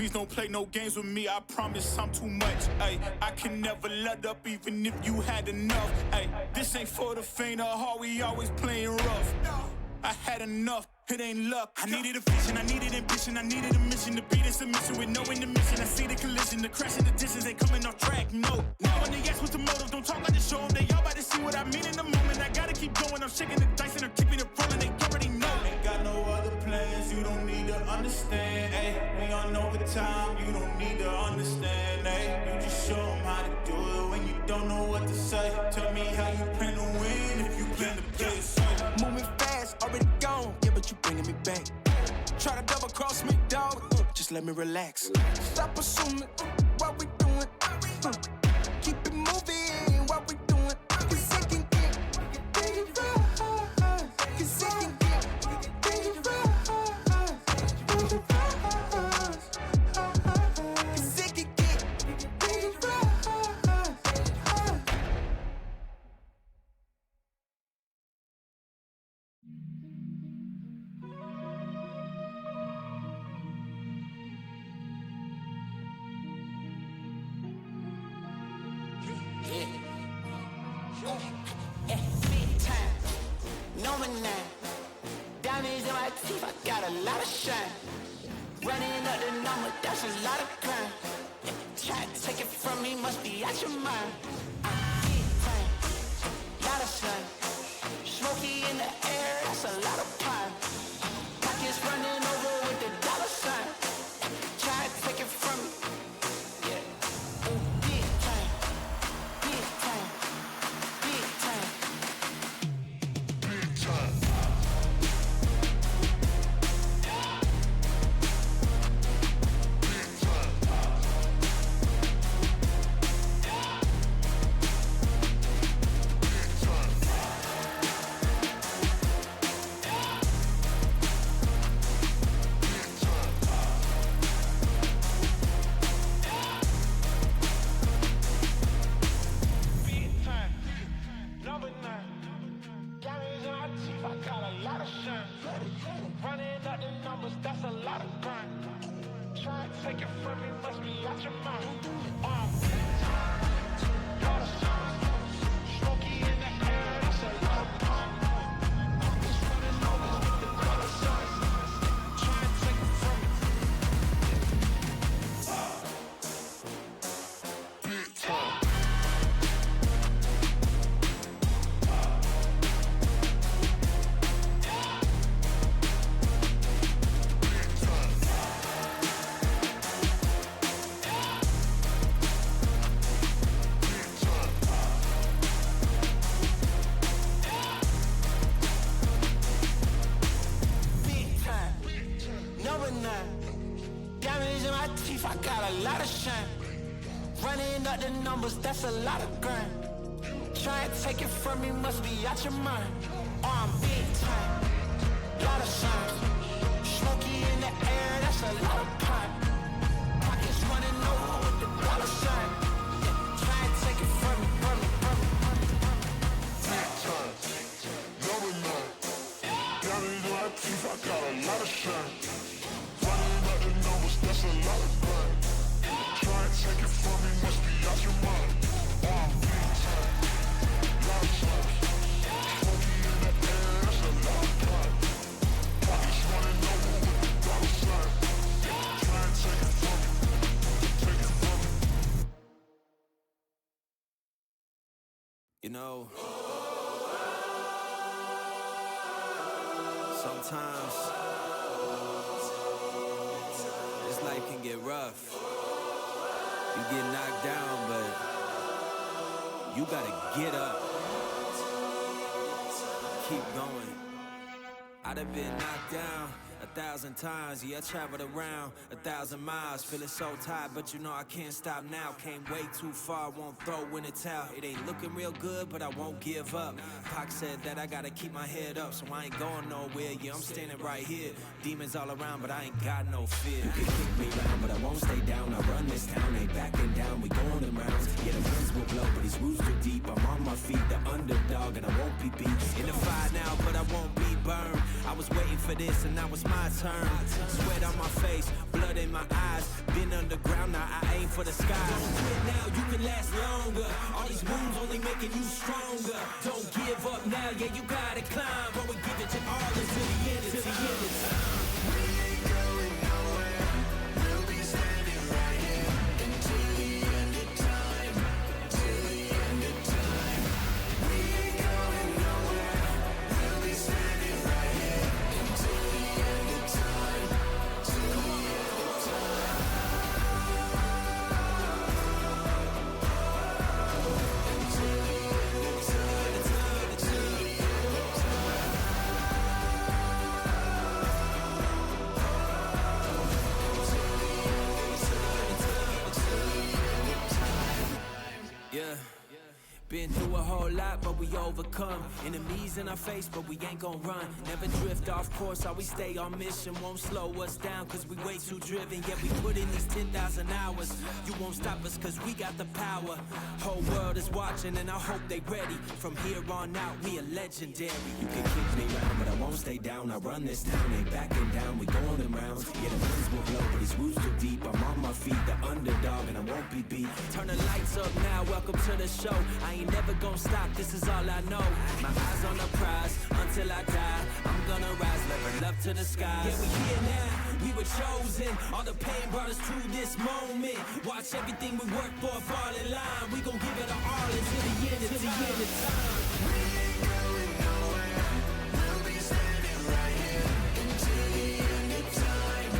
Please don't play no games with me, I promise I'm too much. Ay, I can never let up even if you had enough. Ay, this ain't for the faint of heart, we always playing rough. I had enough, it ain't luck. I needed a vision, I needed ambition, I needed a mission to beat in submission with no intermission. I see the collision, the crash and the distance ain't coming off track, no. Now when they ask what's the motive, don't talk, I just show them. They all about to see what I mean in the moment. I gotta keep going, I'm shaking the dice and I'm keeping it rolling. They already know. Ain't got no other plans, you don't need to understand. Ay, we on overtime, you don't need to understand. Ay, you just show them how to do it when you don't know what to say. Tell me how you plan to win if you plan to play it safe. Moving fast, already gone, yeah, but you bringing me back. Try to double cross me, dog, just let me relax. Stop assuming what we doing. Keep it moving, what we doing. Cause it can get dangerous. Cause it can get dangerous. Cause it can get dangerous. Diamonds in my teeth, I got a lot of shine. Running up the number, that's a lot of crime. Try to take it from me, must be out your mind. Big time, lot of sun. Smoky in the air, that's a lot of pine. Pockets running over with the dollar sign. Try to take it from me, yeah. Big time, big time, big time. Big time. Running up the numbers, that's a lot of crime. Try to take it from me, must be out your mind. Lot of sun, smoky in the air, that's a lot of pine. Pockets running over with the dollar signs. Try to take it from me. Big time. Diamonds in my teeth, I got a lot of shine. Running up the numbers, that's a lot of grind. Try to take it from me, must be out your mind. I'm big time, lot of shine. Smoky in the air, that's a lot of pine. Pockets running over with the dollar sign. Try to take it from me, from me, from me, from me, from me. Big time, number 9. Diamonds in my teeth, I got a lot of shine. That's a lot of blood. Try and take it from me, must be out your mind. Big time, lot of slugs. Smoky in the air, that's a lot of blood. Pockets running over with the dollar sign. Try and take it from me, take it from me. You know, sometimes life can get rough. You get knocked down, but you gotta get up. Keep going. I'd have been knocked down 1,000 times, yeah, I traveled around 1,000 miles, feeling so tired, but you know I can't stop now. Came way too far, won't throw in the towel. It ain't looking real good, but I won't give up. Pac said that I gotta keep my head up, so I ain't going nowhere. Yeah, I'm standing right here. Demons all around, but I ain't got no fear. You can kick me down, but I won't stay down. I run this town, ain't backing down. We going them rounds. Yeah, the winds will blow, but these roots too deep. I'm on my feet, the underdog, and I won't be beat. In the fire now, but I won't be burned. I was waiting for this, and now it's my turn. Sweat on my face, blood blood in my eyes. Been underground, now I aim for the sky. Don't quit now, you can last longer. All these moves only making you stronger. Don't give up now, yeah, you gotta climb. But we give it to all until the end, until the end of time. We ain't going nowhere. We'll be standing right here until the end of time. Till the end of time. We ain't going nowhere. We'll be standing right here until the end of time. Till the end of time. Until the end of time. Until the end of time. Yeah. Been through a whole lot, but we overcome. Enemies in our face, but we ain't gon' run. Never drift off course, always stay on mission. Won't slow us down, cause we way too driven. Yeah, we put in these 10,000 hours. You won't stop us, cause we got the power. Whole world is watching, and I hope they ready. From here on out, we are legendary. You can kick me round, but I won't stay down. I run this town, ain't backing down. We going in rounds. Yeah, the winds will blow, but these roots too deep. I'm on my feet, the underdog, and I won't be beat. Turn the lights up now, welcome to the show. I ain't never gonna stop, this is all I know. My eyes on the prize, until I die. I'm gonna rise, level up to the skies. Yeah, we here now, we were chosen. All the pain brought us to this moment. Watch everything we work for fall in line. We gon' give it our all until the end, until the end of time. We ain't going nowhere. We'll be standing right here until the end of time.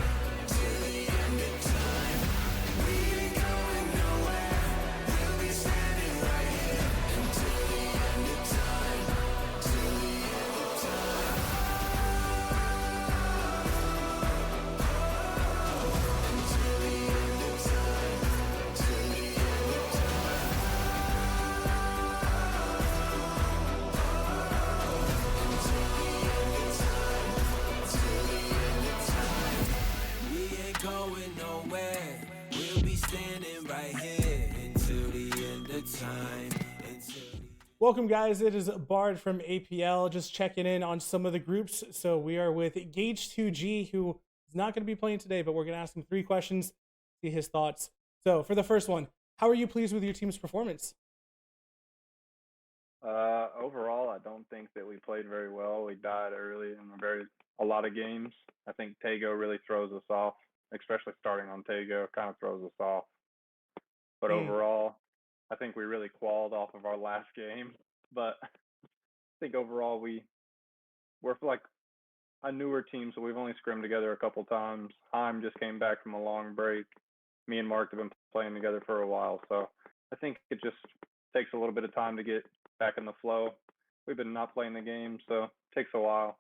Till the end of time. We ain't going nowhere. We'll be standing right here until the end of time. Till the end of time. Until the end of time. Till the end of time. Until the end of time. Till the end of time. We ain't going nowhere. We'll be standing right here until the end of time. Welcome, guys. It is Bard from APL, just checking in on some of the groups. So we are with Gage2G, who is not going to be playing today, but we're going to ask him 3 questions, see his thoughts. So for the first one, how are you pleased with your team's performance? Overall, I don't think that we played very well. We died early in a lot of games. I think Tego really throws us off, especially starting on Tego, kind of throws us off. But overall, I think we really qualled off of our last game. But I think overall we're like a newer team, so we've only scrimmed together a couple times. Heim just came back from a long break. Me and Mark have been playing together for a while, so I think it just takes a little bit of time to get back in the flow. We've been not playing the game, so it takes a while.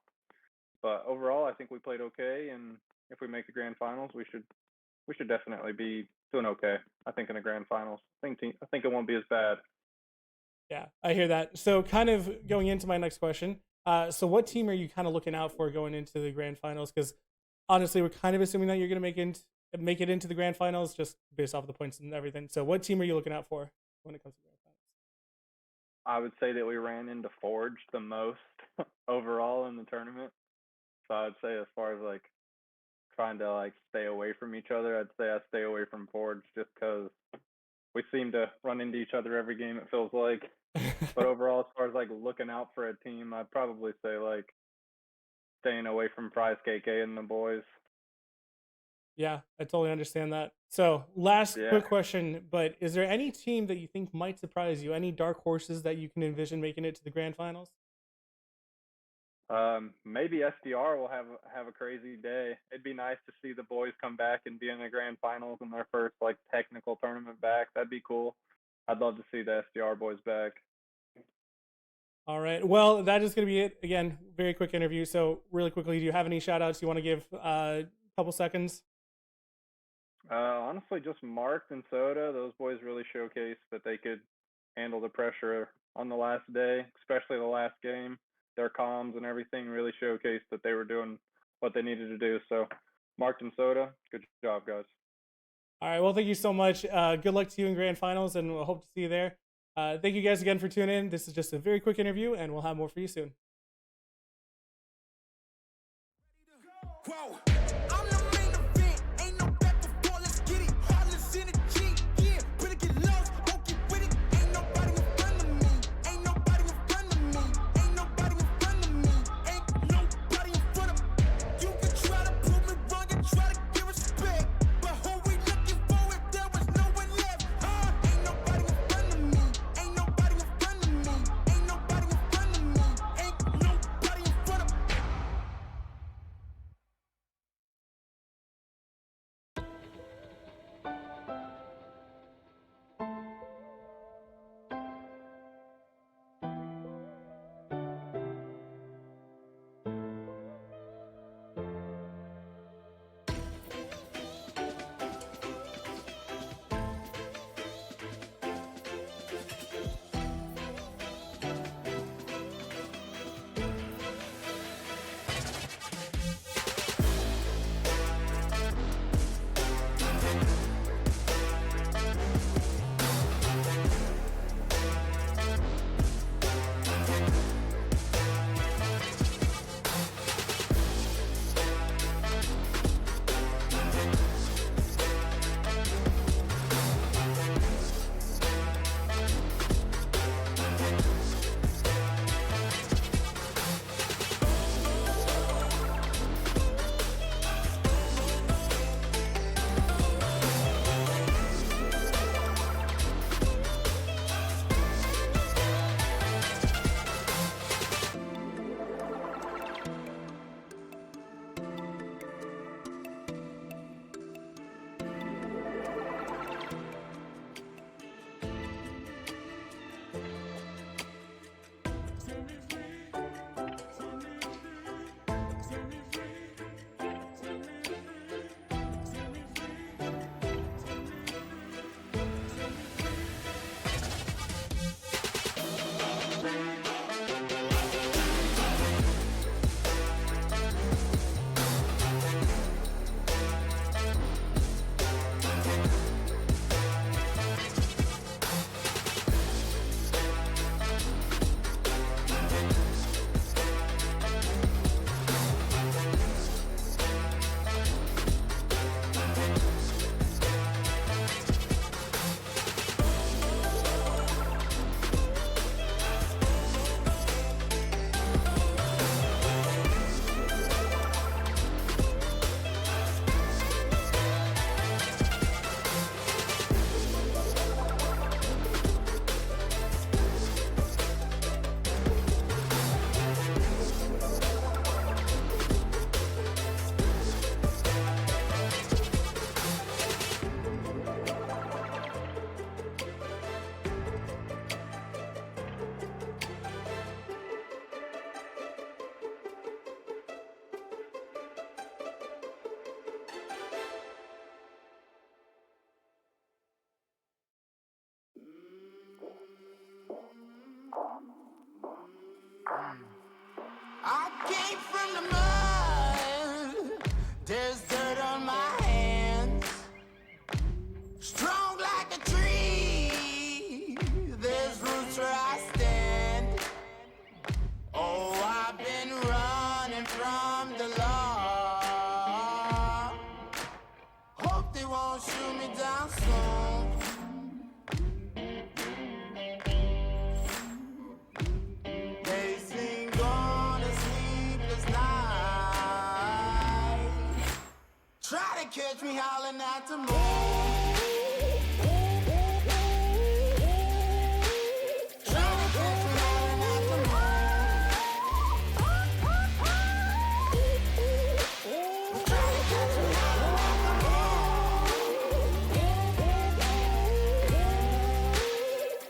But overall, I think we played okay, and if we make the grand finals, we should definitely be doing okay. I think in the grand finals, I think it won't be as bad. Yeah, I hear that. So kind of going into my next question, so what team are you kind of looking out for going into the grand finals? Because honestly, we're kind of assuming that you're going to make it into the grand finals just based off the points and everything. So what team are you looking out for when it comes to grand finals? I would say that we ran into Forge the most overall in the tournament. So I'd say as far as like trying to like stay away from each other, I'd say I stay away from Forge just because we seem to run into each other every game, it feels like. But overall, as far as like looking out for a team, I'd probably say like staying away from Prize KK and the boys. Yeah, I totally understand that. So last quick question, but is there any team that you think might surprise you? Any dark horses that you can envision making it to the grand finals? Maybe SDR will have a crazy day. It'd be nice to see the boys come back and be in the grand finals in their first like technical tournament back. That'd be cool. I'd love to see the SDR boys back. All right. Well, that is going to be it. Again, very quick interview. So really quickly, do you have any shout outs you want to give a couple seconds? Honestly, just Mark and Soda. Those boys really showcased that they could handle the pressure on the last day, especially the last game. Their comms and everything really showcased that they were doing what they needed to do. So Mark and Soda, good job, guys. All right. Well, thank you so much. Good luck to you in grand finals, and we'll hope to see you there. Thank you guys again for tuning in. This is just a very quick interview, and we'll have more for you soon. Whoa. I'm the main event, ain't no from the mud. There's dirt on my hands. Strong like a tree. There's roots where I stand. Oh, I've been running from the law. Hope they won't shoot me down soon. They sing on a sleepless night. Try to catch me howling at the moon. Try to catch me howling at the moon. Try to catch me howling at the moon.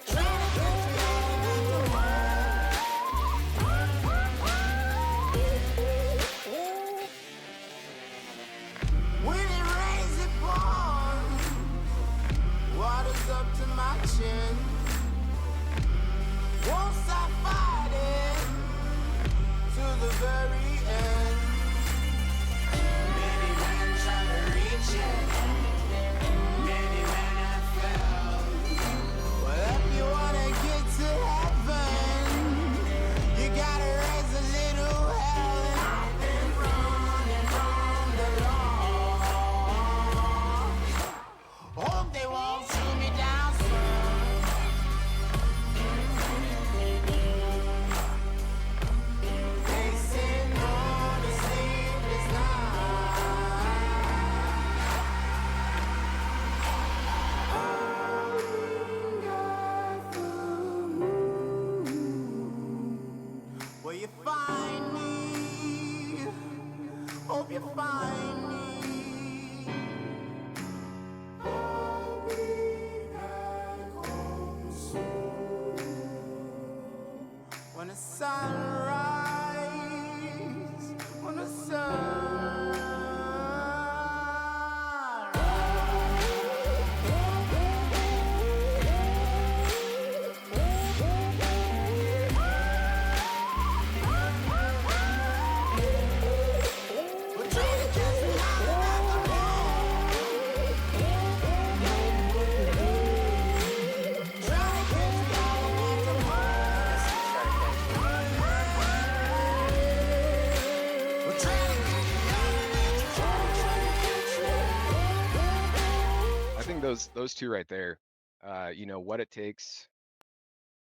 Try to catch me howling at the moon. When it rains, it pours. Water's up to my chin. Won't stop fighting to the very end. Many men try to reach it. Many men have fell. Well, if you wanna get to heaven, you gotta raise a little hell. And I've been running from the law. Hope they won't shoot me down soon. They send on a sleepless night. Will you find me? Hope you find me. I'll be back home soon. When the sunrise, when the I think those two right there, you know what it takes.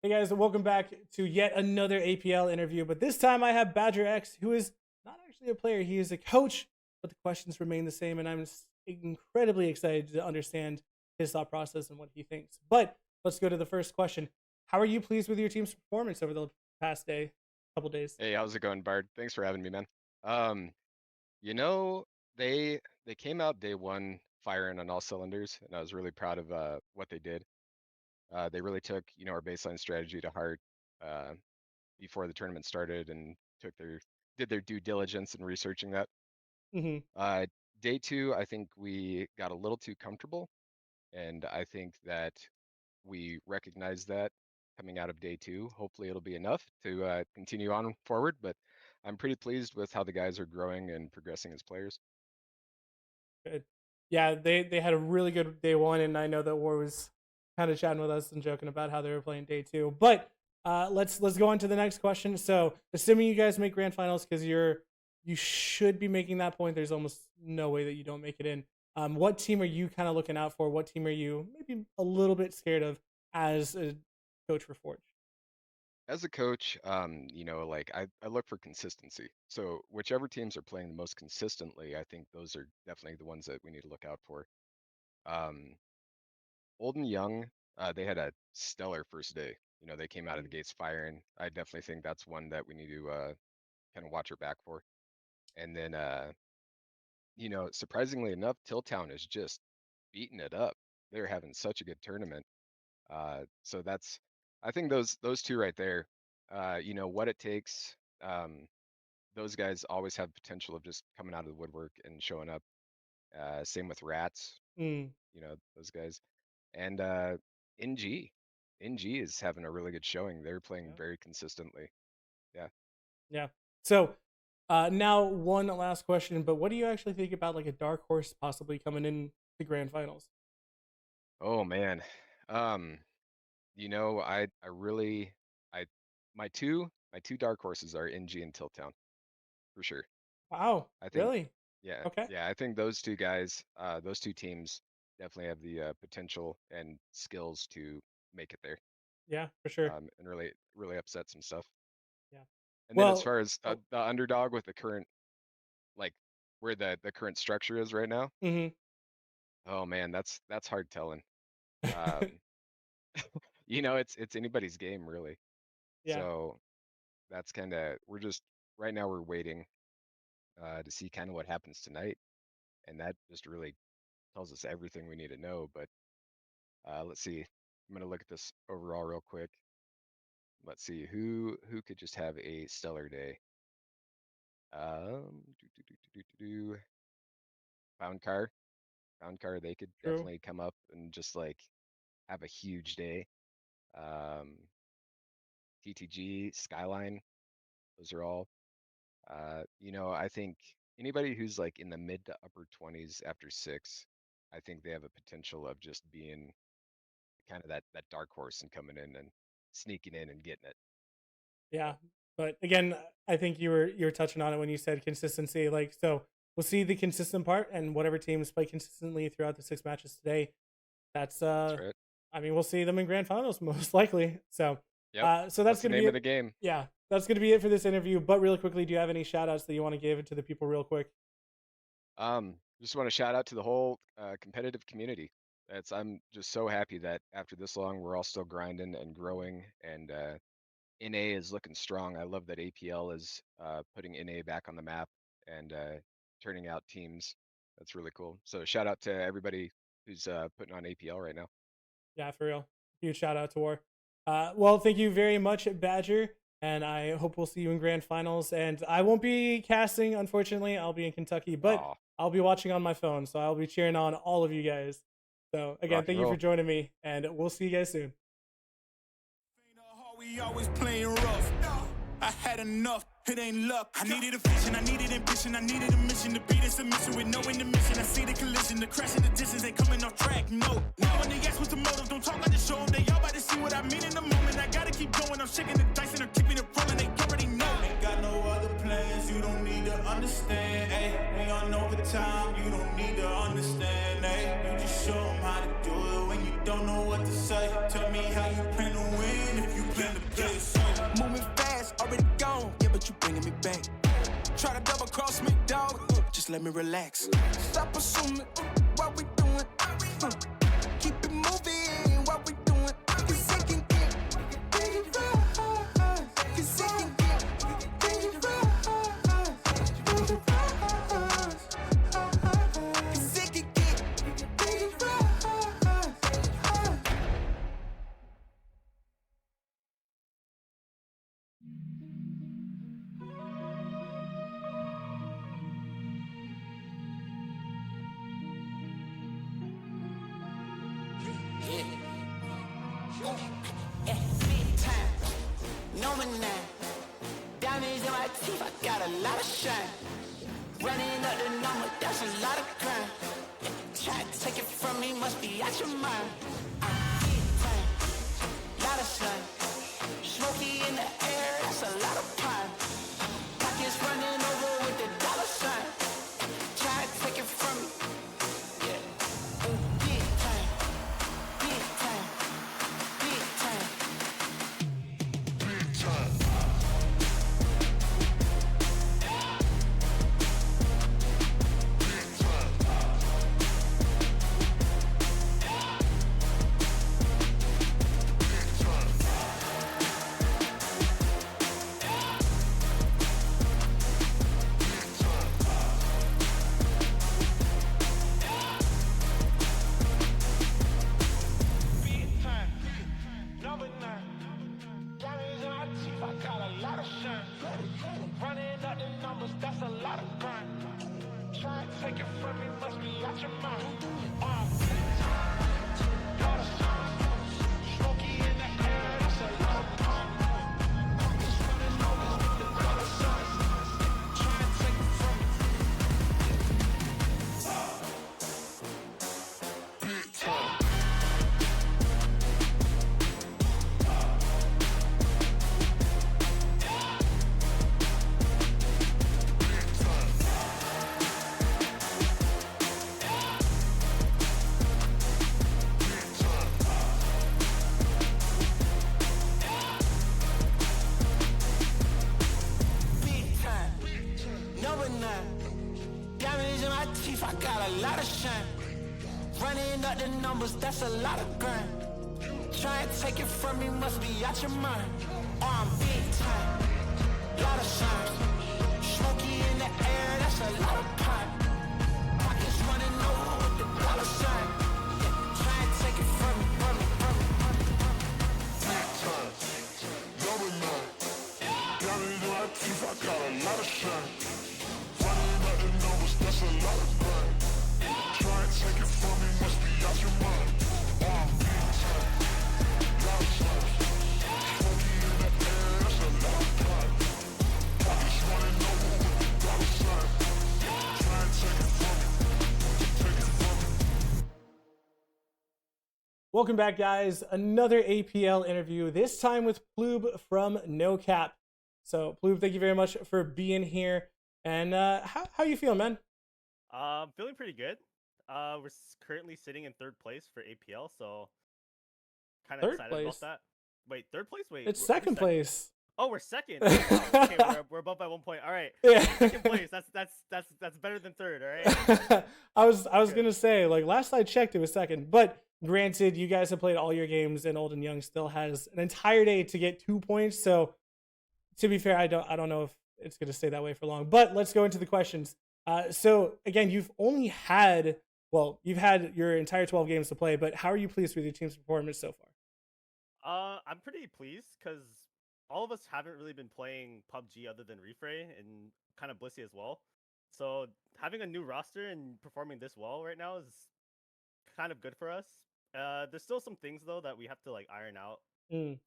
Hey guys, welcome back to yet another APL interview. But this time I have Badger X, who is not actually a player, he is a coach, but the questions remain the same. And I'm incredibly excited to understand his thought process and what he thinks. But let's go to the first question. How are you pleased with your team's performance over the past couple days? Hey, how's it going, Bard? Thanks for having me, man. Um, you know, they came out day one firing on all cylinders, and I was really proud of what they did. They really took, you know, our baseline strategy to heart uh, before the tournament started and did their due diligence in researching that. Mm-hmm. Uh, Day two, I think we got a little too comfortable, and I think that we recognize that coming out of day two. Hopefully, it'll be enough to continue on forward. But I'm pretty pleased with how the guys are growing and progressing as players. Good. Yeah, they had a really good day one, and I know that War was kind of chatting with us and joking about how they were playing day two. But let's go on to the next question. So, assuming you guys make grand finals, because you should be making that point. There's almost no way that you don't make it in. What team are you kind of looking out for? What team are you maybe a little bit scared of as a coach for Forge? As a coach, you know, like I look for consistency. So whichever teams are playing the most consistently, I think those are definitely the ones that we need to look out for. Um, Old and Young, they had a stellar first day. You know, they came out of the gates firing. I definitely think that's one that we need to kind of watch our back for. And then, you know, surprisingly enough, Tilltown is just beating it up. They're having such a good tournament. So that's, I think those two right there. You know what it takes. Um, those guys always have potential of just coming out of the woodwork and showing up. Same with Rats. Mm, You know those guys, and NG. NG is having a really good showing. They're playing yeah. very consistently. Yeah. Yeah. So Now, one last question, but what do you actually think about like a dark horse possibly coming in the grand finals? Oh man. Um, I really I my two dark horses are NG and Tiltown for sure. Wow, I think really? yeah, Okay. yeah, I think those two guys, those two teams definitely have the potential and skills to make it there, Yeah, for sure. and really upset some stuff. Yeah. And then as Well, far as oh, the underdog with the current like where the current structure is right now, hmm. oh man, that's hard telling. Um, it's anybody's game really. Yeah, So that's kind of we're just right now we're waiting to see kind of what happens tonight, and that just really tells us everything we need to know. But let's see. I'm gonna look at this overall real quick. Let's see who could just have a stellar day. Do. Pound car, pound car. They could true. definitely come up and just like have a huge day. Um, TTG, Skyline. Those are all. I think anybody who's like in the mid to upper 20s after six, I think they have a potential of just being kind of that dark horse and coming in and sneaking in and getting it. Yeah, but again, I think you were touching on it when you said consistency. Like, so we'll see the consistent part, and whatever teams play consistently throughout the 6 matches today. That's That's right. I mean, we'll see them in grand finals most likely. So, Yep. so that's That's the gonna be name of it. the game. Yeah, that's gonna be it for this interview. But really quickly, do you have any shout outs that you want to give to the people real quick? Just want to shout out to the whole competitive community. I'm just so happy that after this long, we're all still grinding and growing, and NA is looking strong. I love that APL is putting NA back on the map and turning out teams. That's really cool. So shout out to everybody who's putting on APL right now. Yeah, for real. Huge shout out to War. Well, thank you very much, Badger, and I hope we'll see you in grand finals. And I won't be casting, unfortunately. I'll be in Kentucky, but Aw, I'll be watching on my phone, so I'll be cheering on all of you guys. So again, rock and thank you for roll. joining me, and we'll see you guys soon. Ain't a heart, we always playing rough. I had enough, it ain't luck. I needed a vision, I needed ambition, I needed a mission to beat a submission with no intermission. I see the collision, the crash in the distance ain't coming off track. No, when they ask what's the motive, don't talk, I just show them. They all about to see what I mean in the moment. I gotta keep going, I'm shaking the dice and I'm keeping it rolling. They already know. Ain't got no other plans, you don't need to understand. Ay, we on overtime, you don't need to understand. Ay, you just show them how to do it when you don't know what to say. Tell me how you plan to win if you plan to play it safe. Moving fast, already gone, yeah, but you bringing me back. Try to double cross me, dog, just let me relax. Stop assuming what we doing. Keep it moving, what we doing. 'Cause it can get dangerous. 'Cause it can get dangerous. 'Cause it can get dangerous. Yeah, big time, no man now. Diamonds in my teeth, I got a lot of shine. Running up the number, that's a lot of crime. Try to take it from me, must be out your mind. Big time, lot of sun. Smoky in the air, that's a lot of pine. Pockets running over with the dollar sign. Try to take it from me, yeah. Big time, big time, big time. Big time, number 9. Diamonds in my teeth, I got a lot of shine. Running up the numbers, that's a lot of crime. Try to take it from me, must be out your mind. Big time, lot of sun. Smoky in the air, that's a lot of pine. Pockets running over with the dollar signs. Try to shine. Diamonds in my teeth, I got a lot of shine. Running up the numbers, that's a lot of grind. Try and take it from me, must be out your mind. Oh, I'm big time, lot of shine. Smoky in the air, that's a lot of pine. Pockets running over with the dollar sign. Yeah, try and take it from me, from me, from me, from me, from me. Big time, double nine. Diamonds in my teeth, I got a lot of shine. Running up the numbers, that's a lot of grind. Try and take it from me, must be out your mind. Oh, I'm big time, lot of shine. Smoky in the air, that's a lot of pine. Pockets running over with the dollar sign. Try and take it from me, take it from me. Welcome back, guys. Another APL interview, this time with Ploob from No Cap. So, Ploob, thank you very much for being here. And how you feeling, man? Feeling pretty good. We're currently sitting in third place for APL, so kind of Third excited place? about that. Wait, third place? Wait, It's we're second place. Oh, we're second. Oh, wow. Okay, we're above by 1 point. All right. Yeah. Second place. That's better than third. All right. I was Good. gonna say, like, last I checked, it was second. But granted, you guys have played all your games, and Old and Young still has an entire day to get 2 points. So, to be fair, I don't know if it's gonna stay that way for long. But let's go into the questions. So again, you've had your entire 12 games to play. But how are you pleased with your team's performance so far? I'm pretty pleased because all of us haven't really been playing PUBG other than Refray and kind of Blissey as well. So having a new roster and performing this well right now is kind of good for us. There's still some things though that we have to like iron out. Mm.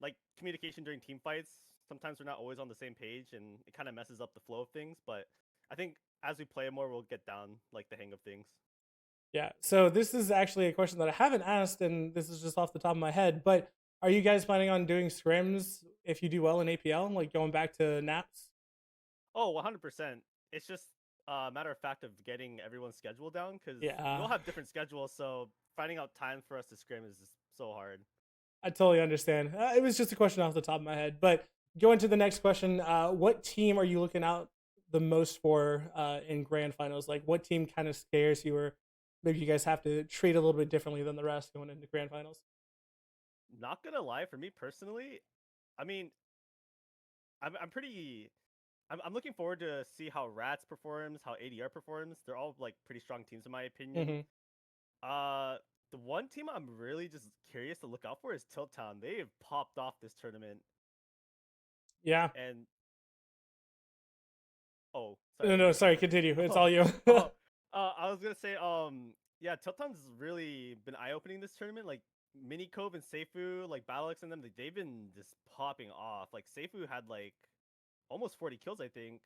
Like communication during team fights. Sometimes we're not always on the same page, and it kind of messes up the flow of things. But I think as we play more, we'll get down like the hang of things. Yeah. So this is actually a question that I haven't asked, and this is just off the top of my head. But are you guys planning on doing scrims if you do well in APL, like going back to naps? Oh, 100%. It's just a matter of fact of getting everyone's schedule down because we Yeah. all have different schedules. So finding out time for us to scrim is just so hard. I totally understand. It was just a question off the top of my head. But going to the next question, what team are you looking out the most for in grand finals? Like, what team kind of scares you, or maybe you guys have to treat a little bit differently than the rest going into grand finals? Not gonna lie, for me personally, I mean, I'm looking forward to see how Rats performs, how ADR performs. They're all like pretty strong teams in my opinion. Mhm. The one team I'm really just curious to look out for is Tilt Town. They have popped off this tournament, Yeah. and oh, No, sorry. Continue. It's Oh, all you. oh, I was gonna say, yeah, Tilton's really been eye-opening this tournament. Like Mini Cove and Seifu, like Battlex and them, they've been just popping off. Like Seifu had like almost 40 kills, I think.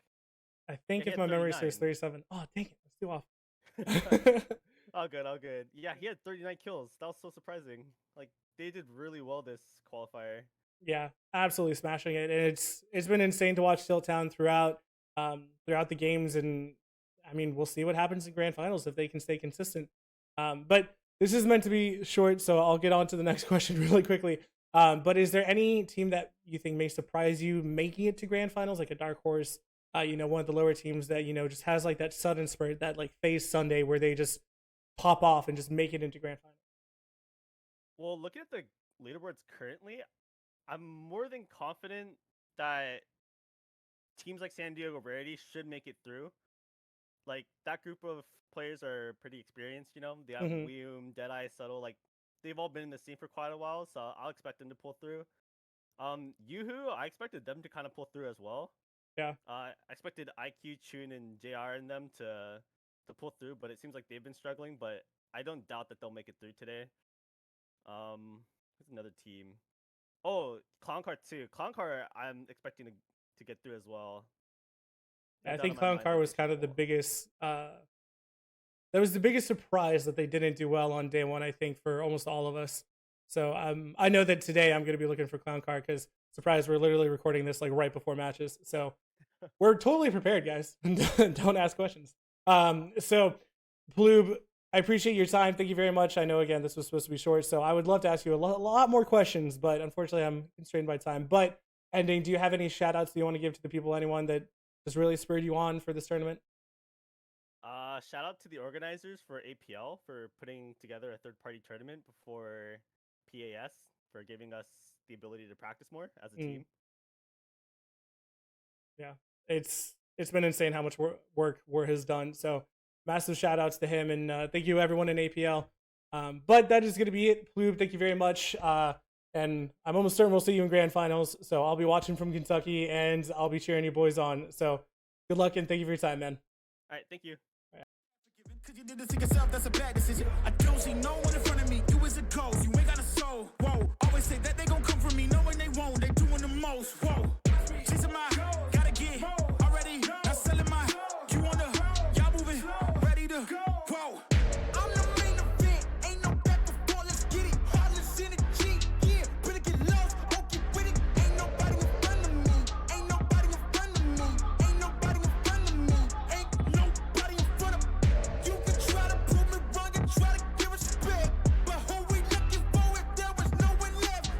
I think he if had my memory serves 39. 37. Oh, dang it. Let's do off. All good, all good. Yeah, he had 39 kills. That was so surprising. Like they did really well this qualifier. Yeah, absolutely smashing it, and it's been insane to watch Stilltown throughout the games, and I mean we'll see what happens in grand finals if they can stay consistent. But this is meant to be short, so I'll get on to the next question really quickly. But is there any team that you think may surprise you making it to grand finals, like a dark horse? One of the lower teams that just has like that sudden spurt, that like phase Sunday where they just pop off and just make it into grand finals. Well, looking at the leaderboards currently, I'm more than confident that teams like San Diego Rarity should make it through. Like that group of players are pretty experienced, They have Mhm. Weum, Deadeye, Subtle, like they've all been in the scene for quite a while, so I'll expect them to pull through. Yoo-Hoo, I expected them to kind of pull through as well. Yeah. I expected IQ, Chun, and JR in them to pull through, but it seems like they've been struggling, but I don't doubt that they'll make it through today. Who's another team? Oh, Clown Car too. Clown Car, I'm expecting to get through as well. No I doubt think in my Clown mind Car they'll was be kind of the capable. biggest. That was the biggest surprise that they didn't do well on day one. I think for almost all of us. So I know that today I'm going to be looking for Clown Car because surprise, we're literally recording this like right before matches. So we're totally prepared, guys. Don't ask questions. So Ploob, I appreciate your time. Thank you very much. I know again this was supposed to be short, so I would love to ask you a lot more questions, but unfortunately I'm constrained by time. But ending, do you have any shout outs that you want to give to the people? Anyone that just really spurred you on for this tournament? Shout out to the organizers for APL for putting together a third-party tournament before PAS for giving us the ability to practice more as a team. Yeah, it's been insane how much work War has done. So massive shout outs to him, and thank you everyone in APL. But that is going to be it. Ploob, thank you very much. And I'm almost certain we'll see you in grand finals. So I'll be watching from Kentucky, and I'll be cheering you boys on. So good luck, and thank you for your time, man. All right, thank you. Cause you did this to yourself, that's a bad decision. I don't see no one in front of me. You is a ghost, you ain't got a soul. Whoa, always say that they gon' come for me, knowing they won't. They doing the most. Whoa, chasing my, gotta get already. Not selling my, you on the, y'all moving, ready to go. Whoa, I'm the main event, ain't no back before. Let's get it. Heartless energy, yeah. Really get lost, won't get with it. Ain't nobody in front of me. Ain't nobody in front of me. Ain't nobody in front of me. Ain't nobody in front of me. You can try to prove me wrong and try to give respect, but who we looking for if there was no one left?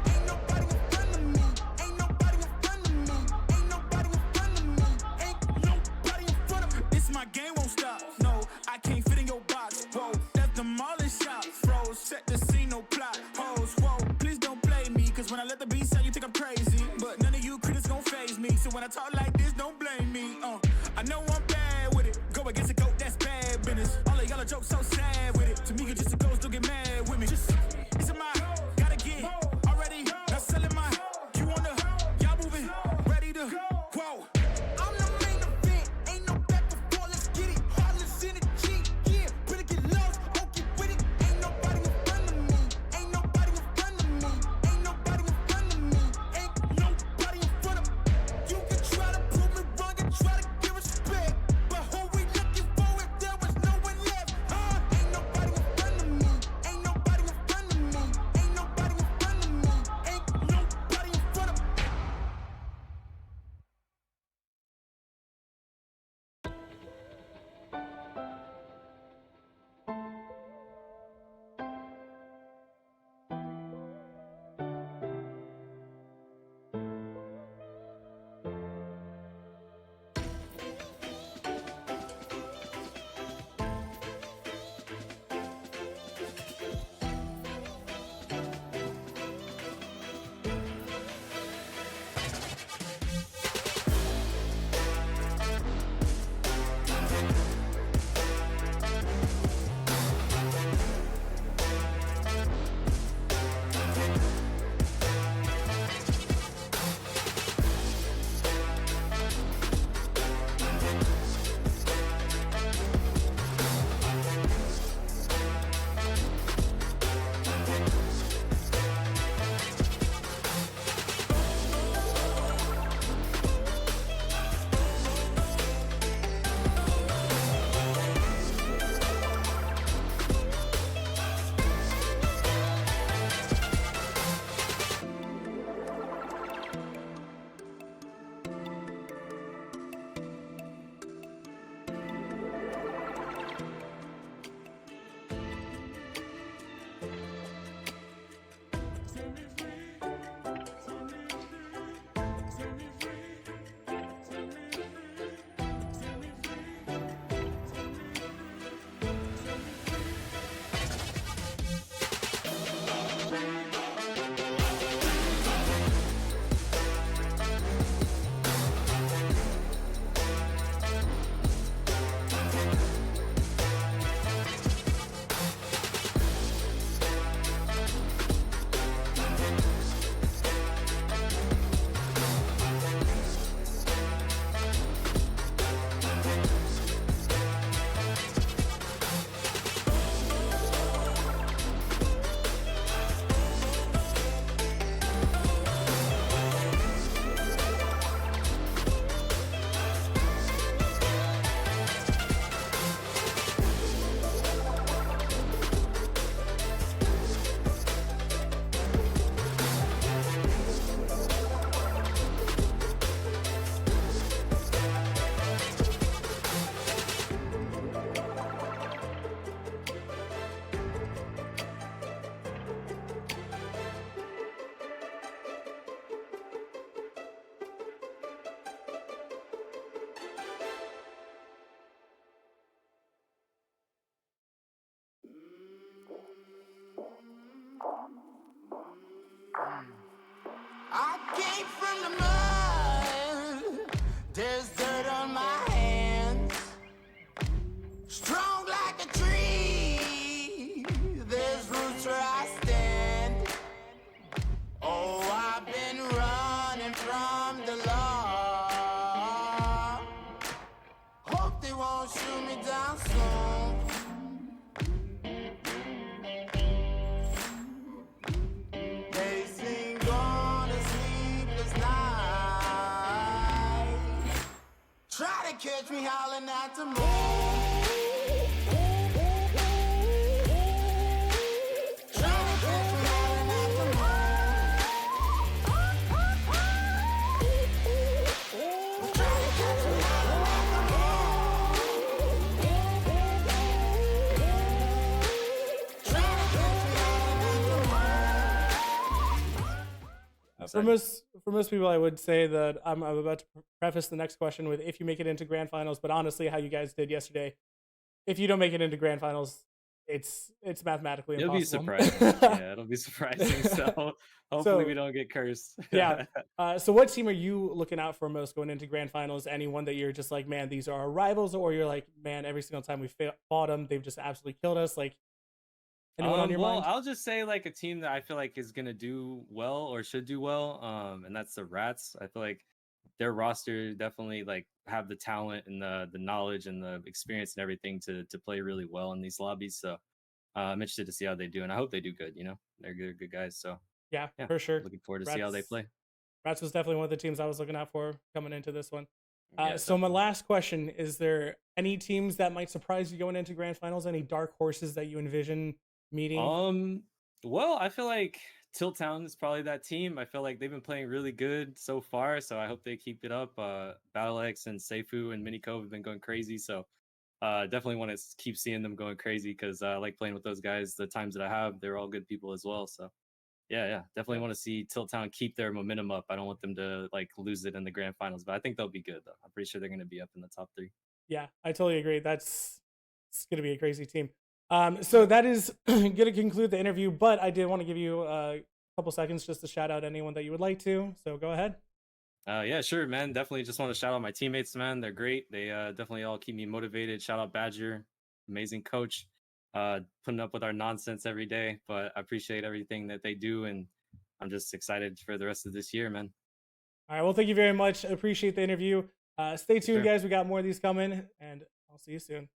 Ain't nobody in front of me. Ain't nobody in front of me. Ain't nobody in front of me. Ain't nobody in front of me. This my game won't stop. No, I can't fit in your box. Whoa, that's demolish shop. Froze, set the scene, no plot. Hoes, whoa, please don't play me, cause when I let the beat sound, you think I'm crazy. But none of you critics gon' phase me. So when I talk like this, don't blame me. I know I'm bad with it. Go against a goat, that's bad business. All of y'all are jokes so sad with it. To me, you're just a ghost, don't get mad with me. Just, it's a my, gotta get already. Not selling my, you on the, y'all moving, ready to whoa. I'm the main event, ain't no back before, let's get it. Heartless energy, yeah. Really get lost, won't get with it. Ain't nobody in front of me. Ain't nobody in front of me. Ain't nobody in front of me. Ain't nobody in front of me. You can try to prove me wrong and try to give respect, but who we looking for if there was no one left? to catch me howling at the moon. For most people, I would say that I'm about to preface the next question with if you make it into grand finals, but honestly, how you guys did yesterday, if you don't make it into grand finals, it's mathematically It'll be impossible. surprising. Yeah, it'll be surprising. So hopefully we don't get cursed. Yeah. So what team are you looking out for most going into grand finals? Anyone that you're just like, man, these are our rivals, or you're like, man, every single time we fought them, they've just absolutely killed us. Like, anyone on your mind? I'll just say like a team that I feel like is gonna do well or should do well, and that's the Rats. I feel like their roster definitely like have the talent and the knowledge and the experience and everything to play really well in these lobbies. So I'm interested to see how they do, and I hope they do good. You know, they're good guys. So yeah, for sure. Looking forward to see how they play. Rats was definitely one of the teams I was looking out for coming into this one. Yeah, so my last question: is there any teams that might surprise you going into grand finals? Any dark horses that you envision meeting? Well, I feel like Tilt Town is probably that team. I feel like they've been playing really good so far, so I hope they keep it up. BattleX and Seifu and Minicove have been going crazy, so definitely want to keep seeing them going crazy because I like playing with those guys. The times that I have, they're all good people as well. So yeah, definitely want to see Tilt Town keep their momentum up. I don't want them to like lose it in the grand finals, but I think they'll be good though. I'm pretty sure they're going to be up in the top 3. Yeah, I totally agree. It's going to be a crazy team. So that is going to conclude the interview, but I did want to give you a couple seconds just to shout out anyone that you would like to. So go ahead. Yeah, sure, man. Definitely just want to shout out my teammates, man. They're great. They definitely all keep me motivated. Shout out Badger, amazing coach, putting up with our nonsense every day. But I appreciate everything that they do, and I'm just excited for the rest of this year, man. All right, well, thank you very much. I appreciate the interview. Stay tuned, Sure. guys. We got more of these coming, and I'll see you soon.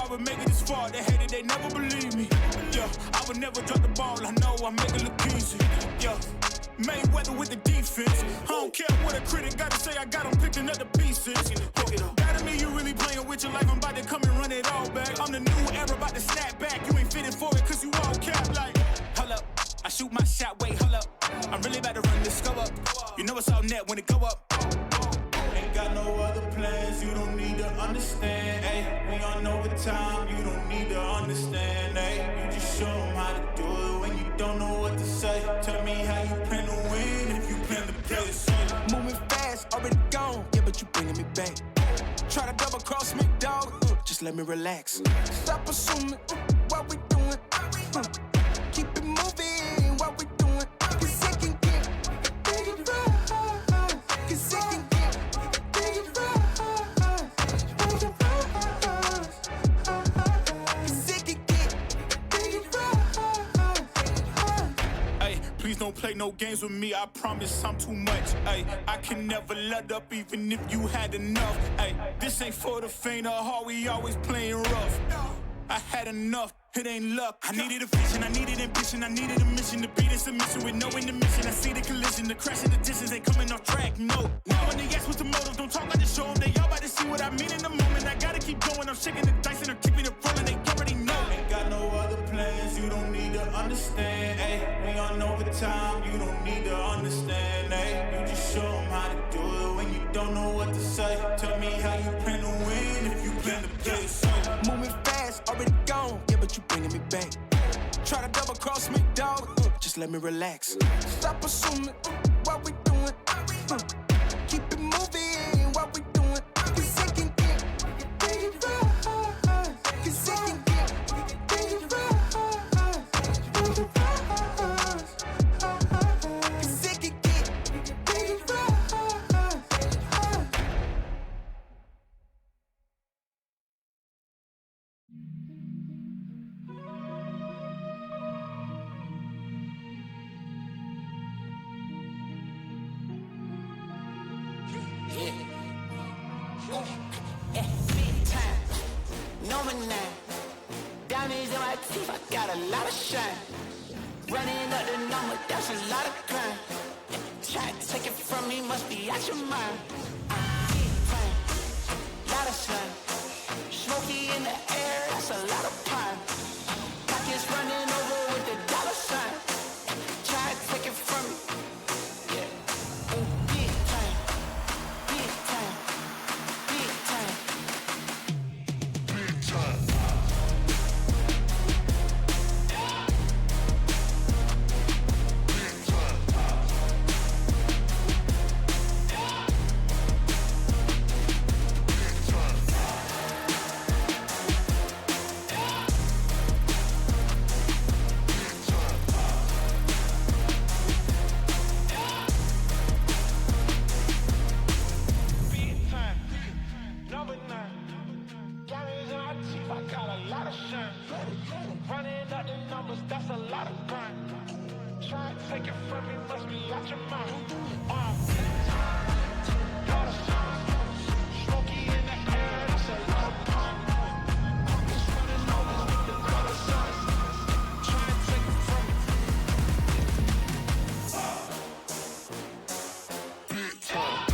I would make it this far. They hated, they never believe me. Yeah, I would never drop the ball. I know I make it look easy. Yeah, Mayweather with the defense. I don't care what a critic gotta say. I got them picking up the pieces. That to me, you really playing with your life. I'm about to come and run it all back. I'm the new era, about to snap back. You ain't fitting for it, cause you all cap like. Hold up, I shoot my shot, wait, hold up. I'm really about to run this go up. You know it's all net when it go up. Ain't got no other plans, you don't need to understand. Ay, we on overtime, you don't need to understand. Ay, you just show them how to do it when you don't know what to say. Tell me how you plan to win if you plan to play it safe. Moving fast, already gone, yeah, but you bringing me back. Try to double cross me, dog, just let me relax. Stop assuming what we doing. Keep it moving, what we doing. Cause it can get dangerous. Cause it can get dangerous. Cause it can get dangerous. Ay, please don't play no games with me, I promise I'm too much. Ay, I can never let up even if you had enough. Ay, this ain't for the faint of heart, we always playing rough. I had enough, it ain't luck. I needed a vision, I needed ambition, I needed a mission to beat in submission with no intermission. I see the collision, the crash and the distance ain't coming off track, no. Now when they ask what's the motive, don't talk, I just show them. They all about to see what I mean in the moment. I gotta keep going, I'm shaking the dice and I'm keeping it rolling. They already know. Ain't got no other plans, you don't need to understand. Ay, we on overtime, you don't need to understand. Ay, you just show them how to do it when you don't know what to say. Tell me how you plan to win if you plan to play it safe. Moving fast, already gone, yeah, but you bringing me back. Try to double cross me, dog, just let me relax. Stop assuming what we doing. Keep it moving, what we doing. Cause it can get dangerous. Cause it can get dangerous. Cause it can get dangerous. Big time, number 9. Diamonds in my teeth, I got a lot of shine. Running up the number, that's a lot of crime. Try to take it from me, must be out your mind. Big time, lot of sun. Smoky in the air, that's a lot of pine. Pockets running over with the dollar sign. Try to take it from me. Yeah. Big time, big time, big time. Big time. Running up the numbers, that's a lot of crime. Try to take it from me, must be out your mind. Lot of signs. Smoky in the air, that's a lot of pine. Pockets running over with the dollar signs. Try to take it from me. Big time.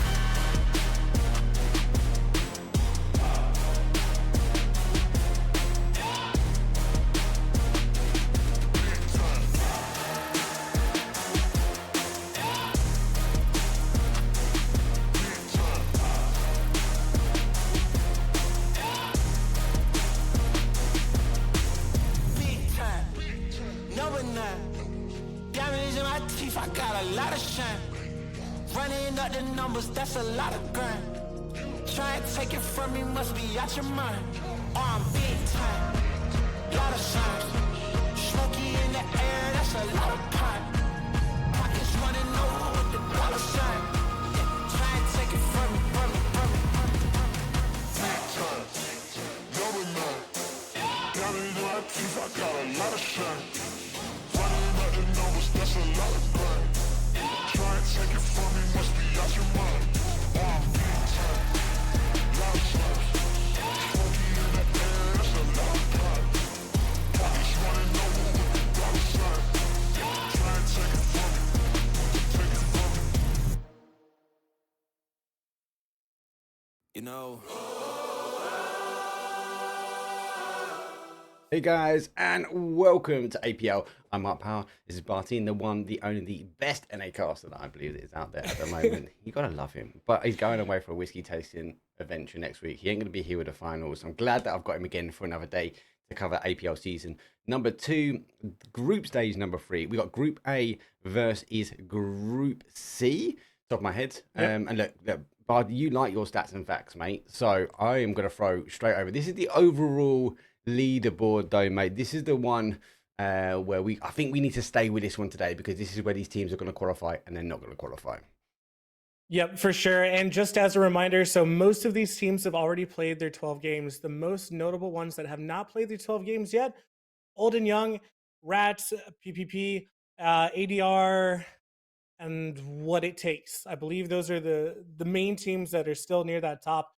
I got a lot of shine. Running up the numbers, that's a lot of grind. Try and take it from me, must be out your mind. I'm big time, lot of signs. Smoky in the air, that's a lot of pine. Pockets running over with the dollar sign. Try and take it from me, from me, from me, from me. Big time. Number 9. Diamonds in my teeth, I got a lot of shine. Running up the numbers, that's a lot of grind. Try and take it from me, must be out your mind. Big time. Lot of signs. Smoky in the air, that's a lot You know. Hey guys, and welcome to APL. I'm Mark Power. This is BardTean, the one, the only, the best NA caster that I believe that is out there at the moment. You gotta love him. But he's going away for a whiskey tasting adventure next week. He ain't gonna be here with the finals. I'm glad that I've got him again for another day to cover APL season number 2, group stage number 3. We got Group A versus Group C. Top of my head. Yep. And look, Bard, you like your stats and facts, mate. So I am gonna throw straight over. This is the overall leaderboard though, mate. This is the one where I think we need to stay with this one today, because this is where these teams are going to qualify and they're not going to qualify. Yep, for sure. And just as a reminder, so most of these teams have already played their 12 games. The most notable ones that have not played their 12 games yet: Old and Young, Rats, PPP, ADR, and What It Takes. I believe those are the main teams that are still near that top,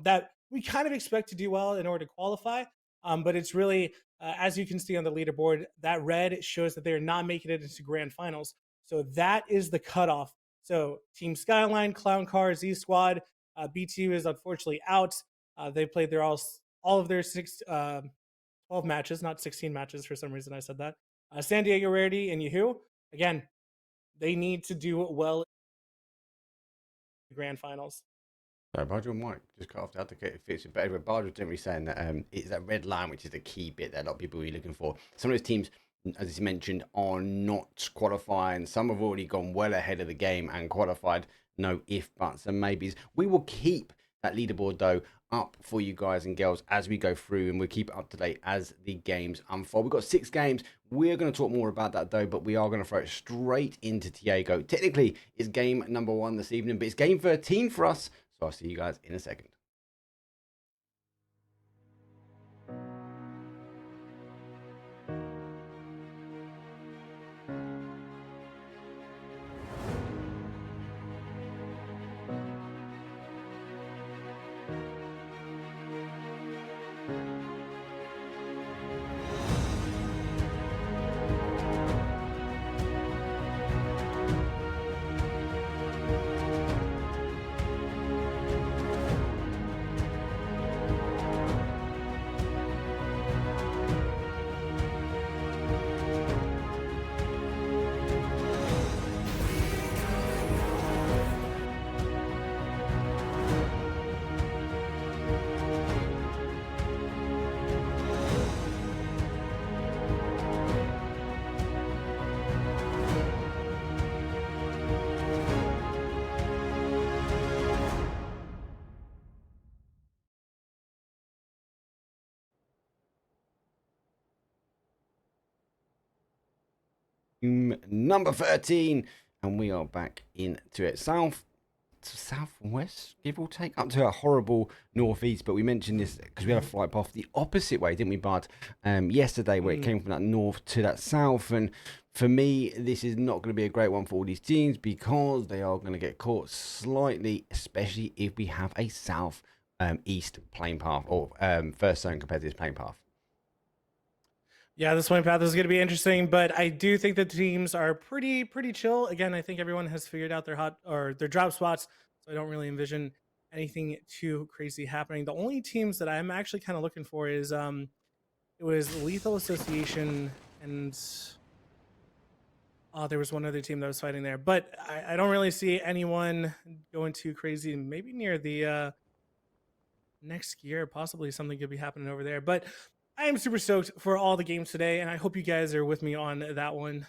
that we kind of expect to do well in order to qualify. But it's really, as you can see on the leaderboard, that red shows that they're not making it into grand finals. So that is the cutoff. So Team Skyline, Clown Car, Z Squad, BTU is unfortunately out. They played their all of their 12 matches, not 16 matches. For some reason I said that. San Diego Rarity and Yahoo, again, they need to do well in the grand finals. So Bard's mic just cut off. I had to get it fixed. But anyway, Bard was generally saying that it's that red line, which is the key bit that a lot of people are looking for. Some of those teams, as you mentioned, are not qualifying. Some have already gone well ahead of the game and qualified. No if, buts, and maybes. We will keep that leaderboard, though, up for you guys and girls as we go through, and we'll keep it up to date as the games unfold. We've got 6 games. We're going to talk more about that, though, but we are going to throw it straight into Diego. Technically, it's game number 1 this evening, but it's game 13 for us. So I'll see you guys in a second. Number 13, and we are back into it. Southwest, give or take, up to a horrible northeast. But we mentioned this because we had a flight path the opposite way, didn't we, Bard? Yesterday, where it came from that north to that south. And for me, this is not going to be a great one for all these teams, because they are going to get caught slightly, especially if we have a south east plane path, or first zone competitors plane path. Yeah, this point path is going to be interesting, but I do think the teams are pretty chill. Again, I think everyone has figured out their drop spots, so I don't really envision anything too crazy happening. The only teams that I'm actually kind of looking for is it was Lethal Association, and there was one other team that was fighting there, but I don't really see anyone going too crazy. Maybe near the next year, possibly something could be happening over there, but I am super stoked for all the games today, and I hope you guys are with me on that one.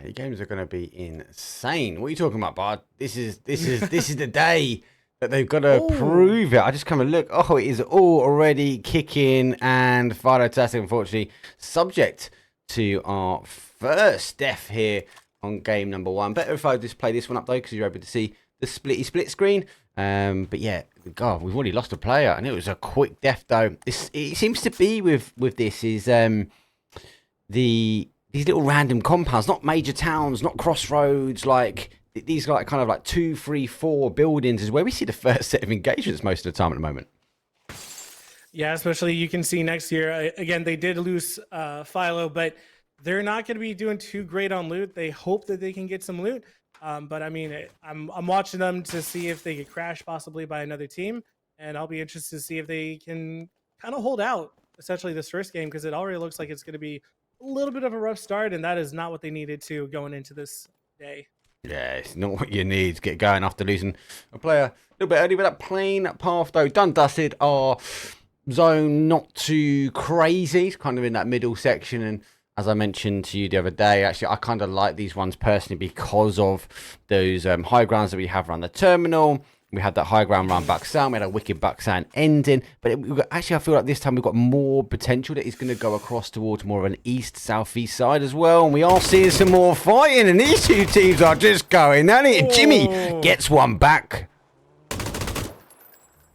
The games are going to be insane. What are you talking about, Bard? This is the day that they've got to prove it. I just come and look. Oh, it is all already kicking, and Fantastic, unfortunately, subject to our first death here on game number 1. Better if I just play this one up, though, because you're able to see the split screen. But yeah, God, we've already lost a player, and it was a quick death, though. It seems to be with this is these little random compounds, not major towns, not crossroads, like these like kind of like 2, 3, 4 buildings is where we see the first set of engagements most of the time at the moment. Yeah, especially you can see next year. Again, they did lose Philo, but they're not going to be doing too great on loot. They hope that they can get some loot. But I mean, I'm watching them to see if they get crashed possibly by another team. and I'll be interested to see if they can kind of hold out essentially this first game, because it already looks like it's going to be a little bit of a rough start, and that is not what they needed to going into this day. Yeah, it's not what you need to get going after losing a player a little bit early. With that plain path, though, done dusted. Our zone not too crazy. It's kind of in that middle section. And as I mentioned to you the other day, actually, I kind of like these ones personally because of those high grounds that we have around the terminal. We had that high ground round Bucksound. We had a wicked Bucksound ending. But actually, I feel like this time we've got more potential that is going to go across towards more of an east-southeast side as well. And we are seeing some more fighting. And these two teams are just going at it. And Jimmy gets one back.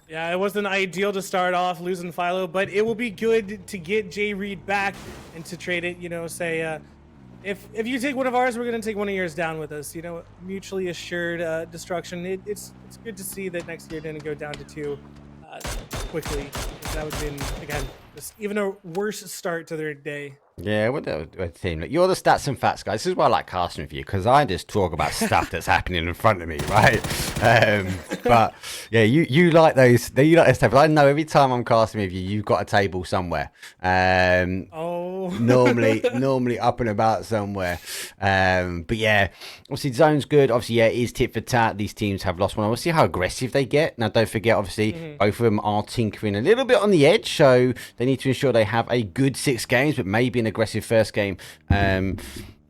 Yeah, it wasn't ideal to start off losing Philo, but it will be good to get Jay Reed back and to trade it, say, if you take one of ours, we're going to take one of yours down with us. Mutually assured destruction. It's good to see that next year didn't go down to 2 quickly. That would have been, again, just even a worse start to their day. Yeah, what team? Look, you're the stats and facts guys. This is why I like casting with you, because I just talk about stuff that's happening in front of me, right? But yeah, you like those. You like this stuff. I know every time I'm casting with you, you've got a table somewhere. Normally up and about somewhere. But yeah, obviously zone's good. Obviously, yeah, it is tit for tat. These teams have lost one. We'll see how aggressive they get. Now, don't forget, obviously, both of them are tinkering a little bit on the edge, so they need to ensure they have a good 6 games, but maybe an aggressive first game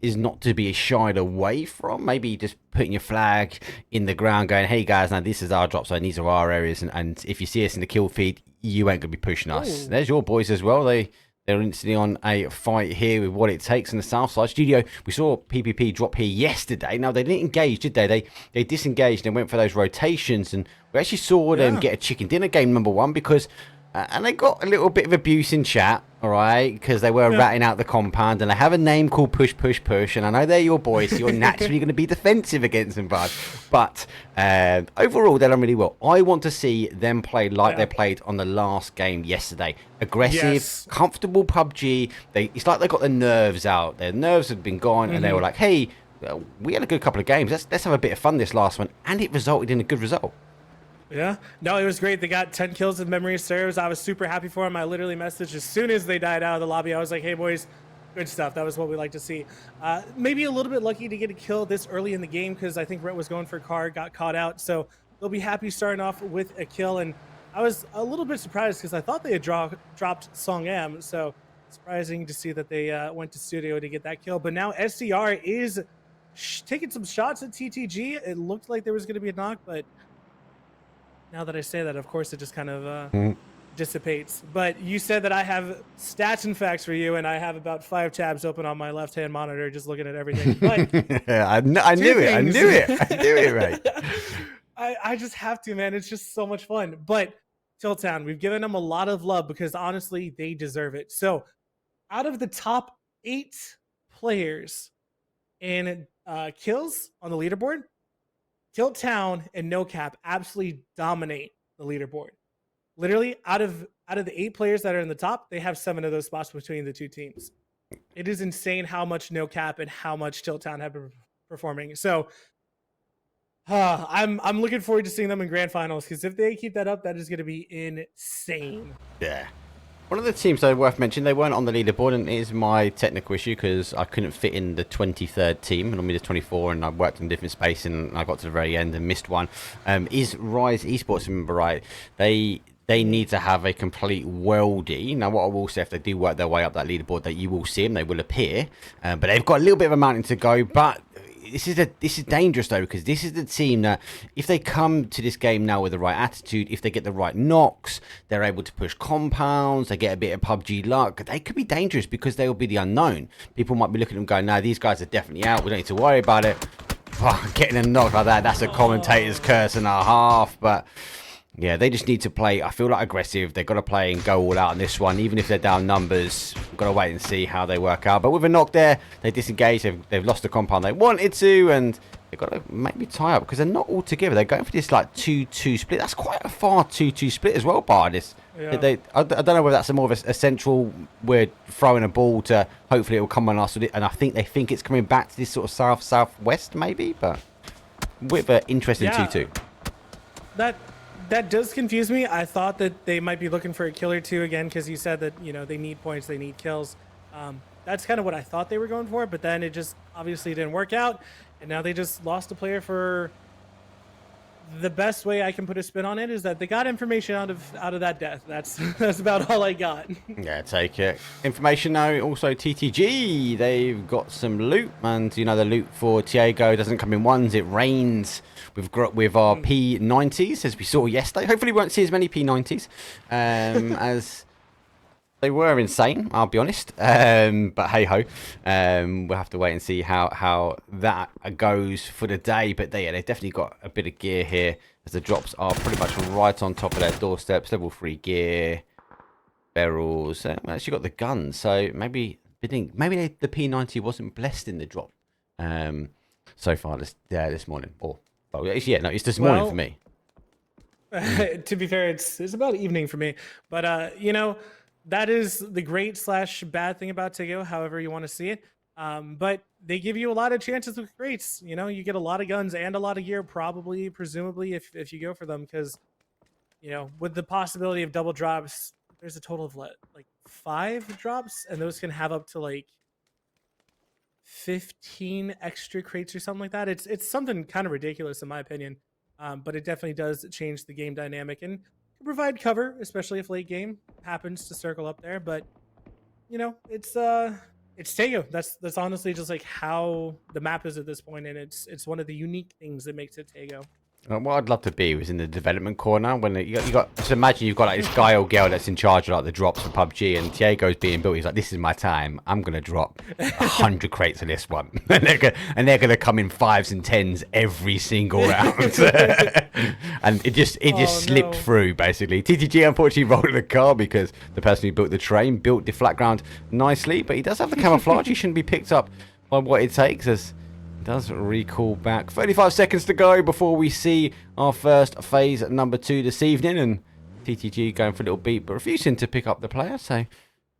is not to be shied away from. Maybe just putting your flag in the ground going, hey guys, now this is our drop zone, these are our areas, and if you see us in the kill feed, you ain't gonna be pushing us. There's your boys as well. They're instantly on a fight here with what it takes in the south side. Studio, we saw PPP drop here yesterday. Now, they didn't engage, did they? They disengaged and went for those rotations, and we actually saw them get a chicken dinner game number 1 because and they got a little bit of abuse in chat, all right, because they were ratting out the compound, and they have a name called Push Push Push, and I know they're your boys, so you're naturally going to be defensive against them, bud. But overall, they're done really well. I want to see them play like they played on the last game yesterday. Aggressive, comfortable PUBG. It's like they got their nerves out. Their nerves had been gone, and they were like, hey, we had a good couple of games. Let's have a bit of fun this last one, and it resulted in a good result. Yeah, no, it was great. They got 10 kills if memory serves. I was super happy for them. I literally messaged as soon as they died out of the lobby. I was like, hey, boys, good stuff. That was what we like to see. Maybe a little bit lucky to get a kill this early in the game because I think Rhett was going for a car, got caught out. So they'll be happy starting off with a kill. And I was a little bit surprised because I thought they had dropped Song M. So surprising to see that they went to studio to get that kill. But now SCR is taking some shots at TTG. It looked like there was going to be a knock, but now that I say that, of course, it just kind of dissipates. But you said that I have stats and facts for you, and I have about 5 tabs open on my left-hand monitor just looking at everything. But I knew it, right? I just have to, man. It's just so much fun. But Tiltown, we've given them a lot of love because, honestly, they deserve it. So out of the top 8 players in kills on the leaderboard, Tilt Town and No Cap absolutely dominate the leaderboard. Literally, out of the 8 players that are in the top, they have 7 of those spots between the 2 teams. It is insane how much No Cap and how much Tilt Town have been performing. So I'm looking forward to seeing them in grand finals because if they keep that up, that is going to be insane. Yeah. One of the teams, though, worth mentioning, they weren't on the leaderboard, and it is my technical issue because I couldn't fit in the 23rd team, and I'm in the 24, and I worked in a different space, and I got to the very end and missed one. Is Rise Esports, remember right? They need to have a complete worldie. Now, what I will say, if they do work their way up that leaderboard, that you will see them, they will appear, but they've got a little bit of a mountain to go. But this is dangerous though, because this is the team that if they come to this game now with the right attitude, if they get the right knocks, they're able to push compounds, they get a bit of PUBG luck, they could be dangerous because they will be the unknown. People might be looking at them going, no, these guys are definitely out, we don't need to worry about it. Oh, getting a knock like that's a commentator's curse and a half. But yeah, they just need to play, I feel like, aggressive. They've got to play and go all out on this one, even if they're down numbers. We've got to wait and see how they work out. But with a knock there, they disengage. They've lost the compound they wanted to, and they've got to maybe tie up because they're not all together. They're going for this like 2-2 split. That's quite a far 2-2 split as well, Bard. I don't know whether that's a more of a central, we're throwing a ball to hopefully it will come on us. And I think they think it's coming back to this sort of southwest maybe, but with an interesting 2-2. That does confuse me. I thought that they might be looking for a kill or two again because you said that they need points, they need kills. That's kind of what I thought they were going for, but then it just obviously didn't work out, and now they just lost a player for. The best way I can put a spin on it is that they got information out of that death. That's about all I got. Yeah, take it. Information now. Also, TTG, they've got some loot, and the loot for Tiago doesn't come in ones; it rains. With our P90s, as we saw yesterday. Hopefully, we won't see as many P90s as they were insane. I'll be honest, but hey ho, we'll have to wait and see how that goes for the day. But they've definitely got a bit of gear here, as the drops are pretty much right on top of their doorsteps. Level 3 gear, barrels. Actually got the guns, so maybe the P90 wasn't blessed in the drop so far this morning. It's this morning for me. To be fair, it's about evening for me, but that is the great / bad thing about Tigo, however you want to see it. But they give you a lot of chances with crates. You get a lot of guns and a lot of gear, presumably, if you go for them, because with the possibility of double drops, there's a total of like 5 drops, and those can have up to like 15 extra crates or something like that. It's something kind of ridiculous in my opinion, but it definitely does change the game dynamic and can provide cover, especially if late game happens to circle up there. But it's Teo. That's honestly just like how the map is at this point, and it's one of the unique things that makes it Tego. What I'd love to be was in the development corner when you got. Just imagine you've got like this guy or girl that's in charge of like the drops for PUBG, and Tiego's being built. He's like, "This is my time. I'm gonna drop 100 crates of this one," and they're gonna come in 5s and 10s every single round, and it just slipped through basically. TTG unfortunately rolled the car because the person who built the train built the flat ground nicely, but he does have the camouflage. He shouldn't be picked up by what it takes as. Does recall back. 35 seconds to go before we see our first phase number 2 this evening, and TTG going for a little beat but refusing to pick up the player. So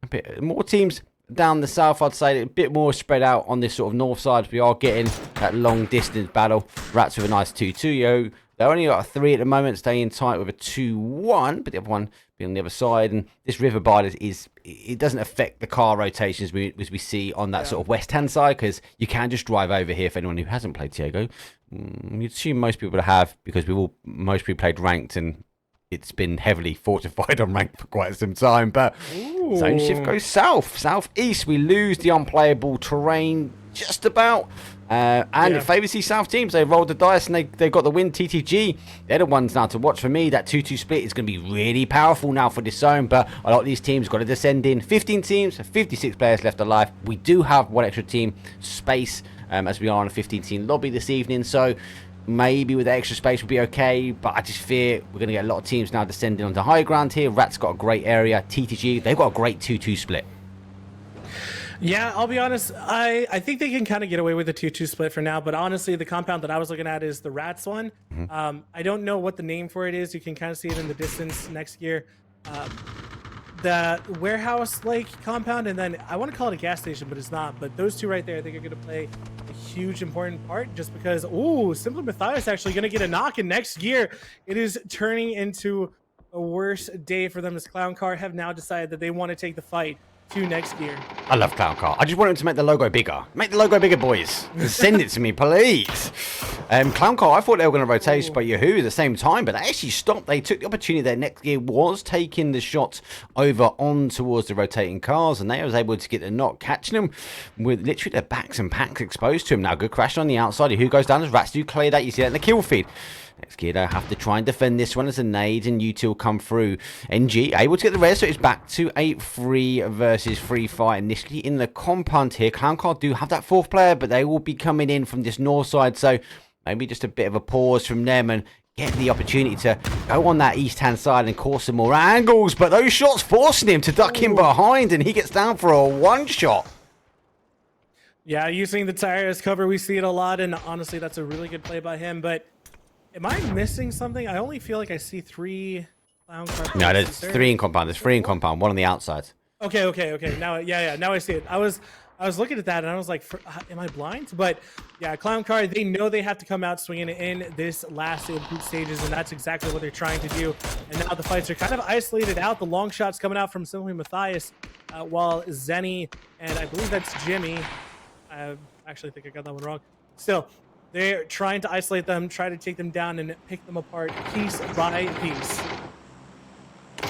a bit more teams down the south, I'd say, a bit more spread out on this sort of north side. We are getting that long distance battle. Rats with a nice 2-2. They're only got a 3 at the moment, staying tight with a 2-1, but the other one being on the other side. And this river bar it doesn't affect the car rotations as we see on that sort of west-hand side, because you can just drive over here for anyone who hasn't played Tiago. You'd assume most people have, because most people played ranked, and it's been heavily fortified on ranked for quite some time. But zone shift goes southeast. We lose the unplayable terrain just about. And it favours these south teams. They rolled the dice and they got the win. TTG, they're the ones now to watch for me. That 2-2 split is going to be really powerful now for this zone, but a lot of these teams got to descend in. 15 teams, 56 players left alive. We do have one extra team space as we are on a 15-team lobby this evening, so maybe with the extra space we'll be okay, but I just fear we're going to get a lot of teams now descending onto high ground here. Rat's got a great area. TTG, they've got a great 2-2 split. Yeah, I'll be honest. I think they can kind of get away with the 2-2 split for now, but honestly, the compound that I was looking at is the Rats one. I don't know what the name for it is. You can kind of see it in the distance next year. The warehouse-like compound, and then I want to call it a gas station, but it's not. But those two right there, I think are going to play a huge, important part just because, Simply Matthias actually going to get a knock, and next year it is turning into a worse day for them as Clown Car have now decided that they want to take the fight to next year. I love Clown Car. I just want him to make the logo bigger. Make the logo bigger, boys. Send it to me, please. Clown Car, I thought they were going to rotate by Yahoo at the same time, but they actually stopped. They took the opportunity that next gear was taking the shot over on towards the rotating cars, and they was able to get the knock, catching them with literally their backs and packs exposed to him. Now, good crash on the outside. Yahoo goes down as Rats do clear that. You see that in the kill feed. Next gear, they'll have to try and defend this one as a nade, and U2 will come through. NG able to get the res, so it's back to a 3 versus 3 fight initially in the compound here. Clown Car do have that 4th player, but they will be coming in from this north side, so maybe just a bit of a pause from them and get the opportunity to go on that east-hand side and cause some more angles, but those shots forcing him to duck in behind, and he gets down for a 1-shot. Yeah, using the tire as cover, we see it a lot, and honestly, that's a really good play by him, but am I missing something? I only feel like I see 3 Clown Car. No, there's 3 in compound. There's 3 in compound. 1 on the outside. Okay. Now, now I see it. I was I was looking at that and I was like, am I blind? But yeah, Clown Car, they know they have to come out swinging in this last group stages, and that's exactly what they're trying to do. And now the fights are kind of isolated out. The long shots coming out from Simply Matthias, while Zenny and I believe that's Jimmy. I actually think I got that one wrong. Still, they're trying to isolate them, try to take them down and pick them apart piece by piece.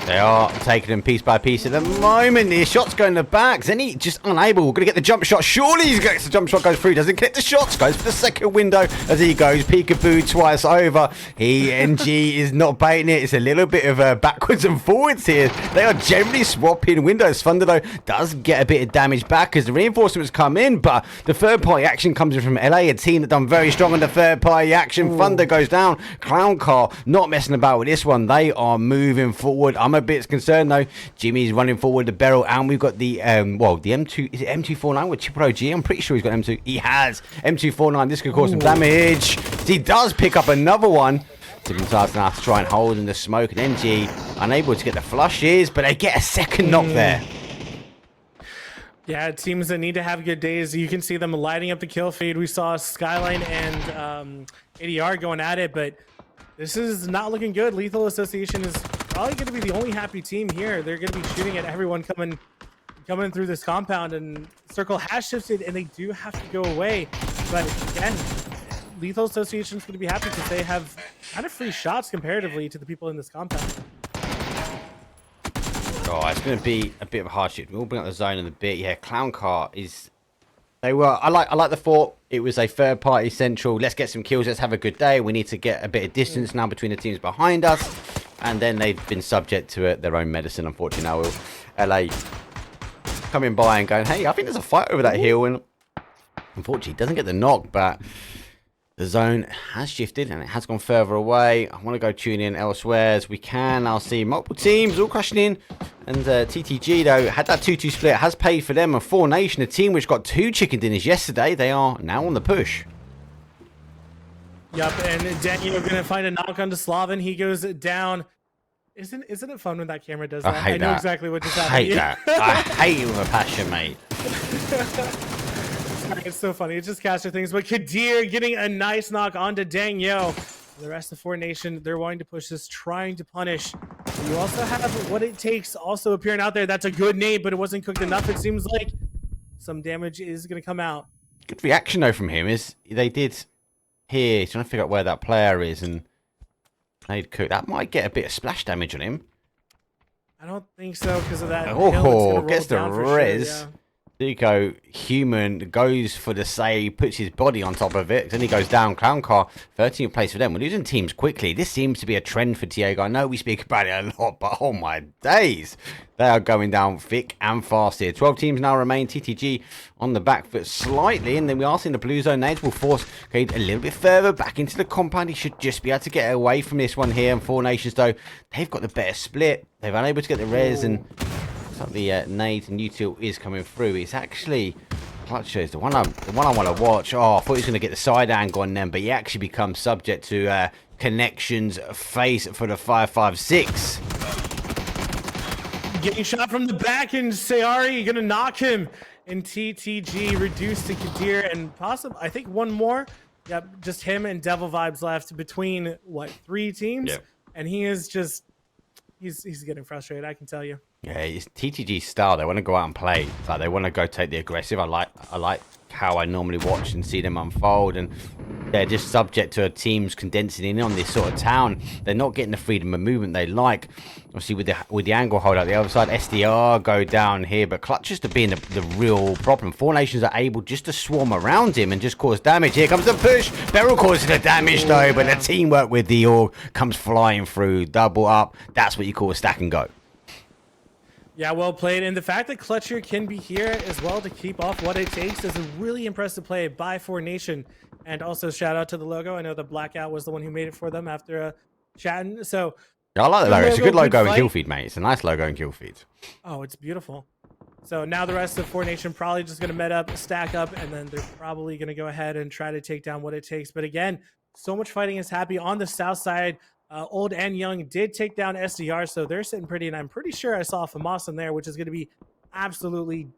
They are taking them piece by piece at the moment. The shot's going to the back. Zenny just unable. Going to get the jump shot. Surely he gets the jump shot, goes through. Doesn't connect the shots. Goes for the second window as he goes. Peekaboo twice over. NG is not baiting it. It's a little bit of backwards and forwards here. They are generally swapping windows. Thunder, though, does get a bit of damage back as the reinforcements come in. But the third-party action comes in from LA, a team that done very strong on the third-party action. Ooh. Thunder goes down. Clown Car not messing about with this one. They are moving forward. I'm a bit concerned though. Jimmy's running forward the barrel, and we've got the the M2. Is it M249 with Triple OG? I'm pretty sure he's got M2. He has M249. This could cause some damage. He does pick up another one. Tipping Stars now to try and hold in the smoke, and NG unable to get the flushes, but they get a second knock there. Yeah, teams that need to have good days. You can see them lighting up the kill feed. We saw Skyline and ADR going at it, but this is not looking good. Lethal Association is probably going to be the only happy team here. They're going to be shooting at everyone coming through this compound, and Circle has shifted, and they do have to go away. But again, Lethal Association is going to be happy because they have kind of free shots comparatively to the people in this compound. Oh, it's going to be a bit of a hardship. We'll bring up the zone in a bit. Yeah, Clown Car is... They were... I like the thought. It was a third-party central. Let's get some kills. Let's have a good day. We need to get a bit of distance now between the teams behind us. And then they've been subject to their own medicine, unfortunately. Now will LA coming by and going, hey, I think there's a fight over that hill. And unfortunately, doesn't get the knock, but the zone has shifted and it has gone further away. I want to go tune in elsewhere as we can. I'll see multiple teams all crashing in. And TTG, though, had that 2-2 split, has paid for them. And 4Nation, a team which got 2 chicken dinners yesterday, they are now on the push. Yep, and Daniel going to find a knock onto Slavin. He goes down. Isn't it fun when that camera does that? I know exactly what just happened. I hate that. I hate it with a passion, mate. It's so funny. It's just caster things. But Kadir getting a nice knock onto Dang Yo. The rest of 4Nation, they're wanting to push this, trying to punish. You also have What It Takes also appearing out there. That's a good name, but it wasn't cooked enough. It seems like some damage is going to come out. Good reaction, though, from him is they did here, trying to figure out where that player is, and played cook. That might get a bit of splash damage on him. I don't think so because of that. Oh, gets the res. Sure, yeah. Dico, human, goes for the save, puts his body on top of it. Then he goes down. Clown Car, 13th place for them. We're losing teams quickly. This seems to be a trend for Diego. I know we speak about it a lot, but oh my days. They are going down thick and fast here. 12 teams now remain. TTG on the back foot slightly. And then we are seeing the blue zone. Nades will force Cade a little bit further back into the compound. He should just be able to get away from this one here. And 4Nations, though, they've got the better split. They've unable to get the res, and the nade and util is coming through. It's actually Clutcher is the one I want to watch. Oh, I thought he was going to get the side angle on them, but he actually becomes subject to Connections face for the 5.56. Getting shot from the back, and Sayari going to knock him. And TTG reduced to Kadir, and possibly I think one more. Yep, just him and Devil Vibes left between what 3 teams, yep. And he is just he's getting frustrated. I can tell you. Yeah, it's TTG's style. They want to go out and play. Like they want to go take the aggressive. I like how I normally watch and see them unfold, and they're just subject to teams condensing in on this sort of town. They're not getting the freedom of movement they like. Obviously, with the angle hold out the other side, SDR go down here, but Clutches to being the real problem. 4Nations are able just to swarm around him and just cause damage. Here comes the push. Beryl causes the damage though, but the teamwork with the org comes flying through. Double up. That's what you call a stack and go. Yeah, well played. And the fact that Clutcher can be here as well to keep off What It Takes is a really impressive play by 4Nation. And also shout out to the logo. I know the Blackout was the one who made it for them after chatting. So I like the logo. It's a good logo in kill feed, mate. It's a nice logo in kill feed. Oh, it's beautiful. So now the rest of 4Nation probably just going to met up, stack up, and then they're probably going to go ahead and try to take down What It Takes. But again, so much fighting is happening on the south side. Old and Young did take down SDR, so they're sitting pretty, and I'm pretty sure I saw FAMAS in there, which is going to be absolutely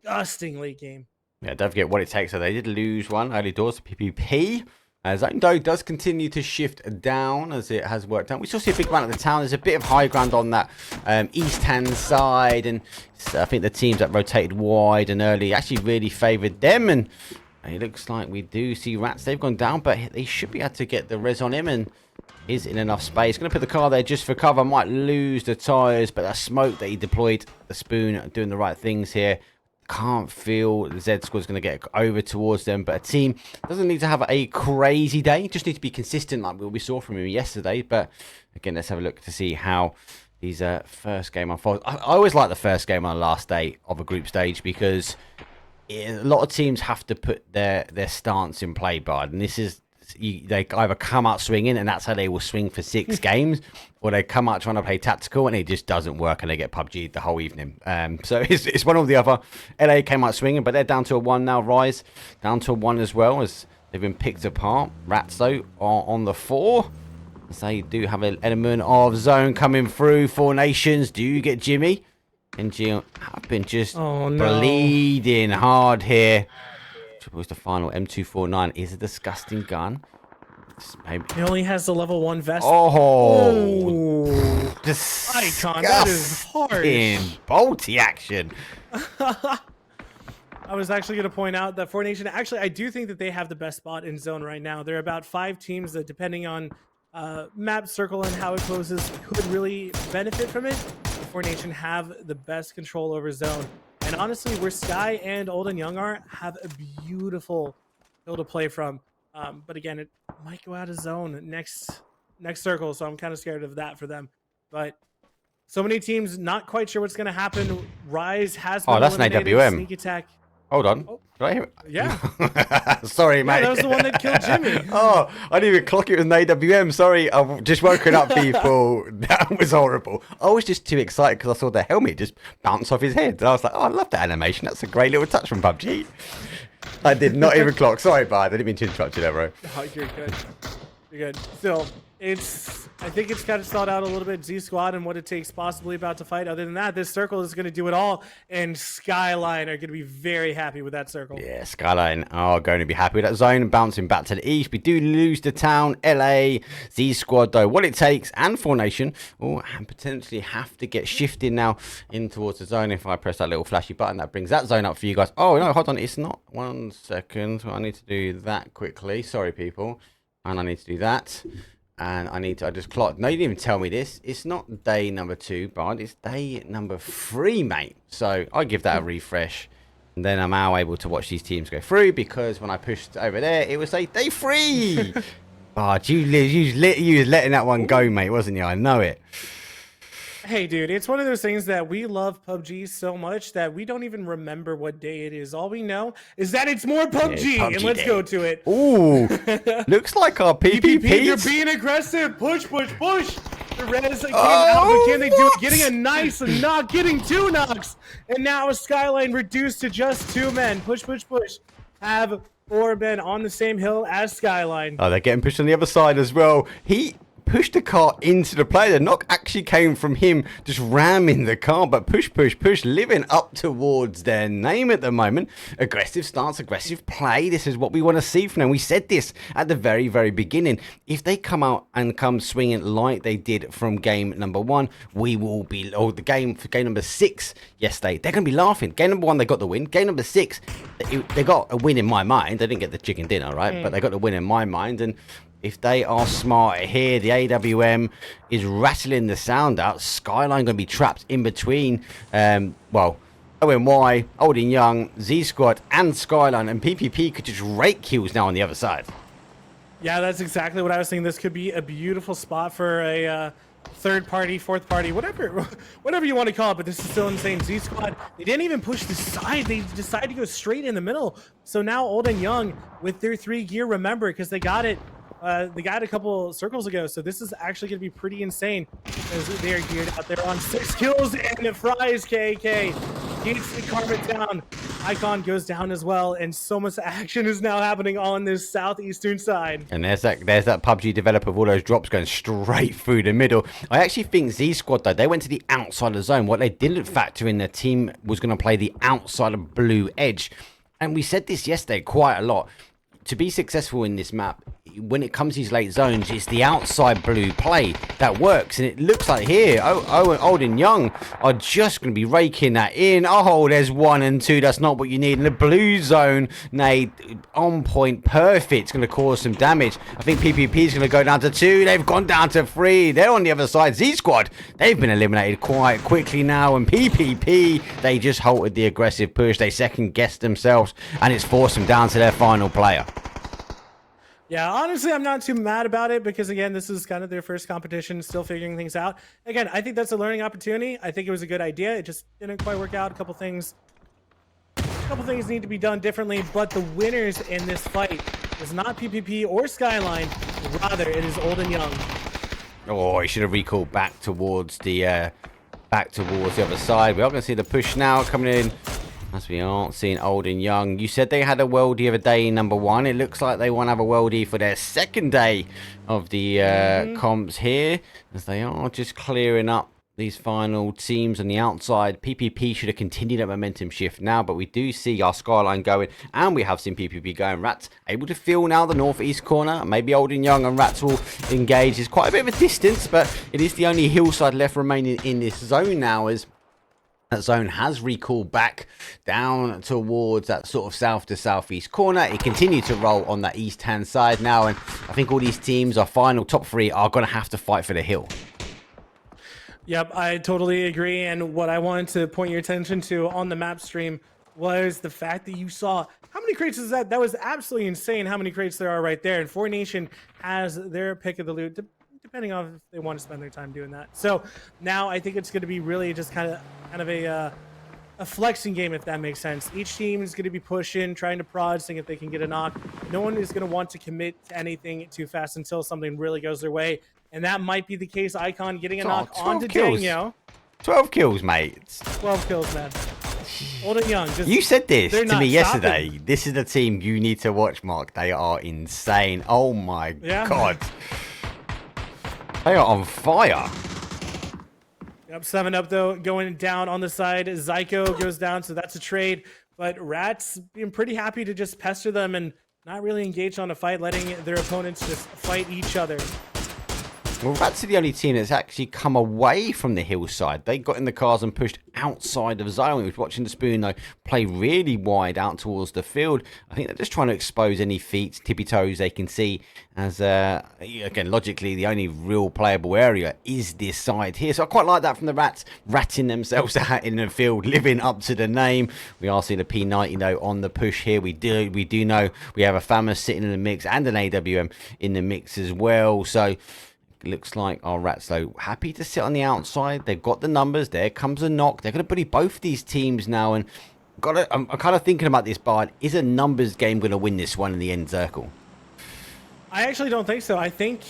disgusting late game. Yeah, don't forget what it takes. So they did lose one early doors to PPP. Zone though does continue to shift down as it has worked out. We still see a big run at the town. There's a bit of high ground on that east-hand side, and I think the teams that rotated wide and early actually really favoured them. And it looks like we do see Rats. They've gone down, but they should be able to get the res on him, and is in enough space. Going to put the car there just for cover. Might lose the tyres, but that smoke that he deployed, the spoon doing the right things here. Can't feel the Z squad's going to get over towards them, but a team doesn't need to have a crazy day, just need to be consistent like we saw from him yesterday. But again, let's have a look to see how these first game unfolds. I always like the first game on the last day of a group stage, because a lot of teams have to put their stance in play, Bard, and this is they either come out swinging, and that's how they will swing for 6 games, or they come out trying to play tactical, and it just doesn't work, and they get PUBG'd the whole evening. So it's one or the other. LA came out swinging, but they're down to a 1 now. Rise down to a 1 as well, as they've been picked apart. Rats, though, are on the 4. So they do have an element of zone coming through. 4 Nations. Do you get Jimmy? And Gio have been just bleeding hard here. Was the final M249 is a disgusting gun. Maybe. He only has the level 1 vest. Oh, Icon, that is hard. Bolty action. I was actually going to point out that 4 Nation, actually, I do think that they have the best spot in zone right now. There are about 5 teams that, depending on map circle and how it closes, could really benefit from it. 4 Nation have the best control over zone. And honestly, where Sky and Old and Young are, have a beautiful hill to play from. But again, it might go out of zone next circle, so I'm kind of scared of that for them. But so many teams not quite sure what's going to happen. Rise has been that's an AWM. Sneak attack. Hold on. Did I hear it? Yeah. Sorry, mate. Yeah, that was the one that killed Jimmy. Oh, I didn't even clock it was an AWM. Sorry, I've just woken up, people. That was horrible. I was just too excited because I saw the helmet just bounce off his head. And I was like, oh, I love that animation. That's a great little touch from PUBG. I did not even clock. Sorry, bud. I didn't mean to interrupt you there, bro. Oh, you're good. You're good. Still, I think it's kind of thought out a little bit, Z Squad and what it takes possibly about to fight. Other than that, this circle is going to do it all, and Skyline are going to be very happy with that circle. Yeah, Skyline are going to be happy with that zone. Bouncing back to the east, we do lose the town. LA, Z Squad, though, what it takes, and 4 Nation, and potentially have to get shifted now in towards the zone. If I press that little flashy button, that brings that zone up for you guys. Oh, no, hold on, it's not. 1 second. I need to do that quickly. Sorry, people. And I need to do that. And I just clocked. No, you didn't even tell me this. It's not day number 2, Bard. It's day number 3, mate. So I give that a refresh. And then I'm now able to watch these teams go through, because when I pushed over there, it was like day 3. Bard, you was letting that one go, mate, wasn't you? I know it. Hey, dude, it's one of those things that we love PUBG so much that we don't even remember what day it is. All we know is that it's more PUBG, PUBG and let's day. go to it. Ooh, looks like our PPP. You're being aggressive. Push, push, push. The Reds came out, but can they do it? Getting a nice knock, getting 2 knocks. And now Skyline reduced to just 2 men. Push, push, push. Have 4 men on the same hill as Skyline. Oh, they're getting pushed on the other side as well. He pushed the car into the player. The knock actually came from him just ramming the car, but push, living up towards their name at the moment. Aggressive stance, aggressive play. This is what we want to see from them. We said this at the very, very beginning. If they come out and come swinging like they did from game number 1, we will be, the game number 6 yesterday, they're going to be laughing. Game number 1, they got the win. Game number 6, they got a win in my mind. They didn't get the chicken dinner, right? But they got the win in my mind. And if they are smart here, the AWM is rattling the sound out. Skyline going to be trapped in between, ONY, Old and Young, Z Squad, and Skyline. And PPP could just rake kills now on the other side. Yeah, that's exactly what I was saying. This could be a beautiful spot for a third party, fourth party, whatever you want to call it. But this is still insane. Z Squad, they didn't even push the side. They decided to go straight in the middle. So now Old and Young with their 3 gear, remember, because they got it. They got a couple circles ago, so this is actually going to be pretty insane, because they are geared out there on 6 kills, and it fries KK Gets the carpet down. Icon goes down as well, and so much action is now happening on this southeastern side. And there's that PUBG developer with all those drops going straight through the middle. I actually think Z Squad, though, they went to the outside of the zone. What they didn't factor in, their team was going to play the outside of blue edge. And we said this yesterday quite a lot. To be successful in this map, when it comes to these late zones, it's the outside blue play that works. And it looks like here, Old and Young are just going to be raking that in. Oh, there's 1 and 2. That's not what you need. In the blue zone, Nate, on point, perfect. It's going to cause some damage. I think PPP is going to go down to 2. They've gone down to 3. They're on the other side. Z Squad, they've been eliminated quite quickly now. And PPP, they just halted the aggressive push. They second-guessed themselves, and it's forced them down to their final player. Yeah, honestly, I'm not too mad about it because, again, this is kind of their first competition, still figuring things out. Again, I think that's a learning opportunity. I think it was a good idea. It just didn't quite work out. A couple things need to be done differently, but the winners in this fight is not PPP or Skyline. Rather, it is Old and Young. Oh, he should have recalled back towards the other side. We are going to see the push now coming in. As we aren't seeing Old and Young. You said they had a world the other day in number 1. It looks like they want to have a worldie for their second day of the comps here. As they are just clearing up these final teams on the outside. PPP should have continued that momentum shift now. But we do see our Skyline going. And we have seen PPP going. Rats able to feel now the northeast corner. Maybe Old and Young and Rats will engage. It's quite a bit of a distance. But it is the only hillside left remaining in this zone now. As that zone has recalled back down towards that sort of south to southeast corner. It continued to roll on that east hand side now, and I think all these teams, our final top 3, are going to have to fight for the hill. Yep, I totally agree. And what I wanted to point your attention to on the map stream was the fact that you saw how many crates is that? That was absolutely insane how many crates there are right there. And 4Nation has their pick of the loot, depending on if they want to spend their time doing that. So now I think it's going to be really just kind of a flexing game, if that makes sense. Each team is going to be pushing, trying to prod, seeing if they can get a knock. No one is going to want to commit to anything too fast until something really goes their way. And that might be the case. Icon getting a knock onto Daniel. 12 kills, mate. 12 kills, man. Old and Young. You said this to me yesterday. Stopping. This is the team you need to watch, Mark. They are insane. Oh my God. They are on fire. Yep, 7-up though, going down on the side. Zyko goes down, so that's a trade. But Rats being pretty happy to just pester them and not really engage on a fight, letting their opponents just fight each other. Well, Rats are the only team that's actually come away from the hillside. They got in the cars and pushed outside of zone. We were watching the Spoon, though, play really wide out towards the field. I think they're just trying to expose any feet, tippy toes they can see. As, again, logically, the only real playable area is this side here. So I quite like that from the Rats, ratting themselves out in the field, living up to the name. We are seeing a P90, though, on the push here. We do know we have a Famous sitting in the mix and an AWM in the mix as well. So looks like our Rats, though, happy to sit on the outside. They've got the numbers. There comes a knock. They're going to bully both these teams now. And I'm kind of thinking about this, Bard. Is a numbers game going to win this one in the end circle? I actually don't think so. I think,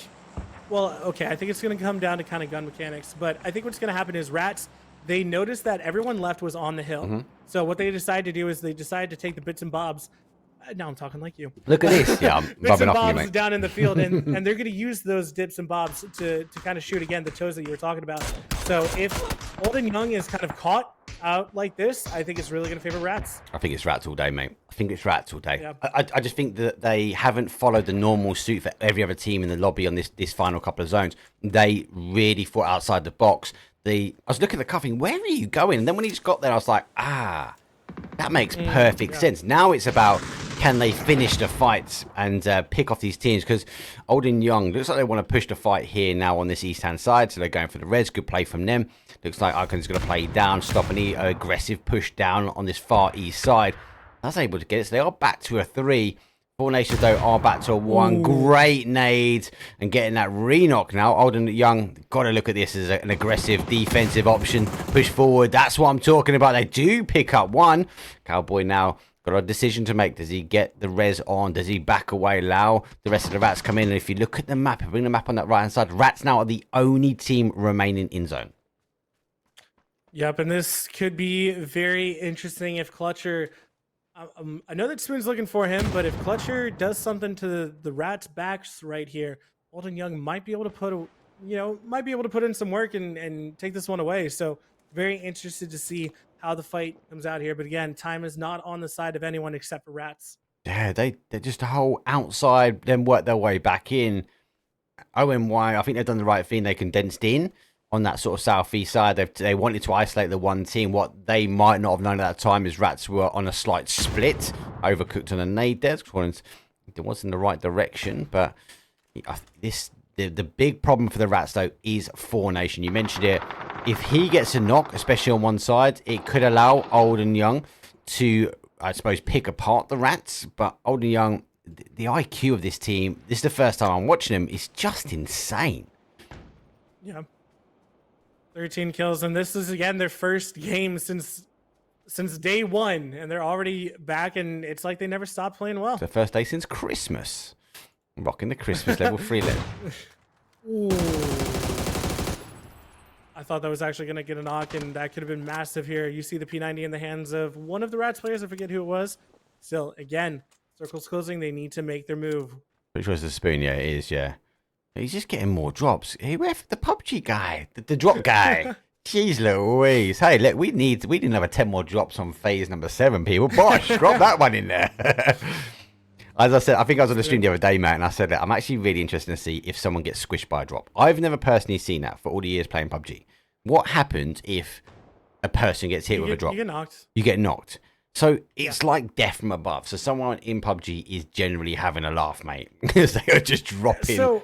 well, okay, I think it's going to come down to kind of gun mechanics. But I think what's going to happen is Rats, they noticed that everyone left was on the hill. So what they decided to do is they decided to take the bits and bobs. Now I'm talking like you. Look at this. Yeah, I'm rubbing off you, mate. Down in the field, and they're going to use those dips and bobs to kind of shoot again the toes that you were talking about. So if Old and Young is kind of caught out like this, I think it's really going to favor Rats. I think it's Rats all day, mate. I think it's Rats all day. Yeah. I just think that they haven't followed the normal suit for every other team in the lobby on this final couple of zones. They really thought outside the box. I was looking at the cuffing, where are you going? And then when he just got there, I was like, that makes perfect sense. Now it's about, can they finish the fights and pick off these teams? Because Old and Young, looks like they want to push the fight here now on this east-hand side. So they're going for the res. Good play from them. Looks like Icon's going to play down, stop any aggressive push down on this far east side. That's able to get it. So they are back to a 3. 4Nations, though, are back to a 1. Ooh. Great nade and getting that re-knock now. Old and Young, got to look at this as an aggressive defensive option. Push forward. That's what I'm talking about. They do pick up 1. Cowboy now got a decision to make. Does he get the res on? Does he back away, allow the rest of the Rats come in? And if you look at the map, bring the map on that right-hand side, Rats now are the only team remaining in zone. Yep, and this could be very interesting if Clutcher. I know that Spoon's looking for him, but if Clutcher does something to the Rats' backs right here, Alden Young might be able to might be able to put in some work and take this one away. So very interested to see how the fight comes out here. But again, time is not on the side of anyone except for Rats. Yeah, they're just a whole outside, then work their way back in. ONY, I think they've done the right thing. They condensed in on that sort of southeast side. They wanted to isolate the one team. What they might not have known at that time is Rats were on a slight split. Overcooked on a nade there. It was in the right direction, but the big problem for the Rats, though, is Formation. You mentioned it. If he gets a knock, especially on one side, it could allow Old and Young to, I suppose, pick apart the Rats. But Old and Young, the IQ of this team, this is the first time I'm watching them, is just insane. Yeah. 13 kills, and this is, again, their first game since day one, and they're already back, and it's like they never stopped playing well. It's the first day since Christmas. I'm rocking the Christmas level 3 level. Ooh. I thought that was actually going to get a knock, and that could have been massive here. You see the P90 in the hands of one of the Rats players. I forget who it was. Still, again, circle's closing. They need to make their move. Pretty sure it's the Spoon. Yeah, it is, yeah. He's just getting more drops. Hey, where the PUBG guy? The drop guy. Jeez Louise. Hey, look, we need another 10 more drops on phase number 7, people. Bosh, drop that one in there. As I said, I think I was on the stream the other day, Matt, and I said that I'm actually really interested to see if someone gets squished by a drop. I've never personally seen that for all the years playing PUBG. What happens if a person gets hit with a drop? You get knocked. You get knocked. So it's like death from above. So someone in PUBG is generally having a laugh, mate, because they are just dropping. So,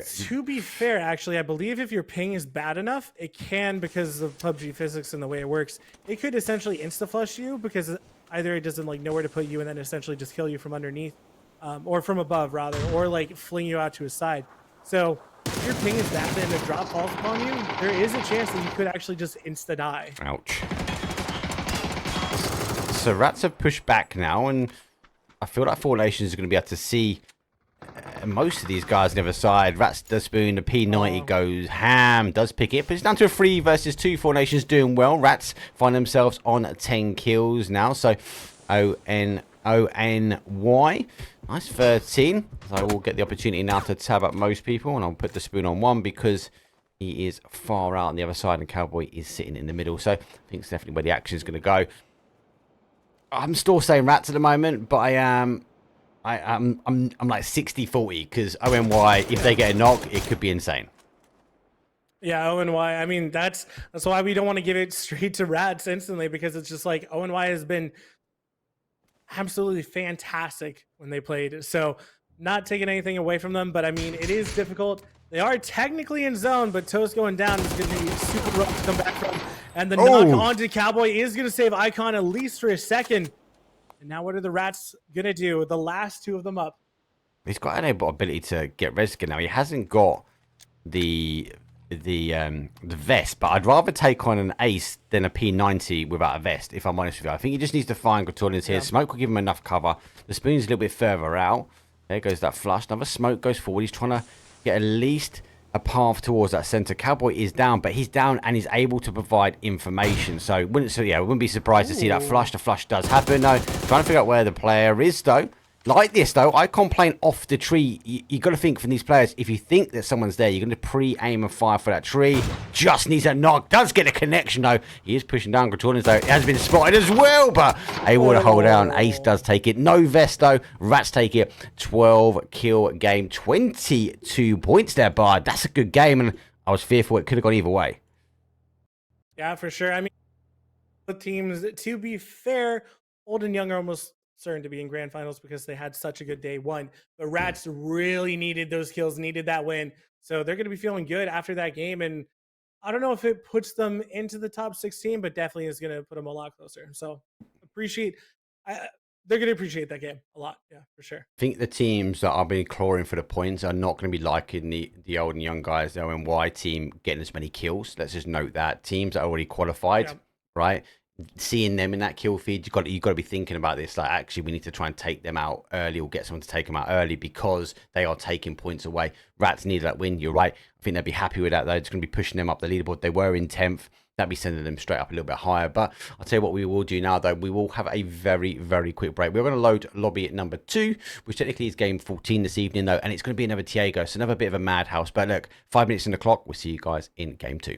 to be fair, actually, I believe if your ping is bad enough, it can, because of PUBG physics and the way it works, it could essentially insta-flush you, because either it doesn't like know where to put you and then essentially just kill you from underneath, or from above rather, or like fling you out to a side. So if your ping is bad and a drop falls upon you, there is a chance that you could actually just insta-die. Ouch. So Rats have pushed back now, and I feel like Four Nations is going to be able to see most of these guys on the other side. Rats does Spoon, the P90 goes ham, does pick it, but it's down to a 3 versus 2. Four Nations doing well. Rats find themselves on 10 kills now, so ONY. Nice 13. So I will get the opportunity now to tab up most people, and I'll put the Spoon on 1 because he is far out on the other side and Cowboy is sitting in the middle. So I think it's definitely where the action is going to go. I'm still saying Rats at the moment, but I'm like 60-40 because ONY, if they get a knock, it could be insane. Yeah, ONY. I mean, that's why we don't want to give it straight to Rats instantly, because it's just like ONY has been absolutely fantastic when they played. So not taking anything away from them, but I mean, it is difficult. They are technically in zone, but Toast going down is going to be super rough to come back from. And the knock onto Cowboy is going to save Icon at least for a second. And now what are the Rats going to do? The last 2 of them up. He's got an ability to get res again now. He hasn't got the vest, but I'd rather take on an ace than a P90 without a vest, if I'm honest with you. I think he just needs to find Gratolians here. Smoke will give him enough cover. The Spoon's a little bit further out. There goes that flush. Another Smoke goes forward. He's trying to get at least a path towards that center. Cowboy is down, but he's down and he's able to provide information. So wouldn't be surprised to see that flush. The flush does happen. No, trying to figure out where the player is though. Like this though, Icon playing off the tree. You got to think from these players, if you think that someone's there, you're going to pre-aim and fire for that tree. Just needs a knock. Does get a connection though. He is pushing down Gratolians though. It has been spotted as well, but able to hold down. Ace does take it. No vest though. Rats take it. 12 kill game. 22 points there, Bard. That's a good game, and I was fearful it could have gone either way. Yeah, for sure. I mean, the teams, to be fair, Old and Young are almost certain to be in grand finals because they had such a good day 1. But Rats really needed those kills, needed that win. So they're going to be feeling good after that game. And I don't know if it puts them into the top 16, but definitely is going to put them a lot closer. So they're going to appreciate that game a lot. Yeah, for sure. I think the teams that are being clawing for the points are not going to be liking the Old and Young guys, the ONY team, getting as many kills. Let's just note that. Teams that are already qualified, right? Seeing them in that kill feed, you've got to be thinking about this. Like, actually, we need to try and take them out early, or get someone to take them out early, because they are taking points away. Rats need that win. You're right. I think they'd be happy with that though. It's going to be pushing them up the leaderboard. They were in 10th. that'd be sending them straight up a little bit higher. But I'll tell you what we will do now, though. We will have a very, very quick break. We're going to load lobby at number 2, which technically is game 14 this evening, though, and it's going to be another Tiago, so another bit of a madhouse. But look, 5 minutes in the clock. We'll see you guys in game 2.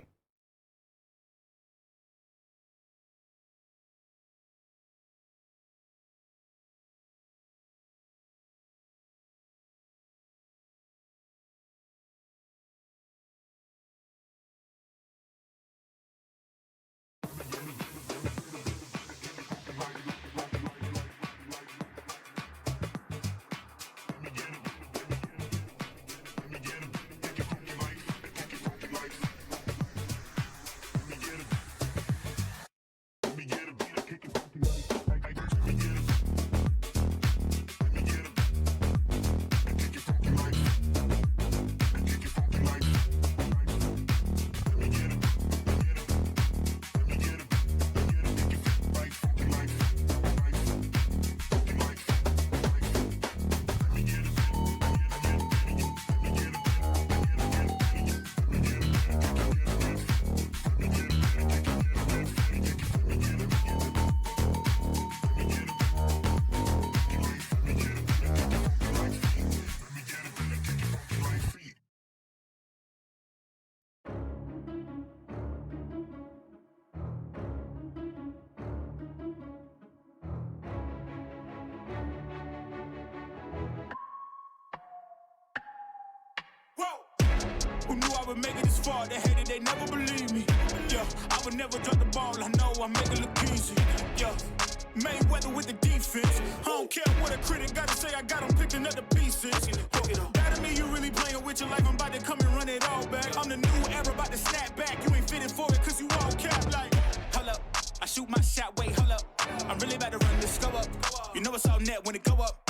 Who knew I would make it this far? They hated, they never believed me. Yeah, I would never drop the ball. I know I make it look easy. Yeah, Mayweather with the defense. I don't care what a critic gotta say. I got them picking up the pieces. That to me, you really playing with your life. I'm about to come and run it all back. I'm the new era, about to snap back. You ain't fitting for it, cause you all cap like. Hold up, I shoot my shot, wait, hold up. I'm really about to run this go up. You know it's all net when it go up.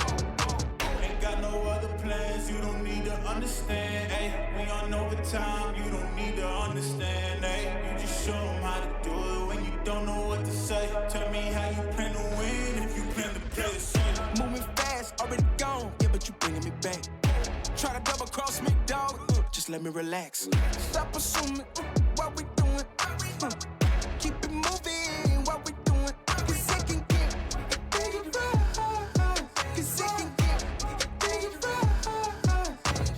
Ain't got no other plans, you don't need to understand, ayy. We on overtime, you don't need to understand, ayy. You just show them how to do it when you don't know what to say. Tell me how you plan to win if you plan to play the same. Moving fast, already gone, yeah, but you bringing me back. Try to double cross me, dog, just let me relax. Stop assuming what we doing, keep it moving, what we doing. Cause it can get dangerous, cause it can get dangerous,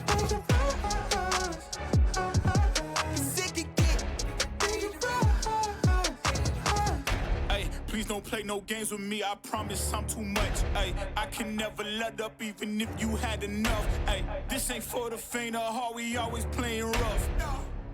cause it can get dangerous. Ay, please don't play no games with me, I promise I'm too much. Ay, I can never let up even if you had enough. Ay, this ain't for the faint of heart, we always playing rough.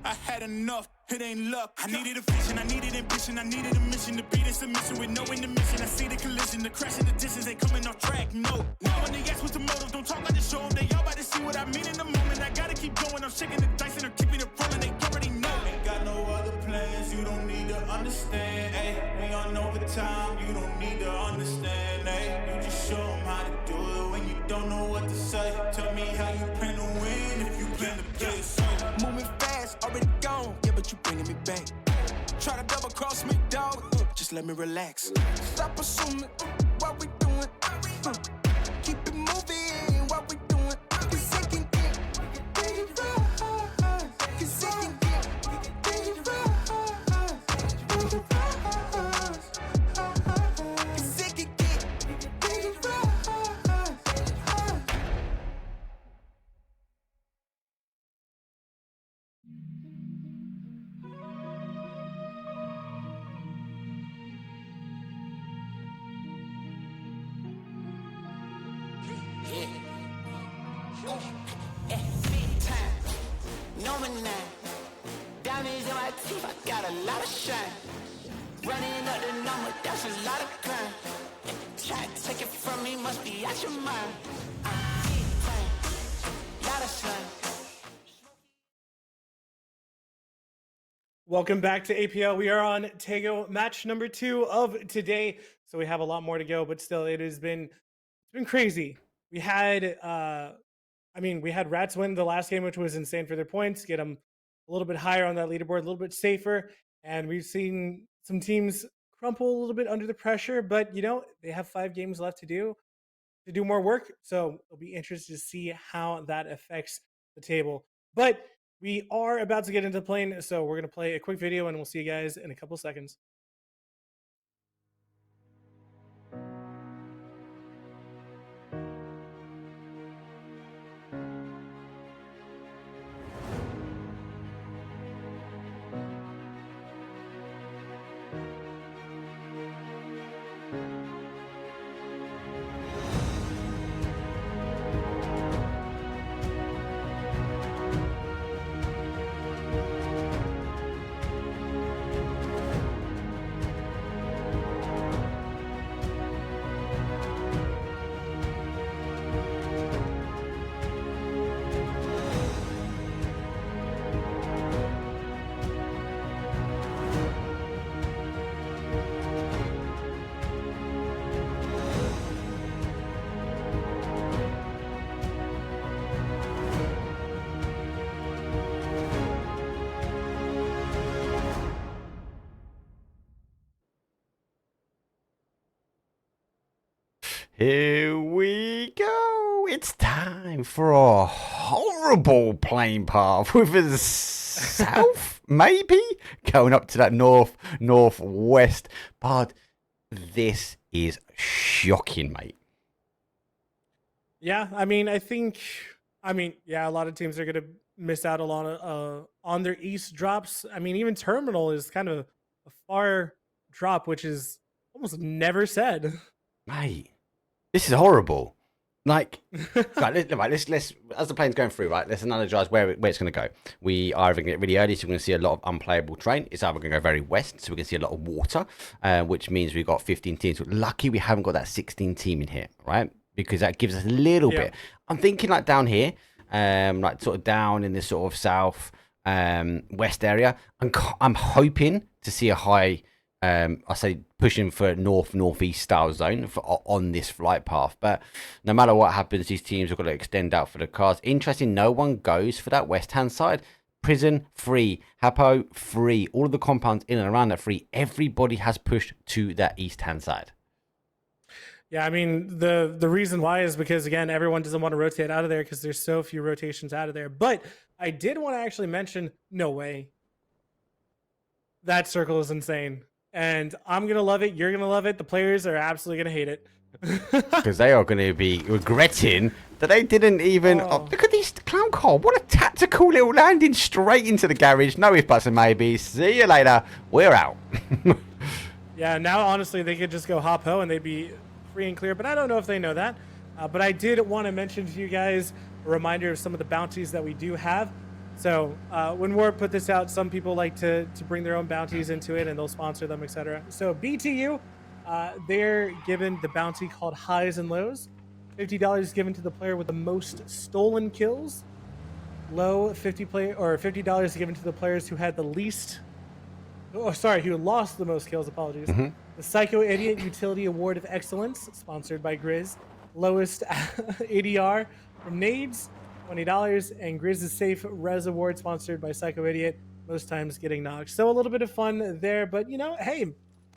I had enough, it ain't luck. I needed a vision, I needed ambition, I needed a mission to beat in submission with no intermission. I see the collision, the crash in the distance ain't coming off track, no. Now when they ask what's the motive, don't talk like the show 'em. They all about to see what I mean in the moment. I gotta keep going, I'm shaking the dice and I'm keeping it rolling. They already know. Ain't got no other plans, you don't need to understand, ayy. We on overtime, you don't need to understand, ayy. You just show them how to do it when you don't know what to say. Tell me how you plan to win if you plan to play the same. Moving fast, already gone, yeah, but you bringing me back. Try to double cross me, dog, just let me relax. Stop assuming what we doing, keep it moving, what we doing. Cause it can get dangerous, cause it can get dangerous, cause it can get dangerous. Big time, no man now. Diamonds in my teeth, I got a lot of shine. Running up the number, that's a lot of crime. Try to take it from me, must be out your mind. Big time, lot of slime. Welcome back to APL. We are on Tego match number 2 of today. So we have a lot more to go, but still it's been crazy. We had we had Rats win the last game, which was insane for their points, get them a little bit higher on that leaderboard, a little bit safer. And we've seen some teams crumple a little bit under the pressure, but they have 5 games left to do more work. So it'll be interesting to see how that affects the table. But we are about to get into playing, so we're gonna play a quick video, and we'll see you guys in a couple seconds. Here we go. It's time for a horrible plane path with a south, maybe going up to that northwest. But this is shocking, mate. Yeah, I mean, yeah, a lot of teams are gonna miss out a lot on their east drops. I mean, even terminal is kind of a far drop, which is almost never said. Mate, this is horrible. Like, let's as the plane's going through, right? Let's analogize where it's going to go. We are either going to get really early, so we're going to see a lot of unplayable terrain. It's either going to go very west, so we're going to see a lot of water, which means we've got 15 teams. We're lucky we haven't got that 16 team in here, right? Because that gives us a little bit. I'm thinking like down here, like sort of down in this sort of south west area. I'm hoping to see a high. I say pushing for northeast style zone on this flight path, but no matter what happens, these teams are going to extend out for the cars. Interesting, no one goes for that west hand side. Prison free, Hapo free, all of the compounds in and around that free. Everybody has pushed to that east hand side. Yeah, I mean the reason why is because again everyone doesn't want to rotate out of there because there's so few rotations out of there. But I did want to actually mention, no way, that circle is insane. And I'm going to love it. You're going to love it. The players are absolutely going to hate it. Because they are going to be regretting that they didn't even... Oh, look at this clown car. What a tactical little landing straight into the garage. No ifs, buts and maybes. See you later. We're out. Yeah, now honestly, they could just go hop ho and they'd be free and clear. But I don't know if they know that. But I did want to mention to you guys a reminder of some of the bounties that we do have. So when War put this out, some people like to bring their own bounties into it and they'll sponsor them, etc. So BTU, they're given the bounty called Highs and Lows. $50 given to the player with the most stolen kills. Low $50 given to the players who had the least. Who lost the most kills. Apologies. The Psycho Idiot Utility Award of Excellence, sponsored by Grizz. Lowest ADR from Nades. $20, and Grizz's Safe Res Award, sponsored by Psycho Idiot, most times getting knocked. So a little bit of fun there, but you know, hey,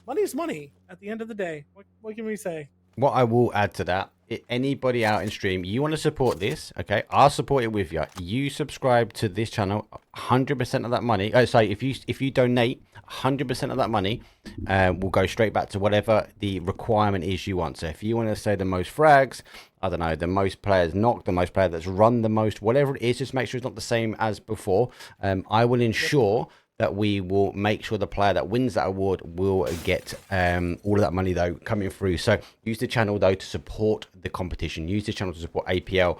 money's money at the end of the day. What can we say? What I will add to that, anybody out in stream, you want to support this, okay? I'll support it with you. You subscribe to this channel, 100% of that money. Oh, sorry, if you donate, 100% of that money will go straight back to whatever the requirement is you want. So if you want to say the most frags, I don't know, the most players knocked, the most player that's run the most, whatever it is, just make sure it's not the same as before. I will ensure that we will make sure the player that wins that award will get all of that money though coming through. So use the channel though to support the competition. Use the channel to support APL,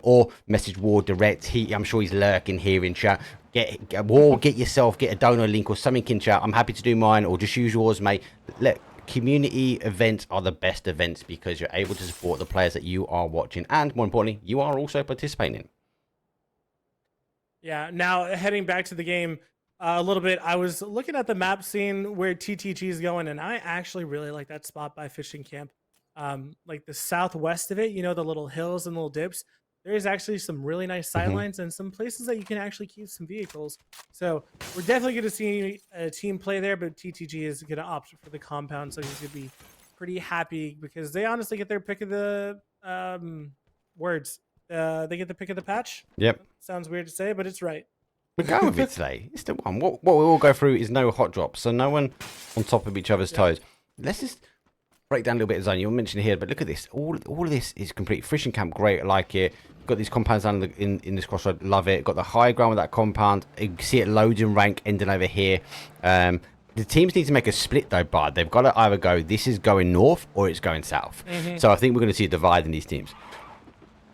or message Ward direct. I'm sure he's lurking here in chat. Get yourself, get a donor link or something in chat. I'm happy to do mine, or just use yours, mate. Look, community events are the best events because you're able to support the players that you are watching, and more importantly, you are also participating. Yeah. Now heading back to the game. A little bit. I was looking at the map scene where TTG is going, and I actually really like that spot by Fishing Camp. Like the southwest of it, you know, the little hills and little dips. There is actually some really nice sidelines and some places that you can actually keep some vehicles. So we're definitely going to see a team play there, but TTG is going to opt for the compound, so he's going to be pretty happy because they honestly get their pick of the words. They get the pick of the patch. Yep. Sounds weird to say, but it's right. We're going with it today. It's the one. What we all go through is no hot drops, so no one on top of each other's toes. Let's just break down a little bit of zone. You mentioned here, but look at this. All of this is complete. Fishing camp, great. I like it. Got these compounds down in this crossroad. Love it. Got the high ground with that compound. You can see it loads in rank ending over here. The teams need to make a split though, Bard. They've got to either go, this is going north or it's going south. So I think we're going to see a divide in these teams.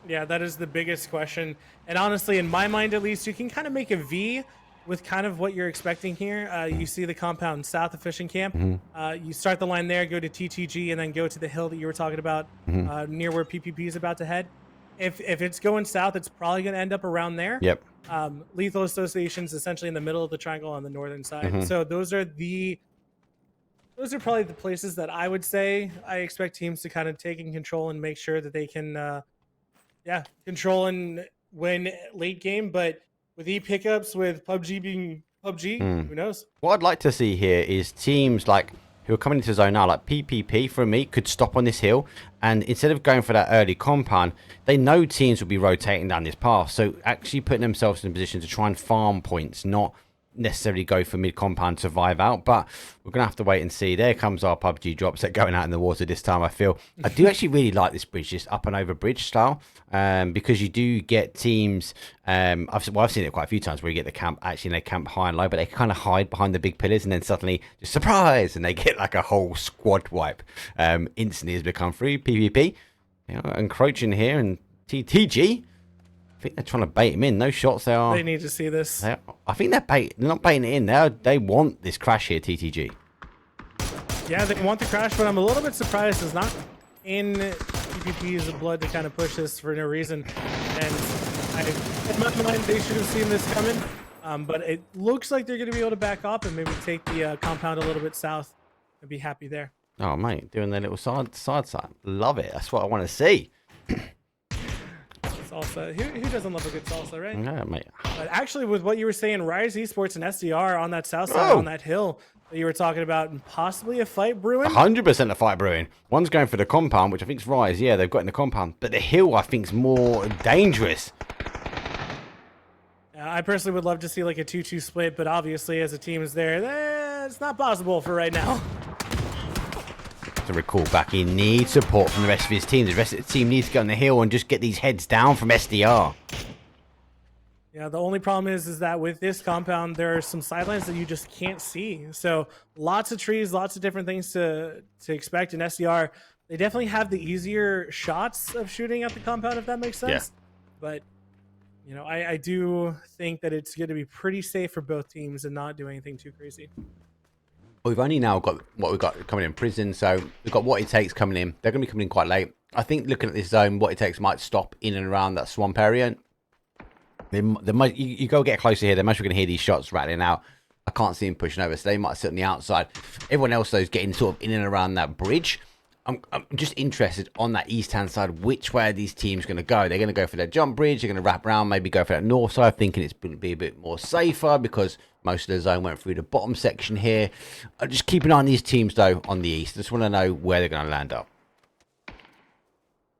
Yeah, that is the biggest question. And honestly, in my mind at least, you can kind of make a V with kind of what you're expecting here. You see the compound south of Fishing Camp. You start the line there, go to TTG, and then go to the hill that you were talking about near where PPP is about to head. If it's going south, it's probably going to end up around there. Yep. Lethal Association's essentially in the middle of the triangle on the northern side. So those are probably the places that I would say I expect teams to kind of take in control and make sure that they can control and win late game. But with pickups, with PUBG being PUBG, who knows? What I'd like to see here is teams like who are coming into zone now, like PPP for me, could stop on this hill, and instead of going for that early compound, they know teams will be rotating down this path, so actually putting themselves in a position to try and farm points, not necessarily go for mid compound to survive out. But we're gonna have to wait and see. There comes our PUBG drop set going out in the water this time. I feel I do actually really like this bridge, this up and over bridge style, because you do get teams. I've seen it quite a few times where you get the camp actually, they camp high and low, but they kind of hide behind the big pillars, and then suddenly just surprise, and they get like a whole squad wipe instantly as they come through. PvP, encroaching here, and TTG. I think they're trying to bait him in. No shots. They need to see this. I think they're not baiting it in. They want this crash here, TTG. Yeah, they want the crash, but I'm a little bit surprised it's not in PPP's blood to kind of push this for no reason. And in my mind, they should have seen this coming. But it looks like they're going to be able to back up and maybe take the compound a little bit south and be happy there. Oh, mate, doing their little side. Love it. That's what I want to see. Salsa. Who doesn't love a good salsa, right? Yeah, mate. But actually, with what you were saying, Rise Esports and SDR on that south side, on that hill that you were talking about, and possibly a fight brewing? 100% a fight brewing. One's going for the compound, which I think is Rise. Yeah, they've got in the compound. But the hill, I think, is more dangerous. I personally would love to see like a 2-2 split, but obviously, as a team is there, it's not possible for right now. To recall back, he needs support from the rest of his team. The rest of the team needs to go on the hill and just get these heads down from SDR. Yeah, the only problem is that with this compound, there are some sidelines that you just can't see. So lots of trees, lots of different things to expect in SDR. They definitely have the easier shots of shooting at the compound, if that makes sense. Yeah. But, I do think that it's going to be pretty safe for both teams and not do anything too crazy. We've only now got what we've got coming in prison, so we've got what it takes coming in. They're going to be coming in quite late. I think looking at this zone, what it takes might stop in and around that swamp area. You go get closer here, they're most going to hear these shots rattling out. I can't see them pushing over, so they might sit on the outside. Everyone else, though, is getting sort of in and around that bridge. I'm just interested on that east-hand side, which way are these teams going to go? They're going to go for that jump bridge, they're going to wrap around, maybe go for that north side, thinking it's going to be a bit more safer because most of the zone went through the bottom section here. Just keep an eye on these teams, though, on the east. I just want to know where they're going to land up.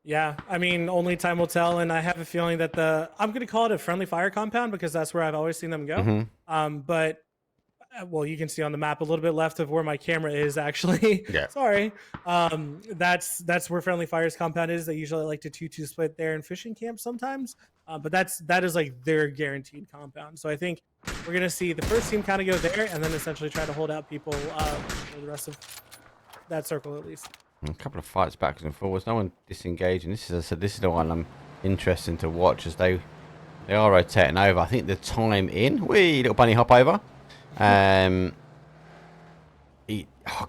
Yeah, I mean, only time will tell, and I have a feeling that I'm going to call it a friendly fire compound because that's where I've always seen them go. But well, you can see on the map a little bit left of where my camera is actually. Yeah. Sorry. That's where Friendly Fire's compound is. They usually like to 2-2 split there in Fishing Camp sometimes. But that is like their guaranteed compound. So I think we're gonna see the first team kind of go there and then essentially try to hold out people for the rest of that circle at least. A couple of fights backwards and forwards. No one disengaging. This is the one I'm interested to watch as they are rotating over. I think the time in. Wee, little bunny hop over. Oh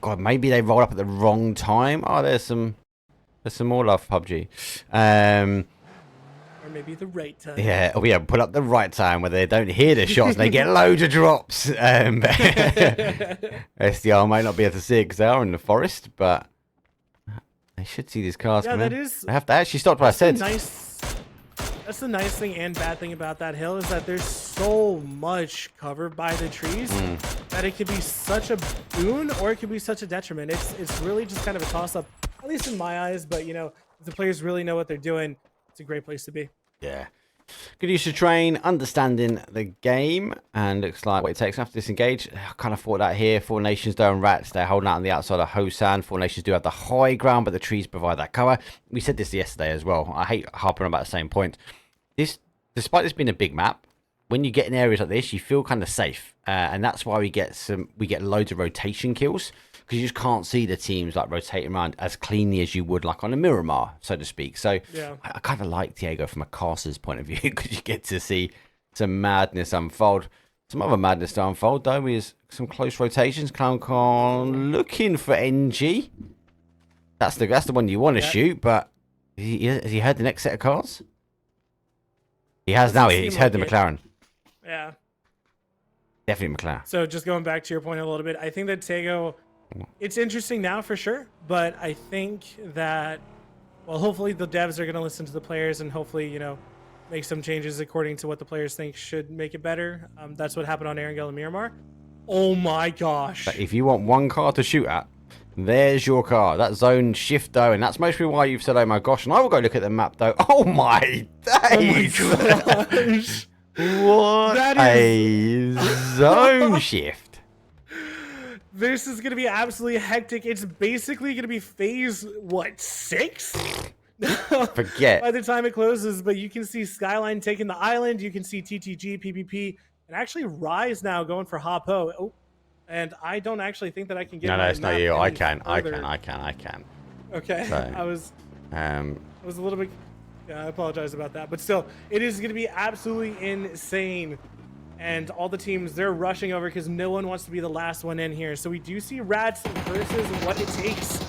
god, maybe they rolled up at the wrong time. Oh, there's some more love for PUBG. Or maybe the right time. Yeah, pull up the right time where they don't hear the shots and they get loads of drops. SDR might not be able to see it because they are in the forest, but they should see these cars. Yeah, coming. that is. They have to actually stop what I said. That's the nice thing and bad thing about that hill is that there's so much covered by the trees that it could be such a boon or it could be such a detriment. It's really just kind of a toss-up, at least in my eyes. But, if the players really know what they're doing, it's a great place to be. Yeah. Good use to train, understanding the game, and looks like what it takes after disengage. I kind of thought that here. Four Nations, though, and Rats, they're holding out on the outside of Hosan. Four Nations do have the high ground, but the trees provide that cover. We said this yesterday as well. I hate harping on about the same point. Despite this being a big map, when you get in areas like this, you feel kind of safe, and that's why we get loads of rotation kills, because you just can't see the teams like rotating around as cleanly as you would like on a Miramar, so to speak. So yeah. I kind of like Diego from a caster's point of view, because you get to see some madness unfold. Some other madness to unfold though is some close rotations. ClownCon looking for NG. That's the one you want to shoot, but has he heard the next set of cards? He has now. He's heard the McLaren. Yeah. Definitely McLaren. So just going back to your point a little bit, I think that Tego, it's interesting now for sure, but I think that, well, hopefully the devs are going to listen to the players and hopefully, make some changes according to what the players think should make it better. That's what happened on Erangel and Miramar. Oh my gosh. But if you want one card to shoot at, there's your card. That zone shift though, and that's mostly why you've said, oh my gosh, and I will go look at the map though. Oh my days. Oh my gosh. What a zone shift. This is going to be absolutely hectic. It's basically going to be phase, 6? Forget. By the time it closes, but you can see Skyline taking the island. You can see TTG, PPP, and actually Rise now going for Hopo. Oh, and I don't actually think that I can get. No, it's not you. I can. Okay. So, I was a little bit. Yeah, I apologize about that, but still, it is going to be absolutely insane. And all the teams, they're rushing over because no one wants to be the last one in here. So we do see Rats versus What It Takes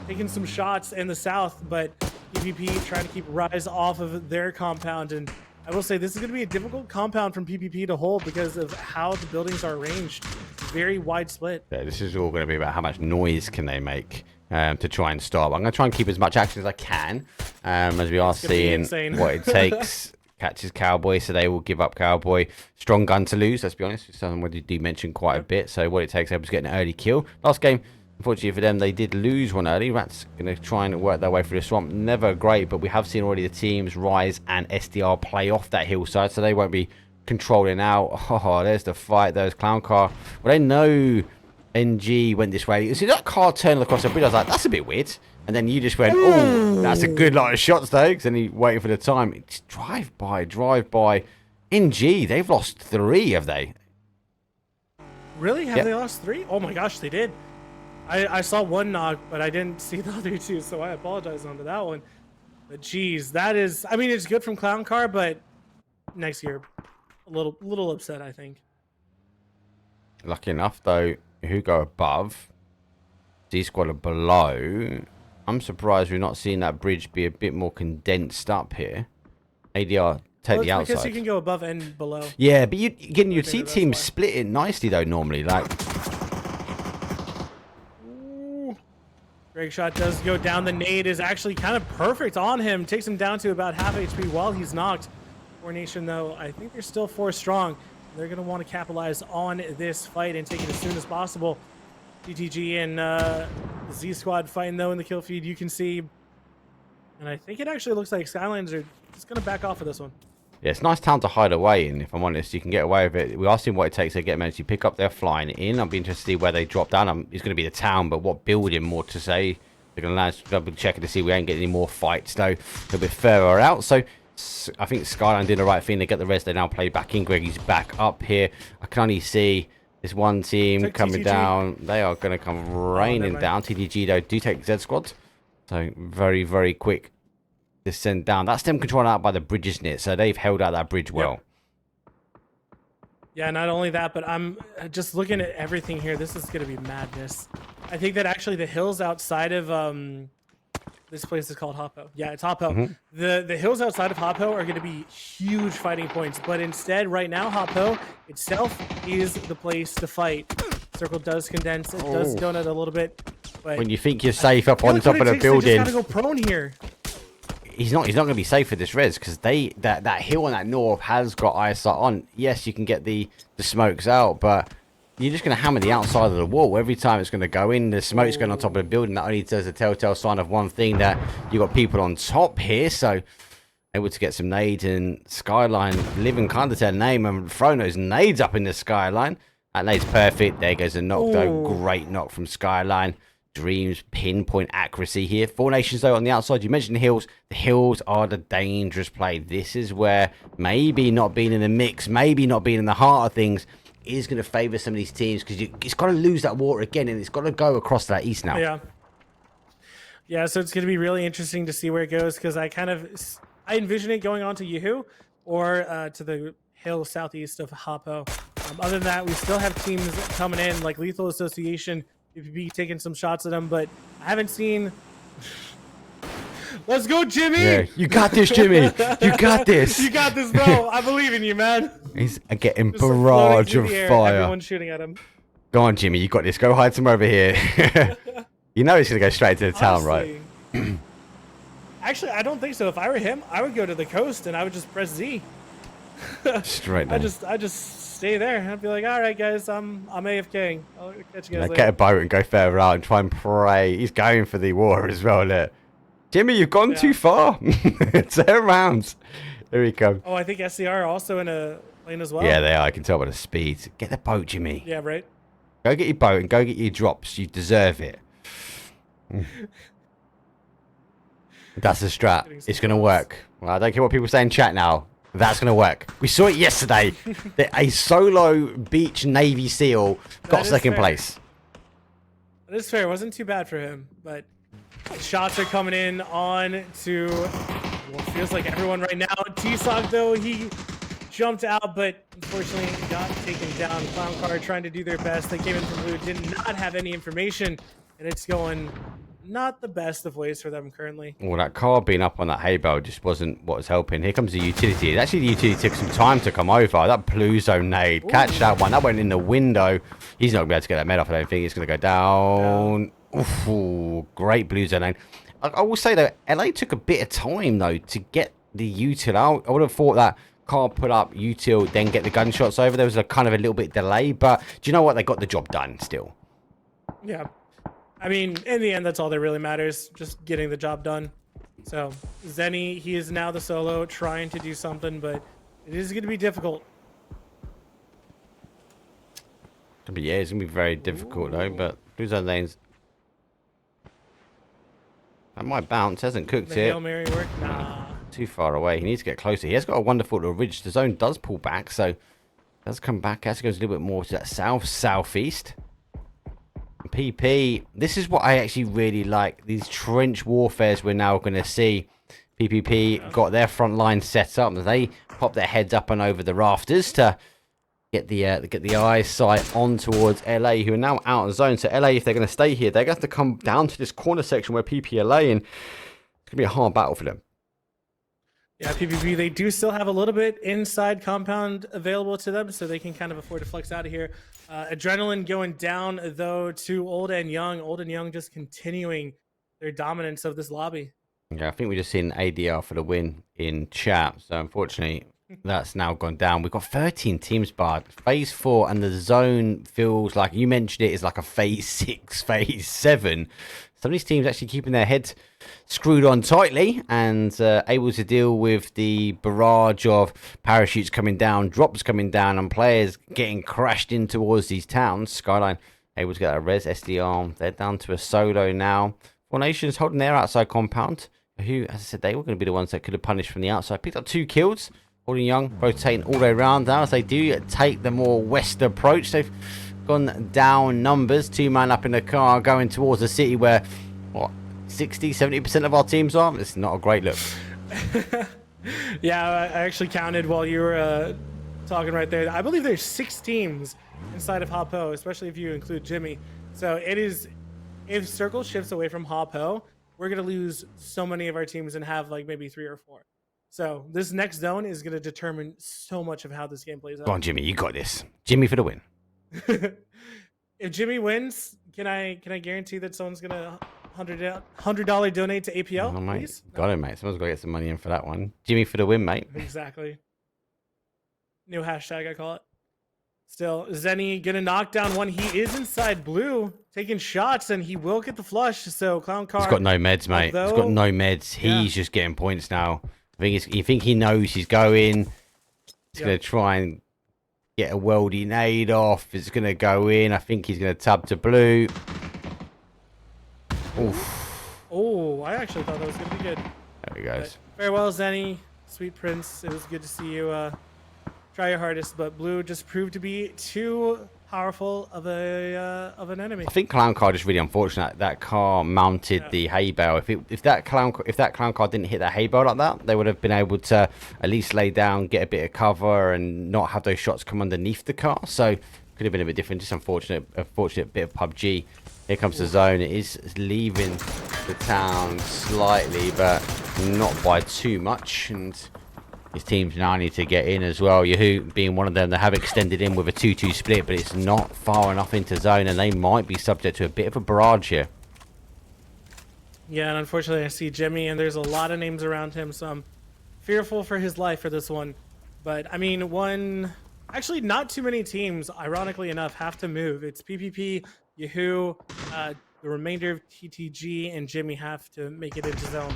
taking some shots in the south, but PPP trying to keep Rise off of their compound. And I will say this is going to be a difficult compound from PPP to hold because of how the buildings are arranged. Very wide split. Yeah, this is all going to be about how much noise can they make to try and stop. I'm going to try and keep as much action as I can, as we are seeing What It Takes catches Cowboy, so they will give up Cowboy. Strong gun to lose, let's be honest. Something we do mention quite a bit. So What It Takes able to get an early kill. Last game, unfortunately for them, they did lose one early. Rats going to try and work their way through the swamp. Never great, but we have seen already the teams Rise and SDR play off that hillside, so they won't be controlling out. Oh, there's the fight. There's Clown Car. Well, they know NG went this way. You see that car turned across the bridge. I was like, that's a bit weird. And then you just went, oh, that's a good lot of shots, though. Because then he waiting for the time. It's drive by. NG, they've lost 3, have they? Really? Have they lost 3? Oh my gosh, they did. I saw one knock, but I didn't see the other 2, so I apologize on to that one. But geez, that is, I mean, it's good from Clown Car, but next year, a little upset, I think. Lucky enough, though, who go above, Z-Squad are below. I'm surprised we're not seeing that bridge be a bit more condensed up here. ADR take the outside. Because you can go above and below. Yeah, but you'd see teams split it nicely, though, normally. Like, Drake shot does go down. The nade is actually kind of perfect on him. Takes him down to about half HP while he's knocked. Nation, though, I think they're still 4 strong. They're going to want to capitalize on this fight and take it as soon as possible. DTG and Z-Squad fighting, though, in the kill feed, you can see. And I think it actually looks like Skylines are just going to back off of this one. Yeah, it's a nice town to hide away in, if I'm honest. You can get away with it. We are seeing What It Takes to get managed to pick up their flying in. I'll be interested to see where they drop down. It's going to be the town, but what building more to say. They're going to land double checking to see we ain't getting any more fights, though. A little bit further out. So I think Skyline did the right thing. They get the rest. They now play back in. Greggy's back up here. I can only see this one team coming down. They are going to come raining down. TTG, though, do take Z Squad. So very, very quick descent down. That's them controlled out by the bridge, isn't it? So they've held out that bridge well. Yeah, not only that, but I'm just looking at everything here. This is going to be madness. I think that actually the hills outside of this place is called Hopo. Yeah, it's Hopo. Mm-hmm. The hills outside of Hopo are going to be huge fighting points, but instead, right now, Hopo itself is the place to fight. Circle does condense. It does donut a little bit. But when you think you're safe up on top of the building, just gotta go prone here. He's not going to be safe for this res because that hill on that north has got eyesight on. Yes, you can get the smokes out, but you're just going to hammer the outside of the wall every time it's going to go in. The smoke's going on top of the building. That only does a telltale sign of one thing, that you got people on top here. So able to get some nades, and Skyline living kind of to their name and throwing those nades up in the Skyline. That nade's perfect. There goes a knock, though. Great knock from Skyline. Dreams pinpoint accuracy here. Four Nations, though, on the outside. You mentioned the hills. The hills are the dangerous play. This is where maybe not being in the mix, maybe not being in the heart of things, is going to favour some of these teams, because it's got to lose that water again, and it's got to go across to that east now. Yeah, so it's going to be really interesting to see where it goes, because I envision it going on to Yahoo or to the hill southeast of Hapo. Other than that, we still have teams coming in, like Lethal Association, be taking some shots at them, but I haven't seen... Let's go, Jimmy! Yeah, you got this, Jimmy! You got this! You got this, bro! I believe in you, man! He's getting Just barrage of fire. Everyone's shooting at him. Go on, Jimmy, you got this. Go hide somewhere over here. You know he's going to go straight to the town, right? Actually, I don't think so. If I were him, I would go to the coast and I would just press Z. Straight down. I just stay there. I'd be like, all right, guys, I'm AFKing. I'll catch you guys later. Get a boat and go further out and try and pray. He's going for the water as well, look. Jimmy, you've gone too far. Turn around. There he comes. Oh, I think SCR are also in a lane as well. Yeah, they are. I can tell by the speed. Get the boat, Jimmy. Yeah, right. Go get your boat and go get your drops. You deserve it. That's the strat. It's going to work. Well, I don't care what people say in chat now. That's going to work. We saw it yesterday. A solo beach Navy SEAL got second place. That is fair. It wasn't too bad for him, but shots are coming in on to what feels like everyone right now. T-Sock, though, he jumped out, but unfortunately got taken down. Clown Car trying to do their best. They came in from blue, did not have any information, and it's going not the best of ways for them currently. Well, that car being up on that hay bale just wasn't what was helping. Here comes the utility. Actually, the utility took some time to come over. That blue zone nade. Catch that one. That went in the window. He's not going to be able to get that med off, I don't think. It's going to go down. Ooh, great blue zone nade. I will say, though, LA took a bit of time, though, to get the util out. I would have thought that car put up util, then get the gunshots over. There was a kind of a little bit delay, but do you know what? They got the job done still. Yeah. I mean, in the end, that's all that really matters, just getting the job done. So, Zenny, he is now the solo, trying to do something, but it is going to be difficult. But yeah, it's going to be very difficult, though, but blue zone lanes... That might bounce, hasn't cooked The it. Hail Mary work? Nah. Too far away. He needs to get closer. He has got a wonderful little ridge. The zone does pull back, so does come back. As it goes a little bit more to that southeast. PP, this is what I actually really like. These trench warfares we're now going to see. PPP got their front line set up. They pop their heads up and over the rafters to get the eyesight on towards LA, who are now out of zone. So LA, if they're going to stay here, they're going to have to come down to this corner section where PPLA, and it's going to be a hard battle for them. Yeah, PPP, they do still have a little bit inside compound available to them, so they can kind of afford to flex out of here. Adrenaline going down, though, to Old and Young. Old and Young just continuing their dominance of this lobby. Yeah, I think we just seen ADR for the win in chat. So, unfortunately, that's now gone down. We've got 13 teams, Bard. Phase 4, and the zone feels like, you mentioned it, is like a Phase 6, Phase 7. Some of these teams actually keeping their heads screwed on tightly and able to deal with the barrage of parachutes coming down, drops coming down, and players getting crashed in towards these towns. Skyline able to get a res SDR. They're down to a solo now. Four Nations holding their outside compound, who, as I said, they were going to be the ones that could have punished from the outside. Picked up 2 kills. Holding Young, rotating all the way around now as they do take the more west approach. They've gone down numbers. 2 man up in the car going towards the city where, what, 60-70% of our teams are? It's not a great look. Yeah, I actually counted while you were talking right there. I believe there's 6 teams inside of Hapo, especially if you include Jimmy. So it is, if Circle shifts away from Hapo, we're going to lose so many of our teams and have like maybe 3 or 4. So this next zone is going to determine so much of how this game plays out. Go on, Jimmy, you got this. Jimmy for the win. If Jimmy wins, can I guarantee that someone's going to $100 donate to APL? Oh, mate. Please? Got it, mate. Someone's got to get some money in for that one. Jimmy for the win, mate. Exactly. New hashtag, I call it. Still, Zenny going to knock down one. He is inside blue, taking shots, and he will get the flush. So Clown Car... He's got no meds, mate. Although, he's got no meds. He's just getting points now. You think he knows he's going. He's going to try and get a worldy nade off. It's going to go in. I think he's going to tub to blue. Oof. Oh, I actually thought that was going to be good. There he goes. But farewell, Zenny. Sweet Prince. It was good to see you try your hardest, but blue just proved to be too powerful of an enemy. I think Clown Car just really unfortunate. That car mounted the hay bale. If that clown car didn't hit that hay bale like that, they would have been able to at least lay down, get a bit of cover, and not have those shots come underneath the car. So could have been a bit different. Just unfortunate bit of PUBG. Here comes the zone. It is leaving the town slightly, but not by too much. And his teams now need to get in as well. Yahoo being one of them. They have extended in with a 2-2 split, but it's not far enough into zone, and they might be subject to a bit of a barrage here. Yeah, and unfortunately I see Jimmy, and there's a lot of names around him, so I'm fearful for his life for this one. But, I mean, actually not too many teams, ironically enough, have to move. It's PPP, Yahoo, the remainder of TTG, and Jimmy have to make it into zone.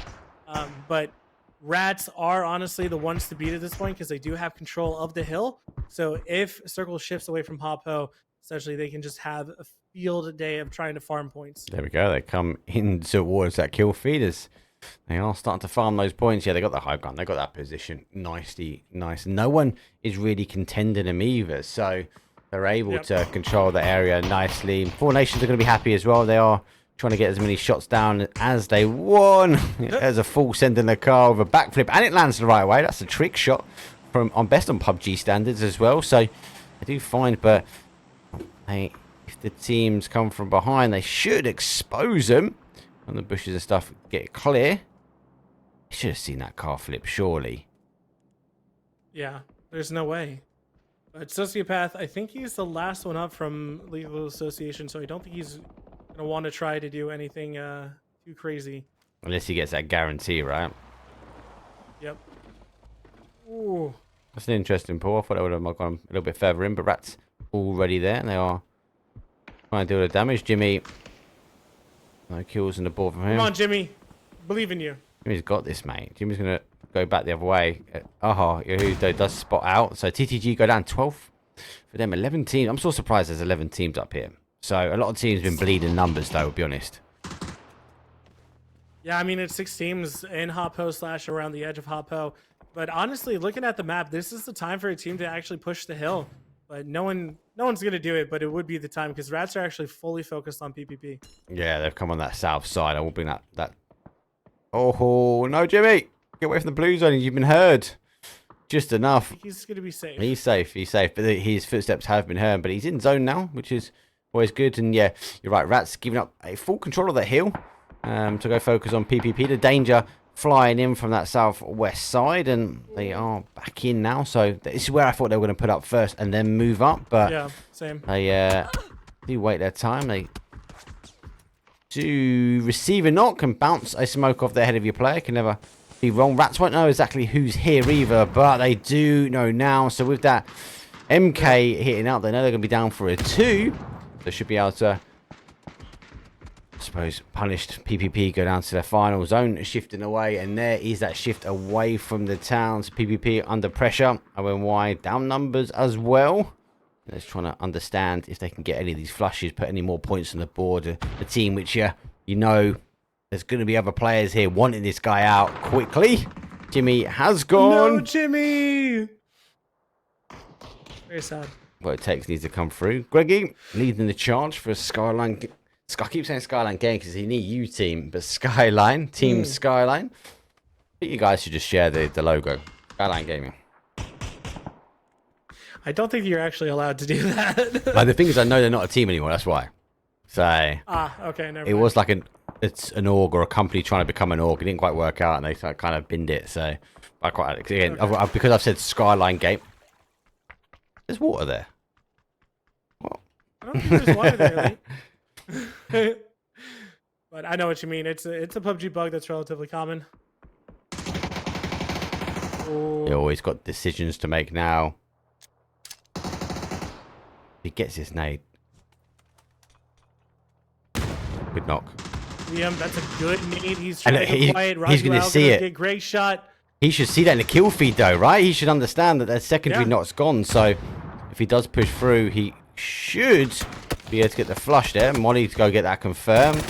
But Rats are honestly the ones to beat at this point because they do have control of the hill. So if Circle shifts away from Hoppo, essentially they can just have a field day of trying to farm points. There we go. They come in towards that kill feeders. They are starting to farm those points. Yeah, they got the high gun. They got that position. Nice. No one is really contending them either. So they're able to control the area nicely. Four Nations are going to be happy as well. They are trying to get as many shots down as they want. There's a full send in the car with a backflip, and it lands the right way. That's a trick shot from on best on PUBG standards as well. So I do find, but if the teams come from behind, they should expose them. And the bushes and stuff get clear. You should have seen that car flip, surely. Yeah, there's no way. But Sociopath, I think he's the last one up from Legal Association, so I don't think he's going to want to try to do anything too crazy. Unless he gets that guarantee, right? Yep. Ooh. That's an interesting pull. I thought I would have gone a little bit further in, but Rat's already there. And they are trying to deal the damage. Jimmy, no kills on the board from him. Come on, Jimmy. Believe in you. Jimmy's got this, mate. Jimmy's going to go back the other way. Yahoo does spot out. So TTG go down 12 for them. 11 teams. I'm so surprised there's 11 teams up here. So a lot of teams have been bleeding numbers, though, to be honest. Yeah, I mean, it's 6 teams in Hoppo / around the edge of Hoppo. But honestly, looking at the map, this is the time for a team to actually push the hill. But no one's going to do it, but it would be the time because Rats are actually fully focused on PPP. Yeah, they've come on that south side. I will bring that. Oh, no, Jimmy. Get away from the blue zone. You've been heard. Just enough. He's going to be safe. He's safe. But his footsteps have been heard. But he's in zone now, which is always good. And yeah, you're right. Rats giving up a full control of the hill to go focus on PPP. The danger flying in from that southwest side. And they are back in now. So this is where I thought they were going to put up first and then move up. But yeah, same. They do wait their time. They do receive a knock and bounce a smoke off the head of your player. Can never be wrong. Rats won't know exactly who's here either, but they do know now. So with that MK hitting out, they know they're going to be down for a 2. They should be able to, I suppose, punished PPP go down to their final zone, shifting away, and there is that shift away from the towns. PPP under pressure. ONY down numbers as well. Let's trying to understand if they can get any of these flushes, put any more points on the board. The team which you know there's going to be other players here wanting this guy out quickly. Jimmy has gone. No, Jimmy! Very sad. What it takes needs to come through. Greggy leading the charge for Skyline. I keep saying Skyline Game because he need you team, but Skyline, Team Skyline. I think you guys should just share the logo. Skyline Gaming. I don't think you're actually allowed to do that. But the thing is, I know they're not a team anymore. That's why. So okay, never it mind. was like it's an org or a company trying to become an org. It didn't quite work out, and they kind of binned it. So I quite again because I've said Skyline Game. There's water there. What? I don't think there's water there. Like. But I know what you mean. It's a PUBG bug that's relatively common. He always got decisions to make now. He gets his nade. Good knock. Liam, that's a good nade. He's trying to he's quiet. going to see it. Great shot. He should see that in the kill feed, though, right? He should understand that their secondary Yeah. knock's gone. So if he does push through, he should be able to get the flush there. Molly to go get that confirmed.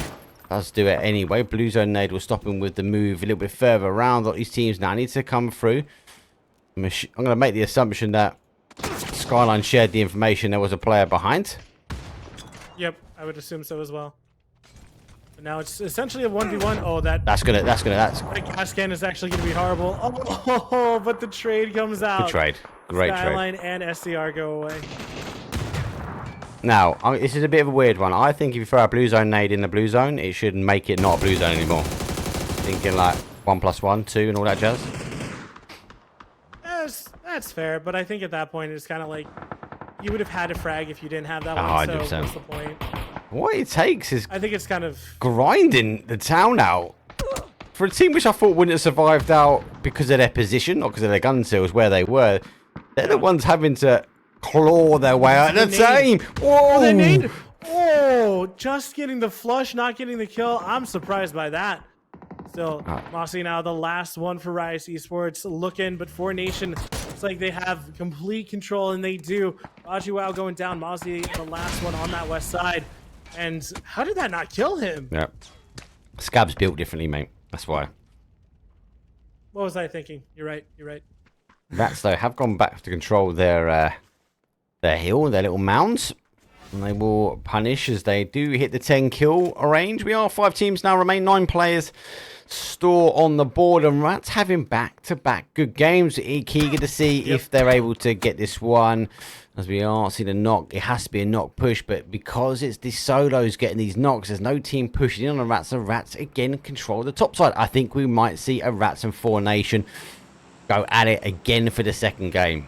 Does do it anyway. Blue Zone Nade will stop him with the move a little bit further around. A lot of these teams now need to come through. I'm going to make the assumption that Skyline shared the information there was a player behind. Yep, I would assume so as well. But now it's essentially a 1v1. Oh, that That's gas can is actually gonna be horrible. Oh, but the trade comes out. good trade. Great Skyline trade. and SCR go away. Now, this is a bit of a weird one. I think if you throw a Blue Zone Nade in the Blue Zone, it should make it not a Blue Zone anymore. Thinking like 1+1, 2 and all that jazz. That's fair, but I think at that point it's kind of like you would have had a frag if you didn't have that one. 100%. So what's the point? What it takes is I think it's kind of grinding the town out. For a team which I thought wouldn't have survived out because of their position, not because of their gun skills, where they were, they're the ones having to claw their way out of the team. Whoa! Oh, just getting the flush, not getting the kill. I'm surprised by that. Still, Mossy now the last one for Rise Esports looking, but 4Nation, it's like they have complete control, and they do. Raji Wow going down, Mossy the last one on that west side. And how did that not kill him? Yeah. Scab's built differently, mate. That's why. What was I thinking? You're right. Rats, though, have gone back to control their hill, their little mounds. And they will punish as they do hit the 10 kill range. We are 5 teams now, remain 9 players. Store on the board, and Rats having back-to-back good games. Eager to see if they're able to get this one. As we are seeing a knock, it has to be a knock push, but because it's the solos getting these knocks, there's no team pushing in on the Rats, and Rats again control the top side. I think we might see a Rats and 4Nation go at it again for the second game.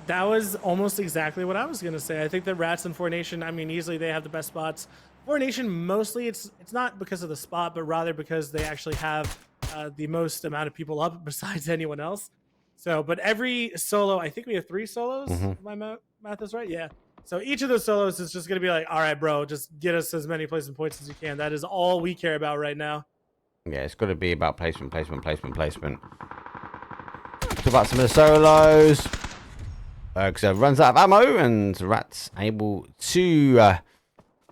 That was almost exactly what I was going to say. I think that Rats and 4Nation, I mean, easily they have the best spots. 4Nation, mostly it's not because of the spot, but rather because they actually have the most amount of people up besides anyone else. So, but every solo, I think we have 3 solos, if my math is right. Yeah. So each of those solos is just going to be like, all right, bro, just get us as many placement points as you can. That is all we care about right now. Yeah, it's got to be about placement. Talk about some of the solos. Because runs out of ammo, and Rat's able to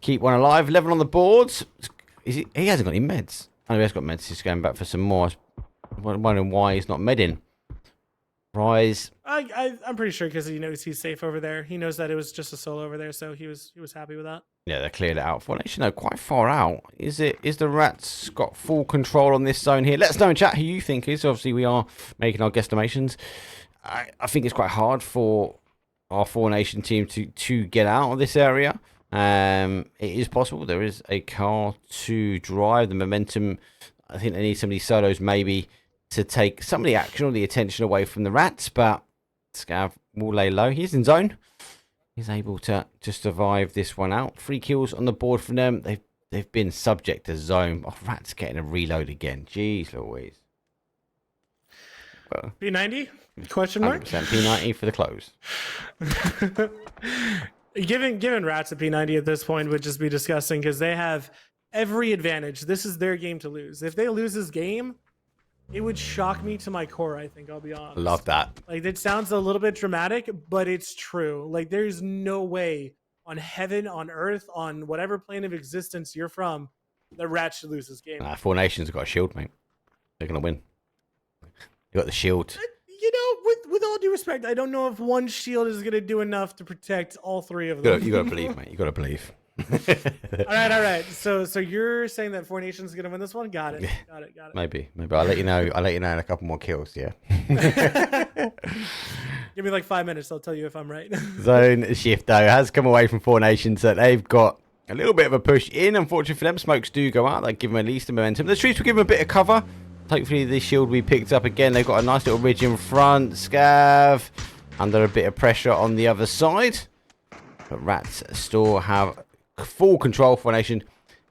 keep one alive. 11 on the boards. He hasn't got any meds. Oh, he has got meds. He's going back for some more. I'm wondering why he's not medding. Rise. I'm pretty sure because he knows he's safe over there. He knows that it was just a solo over there, so he was happy with that. Yeah, they cleared it out. 4Nation, though, quite far out. Is the Rats got full control on this zone here? Let us know in chat who you think is. Obviously, we are making our guesstimations. I think it's quite hard for our 4Nation team to get out of this area. It is possible. There is a car to drive. The momentum, I think they need some of these solos maybe to take some of the action or the attention away from the Rats, but Scav will lay low. He's in zone. He's able to just survive this one out. 3 kills on the board for them. They've been subject to zone. Oh, Rats getting a reload again. Jeez Louise. Well, P90? Question mark? 100% P90 for the close. Giving Rats a P90 at this point would just be disgusting because they have every advantage. This is their game to lose. If they lose this game, it would shock me to my core, I think, I'll be honest. Love that. Like, it sounds a little bit dramatic, but it's true. Like, there's no way on heaven, on earth, on whatever plane of existence you're from, that Rats should lose this game. 4Nations have got a shield, mate. They're going to win. They got the shield. You know, with all due respect, I don't know if one shield is going to do enough to protect all 3 of them. You got to believe, mate. You got to believe. all right. So you're saying that 4Nations is going to win this one? Got it. Maybe. I'll let you know. In a couple more kills. Yeah. Give me like 5 minutes. I'll tell you if I'm right. Zone shift though has come away from 4Nations, so they've got a little bit of a push in. Unfortunately for them, smokes do go out. They give them at least a momentum. The trees will give them a bit of cover. Hopefully this shield will be picked up again. They've got a nice little ridge in front. Scav under a bit of pressure on the other side. But Rats still have full control. 4Nation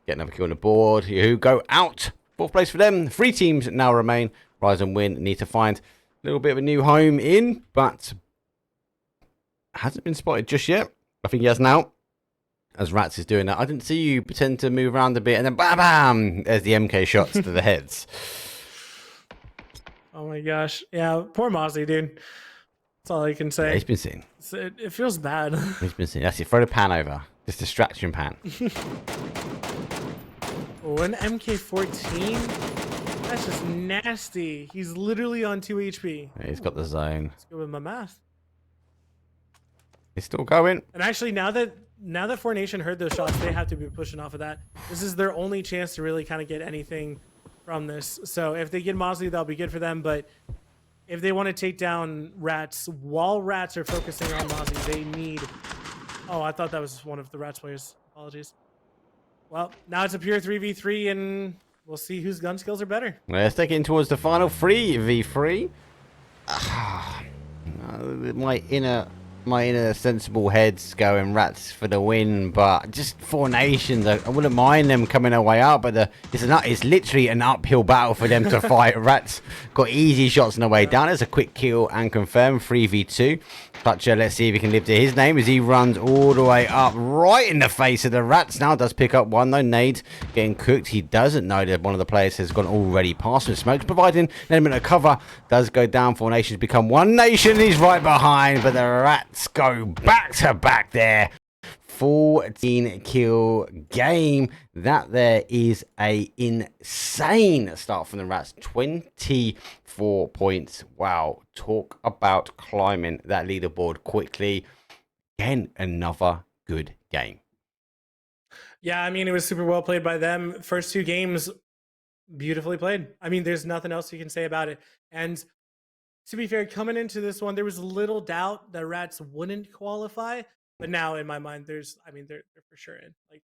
get another kill on the board. Who go out. 4th place for them. 3 teams now remain. Rise and Win need to find a little bit of a new home in, but hasn't been spotted just yet. I think he has now. As Rats is doing that. I didn't see you pretend to move around a bit, and then bam, bam, there's the MK shots to the heads. Oh my gosh. Yeah, poor Mozzie, dude. That's all I can Yeah, say. he's been seen. It feels bad. He's been seen. That's it. Throw the pan over. Just distraction pan. Oh, an MK14? That's just nasty. He's literally on 2 HP. Yeah, he's got the zone. Let's go with my math. He's still going. And actually, now that Four Nation heard those shots, they have to be pushing off of that. This is their only chance to really kind of get anything from this. So if they get Mosley, that'll be good for them. But if they want to take down Rats while Rats are focusing on Mosley, they need... Oh, I thought that was one of the Rats players. Apologies. Well, now it's a pure 3v3, and we'll see whose gun skills are better. Let's take it in towards the final 3v3. My inner sensible head's going Rats for the win, but just Four Nations, I wouldn't mind them coming their way out, but it's literally an uphill battle for them to fight. Rats got easy shots on the way down. There's a quick kill and confirm 3v2. Clutcher, let's see if he can live to his name as he runs all the way up right in the face of the Rats. Now does pick up one though. Nade getting cooked. He doesn't know that one of the players has gone already past him. Smokes providing an element of cover. Does go down. Four Nations become one nation. He's right behind, but the Rats go back to back there. 14 kill game. That there is a insane start from the Rats. 24 points. Wow. Talk about climbing that leaderboard quickly. Again, another good game. Yeah, I mean, it was super well played by them. First 2 games, beautifully played. I mean, there's nothing else you can say about it. And to be fair, coming into this one, there was little doubt that Rats wouldn't qualify. But now, in my mind, they're for sure in. Like,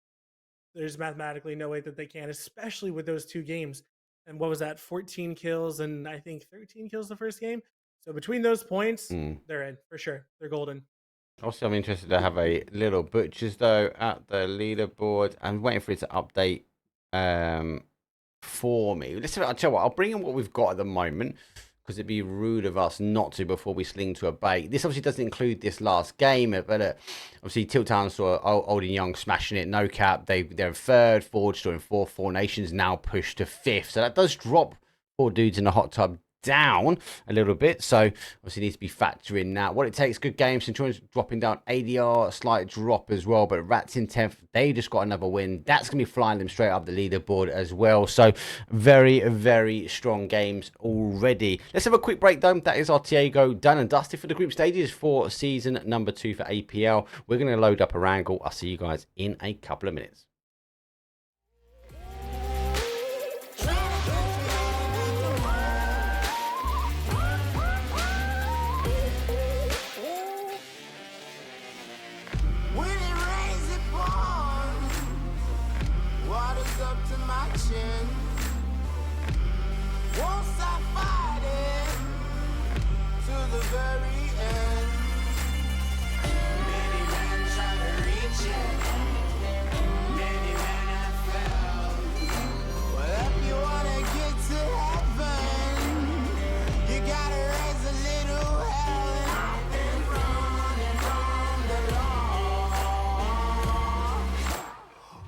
there's mathematically no way that they can, especially with those 2 games. And what was that? 14 kills and I think 13 kills the first game. So between those points, they're in for sure. They're golden. Also, I'm interested to have a little butchers though at the leaderboard. I'm waiting for it to update for me. Listen, I'll tell you what. I'll bring in what we've got at the moment, because it'd be rude of us not to before we sling to a bait. This obviously doesn't include this last game, but obviously Tiltown saw old and young smashing it, no cap. They're in 3rd, Forge still in 4th, Four Nations now pushed to 5th. So that does drop 4 dudes in the hot tub down a little bit, so obviously needs to be factoring that. What it takes, good game. Centurion's dropping down, ADR, a slight drop as well, but Rats in 10th, they just got another win. That's going to be flying them straight up the leaderboard as well. So very, very strong games already. Let's have a quick breakdown. That is our Tiago done and dusted for the group stages for season number 2 for APL. We're going to load up a wrangle. I'll see you guys in a couple of minutes. Won't stop fighting to the very end. Many men try to reach it, many men have failed. Well, if you wanna get to heaven, you gotta raise a little hell. And I've been running from the law.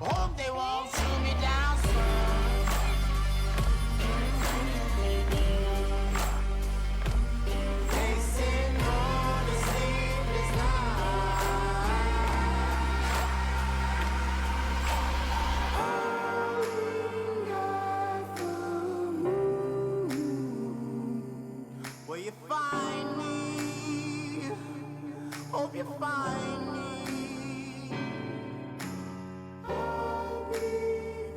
Hope they won't shoot me down soon. Will you find me? Hope you find me. I'll be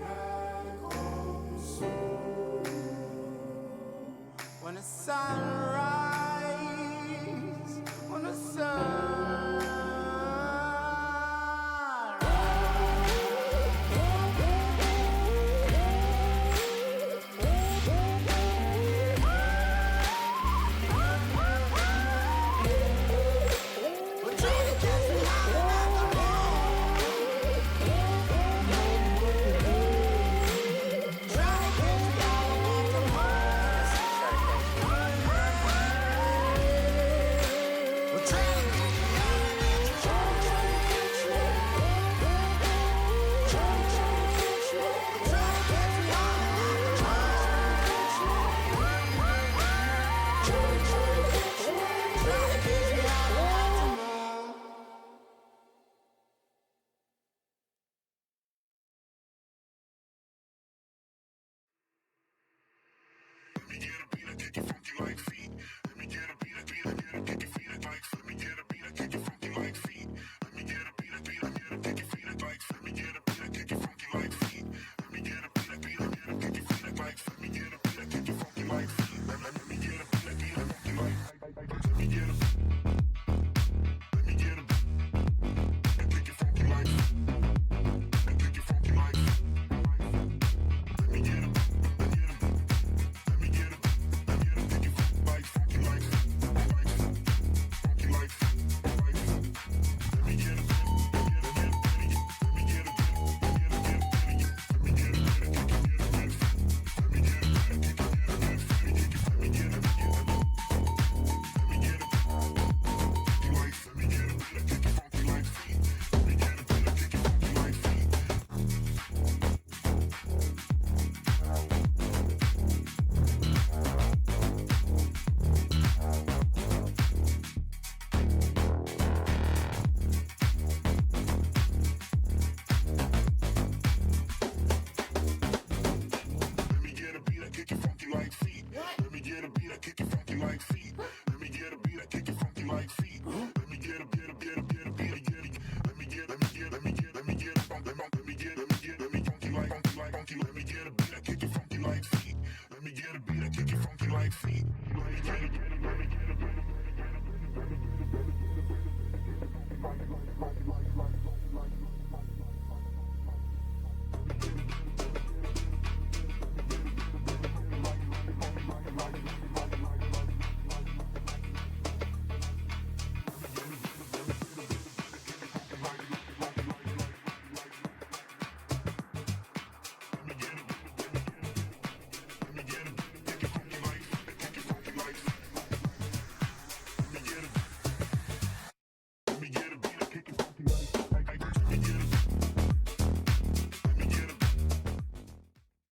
back home soon. When the sun rises, when the sun we're trying to catch me high.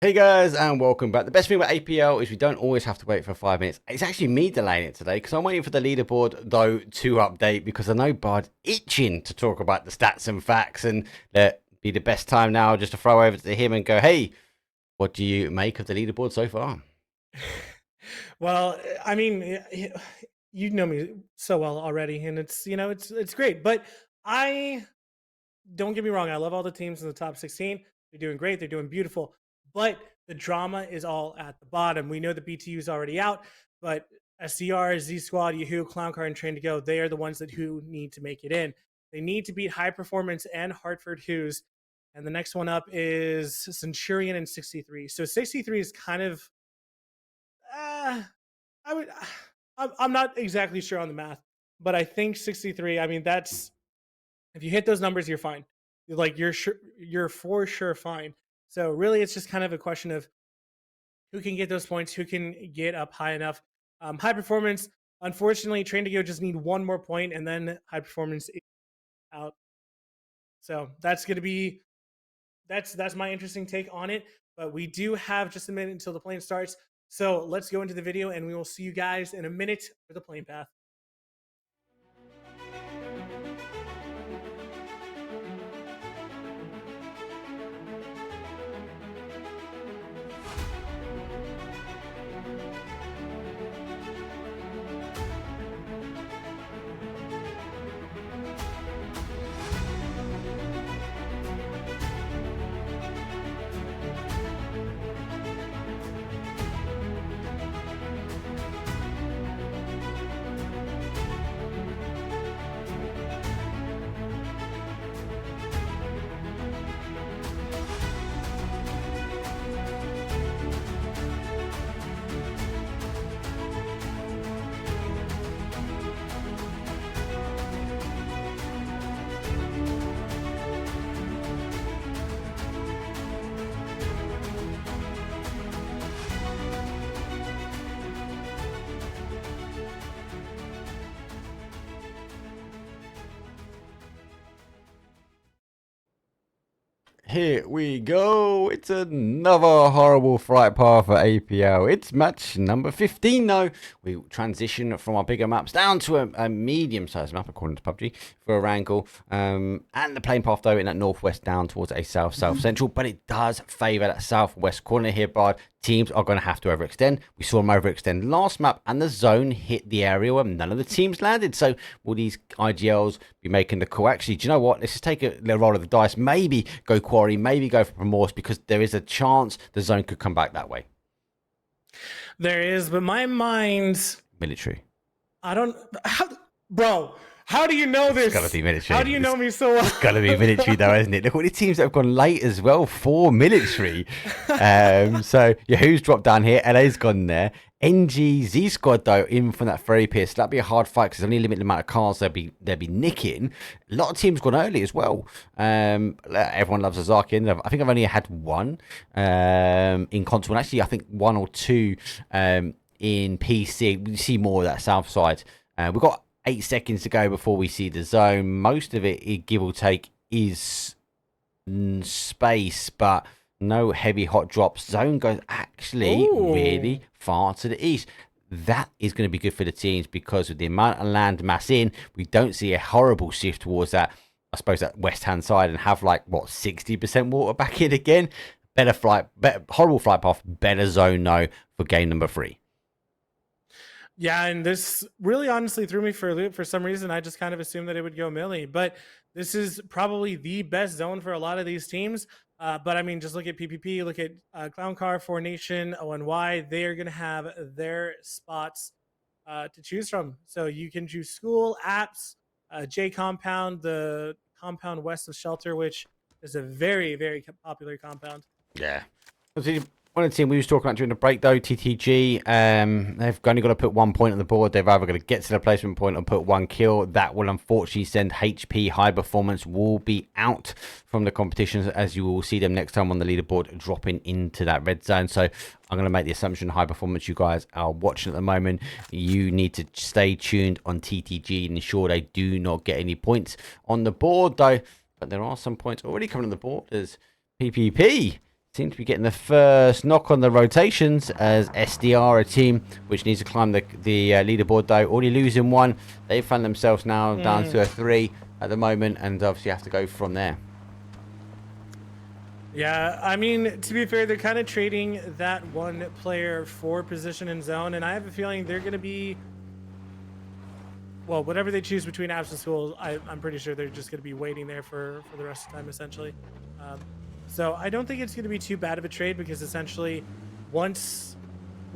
Hey guys, and welcome back. The best thing about APL is we don't always have to wait for 5 minutes. It's actually me delaying it today because I'm waiting for the leaderboard though to update because I know Bard itching to talk about the stats and facts, and be the best time now just to throw over to him and go, hey, what do you make of the leaderboard so far? Well, I mean, you know me so well already, and it's great. But I don't get me wrong, I love all the teams in the top 16. They're doing great. They're doing beautiful. But the drama is all at the bottom. We know the BTU is already out, but SCR, Z Squad, Yahoo, Clowncar, and Train to Go, they are the ones who need to make it in. They need to beat High Performance and Hartford Who's. And the next one up is Centurion and 63. So 63 is kind of, I would, I'm not exactly sure on the math, but I think 63, I mean, that's, if you hit those numbers, you're fine. You're for sure fine. So really, it's just kind of a question of who can get those points, who can get up high enough. High Performance, unfortunately, Train to Go just need one more point, and then High Performance is out. So that's going to be that's my interesting take on it. But we do have just a minute until the plane starts. So let's go into the video, and we will see you guys in a minute for the plane path. Here we go. It's another horrible flight path for APL. It's match number 15 though. We transition from our bigger maps down to a medium-sized map according to PUBG for a wrangle. And the plane path though in that northwest down towards a south central, but it does favour that southwest corner here, Bard. Teams are going to have to overextend. We saw them overextend last map, and the zone hit the area where none of the teams landed. So will these IGLs be making the call? Actually, do you know what? Let's just take a little roll of the dice. Maybe go quarry, maybe go for remorse, because there is a chance the zone could come back that way. There is, but my mind... Military. I don't... Bro, how do you know this? It's got to be military. How do you know me so well? It's got to be military though, isn't it? Look at all the teams that have gone late as well for military. So Yahoo's dropped down here. LA's gone there. NG Z Squad though in from that ferry pier. So that'd be a hard fight because there's only a limited amount of cars they'll be nicking. A lot of teams gone early as well. Everyone loves Azaki. I think I've only had one in console. Actually, I think one or two in PC. We see more of that south side. We've got 8 seconds to go before we see the zone. Most of it, give or take, is space, but no heavy hot drops. Zone goes actually really far to the east. That is going to be good for the teams because with the amount of land mass in, we don't see a horrible shift towards that, I suppose, that west-hand side and have like, what, 60% water back in again? Horrible flight path, better zone, though, for game number 3. Yeah, and this really honestly threw me for a loop. For some reason, I just kind of assumed that it would go Millie, but this is probably the best zone for a lot of these teams. But I mean, just look at PPP, look at Clown Car, 4 Nation, ONY. They are going to have their spots to choose from. So you can choose school, apps, J Compound, the compound west of Shelter, which is a very, very popular compound. Yeah. One of the team we was talking about during the break, though, TTG, they've only got to put 1 point on the board. They've either got to get to the placement point or put 1 kill. That will unfortunately send HP High Performance will be out from the competitions, as you will see them next time on the leaderboard dropping into that red zone. So I'm going to make the assumption High Performance you guys are watching at the moment. You need to stay tuned on TTG and ensure they do not get any points on the board, though. But there are some points already coming on the board as PPP seem to be getting the first knock on the rotations as SDR, a team which needs to climb the leaderboard though, already losing one. They found themselves now down to a 3 at the moment, and obviously have to go from there. Yeah, I mean, to be fair, they're kind of trading that one player for position in zone, and I have a feeling they're going to be, well, whatever they choose between apps and schools, I'm pretty sure they're just going to be waiting there for the rest of the time, essentially. So I don't think it's going to be too bad of a trade, because essentially once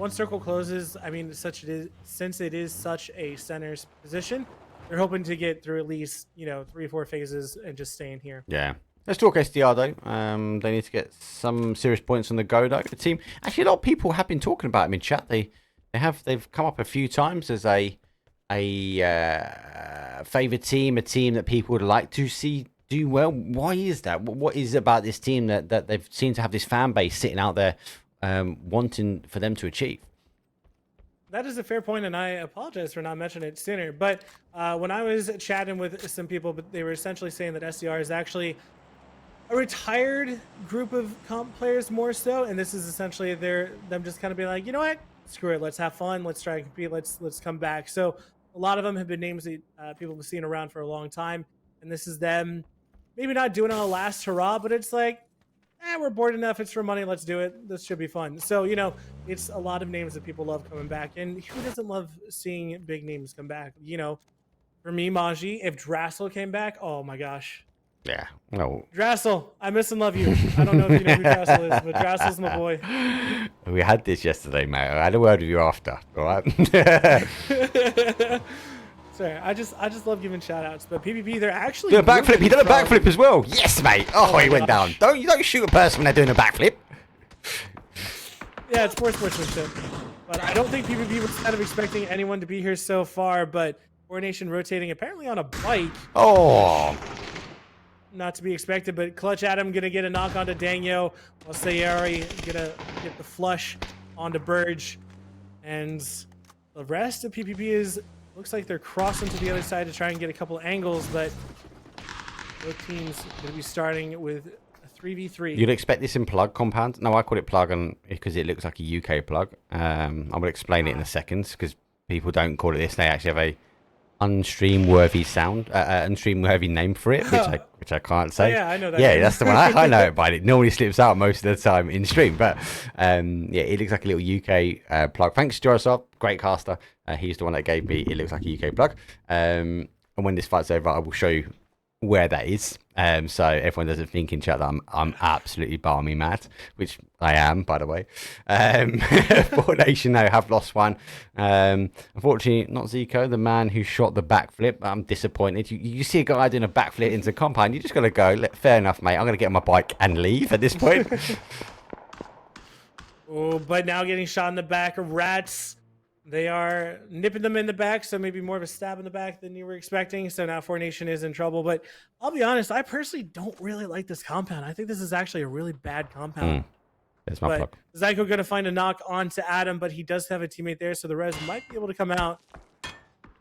circle closes, I mean, since it is such a center's position, they're hoping to get through at least, 3-4 phases and just staying here. Yeah. Let's talk SDR though. They need to get some serious points on the go though. The team, actually, a lot of people have been talking about them in chat. They've come up a few times as a favorite team, a team that people would like to see do well. Why is that? What is it about this team that they've seemed to have this fan base sitting out there wanting for them to achieve? That is a fair point, and I apologize for not mentioning it sooner. But when I was chatting with some people, but they were essentially saying that SDR is actually a retired group of comp players more so, and this is essentially them just kind of being like, you know what, screw it, let's have fun, let's try and compete, let's come back. So a lot of them have been names that people have seen around for a long time, and this is them maybe not doing it on a last hurrah, but it's like, we're bored enough, it's for money, let's do it, this should be fun. So it's a lot of names that people love coming back, and who doesn't love seeing big names come back? For me, Maji, if Drassel came back, oh my gosh. Yeah, no. Drassel, I miss and love you. I don't know if you know who Drassel is, but Drassel's my boy. We had this yesterday, mate. I had a word with you after, all right? Sorry, I just love giving shout outs, but PvP, they're actually do a backflip. He did a backflip as well. Yes, mate. Oh, he went down. You don't shoot a person when they're doing a backflip. Yeah, it's poor sportsmanship. But I don't think PvP was kind of expecting anyone to be here so far, but Coronation rotating apparently on a bike. Oh. Not to be expected, but Clutch Adam gonna get a knock onto Dangyo, while Sayari gonna get the flush onto Burge, and the rest of PvP looks like they're crossing to the other side to try and get a couple angles, but both teams gonna be starting with a 3v3. You'd expect this in plug compound. No, I call it plug because it looks like a UK plug. I will explain it in a second, because people don't call it this. They actually have a unstream worthy name for it, which I can't say. Yeah, I know that. Yeah, that's the one. I know it, but it normally slips out most of the time in stream. But yeah, it looks like a little UK plug. Thanks to Jorasov, great caster. He's the one that gave me. It looks like a UK plug. And when this fight's over, I will show you where that is, so everyone doesn't think in chat that I'm absolutely balmy mad, which I am, by the way. Four Nation now have lost one. Unfortunately, not Zico, the man who shot the backflip. I'm disappointed. You see a guy doing a backflip into the compound, you just gotta go. Fair enough, mate. I'm gonna get on my bike and leave at this point. Oh, but now getting shot in the back. Rats. They are nipping them in the back, so maybe more of a stab in the back than you were expecting. So now Four Nation is in trouble. But I'll be honest, I personally don't really like this compound. I think this is actually a really bad compound. That's my plug. Zyko going to find a knock onto Adam, but he does have a teammate there, so the res might be able to come out.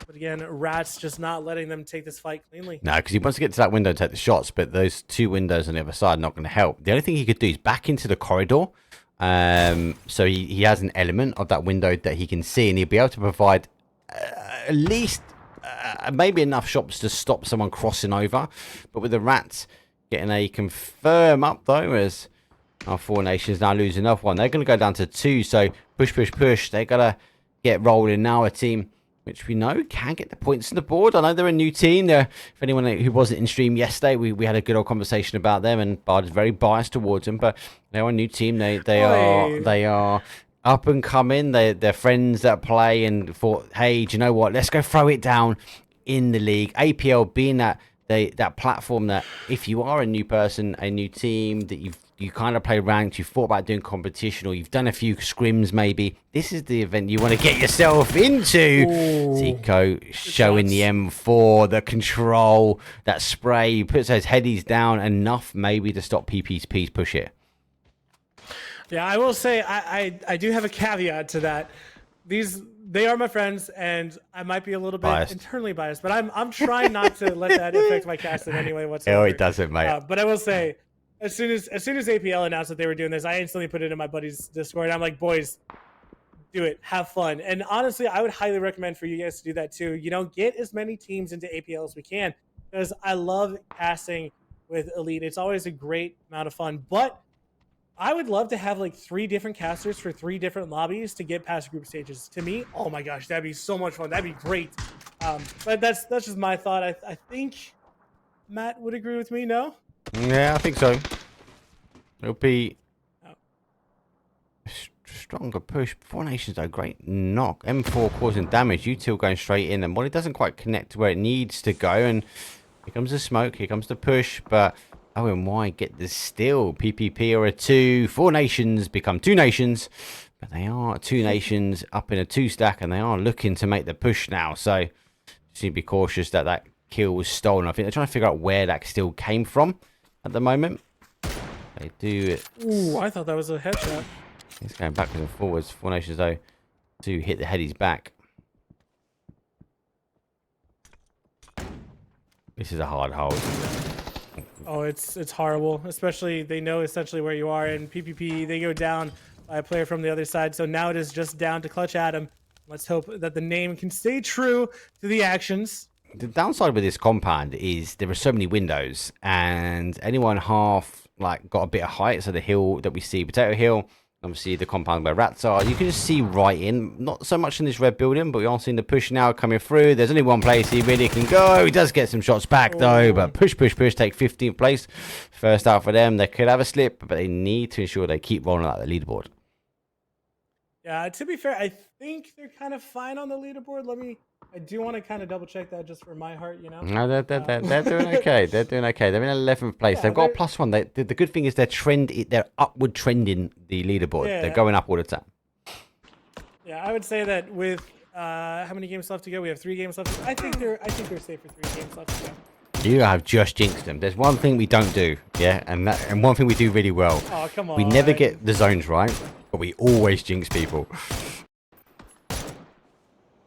But again, Rat's just not letting them take this fight cleanly. No, because he wants to get to that window and take the shots, but those two windows on the other side are not going to help. The only thing he could do is back into the corridor. So he has an element of that window that he can see, and he'll be able to provide at least maybe enough shots to stop someone crossing over. But with the Rats getting a confirm up though, as our Four Nations now lose another one, they're going to go down to 2. So push. They're going to get rolling now. A team which we know can get the points on the board. I know they're a new team. For anyone who wasn't in stream yesterday, we had a good old conversation about them, and Bard is very biased towards them. But they're a new team. They are up and coming. They're friends that play, and thought, hey, do you know what? Let's go throw it down in the league. APL being that platform that if you are a new person, a new team that you kind of play ranked, you've thought about doing competition, or you've done a few scrims maybe, this is the event you want to get yourself into. Zico showing the M4, the control, that spray, he puts those headies down enough maybe to stop PP's push it. Yeah, I will say I do have a caveat to that. They are my friends, and I might be a little bit internally biased, but I'm trying not to let that affect my cast in any way whatsoever. Oh, it doesn't, mate. But I will say, as soon as APL announced that they were doing this, I instantly put it in my buddy's Discord. I'm like, boys, do it, have fun. And honestly, I would highly recommend for you guys to do that too. You know, get as many teams into APL as we can, because I love casting with Elite. It's always a great amount of fun. But I would love to have like 3 different casters for 3 different lobbies to get past group stages. To me, oh my gosh, that'd be so much fun. That'd be great. But that's just my thought. I think Matt would agree with me. No? Yeah, I think so. It'll be stronger push. 4 Nations are a great knock. M4 causing damage. U2 going straight in, and Molly doesn't quite connect to where it needs to go. And here comes the smoke. Here comes the push. But ONY get the steal. PPP are a 2. 4 Nations become 2 Nations. But they are 2 Nations up in a 2 stack, and they are looking to make the push now. So just need to be cautious that that kill was stolen. I think they're trying to figure out where that still came from at the moment. They do. Ooh, I thought that was a headshot. He's going backwards and forwards. 4 Nations, though, to hit the headies back. This is a hard hold. Oh, it's horrible. Especially they know essentially where you are. And PPP, they go down by a player from the other side. So now it is just down to Clutch Adam. Let's hope that the name can stay true to the actions. The downside with this compound is there are so many windows, and anyone half like got a bit of height. So the hill that we see, Potato Hill, obviously the compound where rats are, you can just see right in. Not so much in this red building, but we are seeing the push now coming through. There's only one place he really can go. He does get some shots back though, but push, take 15th place. First out for them. They could have a slip, but they need to ensure they keep rolling out the leaderboard. Yeah, to be fair, I think they're kind of fine on the leaderboard. I do want to kind of double check that just for my heart, you know. No, they're doing okay. They're doing okay. They're in 11th place. They've got a +1. The good thing is they're upward trending the leaderboard. Yeah. They're going up all the time. Yeah, I would say that with how many games left to go? We have 3 games left. I think they're safe for 3 games left to go. You have just jinxed them. There's one thing we don't do, yeah, and one thing we do really well. Oh, come on. We never get the zones right, but we always jinx people.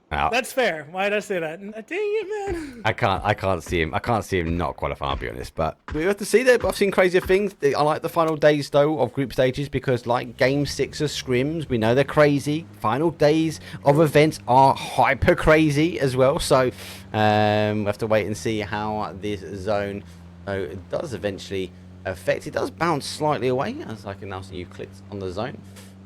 Now, that's fair. Why did I say that? Dang it, man. I can't see him. I can't see him not qualifying, I'll be honest. But we have to see that. I've seen crazier things. I like the final days though of group stages, because like game 6 of scrims, we know they're crazy. Final days of events are hyper crazy as well. So we have to wait and see how this zone it does eventually affect. It does bounce slightly away, as I can now see you clicked on the zone.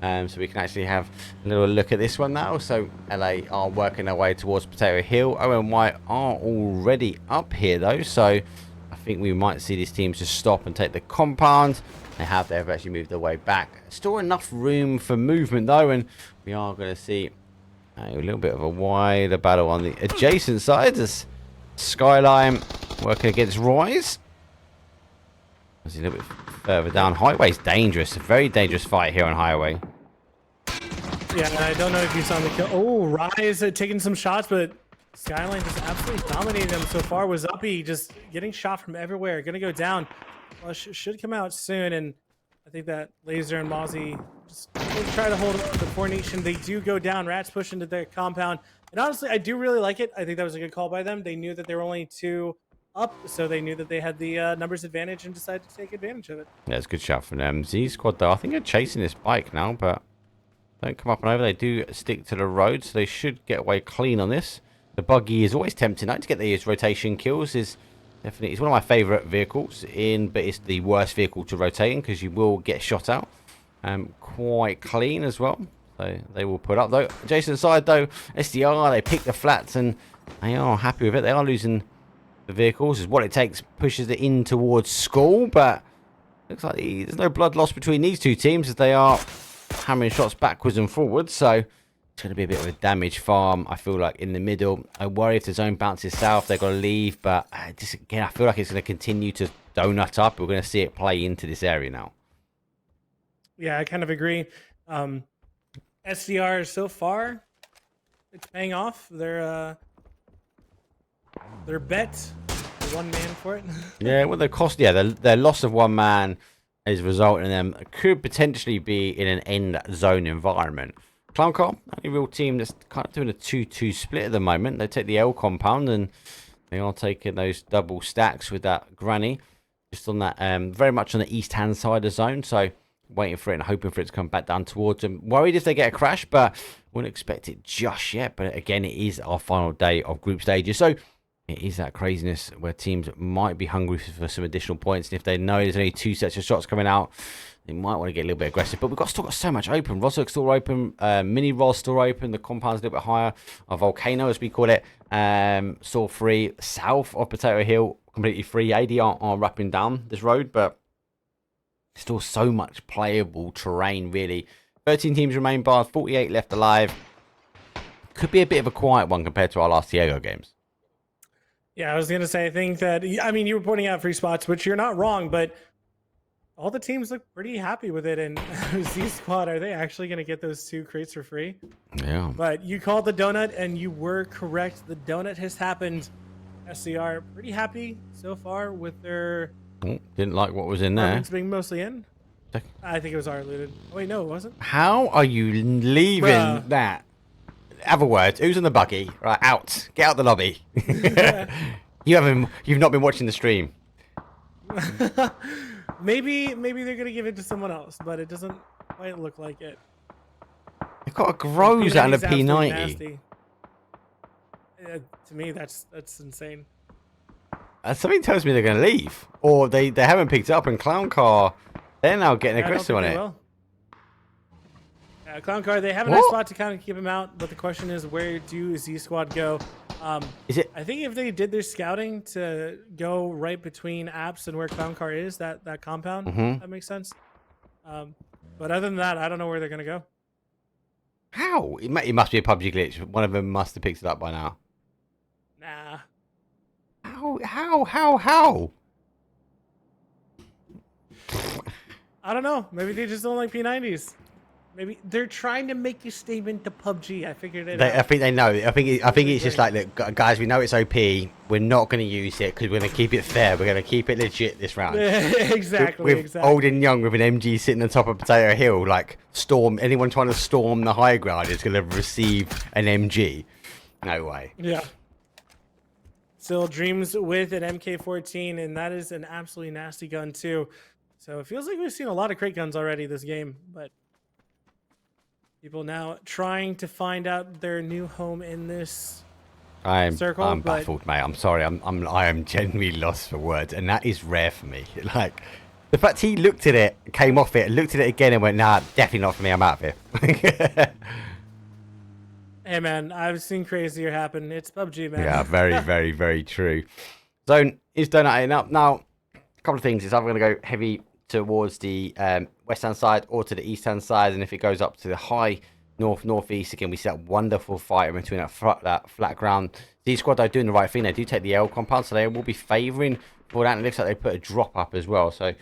So we can actually have a little look at this one now. So LA are working their way towards Potato Hill. ONY are already up here though. So I think we might see these teams just stop and take the compound. They've actually moved their way back. Still enough room for movement though. And we are going to see a little bit of a wider battle on the adjacent side as Skyline working against Rise. A little bit further down. Highway's dangerous. A very dangerous fight here on Highway. Yeah, I don't know if you saw the kill. Oh, Rise taking some shots, but Skyline just absolutely dominating them so far. Was Uppy just getting shot from everywhere. Gonna go down. Well, should come out soon, and I think that Laser and Mozzie just try to hold up the 4 Nation. They do go down. Rats push into their compound. And honestly, I do really like it. I think that was a good call by them. They knew that there were only 2 up, so they knew that they had the numbers advantage and decided to take advantage of it. Yeah, it's a good shot from them. Z squad though, I think they're chasing this bike now, but don't come up and over. They do stick to the road, so they should get away clean on this. The buggy is always tempting though to get these rotation kills. Is definitely, it's one of my favourite vehicles but it's the worst vehicle to rotate in because you will get shot out. Quite clean as well, so they will put up though. Adjacent side though, SDR, they pick the flats and they are happy with it. They are losing the vehicles, is what it takes, pushes it in towards school, but looks like there's no blood loss between these 2 teams as they are hammering shots backwards and forwards. So it's going to be a bit of a damage farm, I feel like, in the middle. I worry if the zone bounces south, they've got to leave, but just again, I feel like it's going to continue to donut up. We're going to see it play into this area now. Yeah, I kind of agree. SDR so far, it's paying off. Their bet, 1 man for it. Yeah, well, their loss of 1 man is resulting in them could potentially be in an end zone environment. Clowncar, only real team that's kind of doing a 2-2 split at the moment. They take the L compound and they are taking those double stacks with that granny. just on that, very much on the east-hand side of the zone. So waiting for it and hoping for it to come back down towards them. Worried if they get a crash, but wouldn't expect it just yet. But again, it is our final day of group stages. So it is that craziness where teams might be hungry for some additional points. And if they know there's only 2 sets of shots coming out, they might want to get a little bit aggressive. But we've still got so much open. Rosberg's still open. Mini Ros still open. The compound's a little bit higher. Our Volcano, as we call it, still free. South of Potato Hill, completely free. AD aren't wrapping down this road, but still so much playable terrain, really. 13 teams remain, Bard. 48 left alive. Could be a bit of a quiet one compared to our last Diego games. Yeah, I was going to say, I think that, I mean, you were pointing out free spots, which you're not wrong, but all the teams look pretty happy with it. And Z Squad, are they actually going to get those 2 crates for free? Yeah. But you called the donut, and you were correct. The donut has happened. SCR pretty happy so far with their... Didn't like what was in there. Being mostly in. I think it was R looted. Oh, wait, no, it wasn't. How are you leaving that? Other words, who's in the buggy? Right, out. Get out the lobby. You've not been watching the stream. Maybe they're gonna give it to someone else, but it doesn't quite look like it. They've got a Grows out of the P90. To me, that's insane. Something tells me they're going to leave, or they haven't picked it up. And Clown Car, they're now getting aggressive on it. Clown Car, they have a nice spot to kind of keep him out, but the question is, where do Z Squad go? Is it? I think if they did their scouting to go right between apps and where Clown Car is, that compound, that makes sense. But other than that, I don't know where they're gonna go. How? It must be a PUBG glitch. One of them must have picked it up by now. Nah. How? I don't know. Maybe they just don't like P90s. Maybe they're trying to make a statement to PUBG. I figured it out. I think they know. I think it's just like, look, guys, we know it's OP. We're not going to use it because we're going to keep it fair. We're going to keep it legit this round. exactly. Old and young with an MG sitting on top of Potato Hill, like anyone trying to storm the high ground is going to receive an MG. No way. Yeah. Still Dreams with an MK14, and that is an absolutely nasty gun too. So it feels like we've seen a lot of crate guns already this game, but people now trying to find out their new home in this circle. I'm baffled, mate. I'm sorry. I am genuinely lost for words, and that is rare for me. Like the fact he looked at it, came off it, looked at it again, and went, "Nah, definitely not for me. I'm out of here." Hey man, I've seen crazier happen. It's PUBG, man. Yeah, very, very, very true. Zone is donating up now. A couple of things. It's either going to go heavy towards the west hand side or to the east hand side, and if it goes up to the high northeast again, we see that wonderful fight in between that flat ground. Z Squad are doing the right thing. They do take the L compound, so they will be favouring for that. And it looks like they put a drop up as well, so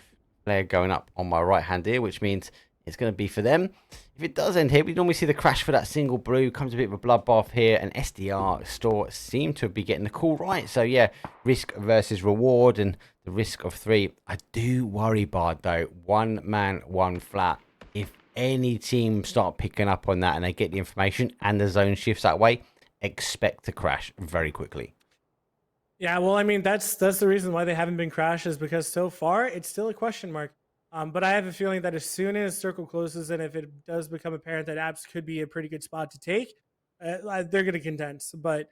they're going up on my right hand here, which means it's going to be for them. If it does end here, we normally see the crash for that single blue. Comes a bit of a bloodbath here, and SDR store seem to be getting the call right. So yeah, risk versus reward, and the risk of 3. I do worry, Bard, though. 1 man, 1 flat. If any team start picking up on that and they get the information and the zone shifts that way, expect to crash very quickly. Yeah, well, I mean, that's the reason why they haven't been crashed, is because so far it's still a question mark. But I have a feeling that as soon as Circle closes, and if it does become apparent that apps could be a pretty good spot to take, they're going to condense. But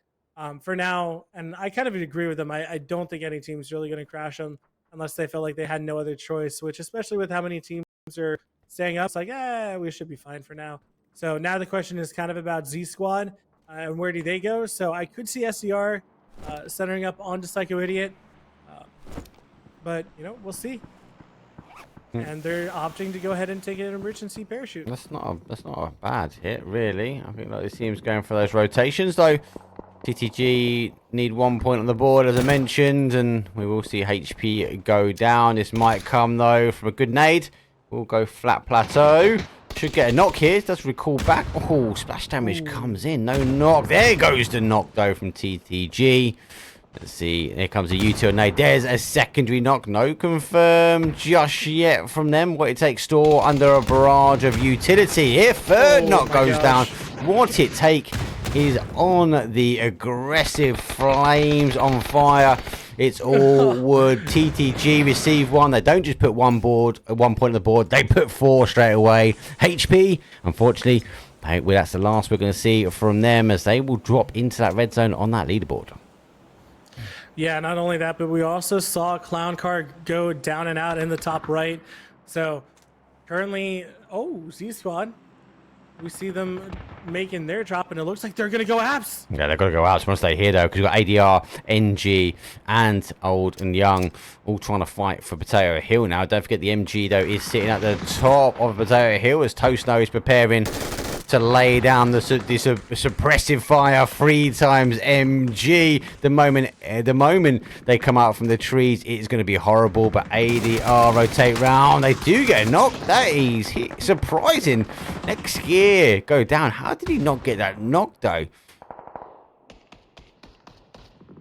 for now, and I kind of agree with them, I don't think any team's really going to crash them unless they felt like they had no other choice, which especially with how many teams are staying up, it's like, we should be fine for now. So now the question is kind of about Z Squad and where do they go? So I could see SCR centering up onto Psycho Idiot. But, we'll see. And they're opting to go ahead and take an emergency parachute. That's not a bad hit, really. I think this team's going for those rotations, though. TTG need 1 point on the board, as I mentioned, and we will see HP go down. This might come, though, from a good nade. We'll go flat plateau. Should get a knock here. Does recall back. Oh, splash damage comes in. No knock. There goes the knock, though, from TTG. Let's see, here comes a U2 nade. There's a secondary knock. No confirmed just yet from them. What it takes store under a barrage of utility. Here, third knock goes down. What it take is on the aggressive flames on fire. It's all wood. TTG receive one. They don't just put one point on the board. They put 4 straight away. HP, unfortunately, that's the last we're going to see from them as they will drop into that red zone on that leaderboard. Yeah, not only that, but we also saw Clown Car go down and out in the top right. So currently, Z Squad, we see them making their drop, and it looks like they're going to go apps. Yeah, they've got to go out. Just want to stay here, though, because you've got ADR, NG, and Old and Young all trying to fight for Potato Hill now. Don't forget the MG, though, is sitting at the top of Potato Hill as Toast Snow is preparing to lay down the suppressive fire 3 times MG. The moment they come out from the trees, it's going to be horrible. But ADR rotate round. They do get a knock. That is surprising. Next year, go down. How did he not get that knock, though?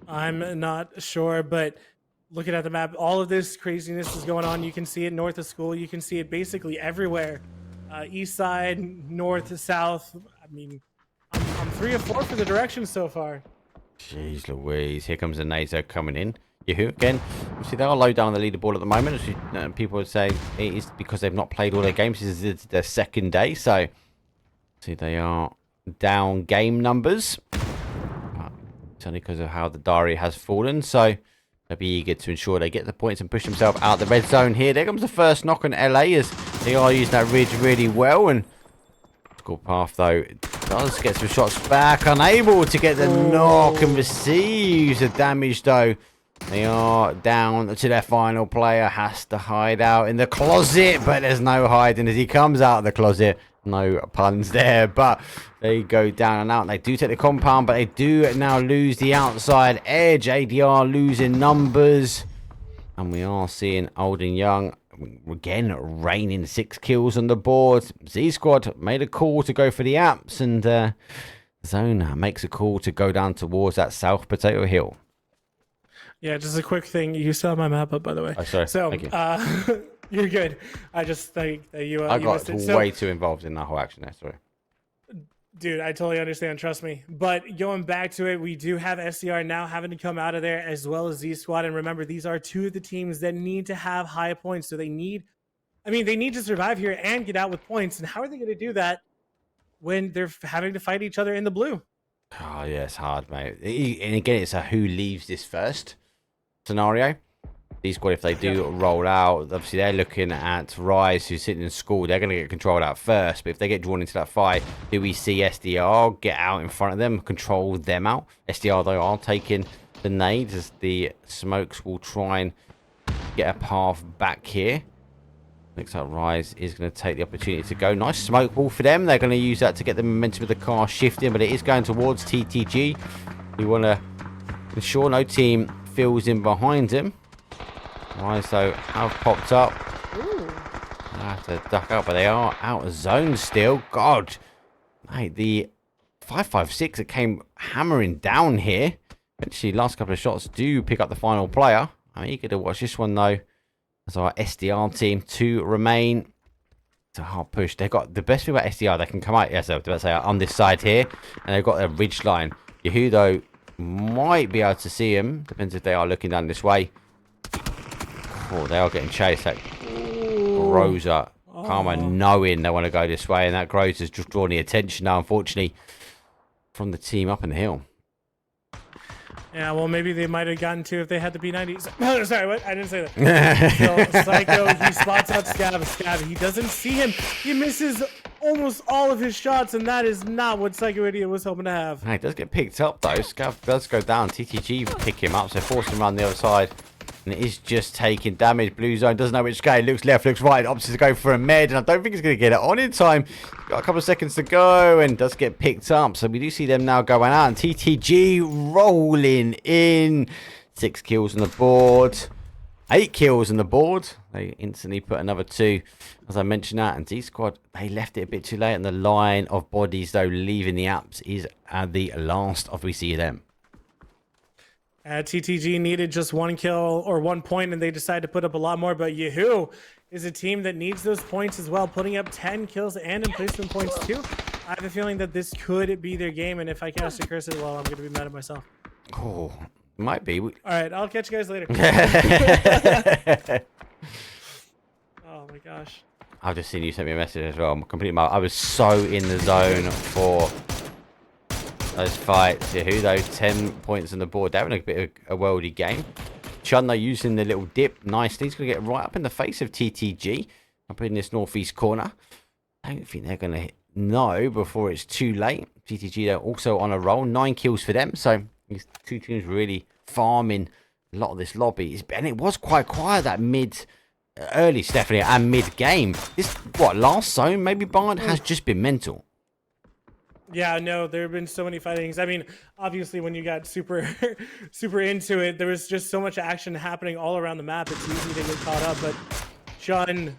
I'm not sure, but looking at the map, all of this craziness is going on. You can see it north of school. You can see it basically everywhere. East side, north, south. I mean, I'm 3 or 4 for the directions so far. Jeez Louise. Here comes the NATO coming in. Yahoo again. See, they are low down on the leaderboard at the moment. People would say it is because they've not played all their games. This is their second day. So, see, they are down game numbers. It's only because of how the diary has fallen. So, they'll be eager to ensure they get the points and push themselves out the red zone here. There comes the first knock on LA as they are using that ridge really well. And score path, though, does get some shots back. Unable to get the knock and receives the damage, though. They are down to their final player. Has to hide out in the closet, but there's no hiding as he comes out of the closet. No puns there, but they go down and out. They do take the compound, but they do now lose the outside edge. ADR losing numbers. And we are seeing Old and Young again raining 6 kills on the board. Z Squad made a call to go for the apps, and Zone makes a call to go down towards that South Potato Hill. Yeah, just a quick thing. You still have my map up, by the way. Oh, sorry. So, thank you. You're good. I just think that you. I you got missed it. way too involved in that whole action there. Sorry. Dude, I totally understand. Trust me. But going back to it, we do have SCR now having to come out of there as well as Z Squad. And remember, these are 2 of the teams that need to have high points. So they need to survive here and get out with points. And how are they going to do that when they're having to fight each other in the blue? Oh, yeah, it's hard, mate. And again, it's a who leaves this first scenario. These squad, if they do roll out, obviously they're looking at Rise, who's sitting in school. They're going to get controlled out first. But if they get drawn into that fight, do we see SDR get out in front of them, control them out? SDR, though, are taking the nades as the smokes will try and get a path back here. Looks like Rise is going to take the opportunity to go. Nice smoke ball for them. They're going to use that to get the momentum of the car shifting, but it is going towards TTG. We want to ensure no team fills in behind him. Rise, though, have popped up. I have to duck out, but they are out of zone still. God, mate, the 5.56 that came hammering down here. Eventually, last couple of shots do pick up the final player. I'm eager to watch this one, though. As our SDR team to remain. It's a hard push. They've got the best thing about SDR. They can come out, yes, I was about to say, on this side here, and they've got a ridge line. Yahoo, though, might be able to see him. Depends if they are looking down this way. Oh, they are getting chased. That Groza, Karma knowing they want to go this way, and that Groza's just drawn the attention now, unfortunately, from the team up in the hill. Yeah, well, maybe they might have gotten to if they had the B90s. Sorry, what? I didn't say that. So, Psycho, he spots out Scav. He doesn't see him. He misses almost all of his shots, and that is not what Psycho Idiot was hoping to have. Hey, it does get picked up, though. Scav does go down. TTG pick him up, so force him around the other side. And it is just taking damage. Blue zone doesn't know which way. Looks left, looks right. Opts to go for a med. And I don't think he's going to get it on in time. Got a couple of seconds to go. And does get picked up. So we do see them now going out. And TTG rolling in. 6 kills on the board. 8 kills on the board. They instantly put another 2. As I mentioned that. And Z-Squad, they left it a bit too late. And the line of bodies, though, leaving the apps is the last of we see them. TTG needed just 1 kill or 1 point, and they decided to put up a lot more. But Yahoo is a team that needs those points as well, putting up 10 kills and emplacement points too. I have a feeling that this could be their game, and if I cast a curse, well, I'm going to be mad at myself. Oh, Might be. All right, I'll catch you guys later. Oh my gosh. I've just seen you sent me a message as well. I'm completely. I was so in the zone for those fights. Yahoo though, 10 points on the board. They're having a bit of a worldy game. Chun though using the little dip nicely. He's gonna get right up in the face of TTG up in this northeast corner. I don't think they're gonna know before it's too late. TTG they're also on a roll. 9 kills for them. So these two teams really farming a lot of this lobby. And it was quite quiet that early Stephanie and mid game. This last zone maybe Bard has just been mental. Yeah, no, there have been so many fightings. I mean, obviously when you got super super into it, there was just so much action happening all around the map. It's easy to get caught up, but Sean,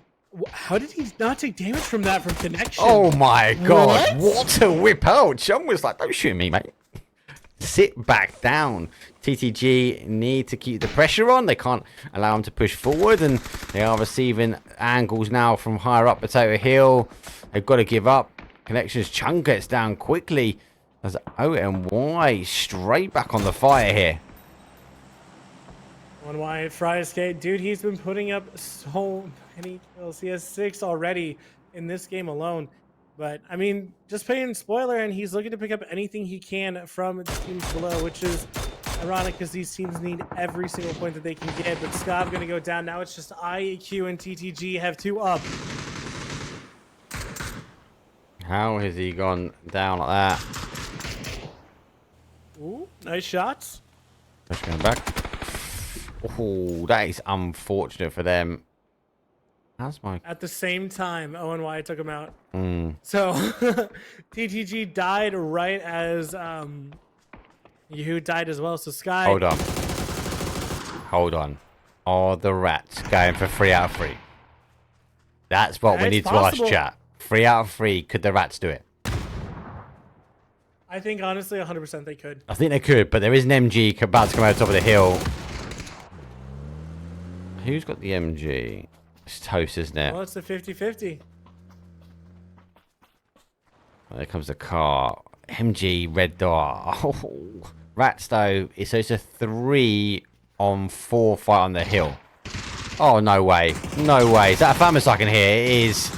how did he not take damage from that from connection? Oh my god, what a whip out. Sean was like, don't shoot me, mate. Sit back down. TTG need to keep the pressure on. They can't allow them to push forward, and they are receiving angles now from higher up Potato Hill. They've got to give up. Connections Chung gets down quickly as ONY straight back on the fire here. ONY Fry Skate, dude, he's been putting up so many kills. He has 6 already in this game alone. But, I mean, just paying spoiler, and he's looking to pick up anything he can from the teams below, which is ironic because these teams need every single point that they can get. But Scob going to go down. Now it's just IQ and TTG have 2 up. How has he gone down like that? Ooh, nice shots. Just going back. Oh, that is unfortunate for them. How's my... At the same time, ONY took him out. Mm. So, TTG died right as Yahoo died as well. So, Sky... Hold on. Hold on. Are the rats going for 3 out of 3? That's what we need to ask chat. 3 out of 3. Could the rats do it? I think, honestly, 100% they could. I think they could, but there is an MG about to come out the top of the hill. Who's got the MG? It's Toast, isn't it? Well, it's a 50-50. Well, there comes the car. MG, red dot. Oh. Rats, though, it's a 3-on-4 fight on the hill. Oh, no way. No way. Is that a famous I can hear? It is.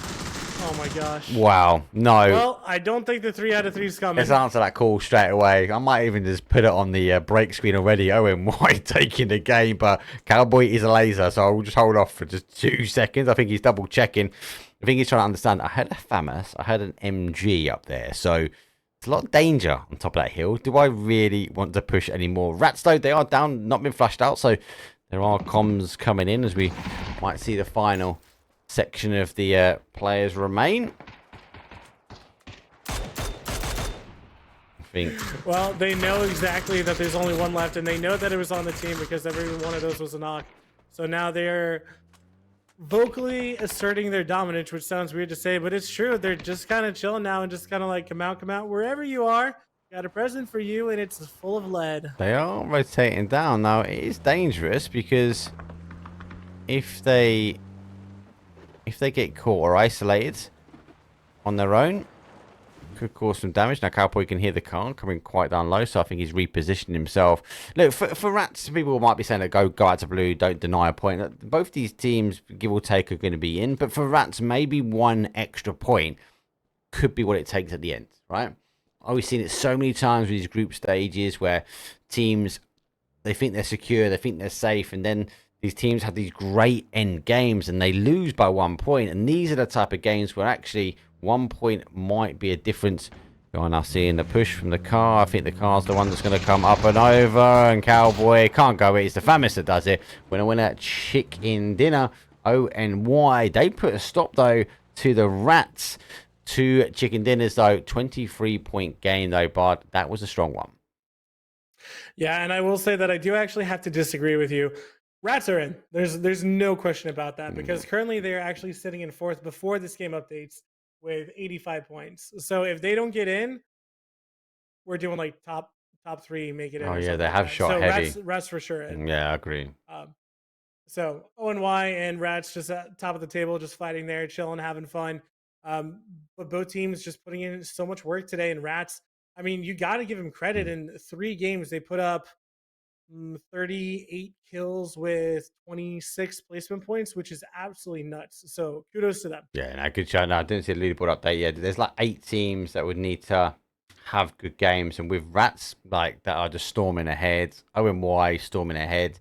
Oh, my gosh. Wow. No. Well, I don't think the 3 out of 3 is coming. Let's answer that call straight away. I might even just put it on the break screen already. ONY taking the game, but Cowboy is a laser, so I'll just hold off for just 2 seconds. I think he's double checking. I think he's trying to understand. I heard a FAMAS. I heard an MG up there, so it's a lot of danger on top of that hill. Do I really want to push any more? Rats, though, they are down, not been flashed out, so there are comms coming in as we might see the final section of the players remain. Well, they know exactly that there's only 1 left, and they know that it was on the team because every one of those was a knock. So now they're vocally asserting their dominance, which sounds weird to say, but it's true. They're just kind of chilling now and just kind of like, come out, wherever you are. Got a present for you, and it's full of lead. They are rotating down now. It is dangerous because if they get caught or isolated on their own, could cause some damage. Now Cowboy can hear the car coming quite down low, so I think he's repositioned himself. Look, for Rats, people might be saying that go out to blue, don't deny a point. Both these teams, give or take, are going to be in, but for Rats, maybe 1 extra point could be what it takes at the end, right? I've seen it so many times with these group stages where teams, they think they're secure, they think they're safe, and then these teams have these great end games and they lose by 1 point. And these are the type of games where actually 1 point might be a difference. You're now seeing the push from the car. I think the car's the one that's going to come up and over. And Cowboy can't go it. It's the FAMAS that does it. Winner, chicken dinner. ONY. They put a stop, though, to the Rats. 2 chicken dinners, though. 23-point gain, though, Bard. That was a strong one. Yeah, and I will say that I do actually have to disagree with you. Rats are in. There's no question about that because currently they're actually sitting in 4th before this game updates with 85 points. So if they don't get in, we're doing like top 3, make it in. Oh or yeah, they like have that. shot so heavy. Rats for sure in. Yeah, I agree. So ONY and Rats just at top of the table, just fighting there, chilling, having fun. But both teams just putting in so much work today. And Rats, I mean, you got to give them credit. In 3 games, they put up 38 kills with 26 placement points, which is absolutely nuts. So kudos to them. Yeah, no, good show. No, I didn't see the leaderboard update yet. There's like 8 teams that would need to have good games, and with Rats like that are just storming ahead, OMY storming ahead,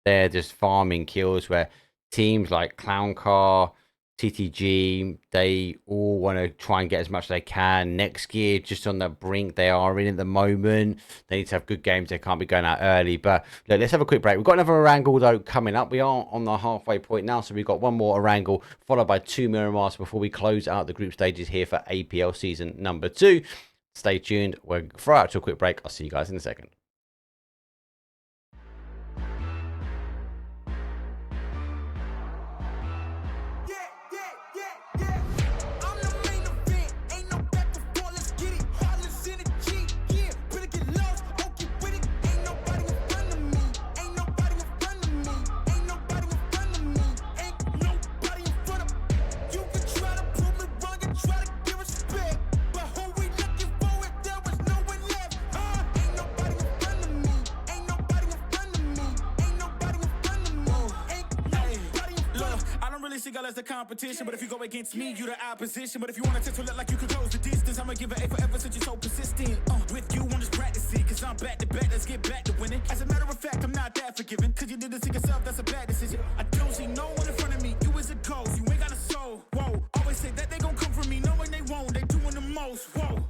they're just farming kills. Where teams like Clown Car, TTG, they all want to try and get as much as they can. Next Gear, just on the brink they are in at the moment. They need to have good games. They can't be going out early. But look, let's have a quick break. We've got another Orangle, though, coming up. We are on the halfway point now, so we've got one more Orangle, followed by 2 Miramars before we close out the group stages here for APL season number 2. Stay tuned. We'll throw out to a quick break. I'll see you guys in a second. As the competition, but if you go against me, you the opposition. But if you want to test to look like you could close the distance, I'ma give it A forever since you're so persistent. With you, I'm just practicing, cause I'm back to back, let's get back to winning. As a matter of fact, I'm not that forgiving, cause you did this to yourself, that's a bad decision. I don't see no one in front of me, you is a ghost, you ain't got a soul. Whoa, always say that they gon' come for me, knowing they won't, they doing the most. Whoa,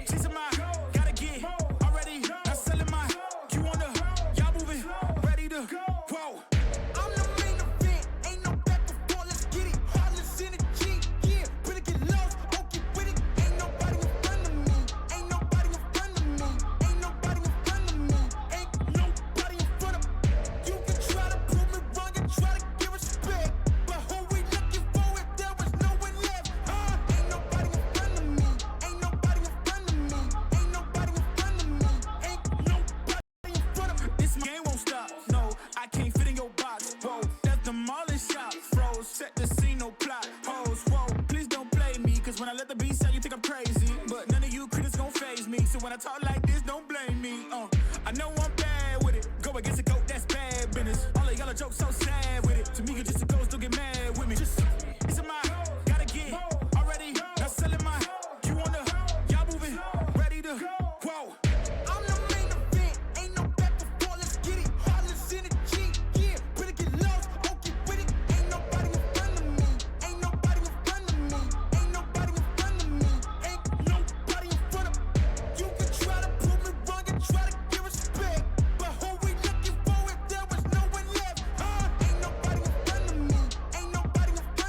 chasing my, gotta get, already, not selling my, you on the, y'all moving, ready to, whoa. When I talk like this, don't blame me. I know I'm bad with it. Go against a goat, that's bad business. All of y'all are jokes so sad with it. To me, you just a ghost, don't get mad with me. Just, it's a my, gotta get, already, not selling my, you on the, y'all moving, ready to, whoa. I'm the main event, ain't no back before, let's get it. Heartless energy, yeah, better get lost, won't get with it. Ain't nobody in front of me, ain't nobody in front of me, ain't nobody in front of me, ain't nobody in front of me. You can try to prove me wrong and try to give respect, but who we looking for if there was no one left? Ain't nobody in front of me, ain't nobody in front of me.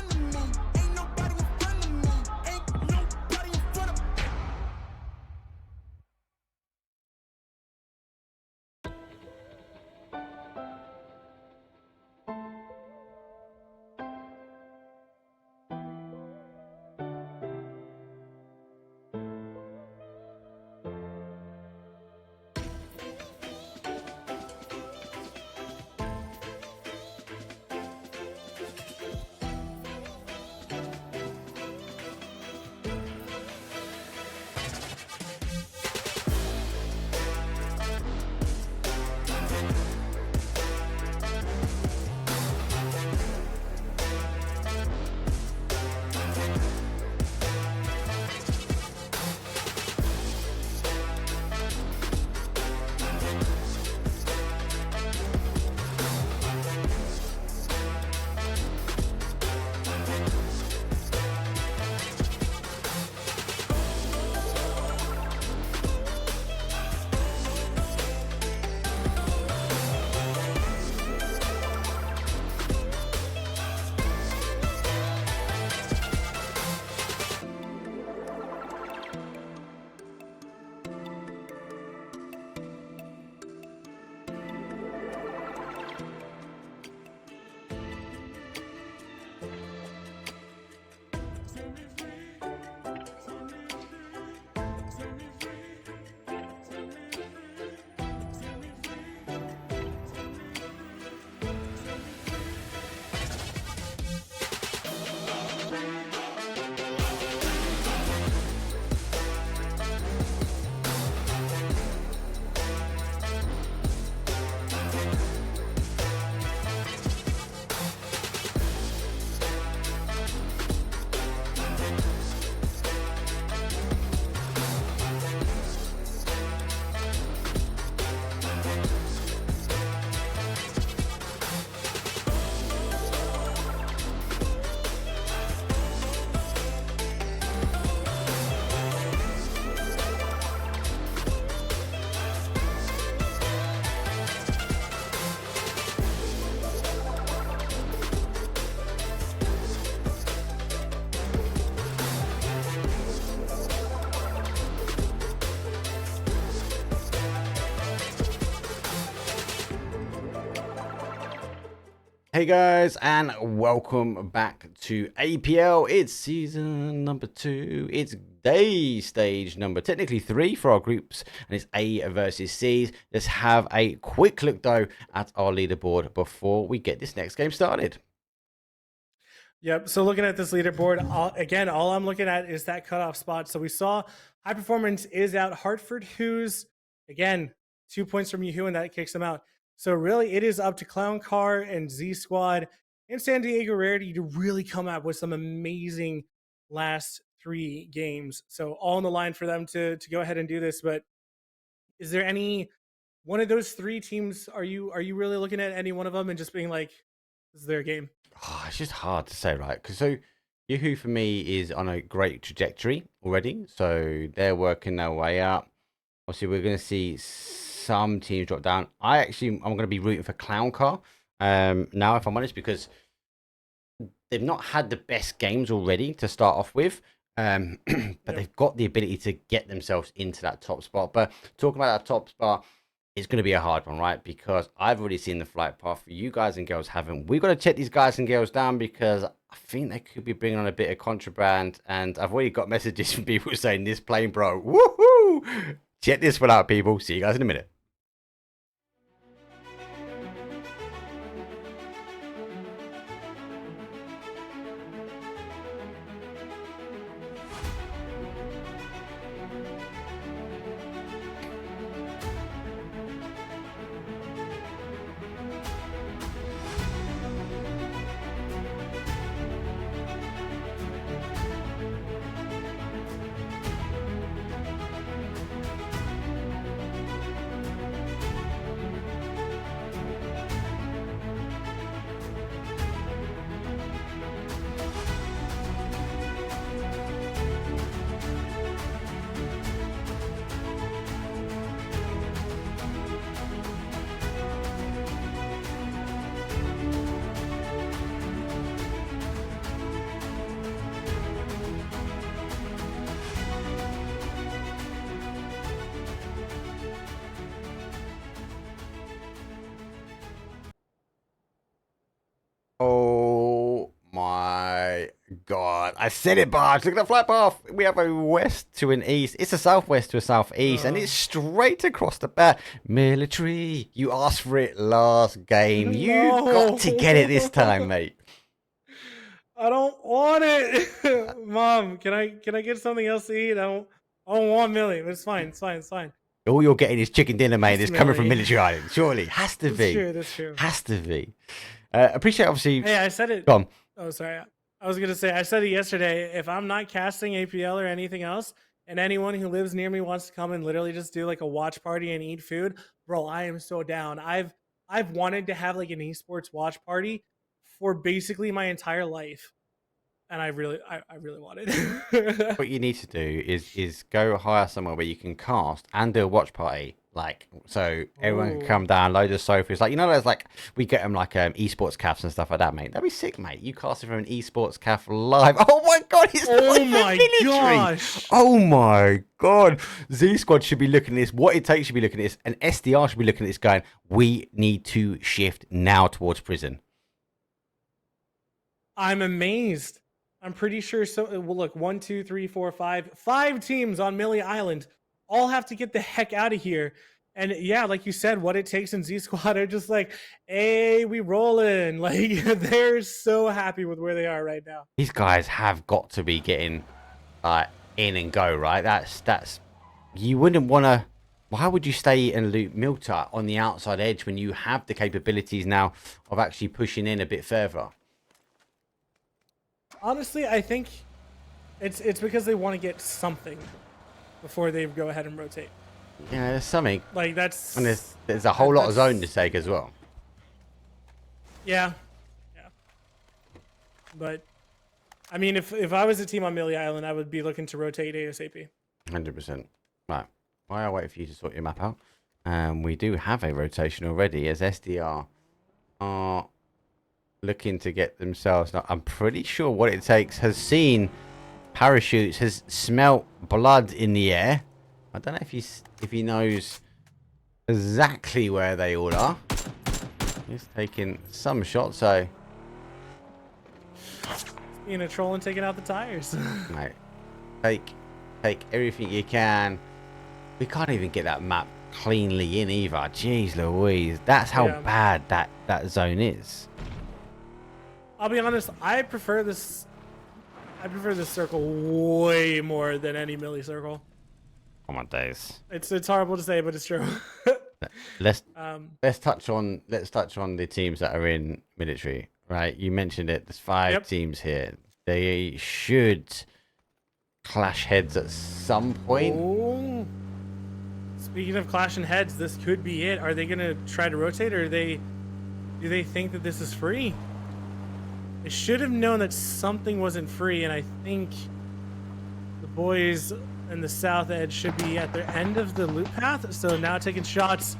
Hey guys, and welcome back to APL. It's season number 2. It's day stage number technically 3 for our groups, and it's A versus C's. Let's have a quick look though at our leaderboard before we get this next game started. Yep. So looking at this leaderboard, all I'm looking at is that cutoff spot. So we saw High Performance is out. Hartford Who's, again, 2 points from Yahoo, and that kicks them out. So really, it is up to Clown Car and Z Squad and San Diego Rarity to really come out with some amazing last 3 games. So all on the line for them to go ahead and do this. But is there any one of those 3 teams? Are you really looking at any one of them and just being like, this is their game? Oh, it's just hard to say, right? Because so Yahoo for me is on a great trajectory already. So they're working their way up. Obviously, we're going to see some teams drop down. I'm going to be rooting for Clown Car now, if I'm honest, because they've not had the best games already to start off with. But they've got the ability to get themselves into that top spot. But talking about that top spot, it's going to be a hard one, right? Because I've already seen the flight path. You guys and girls haven't. We've got to check these guys and girls down because I think they could be bringing on a bit of contraband. And I've already got messages from people saying this plane, bro. Woohoo! Check this one out, people. See you guys in a minute. Oh my god. I said it, Bard. Look at the flight path. We have a west to an east. It's a southwest to a southeast, and it's straight across the bat. Military. You asked for it last game. You got to get it this time, mate. I don't want it. Mom, can I get something else to eat? I don't want Millie. It's fine. It's fine. All you're getting is chicken dinner, mate. It's coming from Military Island. Surely. Has to be. That's true. Has to be. Appreciate, obviously. Hey, I said it. Go on. Oh, sorry. I was going to say, I said it yesterday. If I'm not casting APL or anything else, and anyone who lives near me wants to come and literally just do like a watch party and eat food, bro, I am so down. I've wanted to have like an esports watch party for basically my entire life. And I really want it. What you need to do is go hire somewhere where you can cast and do a watch party. Like, so everyone can come down, load of sofas. Like, you know, there's like, we get them like esports cafes and stuff like that, mate. That'd be sick, mate. You cast it from an esports cafe live. Oh my god, it's oh my gosh. Oh my god. Z Squad should be looking at this. What It Takes should be looking at this. And SDR should be looking at this going, we need to shift now towards prison. I'm amazed. I'm pretty sure. So, well, look, 1, 2, 3, 4, 5 teams on Millie Island all have to get the heck out of here. And yeah, like you said, What It Takes in Z Squad are just like, hey, we rolling. Like, they're so happy with where they are right now. These guys have got to be getting in and go, right? That's you wouldn't want to. Why would you stay and loot Milta on the outside edge when you have the capabilities now of actually pushing in a bit further? Honestly, I think it's because they want to get something before they go ahead and rotate. Yeah, there's something. Like, that's... And there's a whole lot of zone to take as well. Yeah. But, I mean, if I was a team on Millie Island, I would be looking to rotate ASAP. 100%. Right. While I wait for you to sort your map out, we do have a rotation already as SDR are looking to get themselves. Now, I'm pretty sure What It Takes has seen parachutes, has smelt blood in the air. I don't know if he knows exactly where they all are. He's taking some shots, so Being a troll and taking out the tires. mate, take everything you can. We can't even get that map cleanly in either. Jeez Louise, that's how Yeah. bad that zone is. I'll be honest, I prefer this circle way more than any milli circle. Come on, days. It's horrible to say, but it's true. Let's touch on the teams that are in military, right? You mentioned it. There's 5 teams here. They should clash heads at some point. Oh. Speaking of clashing heads, this could be it. Are they gonna try to rotate, or do they think that this is free? They should have known that something wasn't free, and I think the boys in the south edge should be at their end of the loop path. So now taking shots,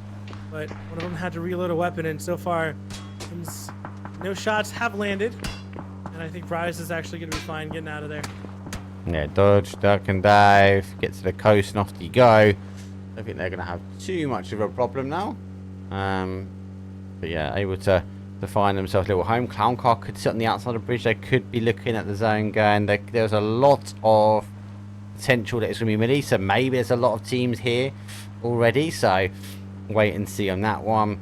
but one of them had to reload a weapon, and so far, no shots have landed. And I think Rise is actually going to be fine getting out of there. Yeah, dodge, duck and dive, get to the coast and off you go. I don't think they're going to have too much of a problem now. But yeah, able to find themselves a little home. Clown Car could sit on the outside of the bridge. They could be looking at the zone going. There's a lot of potential that it's going to be mini. So maybe there's a lot of teams here already. So wait and see on that one.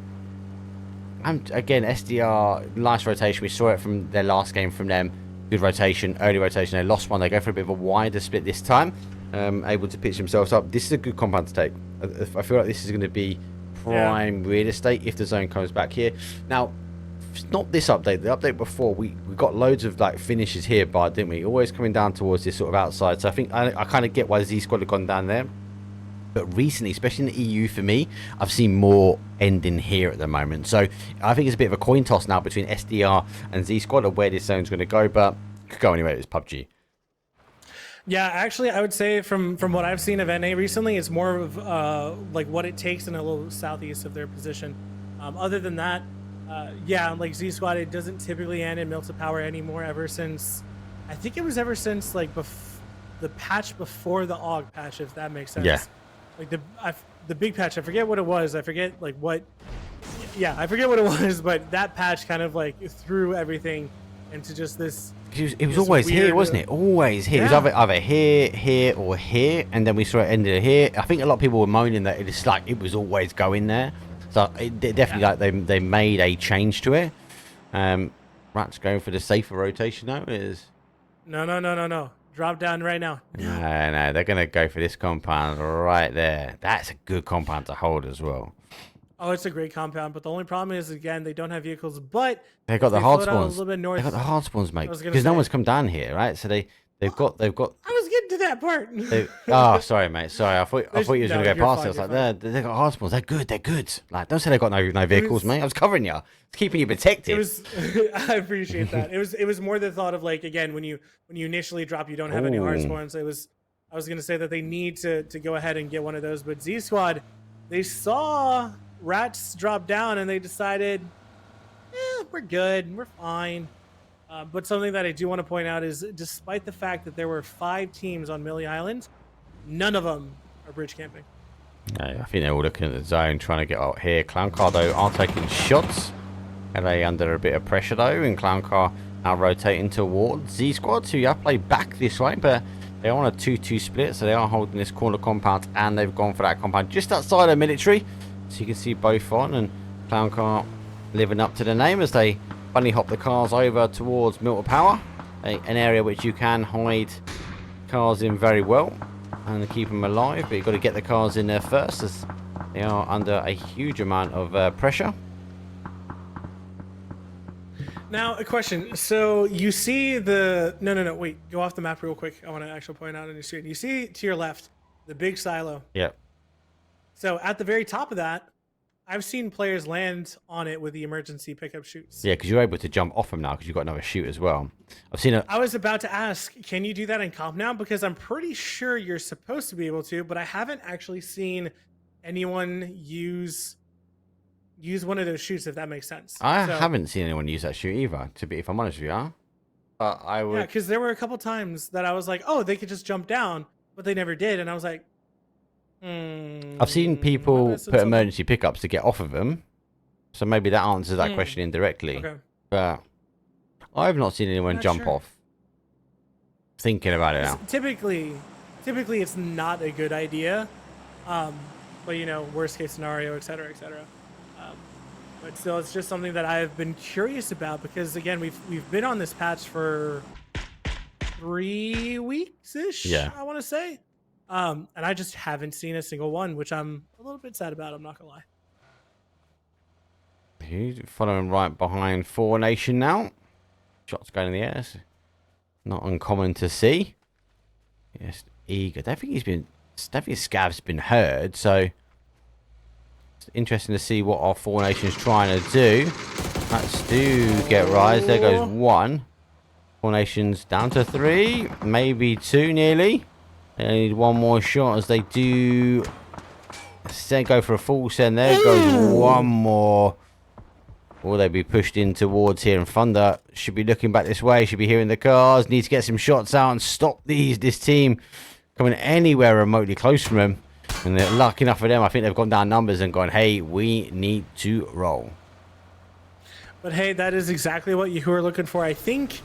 Again, SDR, nice rotation. We saw it from their last game from them. Good rotation, early rotation. They lost one. They go for a bit of a wider split this time. Able to pitch themselves up. This is a good compound to take. I feel like this is going to be prime real estate if the zone comes back here. Now, not this update. The update before, we got loads of like finishes here, but didn't we? Always coming down towards this sort of outside. So I think I kind of get why Z Squad have gone down there. But recently, especially in the EU for me, I've seen more ending here at the moment. So I think it's a bit of a coin toss now between SDR and Z Squad of where this zone's going to go. But it could go anywhere. It's PUBG. Yeah, actually, I would say from what I've seen of NA recently, it's more of like what it takes in a little southeast of their position. Other than that, yeah, like Z Squad, it doesn't typically end in Milta Power anymore. Ever since, I think it was ever since like the patch before the AUG patch, if that makes sense. Yeah. Like the big patch, I forget what it was. I forget like what. Yeah, I forget what it was, but that patch kind of like threw everything into just this. It was always weird, here, wasn't it? Always here. Yeah. It was either here, or here, and then we saw it ended here. I think a lot of people were moaning that it's like it was always going there. So it definitely like they made a change to it. Rat's going for the safer rotation now. No. Drop down right now. No, they're gonna go for this compound right there. That's a good compound to hold as well. Oh, it's a great compound, but the only problem is, again, they don't have vehicles, but They got the hard float out a spawns. little bit north. They got the hard spawns, mate. I was gonna Because no say. one's come down here, right? So they've got. I was getting to that part. Oh, sorry, mate. Sorry, I thought you was No, gonna go you're past fine, it. I was you're like, they got hard spawns. They're good. They're good. Like, don't say they got no vehicles, mate. I was covering you. It's keeping you protected. It was. I appreciate that. It was more the thought of like, again, when you initially drop, you don't have any hard Ooh. spawns. I was gonna say that they need to go ahead and get one of those, but Z Squad, they saw Rats drop down and they decided, we're good, we're fine. But something that I do want to point out is, despite the fact that there were 5 teams on Millie Island, none of them are bridge camping. I think they're all looking at the zone, trying to get out here. Clown Car, though, are taking shots. Are they under a bit of pressure, though? And Clown Car now rotating towards Z Squad, who have played back this way, but they're on a 2-2 split, so they are holding this corner compound, and they've gone for that compound just outside of military. So you can see both on, and Clown Car living up to the name as they bunny hop the cars over towards Milta Power, an area which you can hide cars in very well and keep them alive, but you've got to get the cars in there first as they are under a huge amount of pressure. Now, a question. So you see the... No, wait. Go off the map real quick. I want to actually point out on your screen. You see to your left, the big silo. Yep. So at the very top of that, I've seen players land on it with the emergency pickup shoots. Yeah, because you're able to jump off them now because you've got another shoot as well. I've seen it. I was about to ask, can you do that in comp now? Because I'm pretty sure you're supposed to be able to, but I haven't actually seen anyone use one of those shoots, if that makes sense. I haven't seen anyone use that shoot either, if I'm honest with you. Huh? But I would... Yeah, because there were a couple times that I was like, oh, they could just jump down, but they never did. And I was like, I've seen people put emergency pickups to get off of them, So maybe that answers that question indirectly. Okay. But I've not seen anyone Not jump sure. off. Thinking about it now. Typically it's not a good idea. But you know, worst case scenario, et cetera, et cetera. But still, it's just something that I've been curious about because again, we've been on this patch for 3 weeks ish. Yeah. I want to say, and I just haven't seen a single one, which I'm a little bit sad about. I'm not gonna lie. He's following right behind Four Nation now. Shots going in the air. Not uncommon to see. Yes, eager. I don't think Scav's been heard, so it's interesting to see what our Four Nations trying to do. Let's do get rise. There goes one. Four Nations down to 3, maybe 2 nearly. They need one more shot as they do. Go for a full send. There goes one more. Will they be pushed in towards here? And Thunder should be looking back this way. Should be hearing the cars. Need to get some shots out and stop this team coming anywhere remotely close from them. And they're lucky enough for them. I think they've gone down numbers and gone, hey, we need to roll. But hey, that is exactly what you were looking for. I think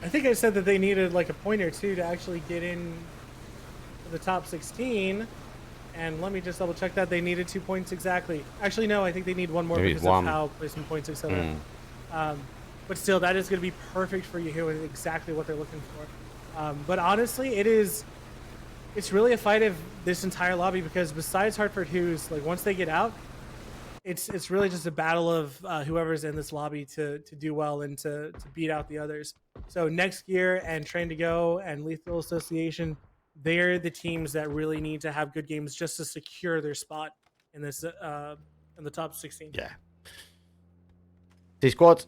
I said that they needed like a point or two to actually get in to the top 16. And let me just double check that. They needed 2 points exactly. Actually, no, I think they need one more because of how placement points, etc. But still, that is going to be perfect for Yahoo and exactly what they're looking for. But honestly, it's really a fight of this entire lobby because besides Hartford Hughes, like once they get out, it's really just a battle of whoever's in this lobby to do well and to beat out the others. So Next Gear and Train to Go and Lethal Association, they're the teams that really need to have good games just to secure their spot in this in the top 16. Yeah. T squad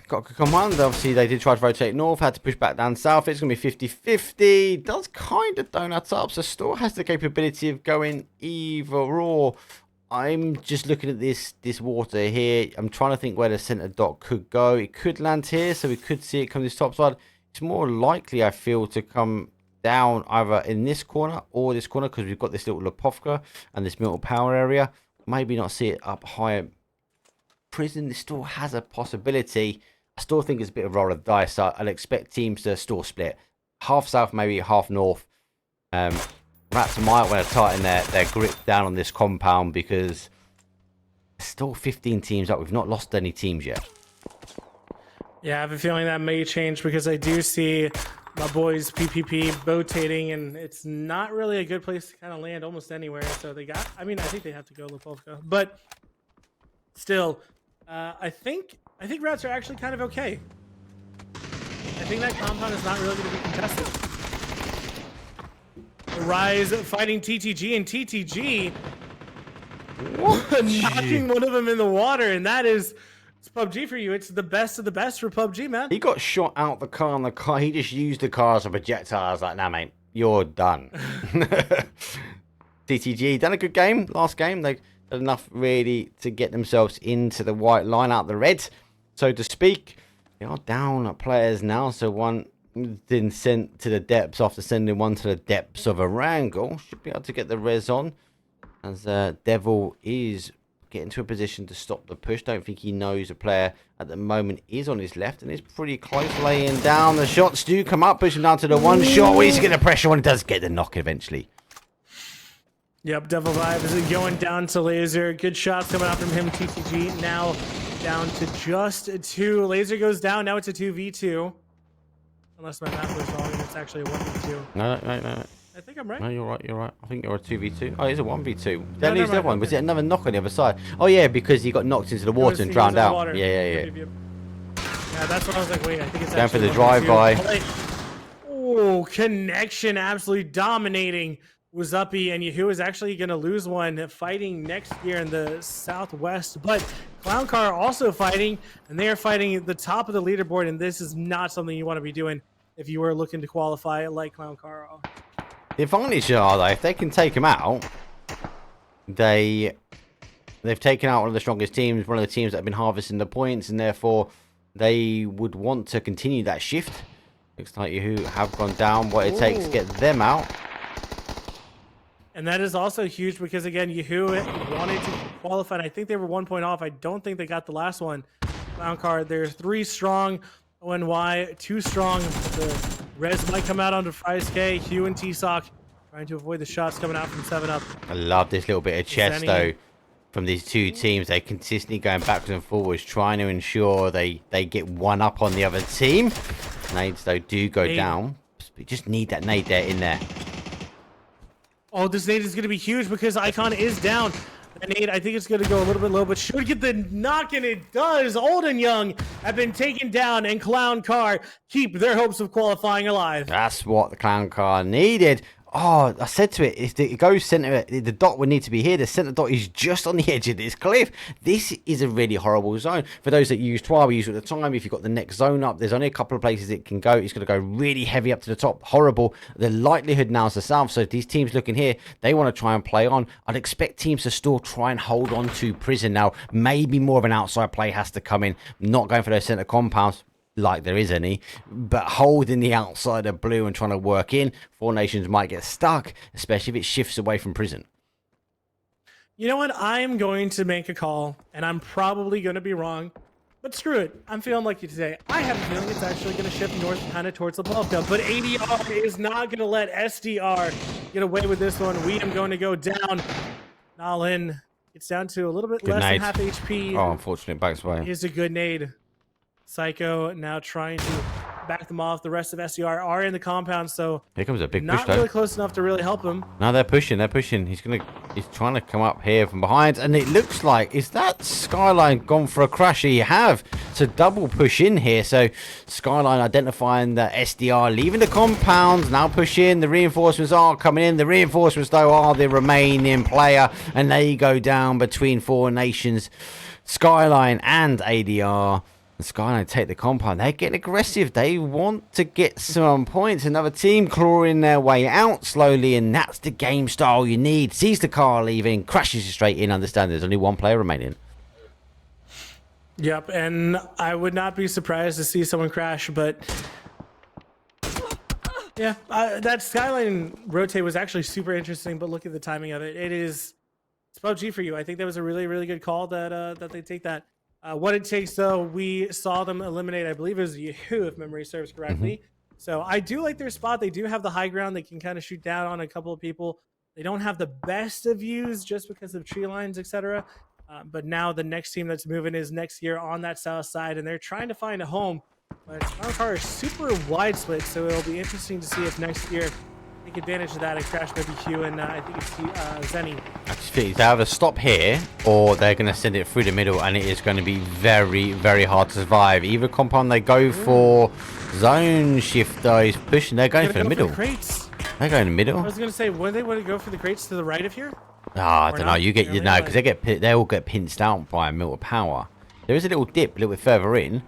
got a command. Obviously, they did try to rotate north, had to push back down south. It's going to be 50-50. Does kind of donut up, so Store has the capability of going either or. I'm just looking at this water here. I'm trying to think where the center dot could go. It could land here, so we could see it come this top side. It's more likely, I feel, to come down either in this corner or this corner because we've got this little Lepovka and this middle power area. Maybe not see it up higher. Prison still has a possibility. I still think it's a bit of roll of the dice, so I'll expect teams to still split. Half south, maybe half north. Rats might want to tighten their grip down on this compound because there's still 15 teams up. We've not lost any teams yet. Yeah, I have a feeling that may change because I do see my boys PPP rotating, and it's not really a good place to kind of land almost anywhere. So I think they have to go Lepovka, but still, I think Rats are actually kind of okay. I think that compound is not really going to be contested. Rise fighting TTG, and TTG knocking one of them in the water, and it's PUBG for you. It's the best of the best for PUBG, man. He got shot out the car, and the car. He just used the car as a projectile. I was like, nah, mate, you're done. TTG done a good game. Last game, they did enough really to get themselves into the white line out the red, so to speak. They are down players now, so one been sent to the depths after sending one to the depths of a wrangle. Should be able to get the res on as Devil is getting to a position to stop the push. Don't think he knows the player at the moment is on his left and is pretty close, laying down. The shots do come up, pushing down to the one shot. We need to get the pressure on. He does get the knock eventually. Yep, Devil Vibes going down to Laser. Good shots coming out from him. TTG now down to just 2. Laser goes down. Now it's a 2v2. Unless my math was wrong and it's actually a 1v2. No. I think I'm right. No, you're right. I think you're a 2v2. Oh, it's a 1v2. That leaves the other one. Was it another knock on the other side? Oh, yeah, because he got knocked into the water and drowned out. Yeah. Yeah, that's what I was like, wait, I think it's going for the 1v2. drive-by. Oh, connection absolutely dominating Wazupi, and Yahoo is actually going to lose one fighting Next Year in the southwest, but Clown Car also fighting, and they are fighting at the top of the leaderboard, and this is not something you want to be doing if you were looking to qualify like Clown Car. The advantage are, though, if they can take him out, they've taken out one of the strongest teams, one of the teams that have been harvesting the points, and therefore they would want to continue that shift. Looks like Yahoo have gone down what it takes to get them out. And that is also huge because, again, Yahoo wanted to qualify. And I think they were 1 point off. I don't think they got the last one. Clown card. They're 3 strong. ONY, 2 strong. The res might come out onto Fries K. Hugh and T-Sock trying to avoid the shots coming out from 7-Up. I love this little bit of chess, Zenny. though, from these two teams. They're consistently going backwards and forwards, trying to ensure they get one up on the other team. Nades, though, do go down. We just need that nade there in there. Oh, this nade is going to be huge because Icon is down. That nade, I think it's going to go a little bit low, but should get the knock, and it does. Old and Young have been taken down, and Clown Car keep their hopes of qualifying alive. That's what the Clown Car needed. Oh, I said to it, if it goes center, the dot would need to be here. The center dot is just on the edge of this cliff. This is a really horrible zone. For those that use Twa, we use it at the time. If you've got the next zone up, there's only a couple of places it can go. It's going to go really heavy up to the top. Horrible. The likelihood now is the south. So if these teams looking here, they want to try and play on. I'd expect teams to still try and hold on to Prison now. Maybe more of an outside play has to come in. Not going for those center compounds, like there is any, but holding the outside of blue and trying to work in. Four Nations might get stuck, especially if it shifts away from Prison. You know what? I'm going to make a call, and I'm probably going to be wrong, but screw it. I'm feeling lucky today. I have a feeling it's actually going to shift north kind of towards the Balka, but ADR is not going to let SDR get away with this one. We am going to go down. Nalin gets down to a little bit less than half HP. Oh, unfortunate backsway. Is a good nade. Psycho now trying to back them off. The rest of SDR are in the compound, so Here comes a big push, not though. really close enough to really help him. No, they're pushing. He's trying to come up here from behind, and it looks like, is that Skyline gone for a crash? You have to double push in here. So Skyline identifying that SDR leaving the compound, now push in. The reinforcements are coming in. The reinforcements, though, are the remaining player, and they go down between Four Nations, Skyline and ADR. The Skyline take the compound. They're getting aggressive. They want to get some points. Another team clawing their way out slowly, and that's the game style you need. Sees the car leaving, crashes straight in. Understand there's only one player remaining. Yep, and I would not be surprised to see someone crash, but yeah, that Skyline rotate was actually super interesting, but look at the timing of it. It's PUBG for you. I think that was a really, really good call that they take that. What it takes, though, we saw them eliminate, I believe it was Yahoo, if memory serves correctly. So I do like their spot. They do have the high ground. They can kind of shoot down on a couple of people. They don't have the best of views just because of tree lines, etc. But now the next team that's moving is next year on that south side, and they're trying to find a home. But our car is super wide split, so it'll be interesting to see if next year take advantage of that and crash maybe Hugh and I think it's Zenny. I just think they either stop here or they're going to send it through the middle, and it is going to be very, very hard to survive. Either compound they go for zone shift, though, is pushing. They're going for the middle. They're going in the middle. I was going to say, would they want to go for the crates to the right of here? I don't know. You get because they all get pinched out by a mill of power. There is a little dip a little bit further in.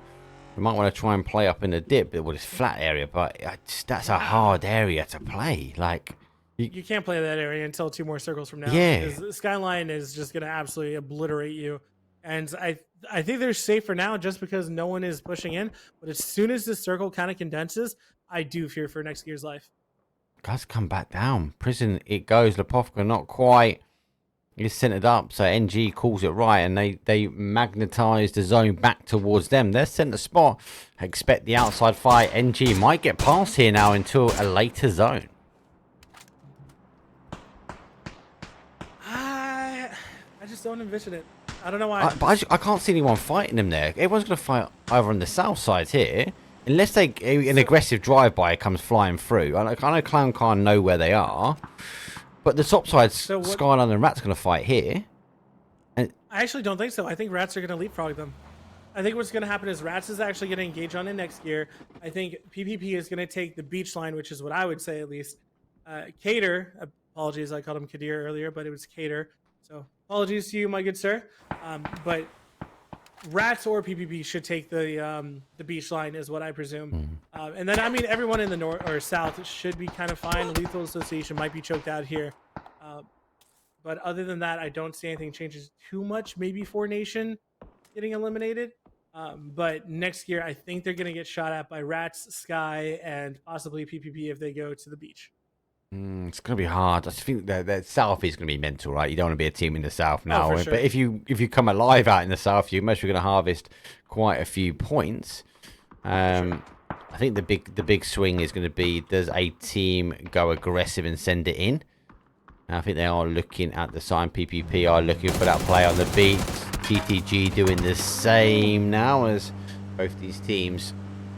You might want to try and play up in the dip with this flat area, but that's a hard area to play. Like you can't play that area until 2 more circles from now. Yeah, because the Skyline is just going to absolutely obliterate you. And I think they're safe for now just because no one is pushing in. But as soon as this circle kind of condenses, I do fear for next year's life. Guys, come back down. Prison it goes. Lepovka not quite. It's centered up, so NG calls it right, and they magnetize the zone back towards them. Their center spot. I expect the outside fight. NG might get past here now until a later zone. I just don't envision it. I don't know why. But I can't see anyone fighting them there. Everyone's going to fight either on the south side here, unless an aggressive drive-by comes flying through. I know Clown can't know where they are. But the top side, Skyline and Rat's going to fight here. And I actually don't think so. I think Rats are going to leapfrog them. I think what's going to happen is Rats is actually going to engage on it next year. I think PPP is going to take the beach line, which is what I would say at least. Cater, apologies, I called him Kadir earlier, but it was Cater. So apologies to you, my good sir. But Rats or PPP should take the beach line, is what I presume. And then, I mean, everyone in the north or south should be kind of fine. Lethal Association might be choked out here. But other than that, I don't see anything changes too much. Maybe Four Nation getting eliminated. But next year, I think they're going to get shot at by Rats, Sky, and possibly PPP if they go to the beach. It's gonna be hard. I just think that the South is gonna be mental, right? You don't want to be a team in the South now. for sure. But if you come alive out in the South, you're most gonna harvest quite a few points. I think the big swing is gonna be, does a team go aggressive and send it in? And I think they are looking at the sign. PPP are looking for that play on the beat. TTG doing the same now, as both these teams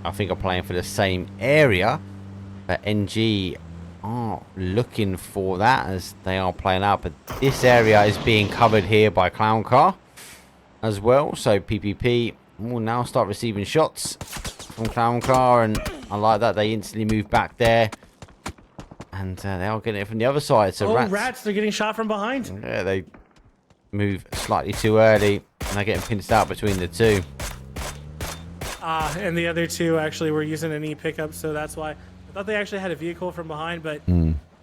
I think are playing for the same area. But NG are looking for that as they are playing out. But this area is being covered here by Clown Car as well. So PPP will now start receiving shots from Clown Car. And I like that. They instantly move back there. And they are getting it from the other side. So Rats, they're getting shot from behind. Yeah, they move slightly too early. And they're getting pinched out between the two. And the other two actually were using an E pickup, so that's why. I thought they actually had a vehicle from behind, but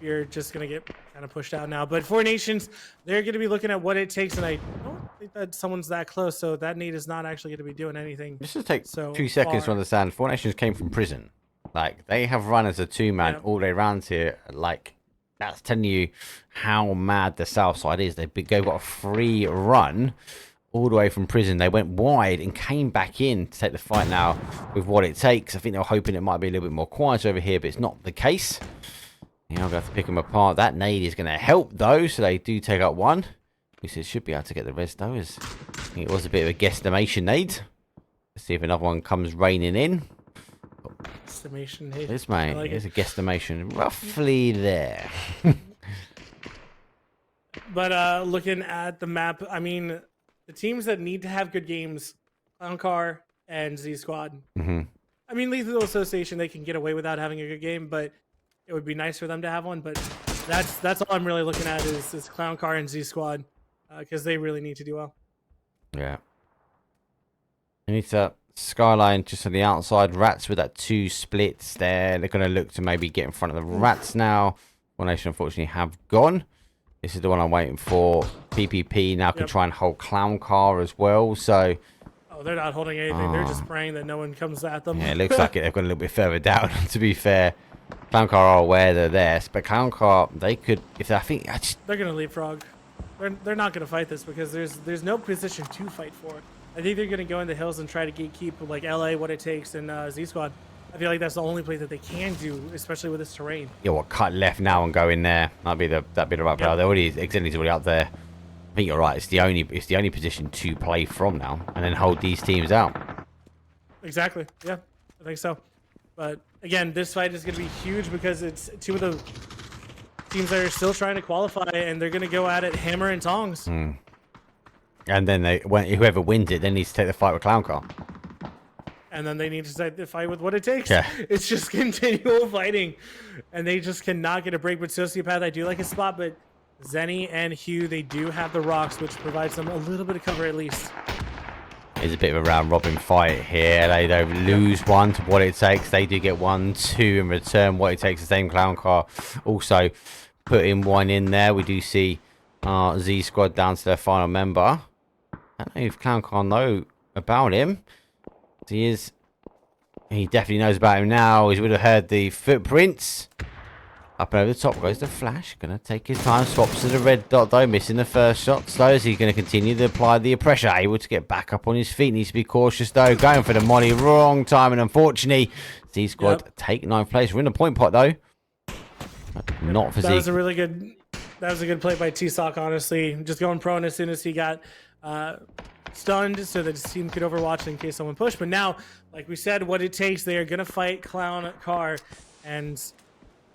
you're just going to get kind of pushed out now. But Four Nations, they're going to be looking at what it takes, and I don't think that someone's that close, so that nade is not actually going to be doing anything. Just to take 2 seconds to understand, Four Nations came from prison. Like, they have run as a two-man all the way around here. Like, that's telling you how mad the South side is. They've got a free run all the way from prison. They went wide and came back in to take the fight now with what it takes. I think they were hoping it might be a little bit more quiet over here, but it's not the case. Yeah, I'm going to have to pick them apart. That nade is going to help, though, so they do take up one. At least should be able to get the rest, though. I think it was a bit of a guesstimation nade. Let's see if another one comes raining in. Estimation nade. This, mate, like it's a guesstimation. Roughly there. But looking at the map, I mean, the teams that need to have good games, Clown Car and Z Squad. I mean, Lethal Association, they can get away without having a good game, but it would be nice for them to have one. But that's all I'm really looking at is Clown Car and Z Squad, because they really need to do well. Yeah. You need to Skyline just on the outside. Rats with that 2 splits there. They're going to look to maybe get in front of the Rats now. One Nation, unfortunately, have gone. This is the one I'm waiting for. PPP now can try and hold Clown Car as well. So, oh, they're not holding anything. They're just praying that no one comes at them. Yeah, it looks like they've got a little bit further down, to be fair. Clown Car are aware they're there. But Clown Car, they could, if I think... They're going to leapfrog. They're not going to fight this because there's no position to fight for. I think they're going to go in the hills and try to gatekeep like LA, what it takes, and Z Squad. I feel like that's the only play that they can do, especially with this terrain. Yeah, what, cut left now and go in there. That'd be the right play. They're already, Exili's already up there. I think you're right. It's the only position to play from now, and then hold these teams out. Exactly. Yeah, I think so. But again, this fight is going to be huge because it's two of the teams that are still trying to qualify, and they're going to go at it hammer and tongs. And then whoever wins it then needs to take the fight with Clown Car. And then they need to take the fight with what it takes. Yeah. It's just continual fighting. And they just cannot get a break. But Sociopath, I do like his spot. But Zenny and Hugh, they do have the rocks, which provides them a little bit of cover at least. It's a bit of a round-robin fight here. They don't lose one to what it takes. They do get 1, 2 in return. What it takes, the same Clown Car also putting one in there. We do see Z Squad down to their final member. I don't know if Clown Car know about him. He definitely knows about him now. He would have heard the footprints. Up and over the top goes the Flash. Gonna take his time. Swaps to the red dot though. Missing the first shot. Slow as he's gonna continue to apply the pressure. Able to get back up on his feet. Needs to be cautious though. Going for the molly. Wrong time. And unfortunately, Z Squad take 9th place. We're in the point pot though. Not for Z. That was a really good. That was a good play by T-Sock, honestly. Just going prone as soon as he got stunned so that his team could overwatch in case someone pushed. But now, like we said, what it takes, they are going to fight Clown Car. And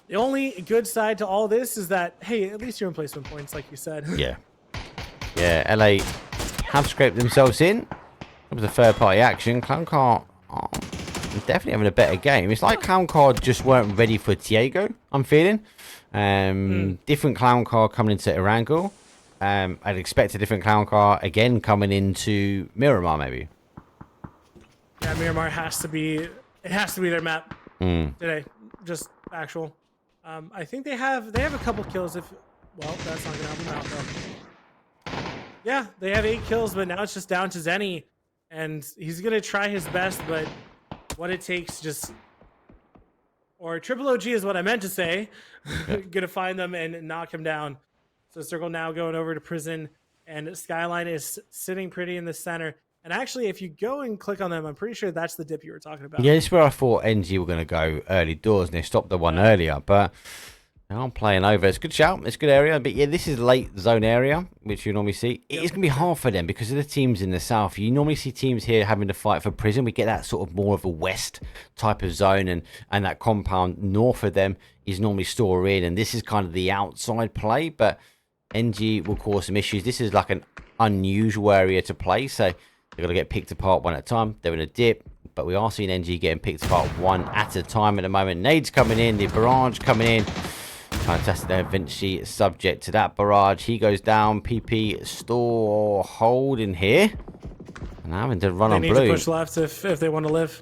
the only good side to all this is that, hey, at least you're in placement points, like you said. Yeah. Yeah, LA have scraped themselves in. It was a third-party action. Clown Car are definitely having a better game. It's like Clown Car just weren't ready for Tiago, I'm feeling. Different Clown Car coming into Erangel. I'd expect a different Clown Car again coming into Miramar, maybe. Yeah, Miramar has to be. It has to be their map today. Just actual. I think they have a couple kills. Well, that's not gonna help them out though. Yeah, they have 8 kills, but now it's just down to Zenny, and he's gonna try his best, but what it takes or Triple OG is what I meant to say. Gonna find them and knock him down. So Circle now going over to prison, and Skyline is sitting pretty in the center. And actually, if you go and click on them, I'm pretty sure that's the dip you were talking about. Yeah, this is where I thought NG were going to go early doors, and they stopped the one earlier. But I'm playing over. It's a good shout. It's a good area. But yeah, this is late zone area, which you normally see. It's going to be hard for them because of the teams in the south. You normally see teams here having to fight for prison. We get that sort of more of a west type of zone, and that compound north of them is normally store in. And this is kind of the outside play. But NG will cause some issues. This is like an unusual area to play. So they're going to get picked apart one at a time. They're in a dip, but we are seeing NG getting picked apart one at a time at the moment. Nades coming in, the barrage coming in. Fantastic there, Vinci subject to that barrage. He goes down, PP store hold in here. And having to run on blue. They need to push left if they want to live.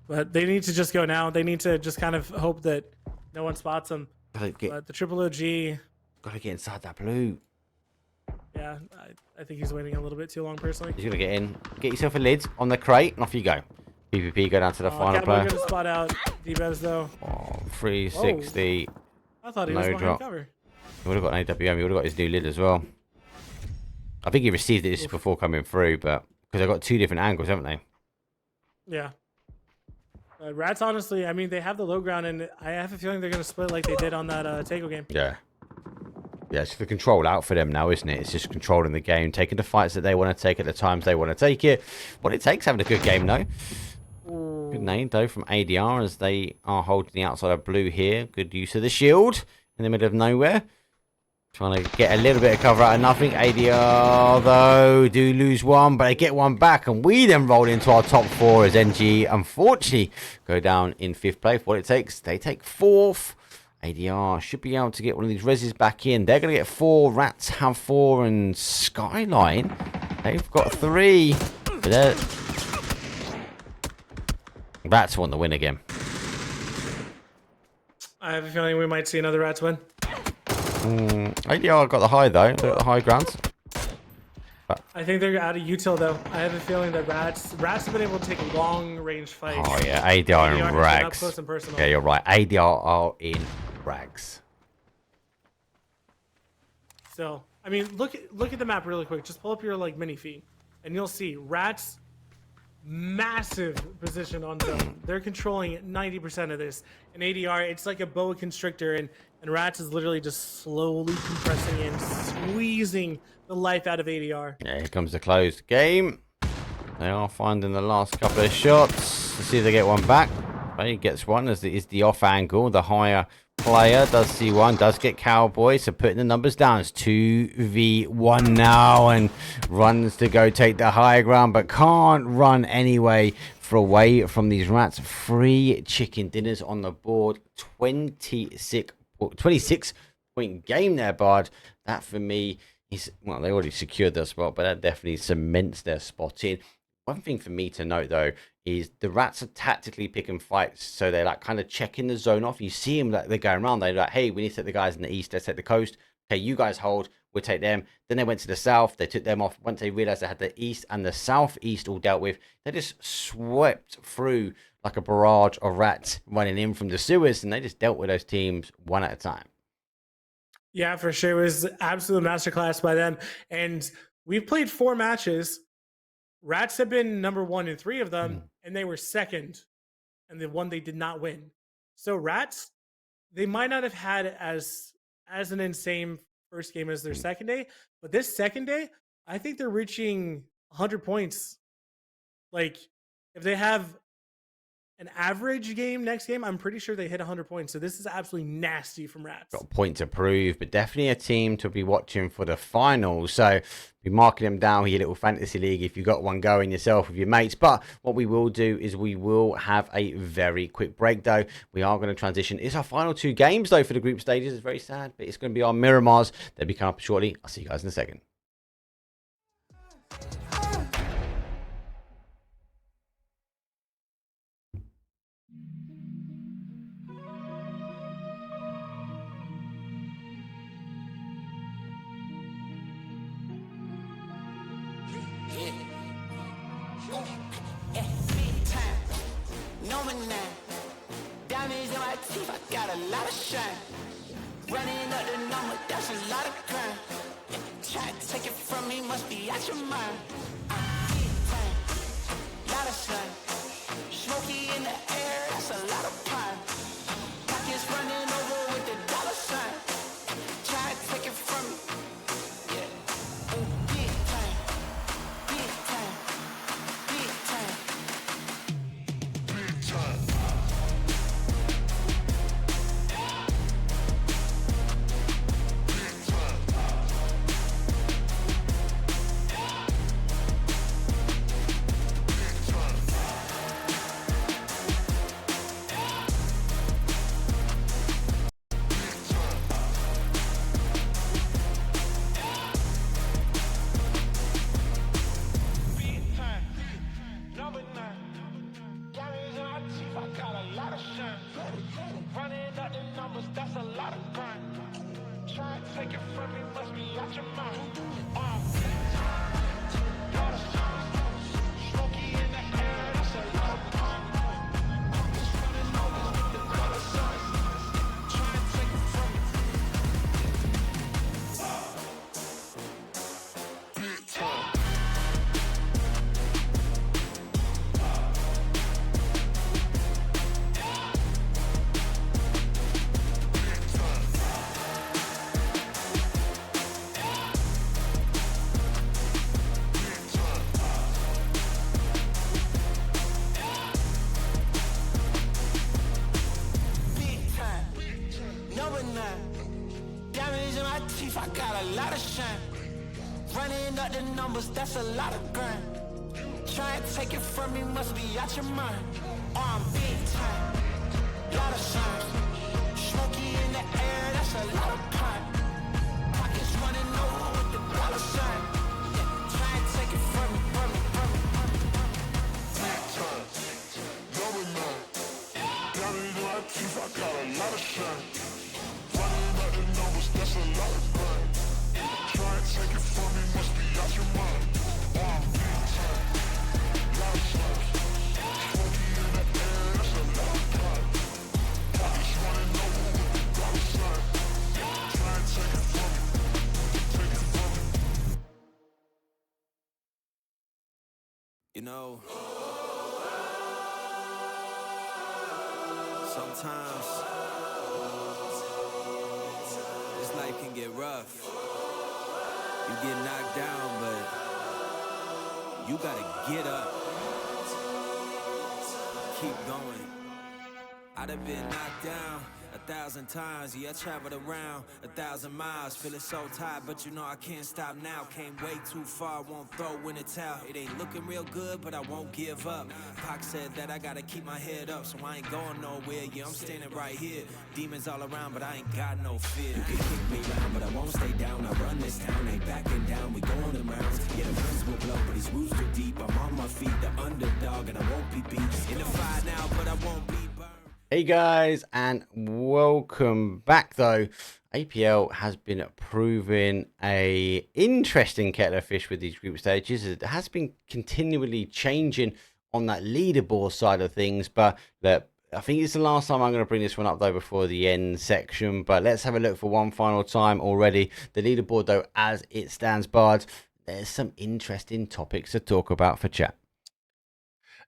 But they need to just go now. They need to just kind of hope that no one spots them. But the Triple OG... Gotta get inside that blue. Yeah, I think he's waiting a little bit too long, personally. He's gonna get in. Get yourself a lid on the crate, and off you go. PPP, go down to the final player. Gonna spot out D-Bez, though. Oh, 360. Whoa. I thought he was behind cover. He would have got an AWM. He would have got his new lid as well. I think he received it just before coming through, but because they've got two different angles, haven't they? Yeah. Rats, honestly, I mean, they have the low ground, and I have a feeling they're going to split like they did on that Tago game. Yeah. Yeah, it's the control out for them now, isn't it? It's just controlling the game, taking the fights that they want to take at the times they want to take it. What it takes, having a good game, though. Ooh. Good nade, though, from ADR as they are holding the outside of blue here. Good use of the shield in the middle of nowhere. Trying to get a little bit of cover out of nothing. ADR, though, do lose one, but they get one back. And we then roll into our top four as NG, unfortunately, go down in 5th place. What it takes, they take 4th. ADR should be able to get one of these reses back in. They're going to get 4. Rats have 4. And Skyline, they've got 3. But Rats want the win again. I have a feeling we might see another Rats win. ADR got the high, though. They've got the high grounds. But I think they're out of util, though. I have a feeling that Rats have been able to take long-range fights. Oh, yeah. ADR in rags. Up close and personal. Yeah, you're right. ADR are in rags. So, I mean, look at the map really quick. Just pull up your mini feed, and you'll see Rats massive position on zone. They're controlling 90% of this. And ADR, it's like a boa constrictor, and Rats is literally just slowly compressing in, squeezing the life out of ADR. Yeah, here comes the closed game. They are finding the last couple of shots. Let's see if they get one back. He gets one as it is the off angle. The higher player does see one, does get Cowboy, so putting the numbers down. It's 2v1 now, and runs to go take the high ground, but can't run anyway for away from these Rats. 3 chicken dinners on the board. 26 point game there, Bard. That for me is, well, they already secured their spot, but that definitely cements their spot in. One thing for me to note, though, is the Rats are tactically picking fights. So they're like kind of checking the zone off. You see them like they're going around. They're like, hey, we need to take the guys in the east. Let's take the coast. Okay, you guys hold. We'll take them. Then they went to the south. They took them off. Once they realized they had the east and the southeast all dealt with, they just swept through like a barrage of Rats running in from the sewers. And they just dealt with those teams one at a time. Yeah, for sure. It was absolute masterclass by them. And we've played 4 matches. Rats have been number 1 in 3 of them, and they were second, and the one they did not win. So Rats, they might not have had as an insane first game as their second day, but this second day, I think they're reaching 100 points. Like, if they have an average game next game, I'm pretty sure they hit 100 points. So this is absolutely nasty from Rats. Got a point to prove, but definitely a team to be watching for the finals. So be marking them down with your little fantasy league if you've got one going yourself with your mates. But what we will do is we will have a very quick break, though. We are going to transition. It's our final 2 games, though, for the group stages. It's very sad, but it's going to be our Miramars. They'll be coming up shortly. I'll see you guys in a second. Diamonds in my teeth, I got a lot of shine. Running up the number, that's a lot of crime. Try to take it from me, must be out your mind. Big time, lot of sun. Smoky in the air, that's a lot of pine. Pockets running over with the dollar sign. Try to take it from me, yeah. Big time, big time, big time. Big time. Running up the numbers, that's a lot of crime. Try to take it from me, must be out your mind. Lot of smoky in the air, that's a lot of crime. Pockets running over with the dollar signs. Try to take it from me. Big time. Big time, number 9. Diamonds in my teeth, I got a lot of shine. Running up the numbers, that's a lot of grind. Try to take it from me, must be out your mind. I'm big time, lot of signs. Smoky in the air, that's a lot of pine. Pockets running over with the dollar sign. Yeah, try to take it from me, from me, from me, from me, from me. Big time. Number 9. Diamonds in my teeth, I got a lot of shine. Running up the numbers, that's a lot of grind. Try and take it from me, must be out your mind. Big time. Lot of signs. Smoky in the air, that's a lot of crime. Pockets running over with the dollar sign. Try and take it from me. Take it from me. You know, sometimes this life can get rough. You get knocked down, but you gotta get up. Keep going. I'd have been knocked down 1,000 times, yeah, I traveled around 1,000 miles, feeling so tired, but you know I can't stop now. Came way too far, won't throw in the towel. It ain't looking real good, but I won't give up. Pac said that I gotta keep my head up, so I ain't going nowhere. Yeah, I'm standing right here. Demons all around, but I ain't got no fear. You can kick me around, but I won't stay down. I run this town, ain't backing down. We going in rounds. Yeah, the winds will blow, but these roots too deep. I'm on my feet, the underdog, and I won't be beat. In the fire now, but I won't be burned. Hey guys, and welcome back. Though APL has been proving a interesting kettle of fish with these group stages. It has been continually changing on that leaderboard side of things, but look, I think it's the last time I'm going to bring this one up though before the end section. But let's have a look for one final time already. The leaderboard though, as it stands, Bard, there's some interesting topics to talk about for chat.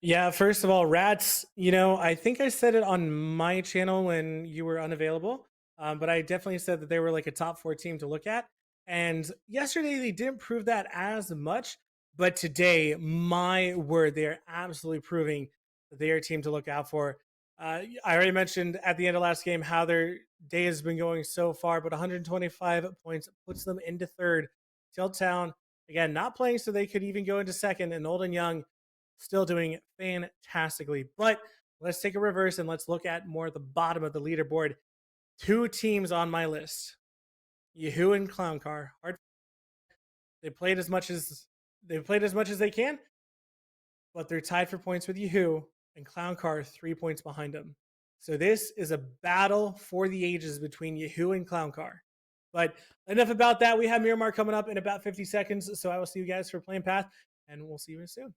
Yeah, first of all, Rats, you know, I think I said it on my channel when you were unavailable, but I definitely said that they were like a top 4 team to look at. And yesterday they didn't prove that as much, but today, my word, they are absolutely proving that they are a team to look out for. I already mentioned at the end of last game how their day has been going so far, but 125 points puts them into third. Tiltown, again, not playing so they could even go into second, and Old and Young still doing fantastically. But let's take a reverse and let's look at more at the bottom of the leaderboard. 2 teams on my list: Yahoo and Clown Car. They played as much as they can, but they're tied for points with Yahoo and Clown Car 3 points behind them. So this is a battle for the ages between Yahoo and Clown Car. But enough about that. We have Miramar coming up in about 50 seconds. So I will see you guys for Playing Path, and we'll see you soon.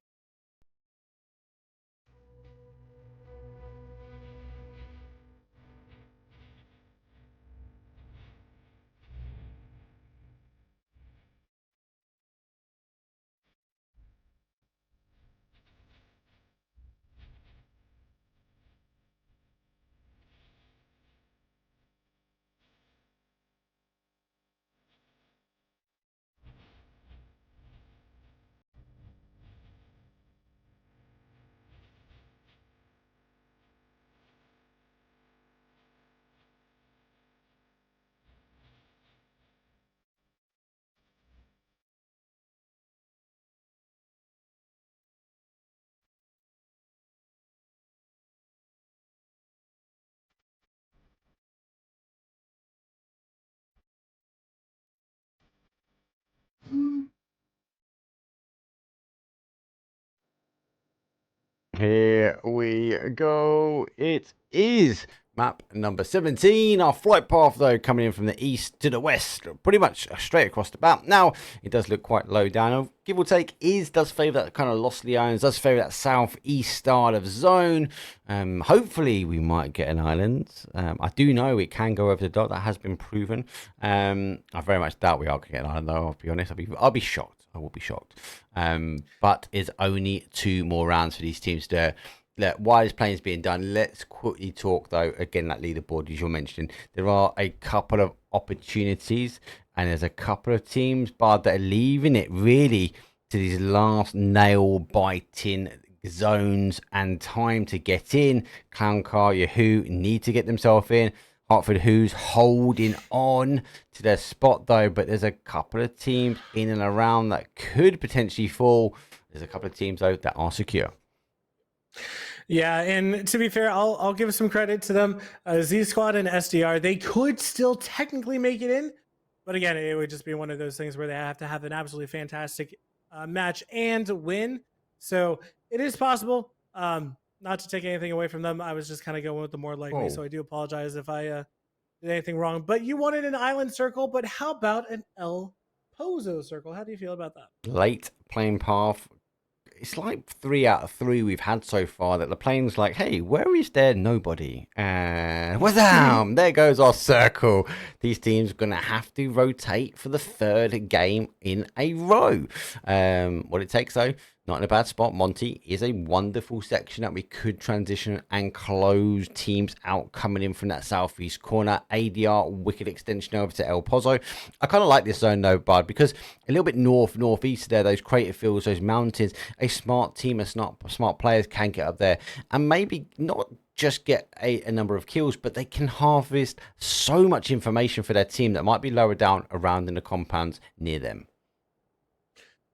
Here we go. It is map number 17. Our flight path, though, coming in from the east to the west, pretty much straight across the map. Now, it does look quite low down. Give or take, does favour that kind of Lost Leones, does favour that southeast style of zone. Hopefully, we might get an island. I do know it can go over the dot. That has been proven. I very much doubt we are going to get an island, though. I'll be honest. I'll be shocked. I will be shocked. But it's only 2 more rounds for these teams to. Look, while this playing is being done, let's quickly talk, though, again, that leaderboard, as you're mentioning. There are a couple of opportunities, and there's a couple of teams, Bard, that are leaving it really to these last nail-biting zones and time to get in. Clown Car, Yahoo need to get themselves in. Hartford who's holding on to their spot, though, but there's a couple of teams in and around that could potentially fall. There's a couple of teams, though, that are secure. Yeah, and to be fair, I'll give some credit to them. Z Squad and SDR, they could still technically make it in, but again, it would just be one of those things where they have to have an absolutely fantastic match and win. So it is possible. Not to take anything away from them, I was just kind of going with the more likely. So I do apologize if I did anything wrong. But you wanted an island circle, but how about an El Pozo circle? How do you feel about that? Late playing path. It's like 3 out of 3 we've had so far that the plane's like, hey, where is there nobody? And wham, there goes our circle. These teams are going to have to rotate for the 3rd game in a row. What it takes, though, not in a bad spot. Monty is a wonderful section that we could transition and close teams out coming in from that southeast corner. ADR, wicked extension over to El Pozo. I kind of like this zone, though, Bud, because a little bit northeast there, those crater fields, those mountains, a smart team of smart players can get up there and maybe not just get a number of kills, but they can harvest so much information for their team that might be lower down around in the compounds near them.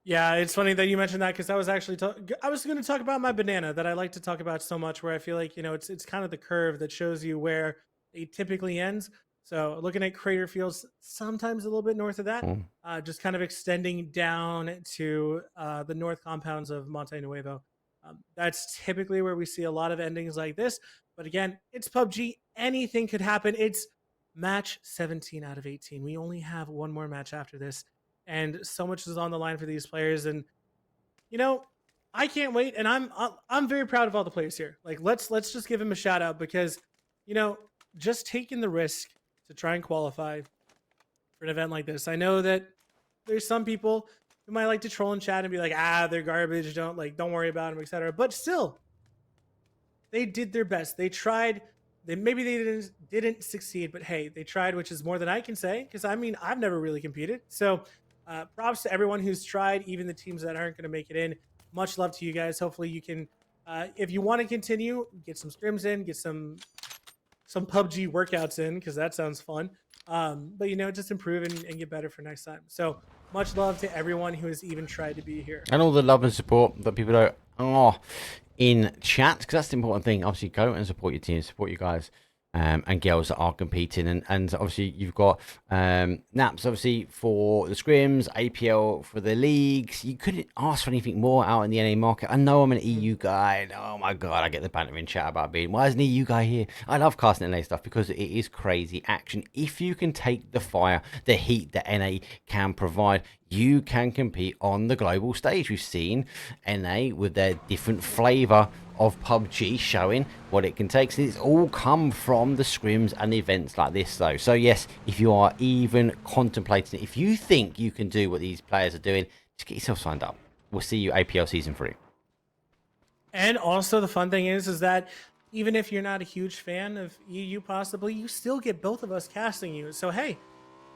Yeah, it's funny that you mentioned that because I was actually I was going to talk about my banana that I like to talk about so much, where I feel like, you know, it's kind of the curve that shows you where it typically ends. So looking at crater fields, sometimes a little bit north of that, just kind of extending down to the north compounds of Monte Nuevo. That's typically where we see a lot of endings like this. But again, it's PUBG. Anything could happen. It's match 17 out of 18. We only have one more match after this. And so much is on the line for these players. And, you know, I can't wait. And I'm very proud of all the players here. Like, let's just give him a shout out because, you know, just taking the risk to try and qualify for an event like this. I know that there's some people who might like to troll in chat and be like, they're garbage. Don't worry about them, etc. But still, they did their best. They tried. Maybe they didn't succeed, but hey, they tried, which is more than I can say. Because I mean, I've never really competed. So props to everyone who's tried, even the teams that aren't going to make it in. Much love to you guys. Hopefully you can, if you want to continue, get some scrims in, get some PUBG workouts in, because that sounds fun. But, you know, just improve and get better for next time. So much love to everyone who has even tried to be here. And all the love and support that people are in chat, because that's the important thing. Obviously, go and support your team, support you guys. And girls that are competing, and obviously you've got Naps obviously for the scrims, APL for the leagues. You couldn't ask for anything more out in the NA market. I know I'm an EU guy, and oh my god, I get the banter in chat about being, why is an EU guy here? I love casting NA stuff because it is crazy action. If you can take the fire, the heat that NA can provide, you can compete on the global stage. We've seen NA with their different flavor of PUBG showing what it can take. So it's all come from the scrims and events like this, though. So yes, if you are even contemplating it, if you think you can do what these players are doing, just get yourself signed up. We'll see you APL Season 3. And also the fun thing is that even if you're not a huge fan of EU possibly, you still get both of us casting you. So hey,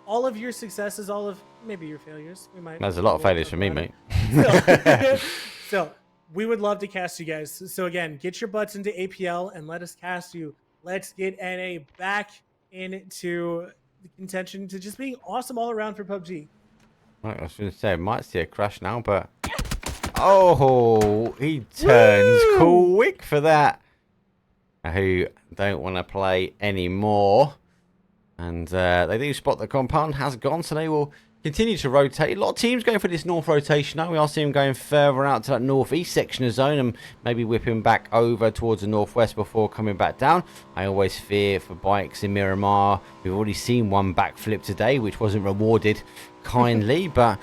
all of your successes, all of maybe your failures. There's a lot of failures for me, mate. So we would love to cast you guys. So again, get your butts into APL and let us cast you. Let's get NA back into the contention to just being awesome all around for PUBG. Right, I was going to say, I might see a crash now, but oh, he turns quick for that. Who don't want to play anymore. And they do spot the compound has gone, so they will continue to rotate. A lot of teams going for this north rotation now. We are seeing them going further out to that northeast section of zone and maybe whipping back over towards the northwest before coming back down. I always fear for bikes in Miramar. We've already seen one backflip today, which wasn't rewarded kindly, but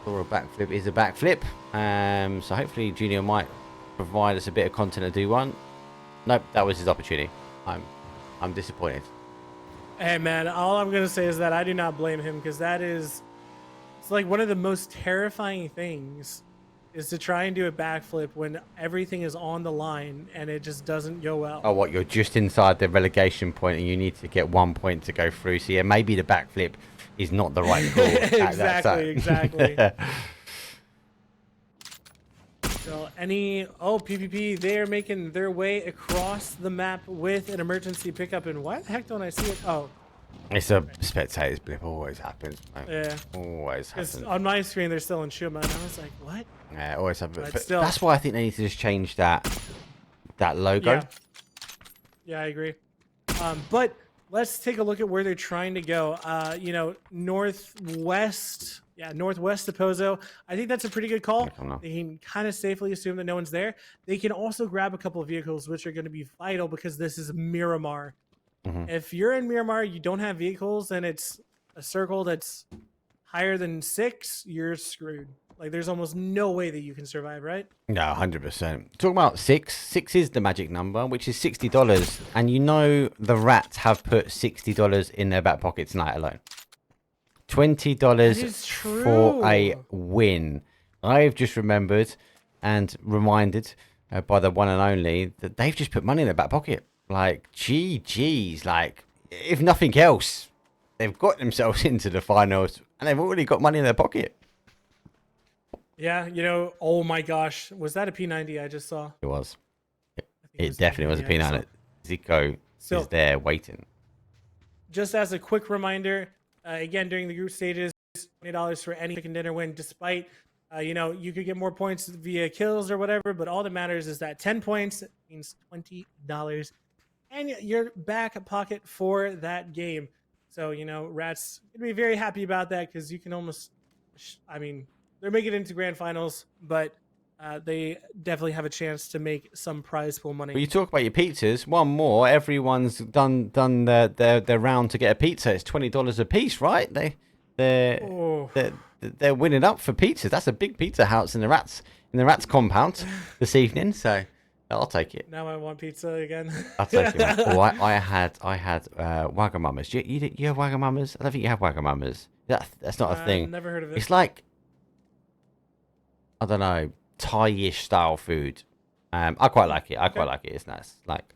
for a backflip is a backflip. So hopefully Junior might provide us a bit of content to do one. Nope, that was his opportunity. I'm disappointed. Hey man, all I'm gonna say is that I do not blame him, because it's like one of the most terrifying things is to try and do a backflip when everything is on the line and it just doesn't go well. Oh, what? You're just inside the relegation point and you need to get 1 point to go through. So yeah, maybe the backflip is not the right call. Exactly. So PPP, they are making their way across the map with an emergency pickup. And why the heck don't I see it? Oh, it's a spectator's blip. Always happens, mate. Yeah. Always happens. On my screen, they're still in shoot mode. And I was like, what? Yeah, always happens. But still, that's why I think they need to just change that logo. Yeah, I agree. But let's take a look at where they're trying to go. Northwest. Yeah, northwest of Pozo. I think that's a pretty good call. They can kind of safely assume that no one's there. They can also grab a couple of vehicles, which are going to be vital because this is Miramar. If you're in Miramar, you don't have vehicles, and it's a circle that's higher than 6, you're screwed. Like, there's almost no way that you can survive, right? No, 100%. Talking about 6. 6 is the magic number, which is $60. And you know the rats have put $60 in their back pocket tonight alone. $20 for a win. I've just remembered and reminded by the one and only that they've just put money in their back pocket. Like, GG's. Like, if nothing else, they've got themselves into the finals and they've already got money in their pocket. Yeah, oh my gosh. Was that a P90 I just saw? It was. It definitely was a P90. Zico is there waiting. Just as a quick reminder, again, during the group stages, $20 for any chicken dinner win, despite, you could get more points via kills or whatever, but all that matters is that 10 points means $20 and your back pocket for that game. So, Rats going to be very happy about that because you can almost, they're making it into grand finals, but they definitely have a chance to make some prize pool money. Well, you talk about your pizzas. One more. Everyone's done their round to get a pizza. It's $20 a piece, right? They're winning up for pizzas. That's a big pizza house in the Rats compound this evening. So I'll take it. Now I want pizza again. I'll take it. Oh, I had Wagamamas. You have Wagamamas? I don't think you have Wagamamas. That's not a thing. I've never heard of it. It's like, I don't know, Thai-ish style food. I quite like it. It's nice. Like,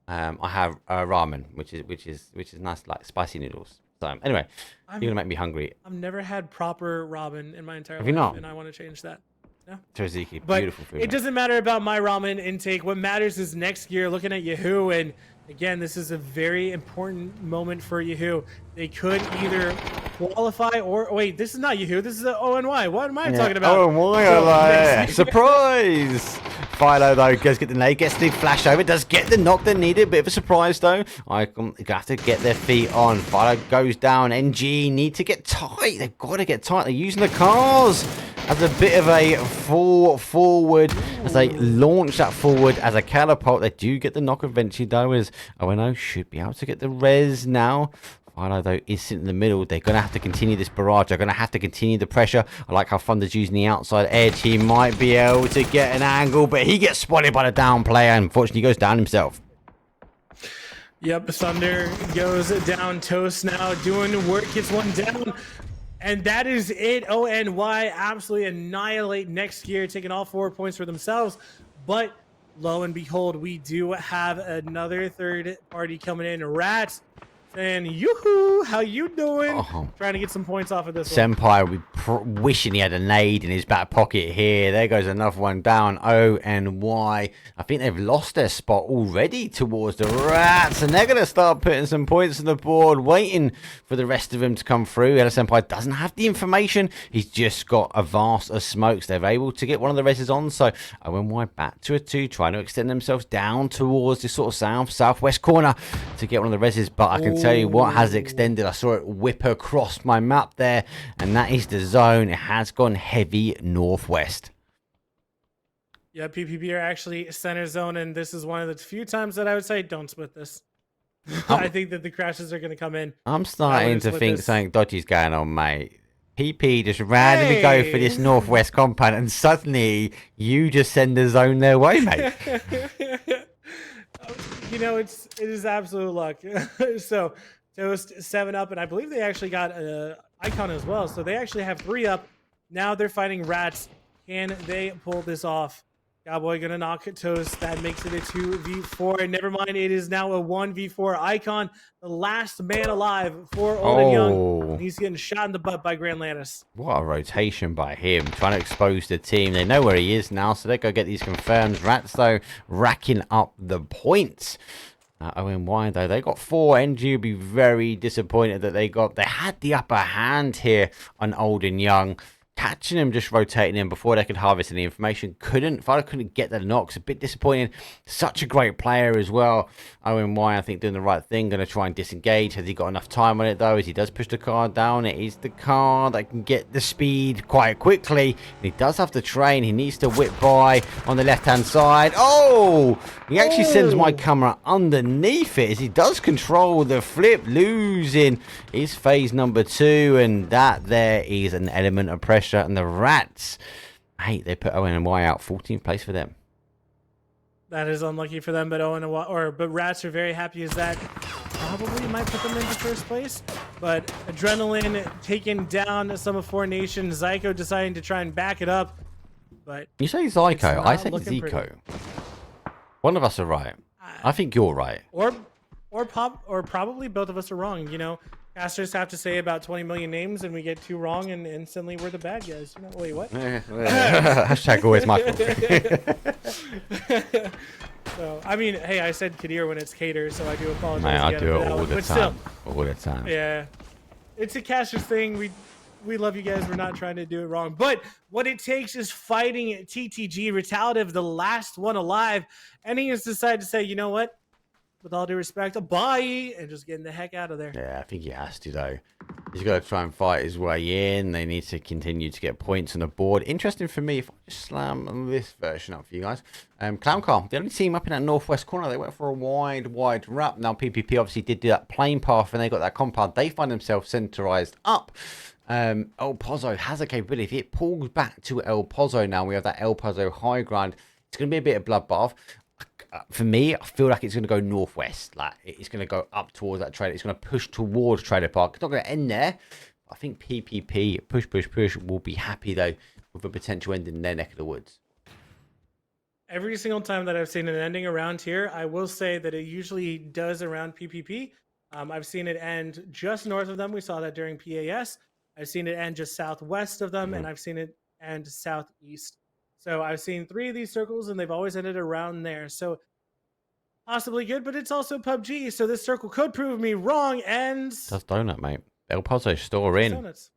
I have ramen, which is nice, like spicy noodles. So anyway, you're gonna make me hungry. I've never had proper ramen in my entire life, you not? And I want to change that. No. Tzatziki, But beautiful food. It doesn't matter about my ramen intake. What matters is next year, looking at Yahoo, and again, this is a very important moment for Yahoo. They could either qualify or wait. This is not Yahoo. This is a ONY. What am I talking about? ONY, surprise! Philo though does get the nade, gets the flash over, does get the knock that needed. Bit of a surprise though. I have to get their feet on. Philo goes down. NG need to get tight. They've got to get tight. They're using the cars as a bit of a fall forward as they launch that forward as a catapult. They do get the knock eventually though, as ONO should be able to get the res now. Philo though is sitting in the middle. They're going to have to continue this barrage. They're going to have to continue the pressure. I like how Thunder's using the outside edge. He might be able to get an angle, but he gets spotted by the down player and unfortunately goes down himself. Yep, Thunder goes down toast now, doing work, gets one down. And that is it. ONY absolutely annihilate next gear, taking all 4 points for themselves. But lo and behold, we do have another third party coming in. Rats saying, yoo-hoo, how you doing? Trying to get some points off of this Senpai will be wishing he had a nade in his back pocket here. There goes another one down. ONY. I think they've lost their spot already towards the Rats. And they're going to start putting some points on the board, waiting for the rest of them to come through. Ella Senpai doesn't have the information. He's just got a vast of smokes. They're able to get one of the reses on. So ONY back to a 2, trying to extend themselves down towards this sort of southwest corner to get one of the reses. But I can tell you what has extended. I saw it whip across my map there, and that is the zone. It has gone heavy northwest. Yeah, PPP are actually center zone, and this is one of the few times that I would say don't split this. I think that the crashes are going to come in. I'm starting to think this. something dodgy's going on, mate. PP just randomly go for this northwest compound, and suddenly you just send the zone their way, mate. You know, it is absolute luck. So Toast 7 up, and I believe they actually got Icon as well. So they actually have 3 up. Now they're fighting Rats. Can they pull this off? Cowboy gonna knock Toast. That makes it a 2v4. And never mind, it is now a 1v4. Icon, the last man alive for Old and Young. And he's getting shot in the butt by Grand Lannis. What a rotation by him, trying to expose the team. They know where he is now, so they go get these confirmed. Rats, though, racking up the points. ONY, though, they got 4. NG will be very disappointed that they had the upper hand here on Old and Young. Catching him, just rotating him before they could harvest any information. Father couldn't get the knocks. A bit disappointing. Such a great player as well. ONY, I think, doing the right thing. Going to try and disengage. Has he got enough time on it, though? As he does push the car down. It is the car that can get the speed quite quickly. And he does have to train. He needs to whip by on the left-hand side. Oh! He actually sends my camera underneath it as he does control the flip. Losing his phase number 2. And that there is an element of pressure. And the Rats, hey, they put ONY out, 14th place for them. That is unlucky for them, but but Rats are very happy as that probably might put them into first place. But Adrenaline taking down some of 4 Nations. Zyko deciding to try and back it up. But you say Zyko, I say Zico. One of us are right. I think you're right. Or probably both of us are wrong. You know, casters have to say about 20 million names, and we get 2 wrong, and instantly we're the bad guys. You know, wait, what? Hashtag always my fault. So, I mean, hey, I said Kadir when it's Cater, so I do apologize. Man, I do it all the time. Still, all the time. Yeah, it's a caster's thing. We love you guys. We're not trying to do it wrong. But what it takes is fighting TTG, Retaliative, the last one alive, and he has decided to say, you know what? With all due respect, bye, and just getting the heck out of there. Yeah, I think he has to, though. He's got to try and fight his way in. They need to continue to get points on the board. Interesting for me, if I just slam this version up for you guys. Clown Car, the only team up in that northwest corner, they went for a wide wrap. Now, PPP obviously did do that plane path, and they got that compound. They find themselves centralized up. El Pozo has a capability. If it pulls back to El Pozo now, we have that El Pozo high ground. It's going to be a bit of bloodbath. For me, I feel like it's going to go northwest. Like it's going to go up towards that trailer. It's going to push towards Trailer Park. It's not going to end there. I think PPP push will be happy though with a potential end in their neck of the woods. Every single time that I've seen an ending around here, I will say that it usually does around PPP. I've seen it end just north of them. We saw that during PAS. I've seen it end just southwest of them, and I've seen it end southeast. So I've seen 3 of these circles, and they've always ended around there. So possibly good, but it's also PUBG, so this circle could prove me wrong. And that's donut, mate. El Pozo store in. Donuts.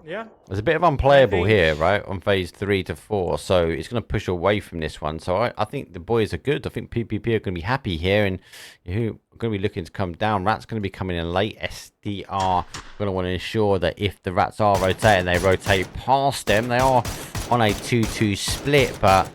Yeah. There's a bit of unplayable here, right, on phase 3 to 4. So it's going to push away from this one. So I think the boys are good. I think PPP are going to be happy here, and who are going to be looking to come down. Rats going to be coming in late. SDR going to want to ensure that if the Rats are rotating, they rotate past them. They are on a 2-2 split, but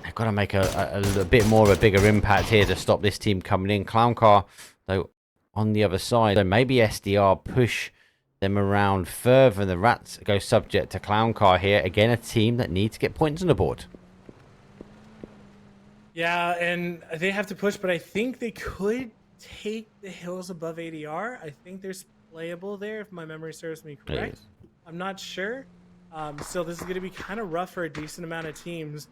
they've got to make a bit more of a bigger impact here to stop this team coming in. Clown Car, though, on the other side. So maybe SDR push them around further, and the Rats go subject to Clown Car here. Again, a team that needs to get points on the board. Yeah, and they have to push, but I think they could take the hills above ADR. I think there's playable there, if my memory serves me correct. I'm not sure. Still, this is going to be kind of rough for a decent amount of teams.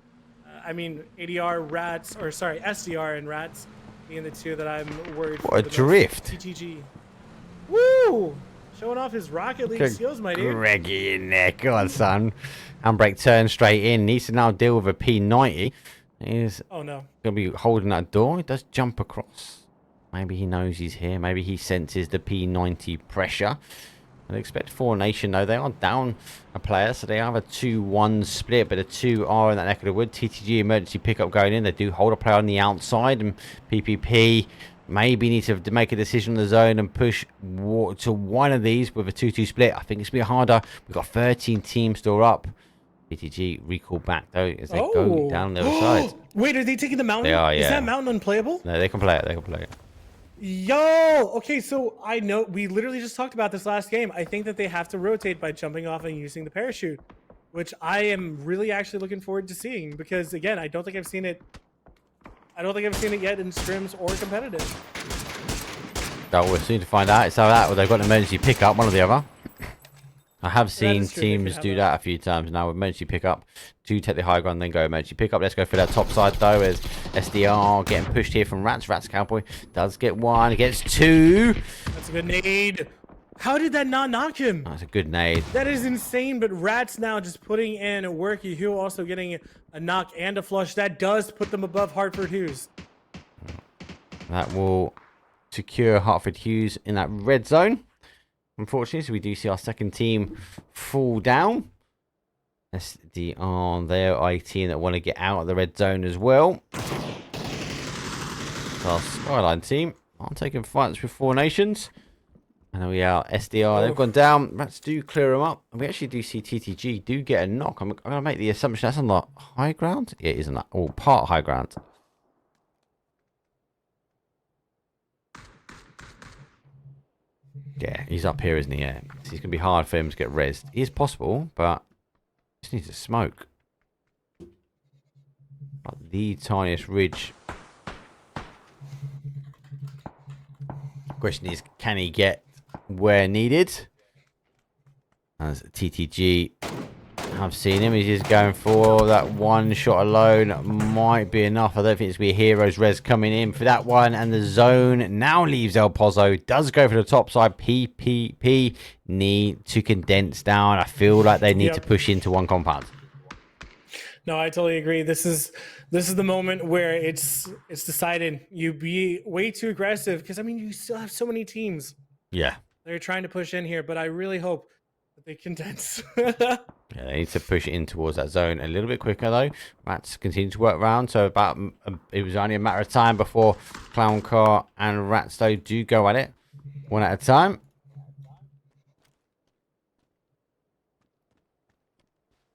I mean, ADR, Rats, or sorry, SDR and Rats being the 2 that I'm worried for. What a drift. TTG. Woo! Showing off his Rocket League skills, my dude. Greggy in there. Go on, son. Handbrake turn straight in. Needs to now deal with a P90. He's oh, no. going to be holding that door. He does jump across. Maybe he knows he's here. Maybe he senses the P90 pressure. I expect 4 Nation, though. They are down a player, so they have a 2-1 split, but the 2 are in that neck of the wood. TTG emergency pickup going in. They do hold a player on the outside, and PPP maybe need to make a decision on the zone and push to one of these with a 2-2 split. I think it's going to be harder. We've got 13 teams still up. PTG recall back, though, as they go down the other side. Wait, are they taking the mountain? They are, yeah. Is that mountain unplayable? No, they can play it. They can play it. Yo! Okay, so I know we literally just talked about this last game. I think that they have to rotate by jumping off and using the parachute, which I am really actually looking forward to seeing because, again, I don't think I've seen it yet in scrims or competitive. So we're soon to find out. It's that or they've got an emergency pickup, one or the other. I have seen teams do that a few times now with emergency pickup to take the high ground, then go emergency pickup. Let's go for that top side though as SDR getting pushed here from Rats. Rats Cowboy does get one, gets two. That's a good nade. How did that not knock him? That's a good nade. That is insane, but Rats now just putting in work. Hugh also getting a knock and a flush. That does put them above Hartford Hughes. That will secure Hartford Hughes in that red zone. Unfortunately, so we do see our second team fall down. SDR there, IT that want to get out of the red zone as well. So our Skyline team aren't taking fights with Four Nations. And we are SDR. They've gone down. Rats do clear them up. And we actually do see TTG do get a knock. I'm going to make the assumption that's on the high ground. Yeah, it is on that. Or part high ground. Yeah, he's up here, isn't he? Yeah. So it's going to be hard for him to get rezzed. It is possible, but just needs to smoke. Like the tiniest ridge. Question is, can he get where needed? As TTG have seen him, he's just going for that one shot alone. Might be enough. I don't think it's going to be Heroes Res coming in for that one. And the zone now leaves El Pozo. Does go for the top side. PPP need to condense down. I feel like they need to push into one compound. No, I totally agree. This is the moment where it's decided. You be way too aggressive because I mean you still have so many teams. Yeah. They're trying to push in here, but I really hope that they condense. Yeah, they need to push it in towards that zone a little bit quicker though. Rats continue to work around, so about it was only a matter of time before Clown Car and Rats though do go at it one at a time.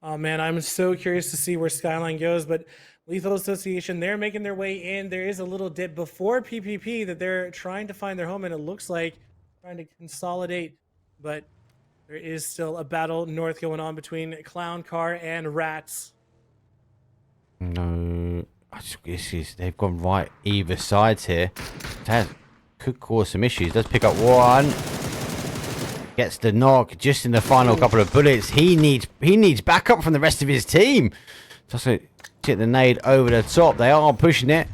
Oh man, I'm so curious to see where Skyline goes, but Lethal Association, they're making their way in. There is a little dip before PPP that they're trying to find their home, and it looks like trying to consolidate, but there is still a battle north going on between Clown Car and Rats. No, they've gone right either sides here. That could cause some issues. Let's pick up one. Gets the knock just in the final couple of bullets. He needs backup from the rest of his team. Just to get the nade over the top. They are pushing it.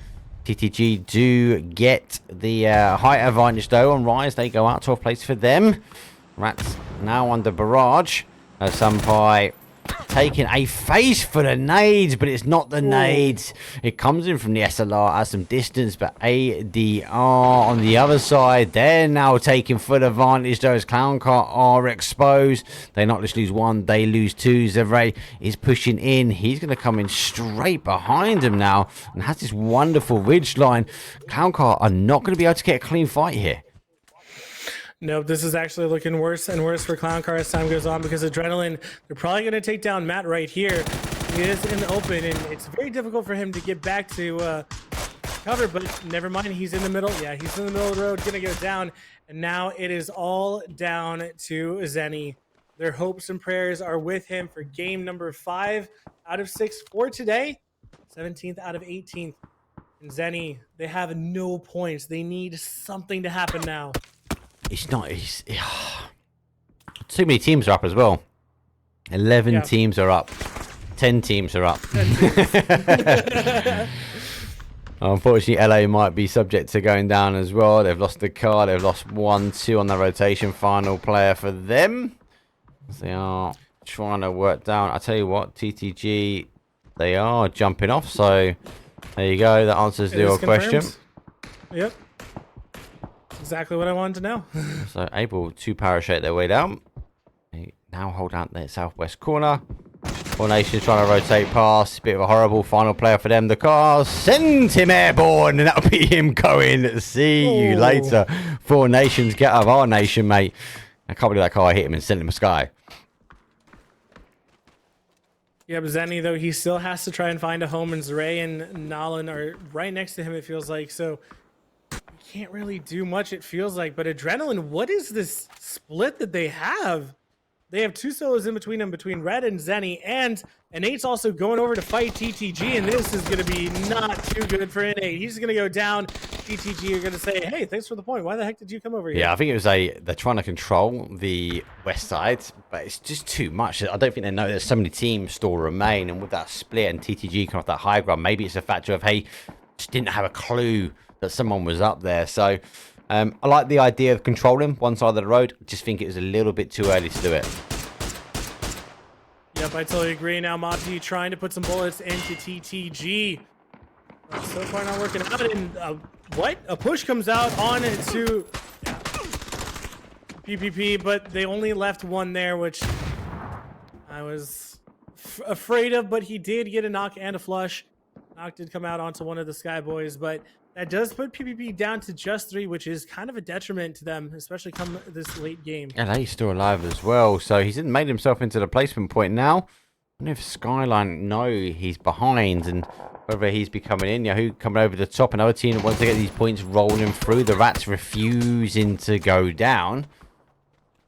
TTG do get the height advantage though on Rise. They go out 12th place for them. Rats now under barrage. Sampai taking a face for the nades, but it's not the nades. It comes in from the SLR at some distance, but ADR on the other side, they're now taking full advantage. Those Clown Car are exposed. They not just lose one, they lose two. Zevray is pushing in. He's going to come in straight behind him now and has this wonderful ridge line. Clown Car are not going to be able to get a clean fight here. Nope, this is actually looking worse and worse for Clown Car as time goes on because Adrenaline, they're probably going to take down Matt right here. He is in the open, and it's very difficult for him to get back to cover, but never mind, he's in the middle. Yeah, he's in the middle of the road, going to go down, and now it is all down to Zenny. Their hopes and prayers are with him for game number 5 out of 6 for today, 17th out of 18th. And Zenny, they have no points. They need something to happen now. It's not. Too many teams are up as well. 11 teams are up. 10 teams are up. Unfortunately, LA might be subject to going down as well. They've lost the car. They've lost 1-2 on the rotation. Final player for them. They are trying to work down. I tell you what, TTG, they are jumping off. So there you go. That answers your question. Yep. Exactly what I wanted to know. So able to parachute their way down. They now hold out their southwest corner. Four Nations trying to rotate past. Bit of a horrible final player for them. The car sends him airborne, and that'll be him going. See you later. Four Nations, get out of our nation, mate. I can't believe that car hit him and sent him a sky. Yeah, but Zenny, though, he still has to try and find a home, and Zray and Nolan are right next to him, it feels like. So you can't really do much, it feels like. But Adrenaline, what is this split that they have? They have two solos in between them, between Red and Zenny, and Innate's also going over to fight TTG, and this is going to be not too good for Innate. He's going to go down. TTG are going to say, hey, thanks for the point. Why the heck did you come over here? Yeah, I think it was they're trying to control the west side, but it's just too much. I don't think they know there's so many teams still remain, and with that split and TTG coming off that high ground, maybe it's a factor of, hey, just didn't have a clue that someone was up there. So I like the idea of controlling one side of the road. I just think it was a little bit too early to do it. Yep, I totally agree. Now Mopsy trying to put some bullets into TTG. So far not working out. And what? A push comes out on to PPP, but they only left one there, which I was afraid of, but he did get a knock and a flush. Knock did come out onto one of the Sky Boys, but that does put PPP down to just 3, which is kind of a detriment to them, especially come this late game. And he's still alive as well, so he's made himself into the placement point now. I don't know if Skyline know he's behind and whether he's becoming in. Yahoo coming over the top. Another team that wants to get these points rolling through. The Rats refusing to go down.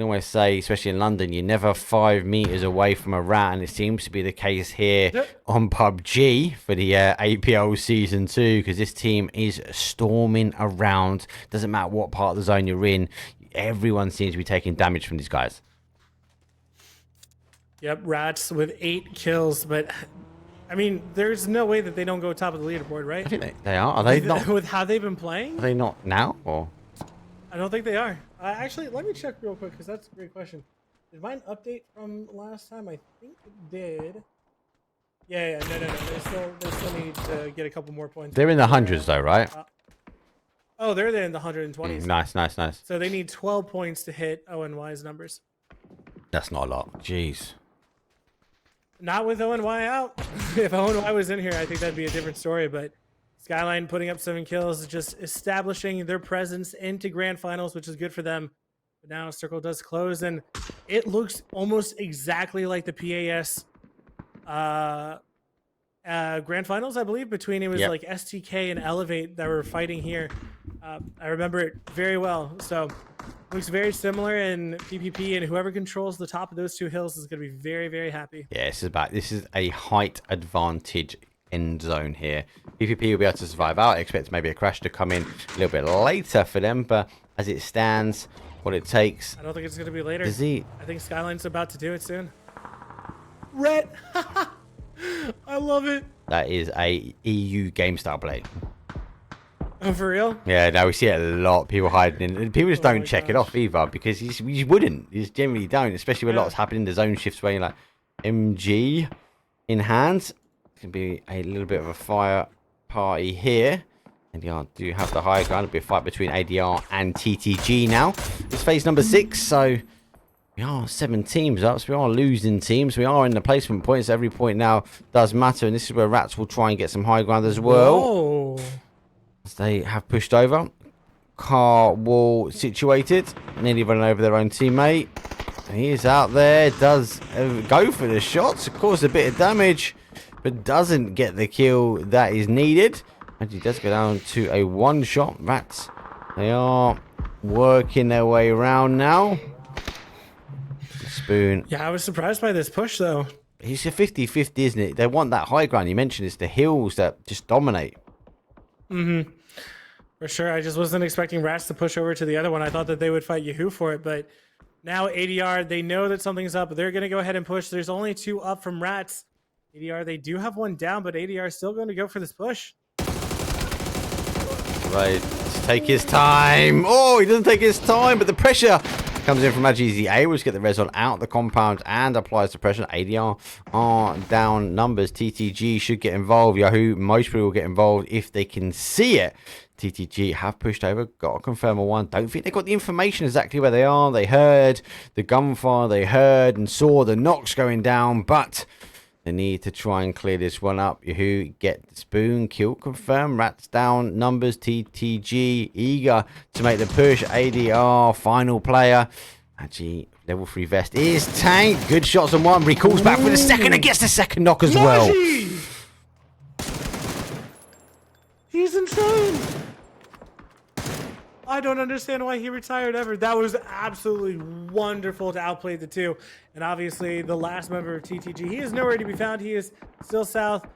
I always say, especially in London, you're never 5 meters away from a rat, and it seems to be the case here on PUBG for the APL Season 2, because this team is storming around. Doesn't matter what part of the zone you're in, everyone seems to be taking damage from these guys. Yep, Rats with 8 kills, but I mean, there's no way that they don't go top of the leaderboard, right? I think they are. Are they not? With how they've been playing? Are they not now? Or I don't think they are. Actually, let me check real quick because that's a great question. Did mine update from last time? I think it did. Yeah, no. They still need to get a couple more points. They're in the hundreds though, right? They're there in the 120s. Nice. So they need 12 points to hit ONY's numbers. That's not a lot. Jeez. Not with ONY out. If ONY was in here, I think that'd be a different story. But Skyline putting up 7 kills, just establishing their presence into grand finals, which is good for them. But now Circle does close, and it looks almost exactly like the PAS grand finals, I believe. Between it was like STK and Elevate that were fighting here. I remember it very well. So looks very similar, and PPP and whoever controls the top of those 2 hills is going to be very, very happy. Yeah, this is a height advantage end zone here. PPP will be able to survive out. I expect maybe a crash to come in a little bit later for them, but as it stands, what it takes. I don't think it's going to be later. Does he? I think Skyline's about to do it soon. Red. I love it. That is a EU game style play. Oh, for real? Yeah, no, we see it a lot. People hiding in. People just don't check it off either, because you wouldn't. You just generally don't, especially with lots happening. The zone shifts where you're like MG in hand. It's going to be a little bit of a fire party here. ADR do have the high ground. It'll be a fight between ADR and TTG now. It's phase number 6, so we are 7 teams up. So we are losing teams. We are in the placement points. Every point now does matter, and this is where Rats will try and get some high ground as well. Whoa. As they have pushed over. Car wall situated. Nearly running over their own teammate. He is out there. Does go for the shots. Of course, a bit of damage, but doesn't get the kill that is needed. And he does go down to a 1-shot. Rats, they are working their way around now. Spoon. Yeah, I was surprised by this push, though. It's a 50-50, isn't it? They want that high ground. You mentioned it's the hills that just dominate. Mm-hmm. For sure. I just wasn't expecting Rats to push over to the other one. I thought that they would fight Yahoo for it, but now ADR, they know that something's up. They're going to go ahead and push. There's only 2 up from Rats. ADR, they do have 1 down, but ADR is still going to go for this push. Right, let's take his time. Oh, he doesn't take his time, but the pressure comes in from Ajizi, able to get the res on out the compound and applies the pressure. ADR are down numbers. TTG should get involved. Yahoo, most people will get involved if they can see it. TTG have pushed over. Got to confirm a 1. Don't think they got the information exactly where they are. They heard the gunfire. They heard and saw the knocks going down, but They need to try and clear this one up. Yahoo get the spoon. Kill confirmed. Rats down. Numbers. TTG eager to make the push. ADR final player. Actually, level 3 vest is tanked. Good shots on one. Recalls back for the second and gets the second knock as well. He's insane. I don't understand why he retired ever. That was absolutely wonderful to outplay the two. And obviously, the last member of TTG, he is nowhere to be found. He is still south.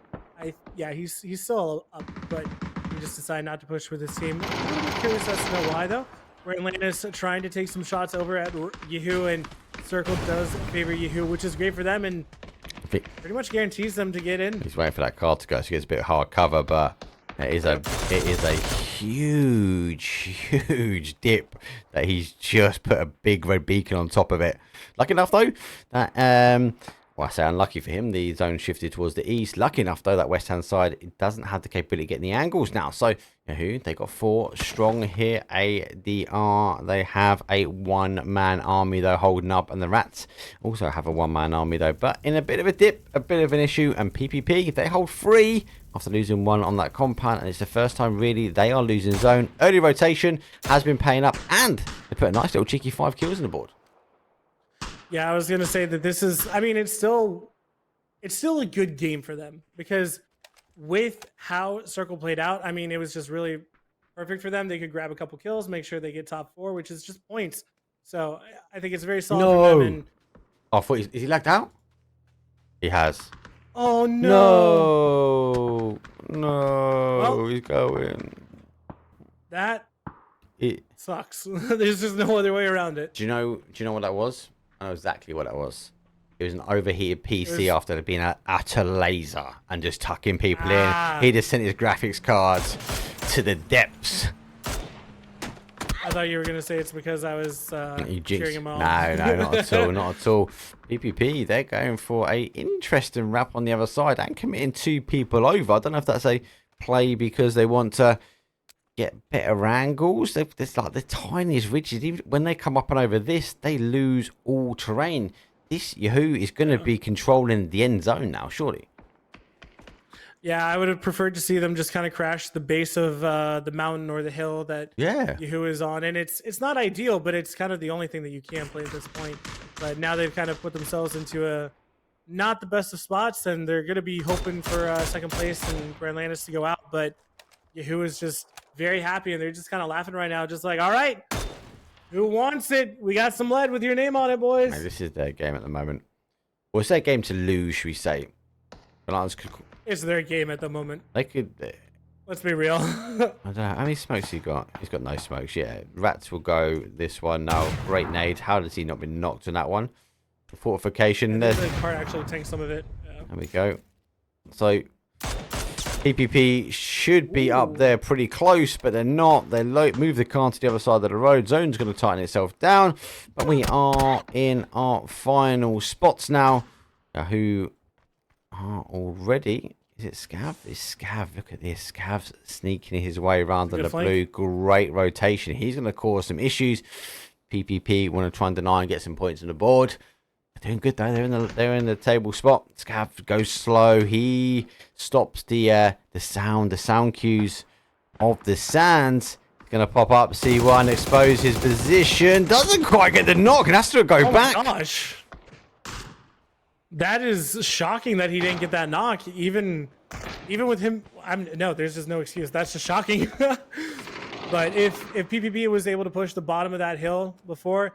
Yeah, he's still up, but he just decided not to push with his team. I'm a little bit curious as to know why, though. Where Atlantis trying to take some shots over at Yahoo, and Circle does favor Yahoo, which is great for them and pretty much guarantees them to get in. He's waiting for that card to go, so he gets a bit of hard cover, but it is a huge dip that he's just put a big red beacon on top of it. Lucky enough though that well, I say unlucky for him, the zone shifted towards the east. Lucky enough though that west hand side, it doesn't have the capability of getting the angles now. So Yahoo, they got 4 strong here. ADR, they have a 1-man army though holding up, and the Rats also have a 1-man army though, but in a bit of a dip, a bit of an issue. And PPP, they hold 3 after losing 1 on that compound, and it's the first time really they are losing zone. Early rotation has been paying up, and they put a nice little cheeky 5 kills on the board. Yeah, I was gonna say that this is. I mean, it's still a good game for them because with how Circle played out, I mean, it was just really perfect for them. They could grab a couple kills, make sure they get top 4, which is just points. So I think it's very solid for them. And I thought, is he lagged out? He has. Oh no! No, he's going. That sucks. There's just no other way around it. Do you know what that was? I know exactly what that was. It was an overheated PC after there being an utter laser and just tucking people in. He just sent his graphics cards to the depths. I thought you were gonna say it's because I was cheering him on. No, not at all, not at all. PPP, they're going for a interesting wrap on the other side and committing 2 people over. I don't know if that's a play because they want to get better angles. There's like the tiniest ridges. Even when they come up and over this, they lose all terrain. This Yahoo is going to be controlling the end zone now, surely. Yeah, I would have preferred to see them just kind of crash the base of the mountain or the hill that Yahoo is on. And it's not ideal, but it's kind of the only thing that you can play at this point. But now they've kind of put themselves into a not the best of spots, and they're going to be hoping for second place and for Atlantis to go out. But Yahoo is just very happy, and they're just kind of laughing right now, just like, all right, who wants it? We got some lead with your name on it, boys. Hey, this is their game at the moment. Well, it's their game to lose, should we say. It's their game at the moment. They could. Let's be real. I don't know. How many smokes he got? He's got no smokes. Yeah. Rats will go this one now. Great nade. How does he not been knocked on that one? The fortification. The card actually tanks some of it. Yeah. There we go. So PPP should be up there pretty close, but they're not. They move the car to the other side of the road. Zone's going to tighten itself down, but we are in our final spots now. Who are already? Is it Scav? It's Scav. Look at this. Scav's sneaking his way around on the blue. Great rotation. He's going to cause some issues. PPP want to try and deny and get some points on the board. They're doing good though. They're in the table spot. Scav goes slow. He stops the sound cues of the sands. He's gonna pop up. C1 expose his position. Doesn't quite get the knock and has to go back. Oh my gosh. That is shocking that he didn't get that knock. Even with him, no, there's just no excuse. That's just shocking. But if PPP was able to push the bottom of that hill before,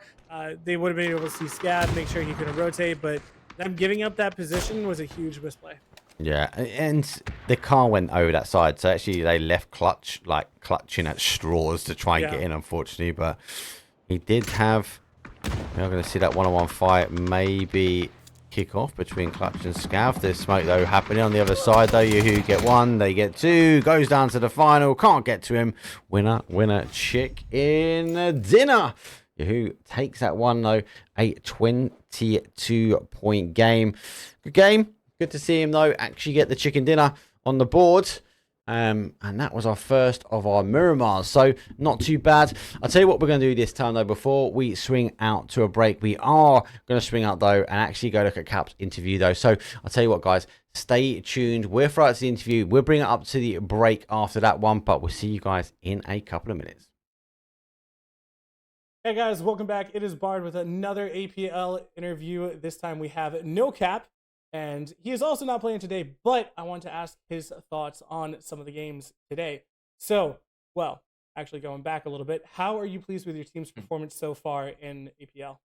they would have been able to see Scav, make sure he couldn't rotate. But them giving up that position was a huge misplay. Yeah, and the car went over that side, so actually they left clutching at straws to try and get in, unfortunately. But he did have. We're going to see that one-on-one fight maybe kick off between Clutch and Scav. There's smoke though happening on the other side though. Yahoo get 1, they get 2, goes down to the final, can't get to him. Winner chicken dinner. Yahoo takes that one though. A 22-point game. Good game. Good to see him though actually get the chicken dinner on the board. And that was our first of our Miramars. So not too bad. I'll tell you what we're going to do this time, though. Before we swing out to a break, we are going to swing out, though, and actually go look at Cap's interview, though. So I'll tell you what, guys. Stay tuned. We're throughout the interview. We'll bring it up to the break after that one, but we'll see you guys in a couple of minutes. Hey, guys. Welcome back. It is Bard with another APL interview. This time we have no Cap. And he is also not playing today, but I want to ask his thoughts on some of the games today. So, well, actually going back a little bit, how are you pleased with your team's performance so far in APL?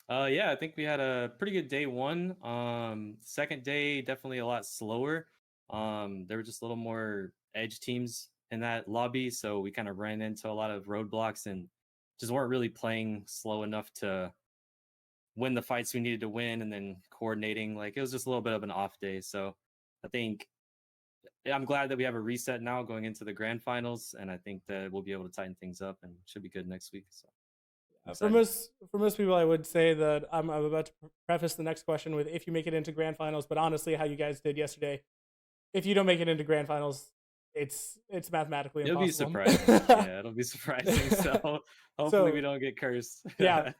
Yeah, I think we had a pretty good day one. Second day, definitely a lot slower. There were just a little more edge teams in that lobby, so we kind of ran into a lot of roadblocks and just weren't really playing slow enough to win the fights we needed to win, and then coordinating. Like, it was just a little bit of an off day. So I think I'm glad that we have a reset now going into the grand finals, and I think that we'll be able to tighten things up and should be good next week. So for most people, I would say that I'm about to preface the next question with if you make it into grand finals, but honestly, how you guys did yesterday, if you don't make it into grand finals, it's mathematically it'll impossible. be surprising. Yeah, it'll be surprising. So hopefully we don't get cursed. Yeah.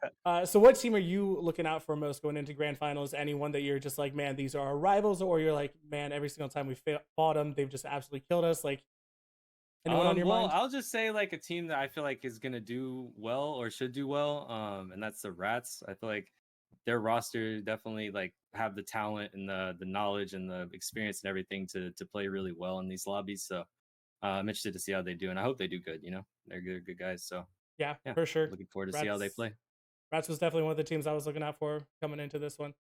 So what team are you looking out for most going into grand finals? Anyone that you're just like, man, these are our rivals, or you're like, man, every single time we fought them, they've just absolutely killed us? Like, anyone on your mind? I'll just say like a team that I feel like is gonna do well or should do well. And that's the Rats. I feel like their roster definitely like have the talent and the knowledge and the experience and everything to play really well in these lobbies. So I'm interested to see how they do, and I hope they do good. You know, they're good guys. So yeah, for sure. Looking forward to see how they play. Rats was definitely one of the teams I was looking out for coming into this one.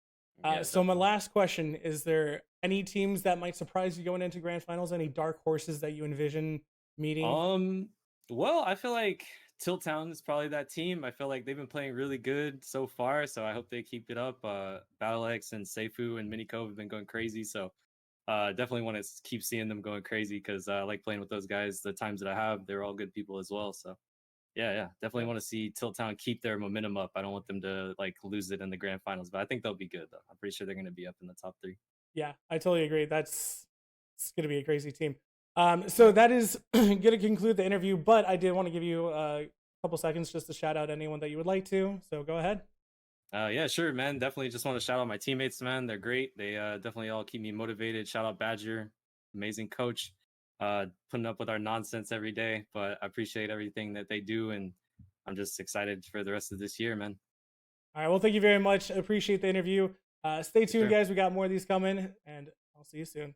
Yeah, so my last question, is there any teams that might surprise you going into grand finals? Any dark horses that you envision meeting? Well, I feel like Tilt Town is probably that team. I feel like they've been playing really good so far, so I hope they keep it up. BattleX and Seifu and Minicove have been going crazy, so definitely want to keep seeing them going crazy because I like playing with those guys. The times that I have, they're all good people as well. So yeah, definitely want to see Tilt Town keep their momentum up. I don't want them to like lose it in the grand finals, but I think they'll be good though. I'm pretty sure they're going to be up in the top 3. Yeah, I totally agree. It's going to be a crazy team. So that is going to conclude the interview, but I did want to give you a couple seconds just to shout out anyone that you would like to. So go ahead. Yeah, sure, man. Definitely just want to shout out my teammates, man. They're great. They definitely all keep me motivated. Shout out Badger, amazing coach, putting up with our nonsense every day. But I appreciate everything that they do, and I'm just excited for the rest of this year, man. All right, well, thank you very much. Appreciate the interview. Stay tuned, Sure. guys. We got more of these coming, and I'll see you soon.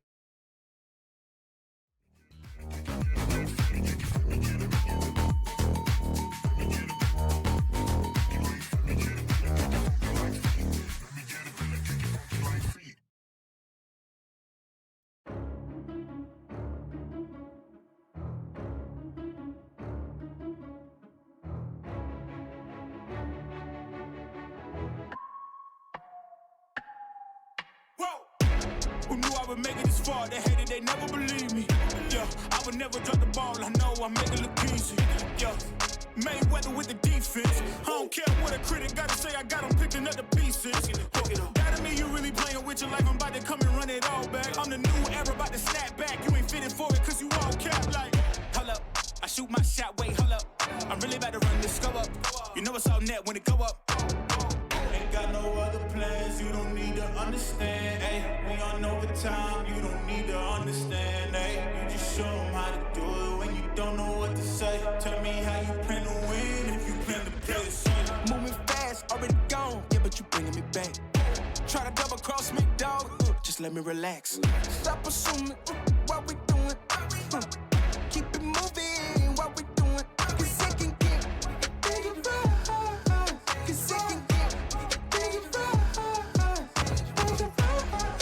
Who knew I would make it this far? They hated, they never believed me. Yeah, I would never drop the ball. I know I make it look easy. Yeah, Mayweather with the defense. I don't care what a critic gotta say. I got them picking up the pieces. That to me, you really playing with your life. I'm about to come and run it all back. I'm the new era, about to snap back. You ain't fitting for it, cause you all cap like. Hold up, I shoot my shot, wait, hold up. I'm really about to run this go up. You know it's all net when it go up. Ain't got no other plans, you don't need to understand, ayy. We on overtime, you don't need to understand, ayy. You just show them how to do it when you don't know what to say. Tell me how you plan to win if you plan to play the same. Moving fast, already gone, yeah, but you bringing me back. Try to double cross me, dog, just let me relax. Stop assuming what we doing, keep it moving, what we doing. Cause it can get bigger for us, cause it can get bigger for us, bigger for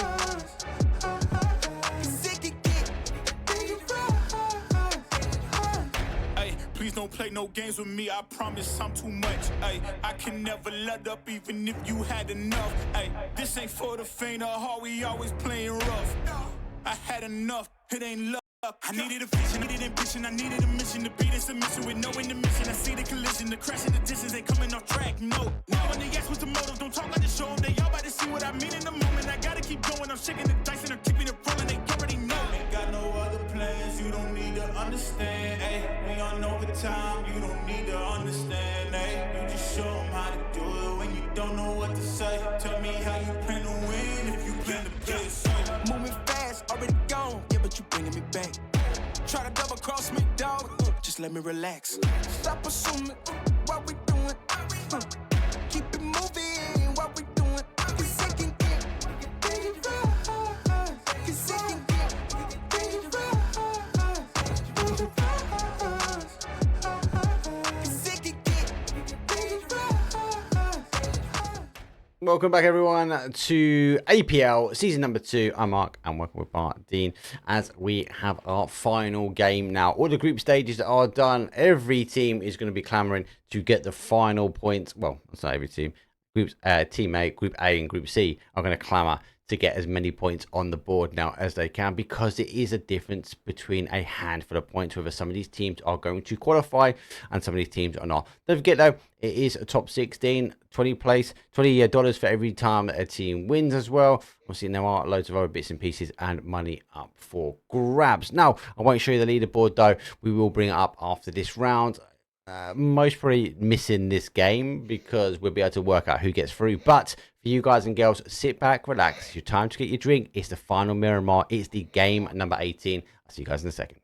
us, cause it can get bigger for us. Ay, please don't play no games with me, I promise I'm too much. Ay, I can never let up even if you had enough. Ay, this ain't for the faint of heart, we always playing rough. I had enough, it ain't love. I needed a vision, needed ambition, I needed a mission to beat in submission with no intermission. I see the collision, the crash and the distance ain't coming off track, no. Now when they ask what's the motive, don't talk like the show 'em. They all about to see what I mean in the moment. I gotta keep going, I'm shaking the dice and I'm keeping it rolling, they already know. Ain't got no other plan. time, you don't need to understand, eh? You just show them how to do it when you don't know what to say. Tell me how you plan to win if you plan to play it safe. Moving fast, already gone, yeah, but you bringing me back. Try to double cross me, dog, just let me relax. Stop assuming what we doing. Keep it moving, what we doing. Cause it can get dangerous. Cause it can get dangerous. Cause it can get dangerous. Welcome back, everyone, to APL season number 2. I'm Mark, and welcome with BardTean as we have our final game now. All the group stages are done. Every team is going to be clamoring to get the final points. Well, that's not every team. Groups, Team A, Group A, and Group C are going to clamor to get as many points on the board now as they can, because it is a difference between a handful of points whether some of these teams are going to qualify and some of these teams are not. Don't forget though, it is a top 16, $20 for every time a team wins as well. Obviously there are loads of other bits and pieces and money up for grabs. Now I won't show you the leaderboard though, we will bring it up after this round. Most probably missing this game because we'll be able to work out who gets through. But for you guys and girls, sit back, relax. It's your time to get your drink. It's the final Miramar. It's the game number 18. I'll see you guys in a second.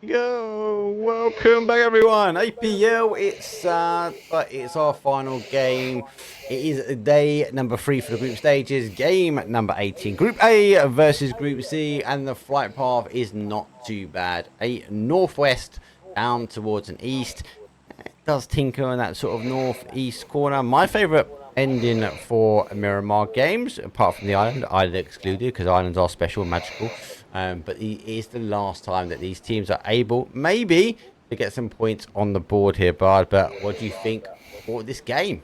Yo, welcome back everyone. APL, it's sad, but it's our final game. It is day number 3 for the group stages, game number 18. Group A versus Group C, and the flight path is not too bad. A northwest down towards an east. It does tinker in that sort of northeast corner. My favourite ending for Miramar games, apart from the island excluded, because islands are special and magical. But it is the last time that these teams are able, maybe, to get some points on the board here, Bard. But what do you think for this game?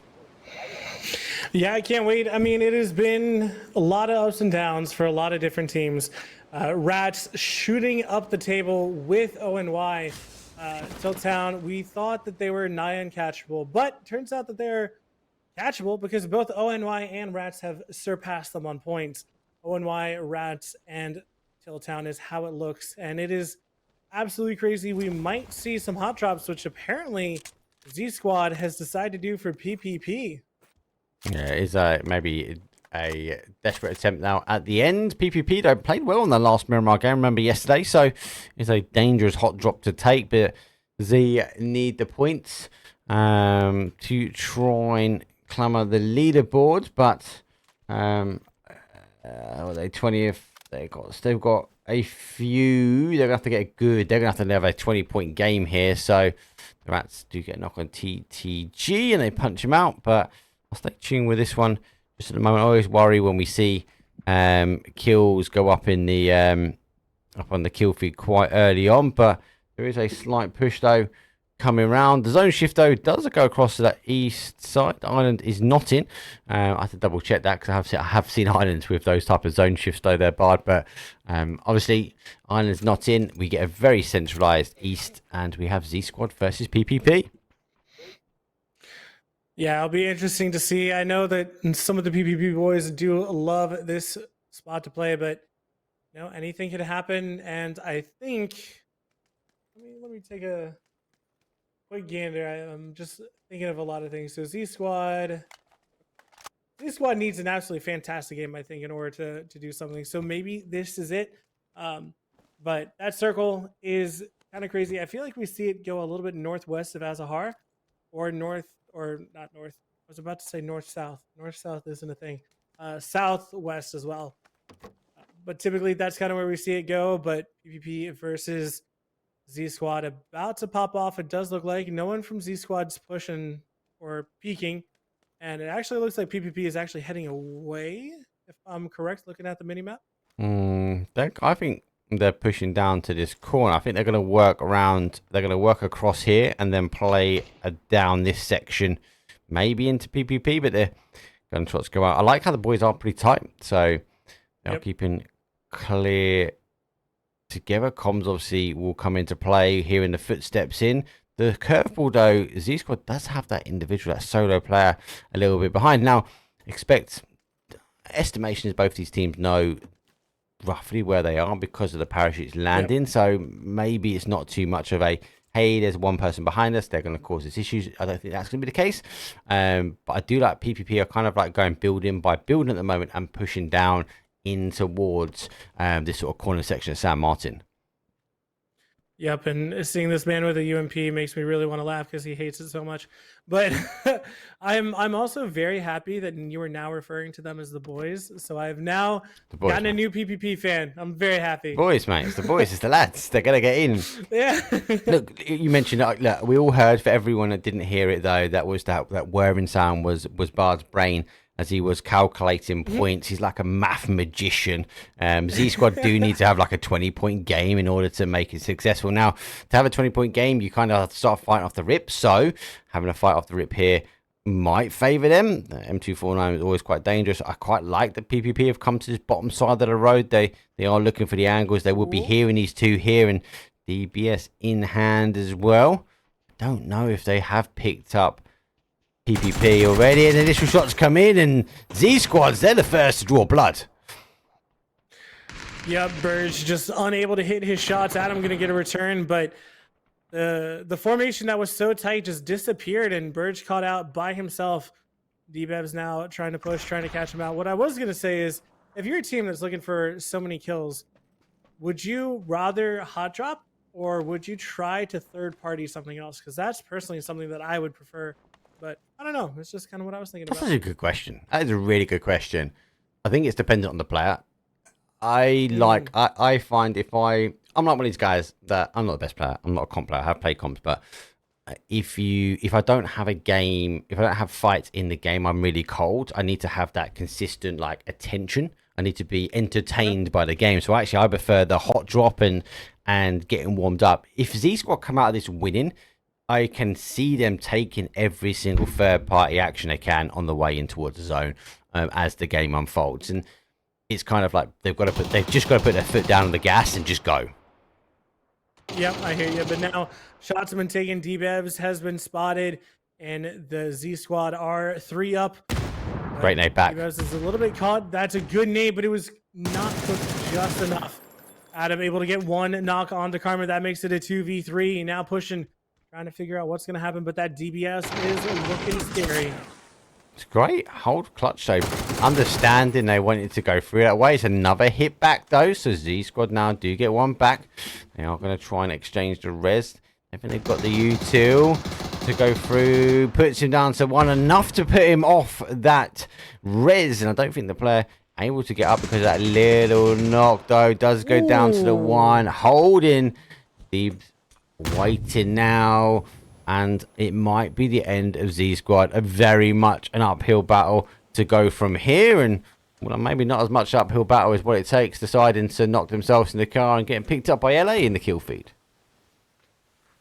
Yeah, I can't wait. I mean, it has been a lot of ups and downs for a lot of different teams. Rats shooting up the table with ONY. Tiltown, we thought that they were nigh uncatchable, but turns out that they're catchable because both ONY and Rats have surpassed them on points. ONY, Rats, and Tiltown is how it looks, and it is absolutely crazy. We might see some hot drops, which apparently Z Squad has decided to do for PPP. Yeah, it is maybe a desperate attempt now at the end. PPP, though, played well in the last Miramar game, remember yesterday, so it's a dangerous hot drop to take, but Z need the points to try and clamor the leaderboard, but are they 20th? They've got a few. They're gonna have to get good. They're gonna have to have a 20-point game here. So the Rats do get a knock on TTG and they punch him out. But I'll stay tuned with this one just at the moment. I always worry when we see kills go up in the up on the kill feed quite early on. But there is a slight push though coming around. The zone shift though does go across to that east side. The island is not in. I have to double check that because I have seen islands with those type of zone shifts though there, Bard. But obviously island's not in. We get a very centralized east, and we have Z Squad versus PPP. Yeah, it'll be interesting to see. I know that some of the PPP boys do love this spot to play, but you know, anything could happen. And I think, let me take a quick gander. I'm just thinking of a lot of things. So Z Squad needs an absolutely fantastic game, I think, in order to do something. So maybe this is it. But that circle is kind of crazy. I feel like we see it go a little bit northwest of Azahar, or north, or not north. I was about to say north south. North south isn't a thing. Southwest as well. But typically that's kind of where we see it go. But PvP versus Z Squad about to pop off. It does look like no one from Z Squad's pushing or peeking, and it actually looks like PvP is actually heading away. If I'm correct, looking at the mini map. I think they're pushing down to this corner. I think they're going to work around. They're going to work across here and then play down this section, maybe into PvP. But they're going to try to go out. I like how the boys are pretty tight, so they're keeping clear together. Comms obviously will come into play, hearing the footsteps in. The curveball though, Z Squad does have that individual, that solo player a little bit behind. Now, estimation is both these teams know roughly where they are because of the parachutes landing. So maybe it's not too much of a, hey, there's one person behind us, they're going to cause us issues. I don't think that's going to be the case. But I do like PvP are kind of like going building by building at the moment and pushing down in towards this sort of corner section of San Martin. Yep, and seeing this man with a UMP makes me really want to laugh because he hates it so much. But I'm also very happy that you are now referring to them as the boys. So I've now gotten a new PvP fan. I'm very happy. Boys, mate, it's the boys, it's the lads. They're gonna get in. Yeah. Look, you mentioned look, we all heard. For everyone that didn't hear it though, that was that whirring sound was Bard's brain as he was calculating points. He's like a math magician. Z Squad do need to have like a 20-point game in order to make it successful. Now, to have a 20-point game, you kind of have to start fighting off the rip. So, having a fight off the rip here might favour them. M249 is always quite dangerous. I quite like that PvP have come to this bottom side of the road. They are looking for the angles. They will be hearing these two here, and DBS in hand as well. Don't know if they have picked up PvP already, and initial shots come in, and Z Squads, they're the first to draw blood. Yep, Burge just unable to hit his shots. Adam going to get a return, but the formation that was so tight just disappeared, and Burge caught out by himself. D-Bev's now trying to push, trying to catch him out. What I was going to say is, if you're a team that's looking for so many kills, would you rather hot drop, or would you try to third party something else? Because that's personally something that I would prefer. But I don't know. It's just kind of what I was thinking about. That's a good question. That is a really good question. I think it's dependent on the player. I find I'm not one of these guys that I'm not the best player. I'm not a comp player. I have played comps, but if I don't have a game, if I don't have fights in the game, I'm really cold. I need to have that consistent like attention. I need to be entertained by the game. So actually, I prefer the hot drop and getting warmed up. If Z Squad come out of this winning, I can see them taking every single third-party action they can on the way in towards the zone as the game unfolds, and it's kind of like they've just got to put their foot down on the gas and just go. Yep, I hear you. But now shots have been taken. D-Bevs has been spotted, and the Z Squad are 3 up. Great nade back. D-Bevs is a little bit caught. That's a good nade, but it was not cooked just enough. Adam able to get one knock on the Karma. That makes it a 2v3. Now pushing. Trying to figure out what's going to happen, but that DBS is looking scary. It's great. Hold clutch, so understanding they wanted to go through that way. It's another hit back, though, so Z Squad now do get one back. They are going to try and exchange the res. I think they've got the U2 to go through. Puts him down to 1, enough to put him off that res, and I don't think the player able to get up because of that little knock, though. Does go down to the 1. Holding the waiting now, and it might be the end of Z Squad. A very much an uphill battle to go from here, and well, maybe not as much uphill battle as what it takes, deciding to knock themselves in the car and getting picked up by LA in the kill feed.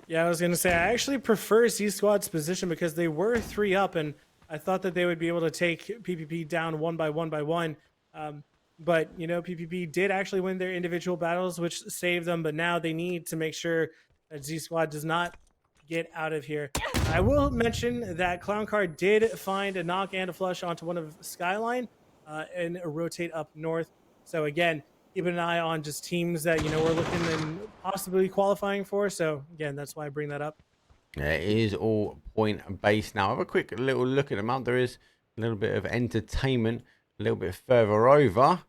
Yeah, I was going to say, I actually prefer Z Squad's position because they were 3 up, and I thought that they would be able to take PvP down one by one. But, you know, PvP did actually win their individual battles, which saved them, but now they need to make sure that Z Squad does not get out of here. I will mention that Clown Card did find a knock and a flush onto one of Skyline and rotate up north. So again, keeping an eye on just teams that, you know, we're looking and possibly qualifying for. So again, that's why I bring that up. Yeah, it is all point based now. Have a quick little look at them out. There is a little bit of entertainment a little bit further over.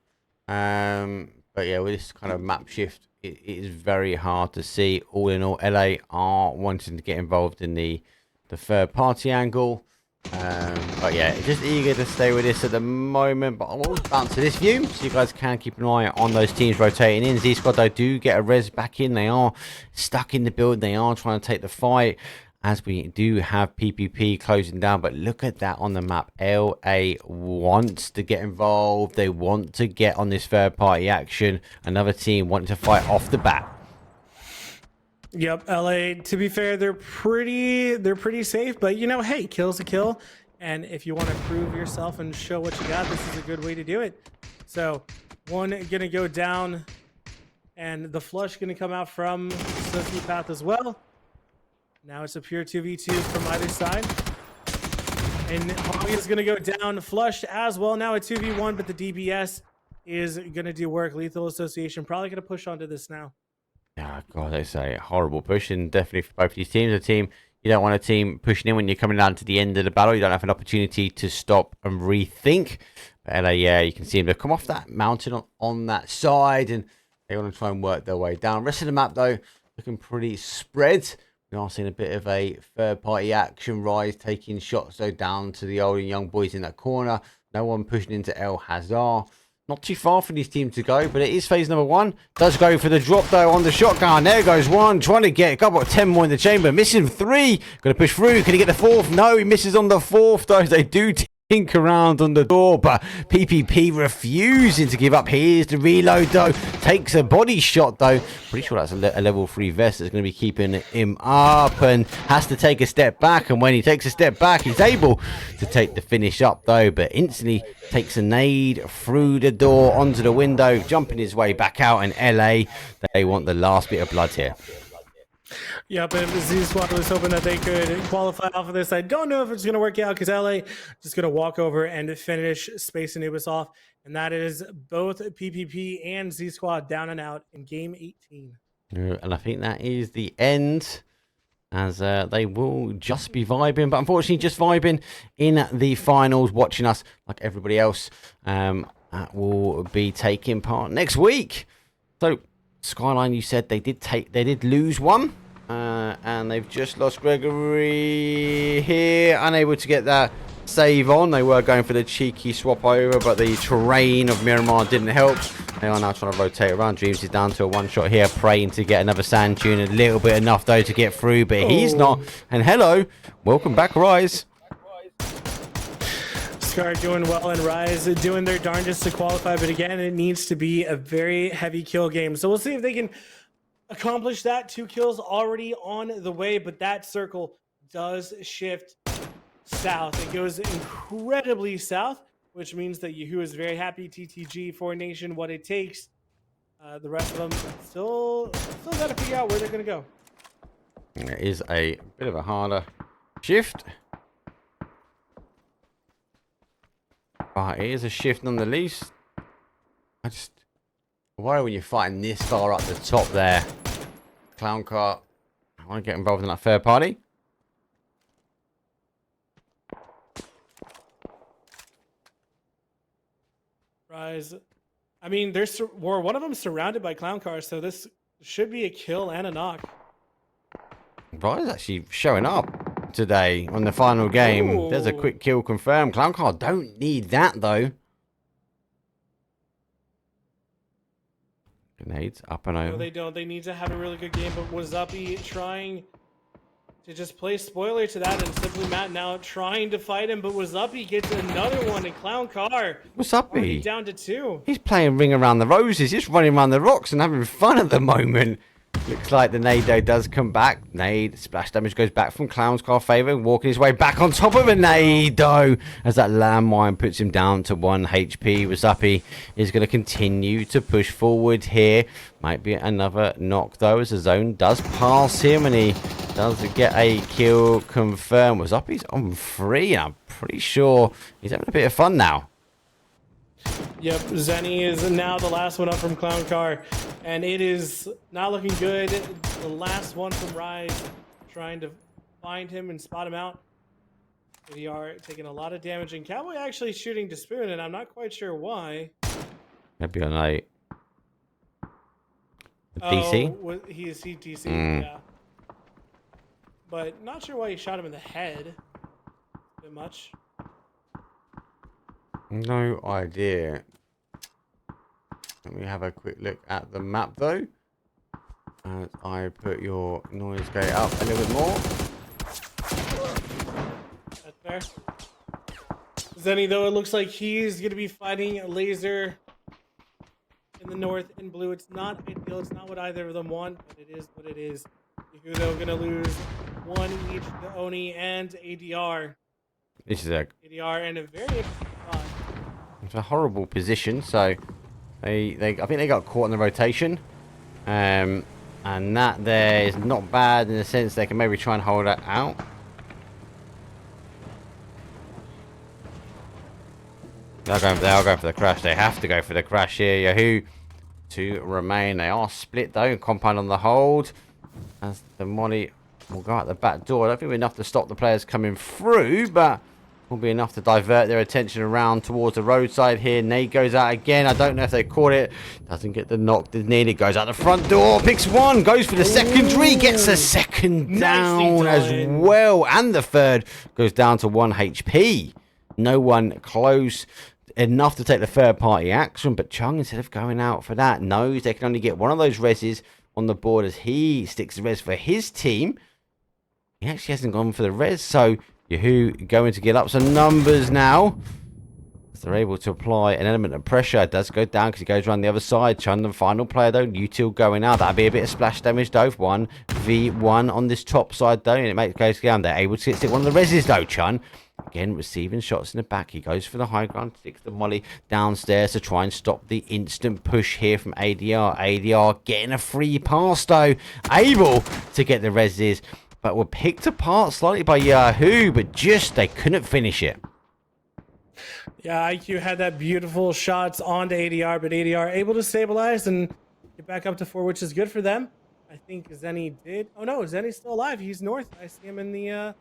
But yeah, with this kind of map shift it is very hard to see. All in all, LA are wanting to get involved in the third party angle. But yeah, just eager to stay with this at the moment. But I will bounce to this view so you guys can keep an eye on those teams rotating in. Z Squad, though, do get a res back in. They are stuck in the build. They are trying to take the fight as we do have PPP closing down. But look at that on the map. LA wants to get involved. They want to get on this third party action. Another team wanting to fight off the bat. Yep, LA, to be fair, they're pretty safe, but you know, hey, kill's a kill. And if you want to prove yourself and show what you got, this is a good way to do it. So one gonna go down, and the flush gonna come out from Sociopath as well. Now it's a pure 2v2 from either side. And Hog is gonna go down flushed as well. Now a 2v1, but the DBS is gonna do work. Lethal Association probably gonna push onto this now. Oh, God, that's a horrible push, and definitely for both these teams. A team, you don't want a team pushing in when you're coming down to the end of the battle. You don't have an opportunity to stop and rethink. But LA, yeah, you can see them to come off that mountain on that side, and they want to try and work their way down. Rest of the map, though, looking pretty spread. We are seeing a bit of a third-party action. Rise taking shots, though, down to the old and young boys in that corner. No one pushing into El Hazard. Not too far for these teams to go, but it is phase number 1. Does go for the drop, though, on the shotgun. There goes one, trying to get a couple of 10 more in the chamber. Missing 3. Going to push through. Can he get the 4th? No, he misses on the 4th, though. They do tink around on the door, but PPP refusing to give up. Here's the reload, though. Takes a body shot, though. Pretty sure that's a level 3 vest that's going to be keeping him up, and has to take a step back. And when he takes a step back, he's able to take the finish up, though, but instantly takes a nade through the door onto the window, jumping his way back out. And LA, they want the last bit of blood here. Yep, and Z Squad was hoping that they could qualify off of this. I don't know if it's going to work out because LA just going to walk over and finish Space Anubis off. And that is both PPP and Z Squad down and out in game 18. And I think that is the end, as they will just be vibing, but unfortunately just vibing in the finals, watching us like everybody else will be taking part next week. So Skyline, you said they did lose one, and they've just lost Gregory here, unable to get that save on. They were going for the cheeky swap over, but the terrain of Miramar didn't help. They are now trying to rotate around. Dreams is down to a one-shot here, praying to get another sand tune. A little bit enough, though, to get through, but he's not. And hello, welcome back, Rise. Scar doing well, and Rise doing their darndest to qualify, but again, it needs to be a very heavy kill game. So we'll see if they can accomplish that. 2 kills already on the way, but that circle does shift south. It goes incredibly south, which means that Yahoo is very happy. TTG, 4Nation, what it takes. The rest of them still got to figure out where they're going to go. It is a bit of a harder shift. But it is a shift nonetheless. Why when you're fighting this far up the top there? Clown Car, I want to get involved in that third party. Rise. I mean, one of them surrounded by clown cars, so this should be a kill and a knock. Rise actually showing up today on the final game. Ooh. There's a quick kill confirmed. Clown Car don't need that though. Grenades up and over. No, they don't. They need to have a really good game, but Wazupi trying to just play spoiler to that, and Simply Matt now trying to fight him, but Wazupi gets another one, and Clown Car Wazupi down to 2. He's playing Ring Around the Roses, just running around the rocks and having fun at the moment. Looks like the nade though does come back. Nade, splash damage goes back from Clown's Car favor, walking his way back on top of a nade though, as that landmine puts him down to 1 HP. Wazupi is going to continue to push forward here. Might be another knock though, as the zone does pass him, and he does get a kill confirmed. Wazupi's on 3, and I'm pretty sure he's having a bit of fun now. Yep, Zenny is now the last one up from Clown Car, and it is not looking good. The last one from Rise, trying to find him and spot him out. We are taking a lot of damage, and Cowboy actually shooting to Spoon, and I'm not quite sure why. Maybe on a DC. He is CTC, Mm. yeah. But not sure why he shot him in the head. A bit much. No idea. Let me have a quick look at the map though. As I put your noise gate up a little bit more. That's fair. Zenny, though, it looks like he's going to be fighting a laser in the north and blue. It's not ideal. It's not what either of them want, but it is what it is. Yehudo going to lose one each to Oni and ADR. This is a ADR in a very interesting spot. It's a horrible position. So I think they got caught in the rotation. And that there is not bad in the sense they can maybe try and hold it out. They are going for the crash. They have to go for the crash here. Yahoo to remain. They are split though. Compound on the hold. As the Molly will go out the back door. I don't think we're enough to stop the players coming through, but will be enough to divert their attention around towards the roadside here. Nate goes out again. I don't know if they caught it. Doesn't get the knock. Nearly goes out the front door. Picks one. Goes for the secondary. Gets a second down as well. And the third goes down to 1 HP. No one close enough to take the third party action. But Chung, instead of going out for that, knows they can only get one of those reses on the board as he sticks the res for his team. He actually hasn't gone for the res. So Yahoo going to get up some numbers now. As they're able to apply an element of pressure. It does go down because he goes around the other side. Chun, the final player though. Util going out. That'll be a bit of splash damage though. 1v1 on this top side though. And it makes goes down. They're able to stick one of the reses though. Chun again receiving shots in the back. He goes for the high ground. Sticks the molly downstairs to try and stop the instant push here from ADR. ADR getting a free pass though. Able to get the reses. But were picked apart slightly by Yahoo, but just they couldn't finish it. Yeah, IQ had that beautiful shots onto ADR, but ADR able to stabilize and get back up to 4, which is good for them. I think Zenny did. Oh no, Zenny's still alive. He's north. I see him in the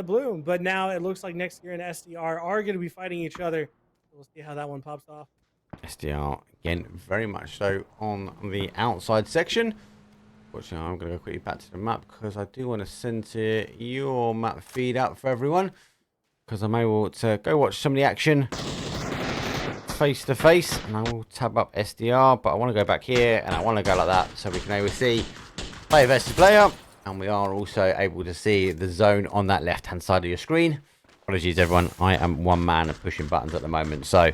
blue. But now it looks like next year and SDR are going to be fighting each other. We'll see how that one pops off. SDR again, very much so on the outside section. Fortunately, I'm going to go quickly back to the map because I do want to center your map feed out for everyone. Because I'm able to go watch some of the action face to face. And I will tab up SDR, but I want to go back here and I want to go like that so we can able to see player versus player. And we are also able to see the zone on that left hand side of your screen. Apologies, everyone. I am one man and pushing buttons at the moment. So,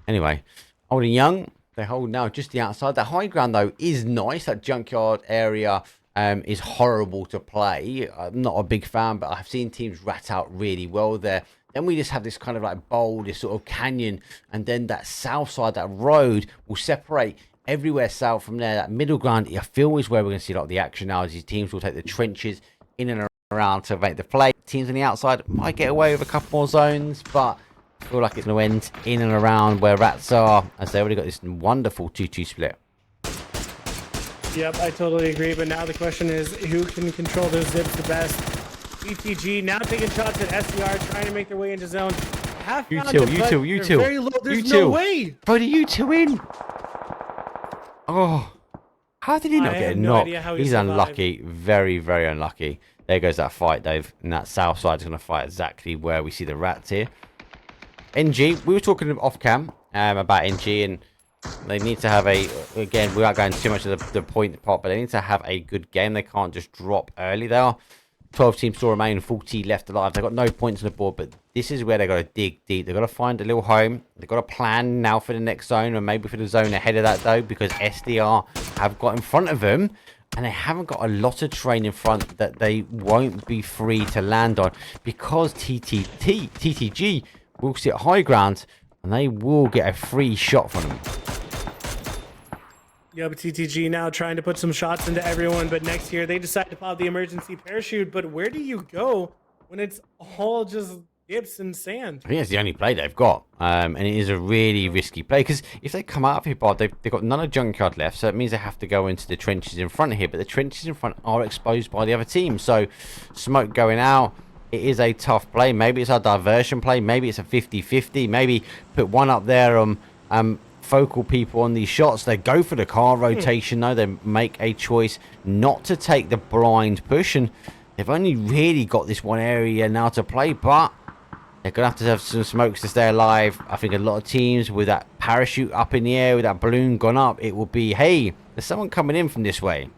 anyway, old and young. They hold now just the outside. The high ground, though, is nice. That junkyard area is horrible to play. I'm not a big fan, but I've seen teams rat out really well there. Then we just have this kind of like bowl, this sort of canyon. And then that south side, that road, will separate everywhere south from there. That middle ground, I feel, is where we're going to see a lot of the action now. As these teams will take the trenches in and around to make the play. Teams on the outside might get away with a couple more zones, but I feel like it's going to end in and around where rats are, as they already got this wonderful 2-2 split. Yep, I totally agree. But now the question is, who can control those zips the best? ETG now taking shots at SDR, trying to make their way into zone. Util. Very low. There's no way. Throw the Util in. Oh, how did he not get a knock? He's unlucky. Very, very unlucky. There goes that fight, Dave. And that south side is going to fight exactly where we see the rats here. NG, we were talking off cam about NG, and they need to have again, without going too much of the point part, but they need to have a good game. They can't just drop early. They are 12 teams still remain, 40 left alive. They've got no points on the board, but this is where they've got to dig deep. They've got to find a little home. They've got to plan now for the next zone, and maybe for the zone ahead of that, though, because SDR have got in front of them, and they haven't got a lot of terrain in front that they won't be free to land on, because TTG will sit high ground, and they will get a free shot from them. Yeah, but TTG now trying to put some shots into everyone, but next year they decide to pop the emergency parachute. But where do you go when it's all just dips and sand? I think it's the only play they've got, and it is a really risky play, because if they come out of here, Bard, they've got none of junkyard left, so it means they have to go into the trenches in front of here, but the trenches in front are exposed by the other team, so smoke going out. It is a tough play. Maybe it's a diversion play. Maybe it's a 50-50. Maybe put one up there focal people on these shots. They go for the car rotation, though. They make a choice not to take the blind push, and they've only really got this one area now to play, but they're going to have some smokes to stay alive. I think a lot of teams with that parachute up in the air, with that balloon gone up, it will be, hey, there's someone coming in from this way.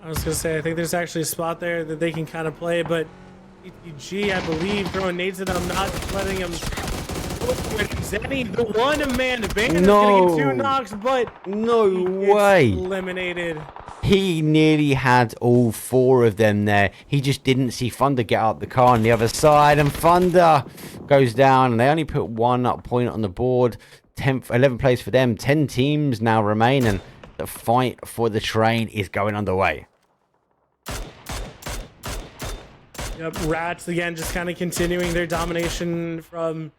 I was going to say, I think there's actually a spot there that they can kind of play, but ETG, I believe, throwing nades at them, not letting him. Zenny, the one-man band is going to get 2 knocks, but no way. Eliminated. He nearly had all 4 of them there. He just didn't see Thunder get out the car on the other side, and Thunder goes down, and they only put 1 point on the board. 11th place for them. 10 teams now remain, and the fight for the train is going underway. Yep, Rats again just kind of continuing their domination from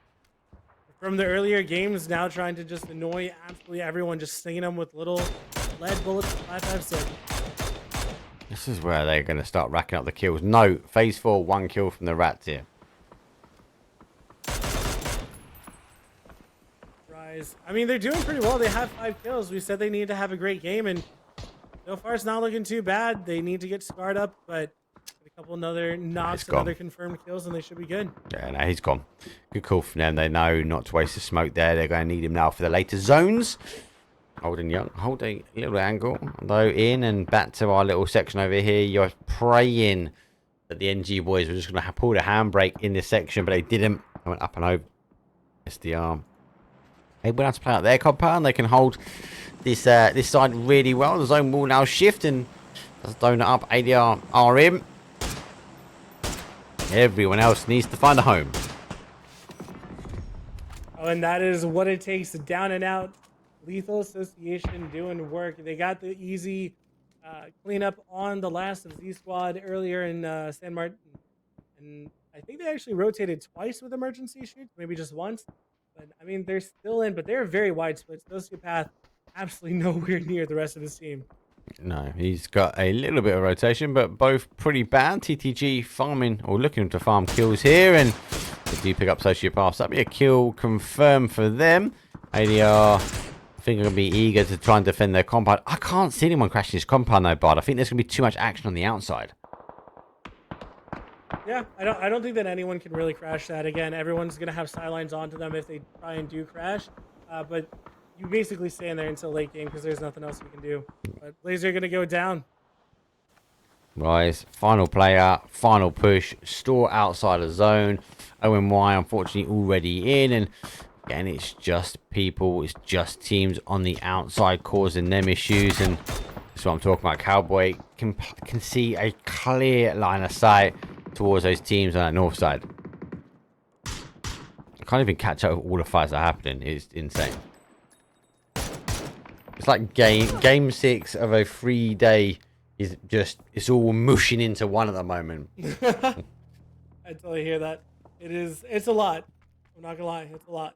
the earlier games, now trying to just annoy absolutely everyone, just stinging them with little lead bullets. 556. This is where they're going to start racking up the kills. No, phase 4, 1 kill from the Rats here. Rise. I mean, they're doing pretty well. They have 5 kills. We said they need to have a great game, and so far it's not looking too bad. They need to get scarred up, but a couple another knocks and other confirmed kills, and they should be good. Yeah, no, he's gone. Good call from them. They know not to waste the smoke there. They're going to need him now for the later zones. Holding young, hold a little angle, though, in and back to our little section over here. You're praying that the NG boys were just going to pull the handbrake in this section, but they didn't. They went up and over. SDR. They went out to play out their compound. They can hold this this side really well. The zone will now shift, and as donut up, ADR are in. Everyone else needs to find a home. Oh, and that is what it takes. Down and out. Lethal Association doing work. They got the easy cleanup on the last of Z Squad earlier in San Martin. And I think they actually rotated twice with emergency shoots, maybe just once. But I mean, they're still in, but they're very wide splits. Sociopath absolutely nowhere near the rest of his team. No, he's got a little bit of rotation, but both pretty bad. TTG farming or looking to farm kills here, and they do pick up Sociopaths. That'll be a kill confirmed for them. ADR, I think, are going to be eager to try and defend their compound. I can't see anyone crashing his compound though, Bard. I think there's going to be too much action on the outside. Yeah, I don't think that anyone can really crash that. Again, everyone's going to have sidelines onto them if they try and do crash. But you basically stay in there until late game because there's nothing else you can do. But Blazer going to go down. Rise, final player, final push, store outside of zone. OMY unfortunately already in, and again it's just people, it's just teams on the outside causing them issues, and that's what I'm talking about. Cowboy can see a clear line of sight towards those teams on that north side. I can't even catch up with all the fights that are happening. It's insane. It's like game 6 of a 3-day is just, it's all mushing into one at the moment. I totally hear that. It's a lot. I'm not gonna lie, it's a lot.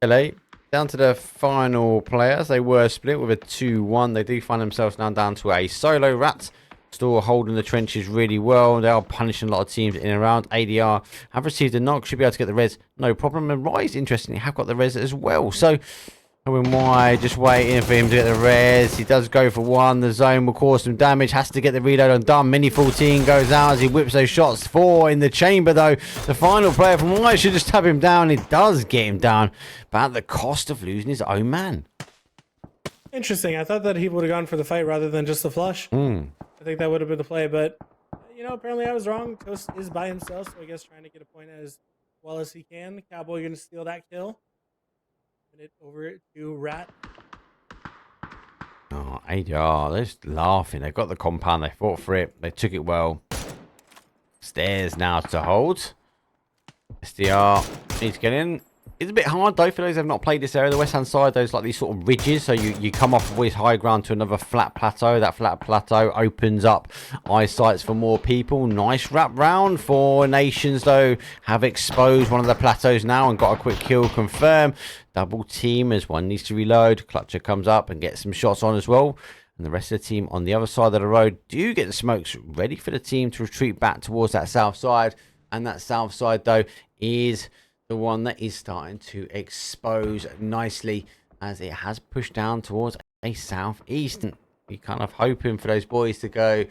LA down to the final players. They were split with a 2-1. They do find themselves now down to a solo. Rat still holding the trenches really well. They are punishing a lot of teams in and around. ADR have received a knock, should be able to get the res, no problem. And Rise, interestingly, have got the res as well. So OMY just waiting for him to get the res. He does go for one. The zone will cause some damage. Has to get the reload undone. Mini 14 goes out as he whips those shots. 4 in the chamber though. The final player from Rise should just tap him down. It does get him down, but at the cost of losing his own man. Interesting. I thought that he would have gone for the fight rather than just the flush. I think that would have been the play, but you know, apparently I was wrong. Toast is by himself, so I guess trying to get a point as well as he can. Cowboy going to steal that kill. It over to Rat. Oh, ADR, they're just laughing. They got the compound. They fought for it. They took it well. Stairs now to hold. SDR needs to get in. It's a bit hard though for those who have not played this area. The west hand side, those like these sort of ridges. So you come off of this high ground to another flat plateau. That flat plateau opens up eyesights for more people. Nice wrap round for Nations though. Have exposed one of the plateaus now and got a quick kill confirmed. Double team as one needs to reload. Clutcher comes up and gets some shots on as well. And the rest of the team on the other side of the road do get the smokes ready for the team to retreat back towards that south side. And that south side though is the one that is starting to expose nicely as it has pushed down towards a southeast. And you're kind of hoping for those boys to go,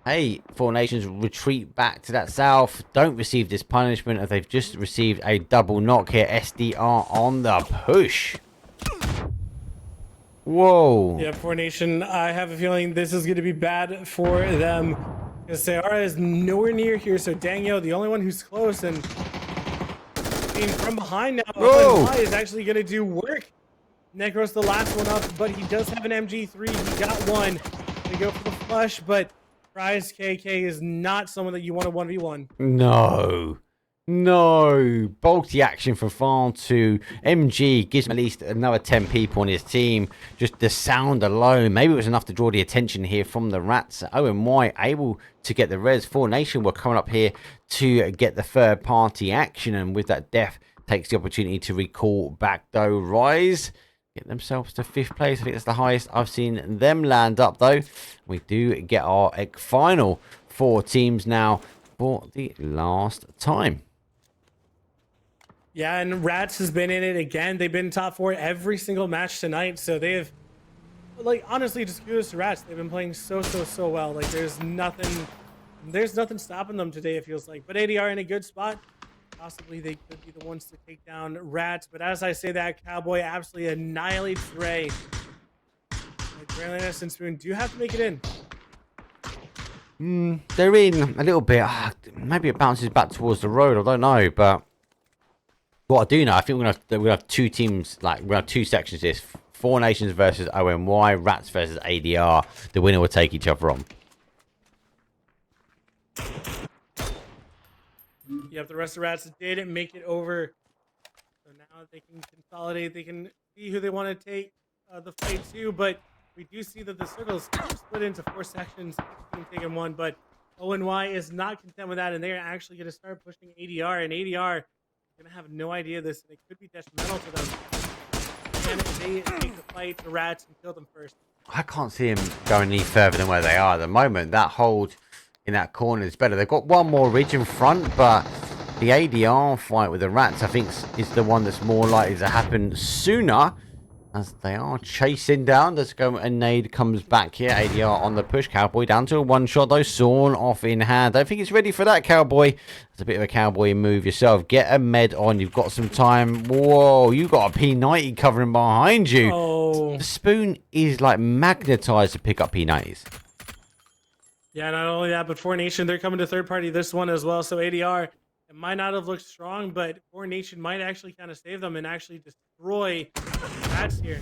hey, Four Nations, retreat back to that south. Don't receive this punishment as they've just received a double knock here. SDR on the push. Whoa. Yeah, Four Nation, I have a feeling this is going to be bad for them. Because Sayara is nowhere near here, so Daniel, the only one who's close, and being from behind now, ONY is actually going to do work. Necros the last one up, but he does have an MG3. He got one. They go for the flush, but Prize KK is not someone that you want to 1v1. No. No. Bulky action for Farm 2. MG gives him at least another 10 people on his team. Just the sound alone. Maybe it was enough to draw the attention here from the Rats. ONY able to get the res. Four Nation were coming up here to get the third party action. And with that, Def takes the opportunity to recall back though. Rise get themselves to 5th place. I think that's the highest I've seen them land up though. We do get our final 4 teams now for the last time. Yeah, and Rats has been in it again. They've been top 4 every single match tonight, so they have, like, honestly, just kudos to Rats. They've been playing so well. Like, there's nothing stopping them today, it feels like. But ADR in a good spot. Possibly they could be the ones to take down Rats. But as I say that, Cowboy absolutely annihilates Ray. Grandliness and Spoon do have to make it in. They're in a little bit. Maybe it bounces back towards the road. I don't know, but what I do know, I think we're gonna have 2 teams. Like, we're gonna have 2 sections. This Four Nations versus ONY, Rats versus ADR. The winner will take each other on. Yep, the rest of the Rats didn't make it over. So now they can consolidate. They can see who they want to take the fight to. But we do see that the circles split into 4 sections. Team taking 1, but ONY is not content with that, and they are actually going to start pushing ADR. And ADR is going to have no idea this, and it could be detrimental to them. And they take the fight to Rats and kill them first. I can't see him going any further than where they are at the moment. That hold in that corner is better. They've got one more ridge in front, but the ADR fight with the Rats, I think, is the one that's more likely to happen sooner, as they are chasing down. Let's go, and Nade comes back here. ADR on the push. Cowboy down to a 1-shot though. Sawn off in hand. I don't think it's ready for that, Cowboy. It's a bit of a Cowboy move yourself. Get a med on. You've got some time. Whoa, you got a P90 covering behind you. Oh. The Spoon is like magnetized to pick up P90s. Yeah, not only that, but Four Nation, they're coming to third party this one as well. So ADR, it might not have looked strong, but Four Nation might actually kind of save them and actually destroy Rats here.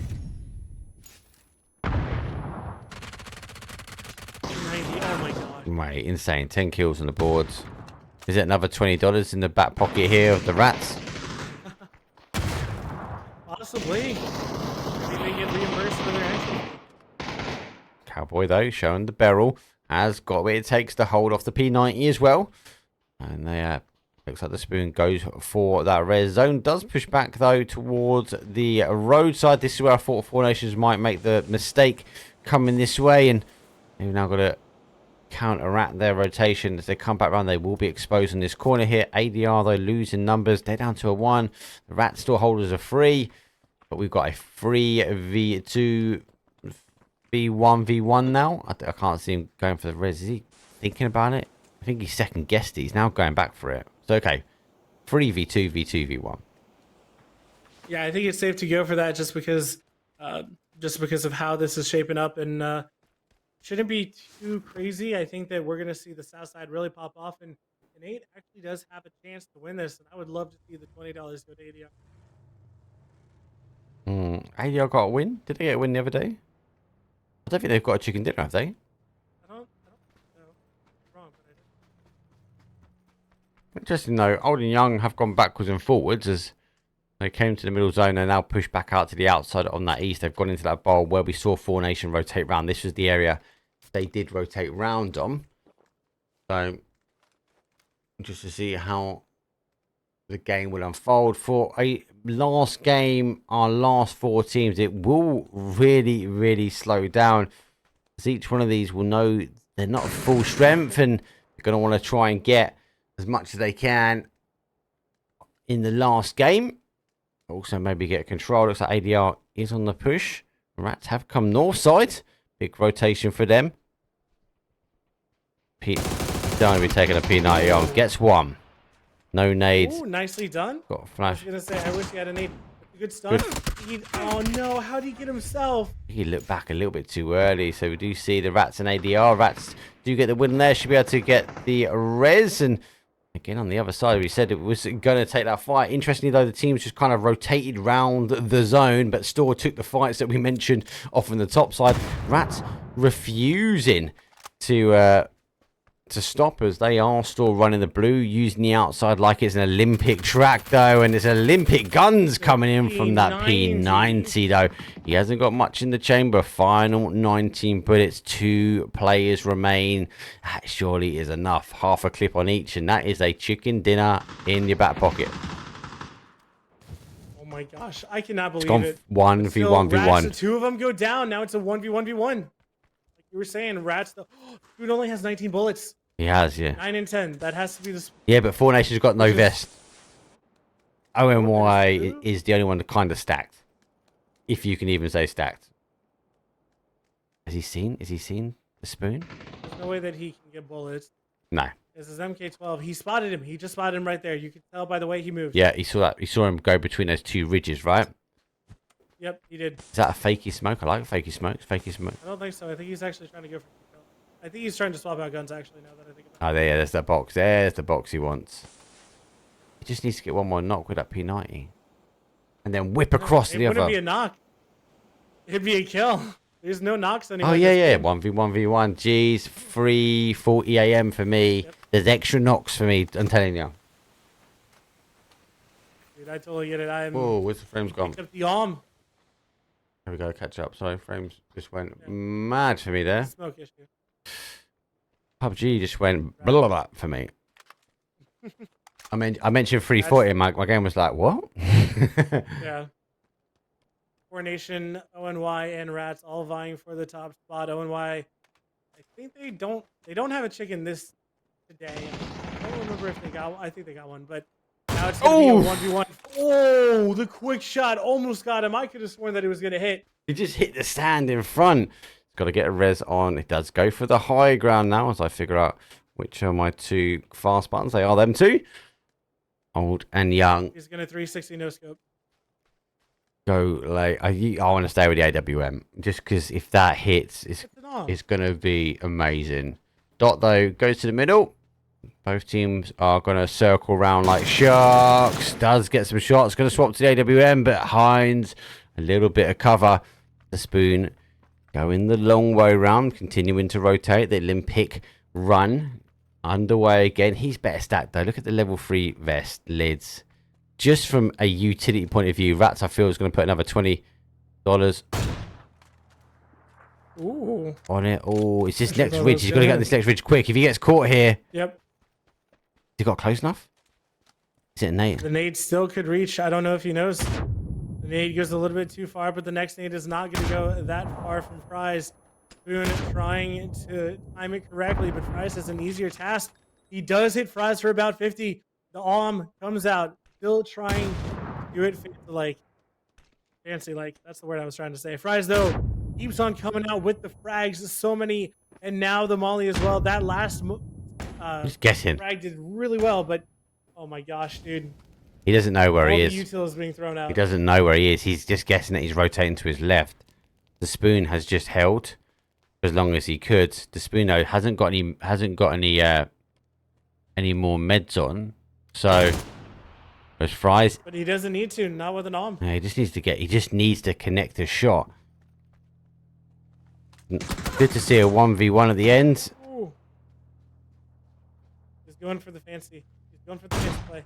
290, oh my god. Right, insane. 10 kills on the boards. Is it another $20 in the back pocket here of the Rats? Possibly. Maybe they get reimbursed for their action. Cowboy, though, showing the barrel, has got what it takes to hold off the P90 as well. And they looks like the Spoon goes for that red zone. Does push back, though, towards the roadside. This is where I thought Four Nations might make the mistake coming this way. And they've now got to counteract their rotation. As they come back around, they will be exposed in this corner here. ADR, though, losing numbers. They're down to a 1. The Rats still holders are 3. But we've got a 3v2, v1v1 now. I can't see him going for the res. Is he thinking about it? I think he second guessed it. He's now going back for it. So, okay. 3v2, v2, v1. Yeah, I think it's safe to go for that just because of how this is shaping up, and shouldn't be too crazy. I think that we're going to see the South Side really pop off, and Nate actually does have a chance to win this, and I would love to see the $20 go to ADR. ADR got a win? Did they get a win the other day? I don't think they've got a chicken dinner, have they? I don't know. Wrong, but I did. Interesting though, Old and Young have gone backwards and forwards as they came to the middle zone and now push back out to the outside on that east. They've gone into that bowl where we saw Four Nation rotate round. This was the area they did rotate round on. So, just to see how the game will unfold. For a last game, our last 4 teams, it will really slow down, as each one of these will know they're not at full strength and they're going to want to try and get as much as they can in the last game. Also, maybe get control. Looks like ADR is on the push. Rats have come north side. Big rotation for them. Don't be taking a P90 on. Gets one. No nades. Ooh, nicely done. Got a I was flash. gonna say, I wish he had a nade. Good stun. Oh no, how did he get himself? He looked back a little bit too early, so we do see the Rats and ADR. Rats do get the win there. Should be able to get the res. And again, on the other side, we said it was going to take that fight. Interestingly, though, the teams just kind of rotated round the zone, but Store took the fights that we mentioned off on the top side. Rats refusing to stop us. They are still running the blue, using the outside like it's an Olympic track, though, and it's Olympic guns coming in from that P90, though. He hasn't got much in the chamber. Final 19 bullets. 2 players remain. That surely is enough. Half a clip on each, and that is a chicken dinner in your back pocket. Oh my gosh, I cannot believe It's gone it. 1v1v1. The 2 of them go down. Now it's a 1v1v1. Like you were saying, Rats, dude only has 19 bullets. He has, yeah. 9 and 10. That has to be the. Yeah, but Four Nations got no vest. ONY is the only one that kind of stacked. If you can even say stacked. Has he seen? Has he seen the spoon? There's no way that he can get bullets. No. This is MK12. He spotted him. He just spotted him right there. You can tell by the way he moved. Yeah, he saw that. He saw him go between those 2 ridges, right? Yep, he did. Is that a fakey smoke? I like fakey smoke. Fakey smoke. I don't think so. I think he's actually trying to go for the kill. I think he's trying to swap out guns, actually, now that I think about it. Oh, there, there's that box. There's the box he wants. He just needs to get one more knock with that P90. And then whip across to the It other. wouldn't be a knock. It'd be a kill. There's no knocks anymore. Oh, yeah. 1v1v1. Jeez, 3:40 AM for me. Yep. There's extra knocks for me, I'm telling you. Dude, I totally get it. I'm. Whoa, where's the frames gone? Picked up the arm. There we go, catch up. Sorry, frames just went mad for me there. Smoke issue. PUBG just went blah, blah, blah for me. I mentioned 340 and my game was like, what? Yeah. Coronation, ONY, and Rats all vying for the top spot. ONY, I think they don't have a chicken this today. I don't remember if they got one. I think they got one, but now it's going to be a 1v1. Oh, the quick shot almost got him. I could have sworn that it was going to hit. He just hit the stand in front. Got to get a res on. It does go for the high ground now as I figure out which are my 2 fast buttons. They are them 2. Old and young. He's going to 360 no scope. Go late. I want to stay with the AWM just because if that hits, it's going to be amazing. Dot though goes to the middle. Both teams are going to circle around like sharks. Does get some shots. Going to swap to the AWM, but Hines a little bit of cover. The spoon going the long way round, continuing to rotate. The Olympic run underway again. He's better stacked though. Look at the level 3 vest lids. Just from a utility point of view, Rats I feel is going to put another $20 Ooh. on it. Oh, it's this next ridge. He's got to get this next ridge quick. If he gets caught here, Yep. he got close enough. Is it a nade? The nade still could reach. I don't know if he knows. The nade goes a little bit too far, but the next nade is not going to go that far from Fries. Boone trying to time it correctly, but Fries has an easier task. He does hit Fries for about 50. The arm comes out, still trying to do it fancy, like that's the word I was trying to say. Fries though keeps on coming out with the frags, so many, and now the molly as well. That last Just guessing. frag did really well, but oh my gosh, dude. He doesn't know where he is. The util is being thrown out. He doesn't know where he is. He's just guessing that he's rotating to his left. The spoon has just held as long as he could. The spoon though hasn't got any more meds on. So there's Fries. But he doesn't need to, not with an arm. Yeah, he just needs to connect a shot. Good to see a 1v1 at the end. Ooh. He's going for the fancy. He's going for the fancy play.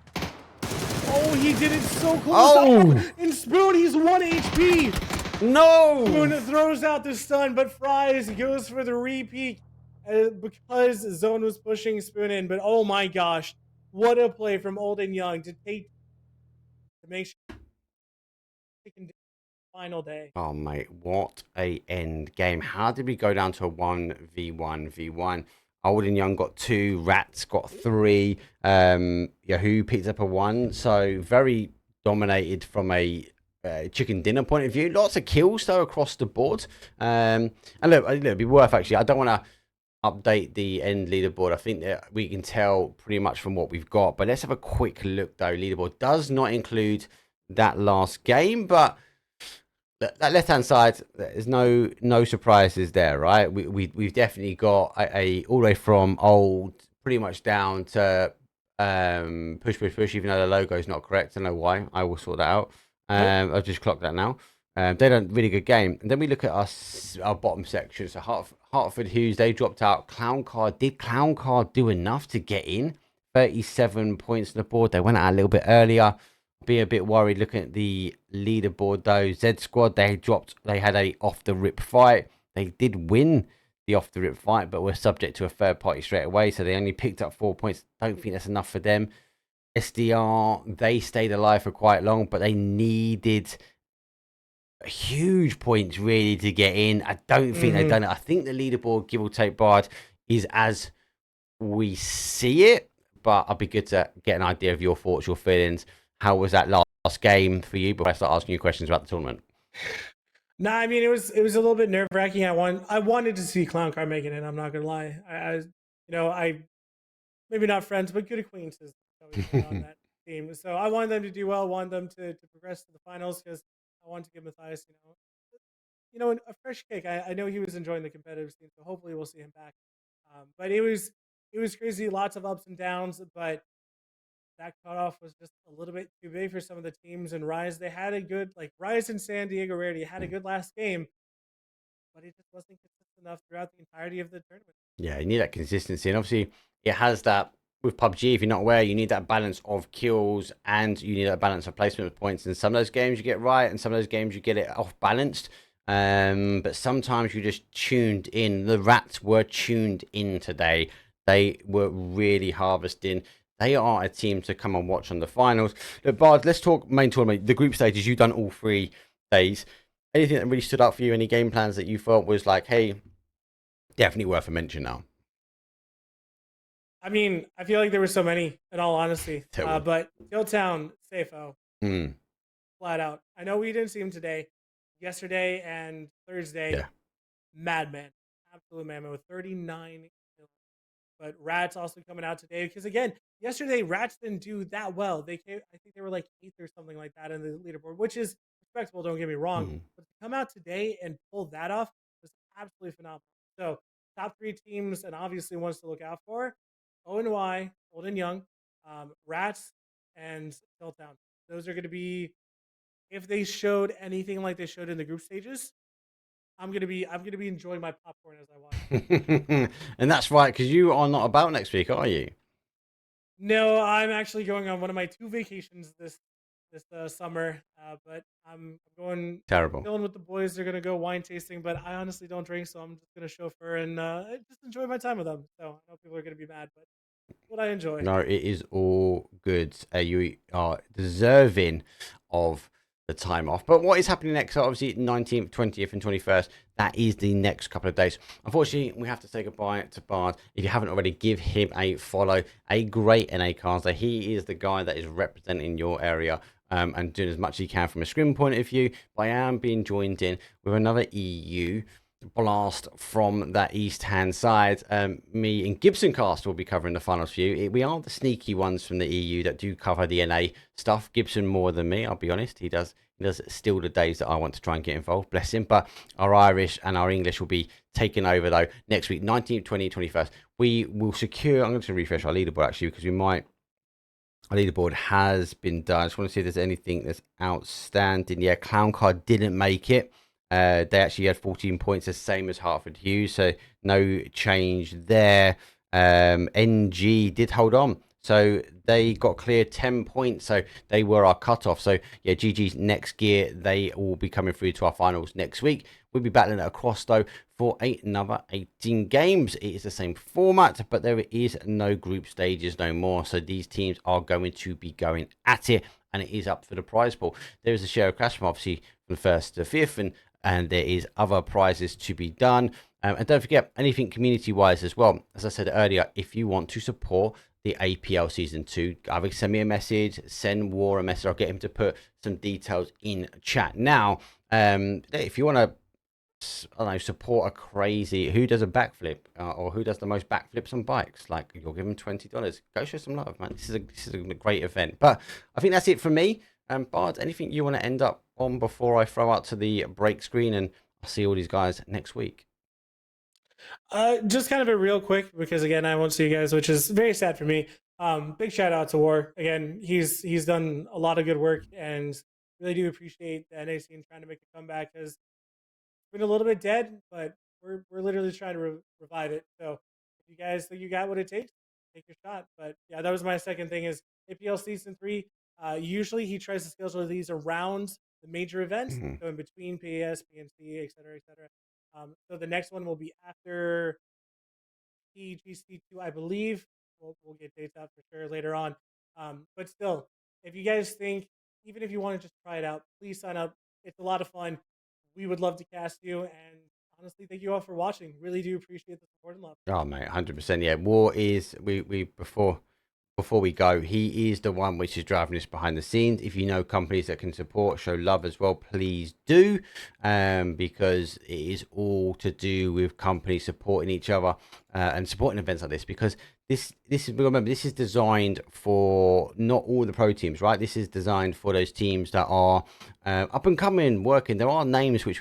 Oh, he did it so close. Oh! And Spoon, he's 1 HP. No! Spoon throws out the stun, but Fries goes for the repeat because Zone was pushing Spoon in. But oh my gosh, what a play from Old and Young to make sure they can do the final day. Oh, mate, what a end game. How did we go down to a 1v1v1? Old and Young got 2, Rats got 3, Yahoo picked up a 1. So very dominated from a chicken dinner point of view. Lots of kills though across the board. And look, it'd be worth actually. I don't want to update the end leaderboard. I think that we can tell pretty much from what we've got. But let's have a quick look though. Leaderboard does not include that last game, but that left hand side, there's no surprises there, right? We've definitely got a all the way from old pretty much down to push, even though the logo is not correct. I don't know why. I will sort that out. I've just clocked that now. They done a really good game. And then we look at our bottom section. So Hartford Hughes, they dropped out. Clown Card, did Clown Card do enough to get in? 37 points on the board. They went out a little bit earlier. Be a bit worried looking at the leaderboard though. Z Squad, they had a off the rip fight. They did win the off the rip fight, but were subject to a third party straight away. So they only picked up 4 points. Don't think that's enough for them. SDR, they stayed alive for quite long, but they needed huge points really to get in. I don't think they've done it. I think the leaderboard, give or take, Bard, is as we see it, but I'd be good to get an idea of your thoughts, your feelings. How was that last game for you before I start asking you questions about the tournament? No, I mean it was a little bit nerve wracking. I wanted to see Clown Car making it. I'm not gonna lie. I maybe not friends, but good acquaintances on that team. So I wanted them to do well. Wanted them to progress to the finals because I wanted to give Matthias, a fresh kick. I know he was enjoying the competitive scene, so hopefully we'll see him back. But it was crazy. Lots of ups and downs, but that cutoff was just a little bit too big for some of the teams. And Rise, they had a good, Rise and San Diego Rarity had a good last game, but it just wasn't consistent enough throughout the entirety of the tournament. Yeah, you need that consistency. And obviously, it has that with PUBG. If you're not aware, you need that balance of kills and you need that balance of placement of points. And some of those games you get right, and some of those games you get it off balanced. But sometimes you just tuned in. The Rats were tuned in today. They were really harvesting. They are a team to come and watch on the finals. Look, Bard, let's talk main tournament. The group stages, you've done all 3 days. Anything that really stood out for you? Any game plans that you thought was like, hey, definitely worth a mention now? I mean, I feel like there were so many, in all honesty. But Tiltown, Safo, flat out. I know we didn't see him today. Yesterday and Thursday, madman. Absolute madman with 39 kills. But Rats also coming out today because, again, yesterday Rats didn't do that well. I think they were like 8th or something like that in the leaderboard, which is respectable, don't get me wrong. But to come out today and pull that off was absolutely phenomenal. So top 3 teams and obviously ones to look out for: ONY, Old and Young, Rats, and Hilltown. Those are going to be, if they showed anything like they showed in the group stages, I'm gonna be enjoying my popcorn as I watch. And that's right, because you are not about next week, are you? No, I'm actually going on one of my 2 vacations this summer. But I'm going chilling with the boys. They're gonna go wine tasting, but I honestly don't drink, so I'm just gonna chauffeur and just enjoy my time with them. So I know people are gonna be mad, but what I enjoy. No, it is all good. You are deserving of the time off. But what is happening next? So obviously 19th, 20th, and 21st. That is the next couple of days. Unfortunately, we have to say goodbye to Bard. If you haven't already, give him a follow. A great NA caster. He is the guy that is representing your area and doing as much as he can from a scrim point of view. But I am being joined in with another EU blast from that east hand side. Me and Gibson Cast will be covering the finals for you. We are the sneaky ones from the EU that do cover the NA stuff. Gibson more than me, I'll be honest. He does steal the days that I want to try and get involved, bless him. But our Irish and our English will be taking over though next week, 19th, 20th, 21st. We will secure, I'm going to refresh our leaderboard actually, because our leaderboard has been done. I just want to see if there's anything that's outstanding. Yeah, Clown Card didn't make it. They actually had 14 points, the same as Hartford Hughes, so no change there. NG did hold on, so they got clear 10 points, so they were our cutoff. So yeah, GG's next gear, they will be coming through to our finals next week. We'll be battling it across though for another 18 games. It is the same format, but there is no group stages no more, so these teams are going to be going at it, and it is up for the prize pool. There is a share of cash from obviously from 1st to 5th, and there is other prizes to be done. And don't forget, anything community-wise as well. As I said earlier, if you want to support the APL Season 2, either send me a message, send War a message, I'll get him to put some details in chat. Now, if you want to, I don't know, support a crazy, who does a backflip or who does the most backflips on bikes, like you'll give them $20. Go show some love, man. This is a great event. But I think that's it for me. Bard, anything you want to end up on before I throw out to the break screen and I'll see all these guys next week? Just kind of a real quick, because again, I won't see you guys, which is very sad for me. Big shout out to War. Again, he's done a lot of good work, and really do appreciate the NA scene trying to make a comeback, because it's been a little bit dead, but we're literally trying to revive it. So if you guys think you got what it takes, take your shot. But yeah, that was my second thing is APL Season 3. Usually he tries to schedule these around the major events, so in between PAS, PNC, etc., etc. So the next one will be after PGC2, I believe. We'll get dates out for sure later on. But still, if you guys think, even if you want to just try it out, please sign up. It's a lot of fun. We would love to cast you. And honestly, thank you all for watching. Really do appreciate the support and love. Oh, mate, 100%. Yeah, War is, before we go, he is the one which is driving this behind the scenes. If you know companies that can support, show love as well, please do, because it is all to do with companies supporting each other and supporting events like this, because this is, remember, this is designed for not all the pro teams, right? This is designed for those teams that are up and coming, working. There are names which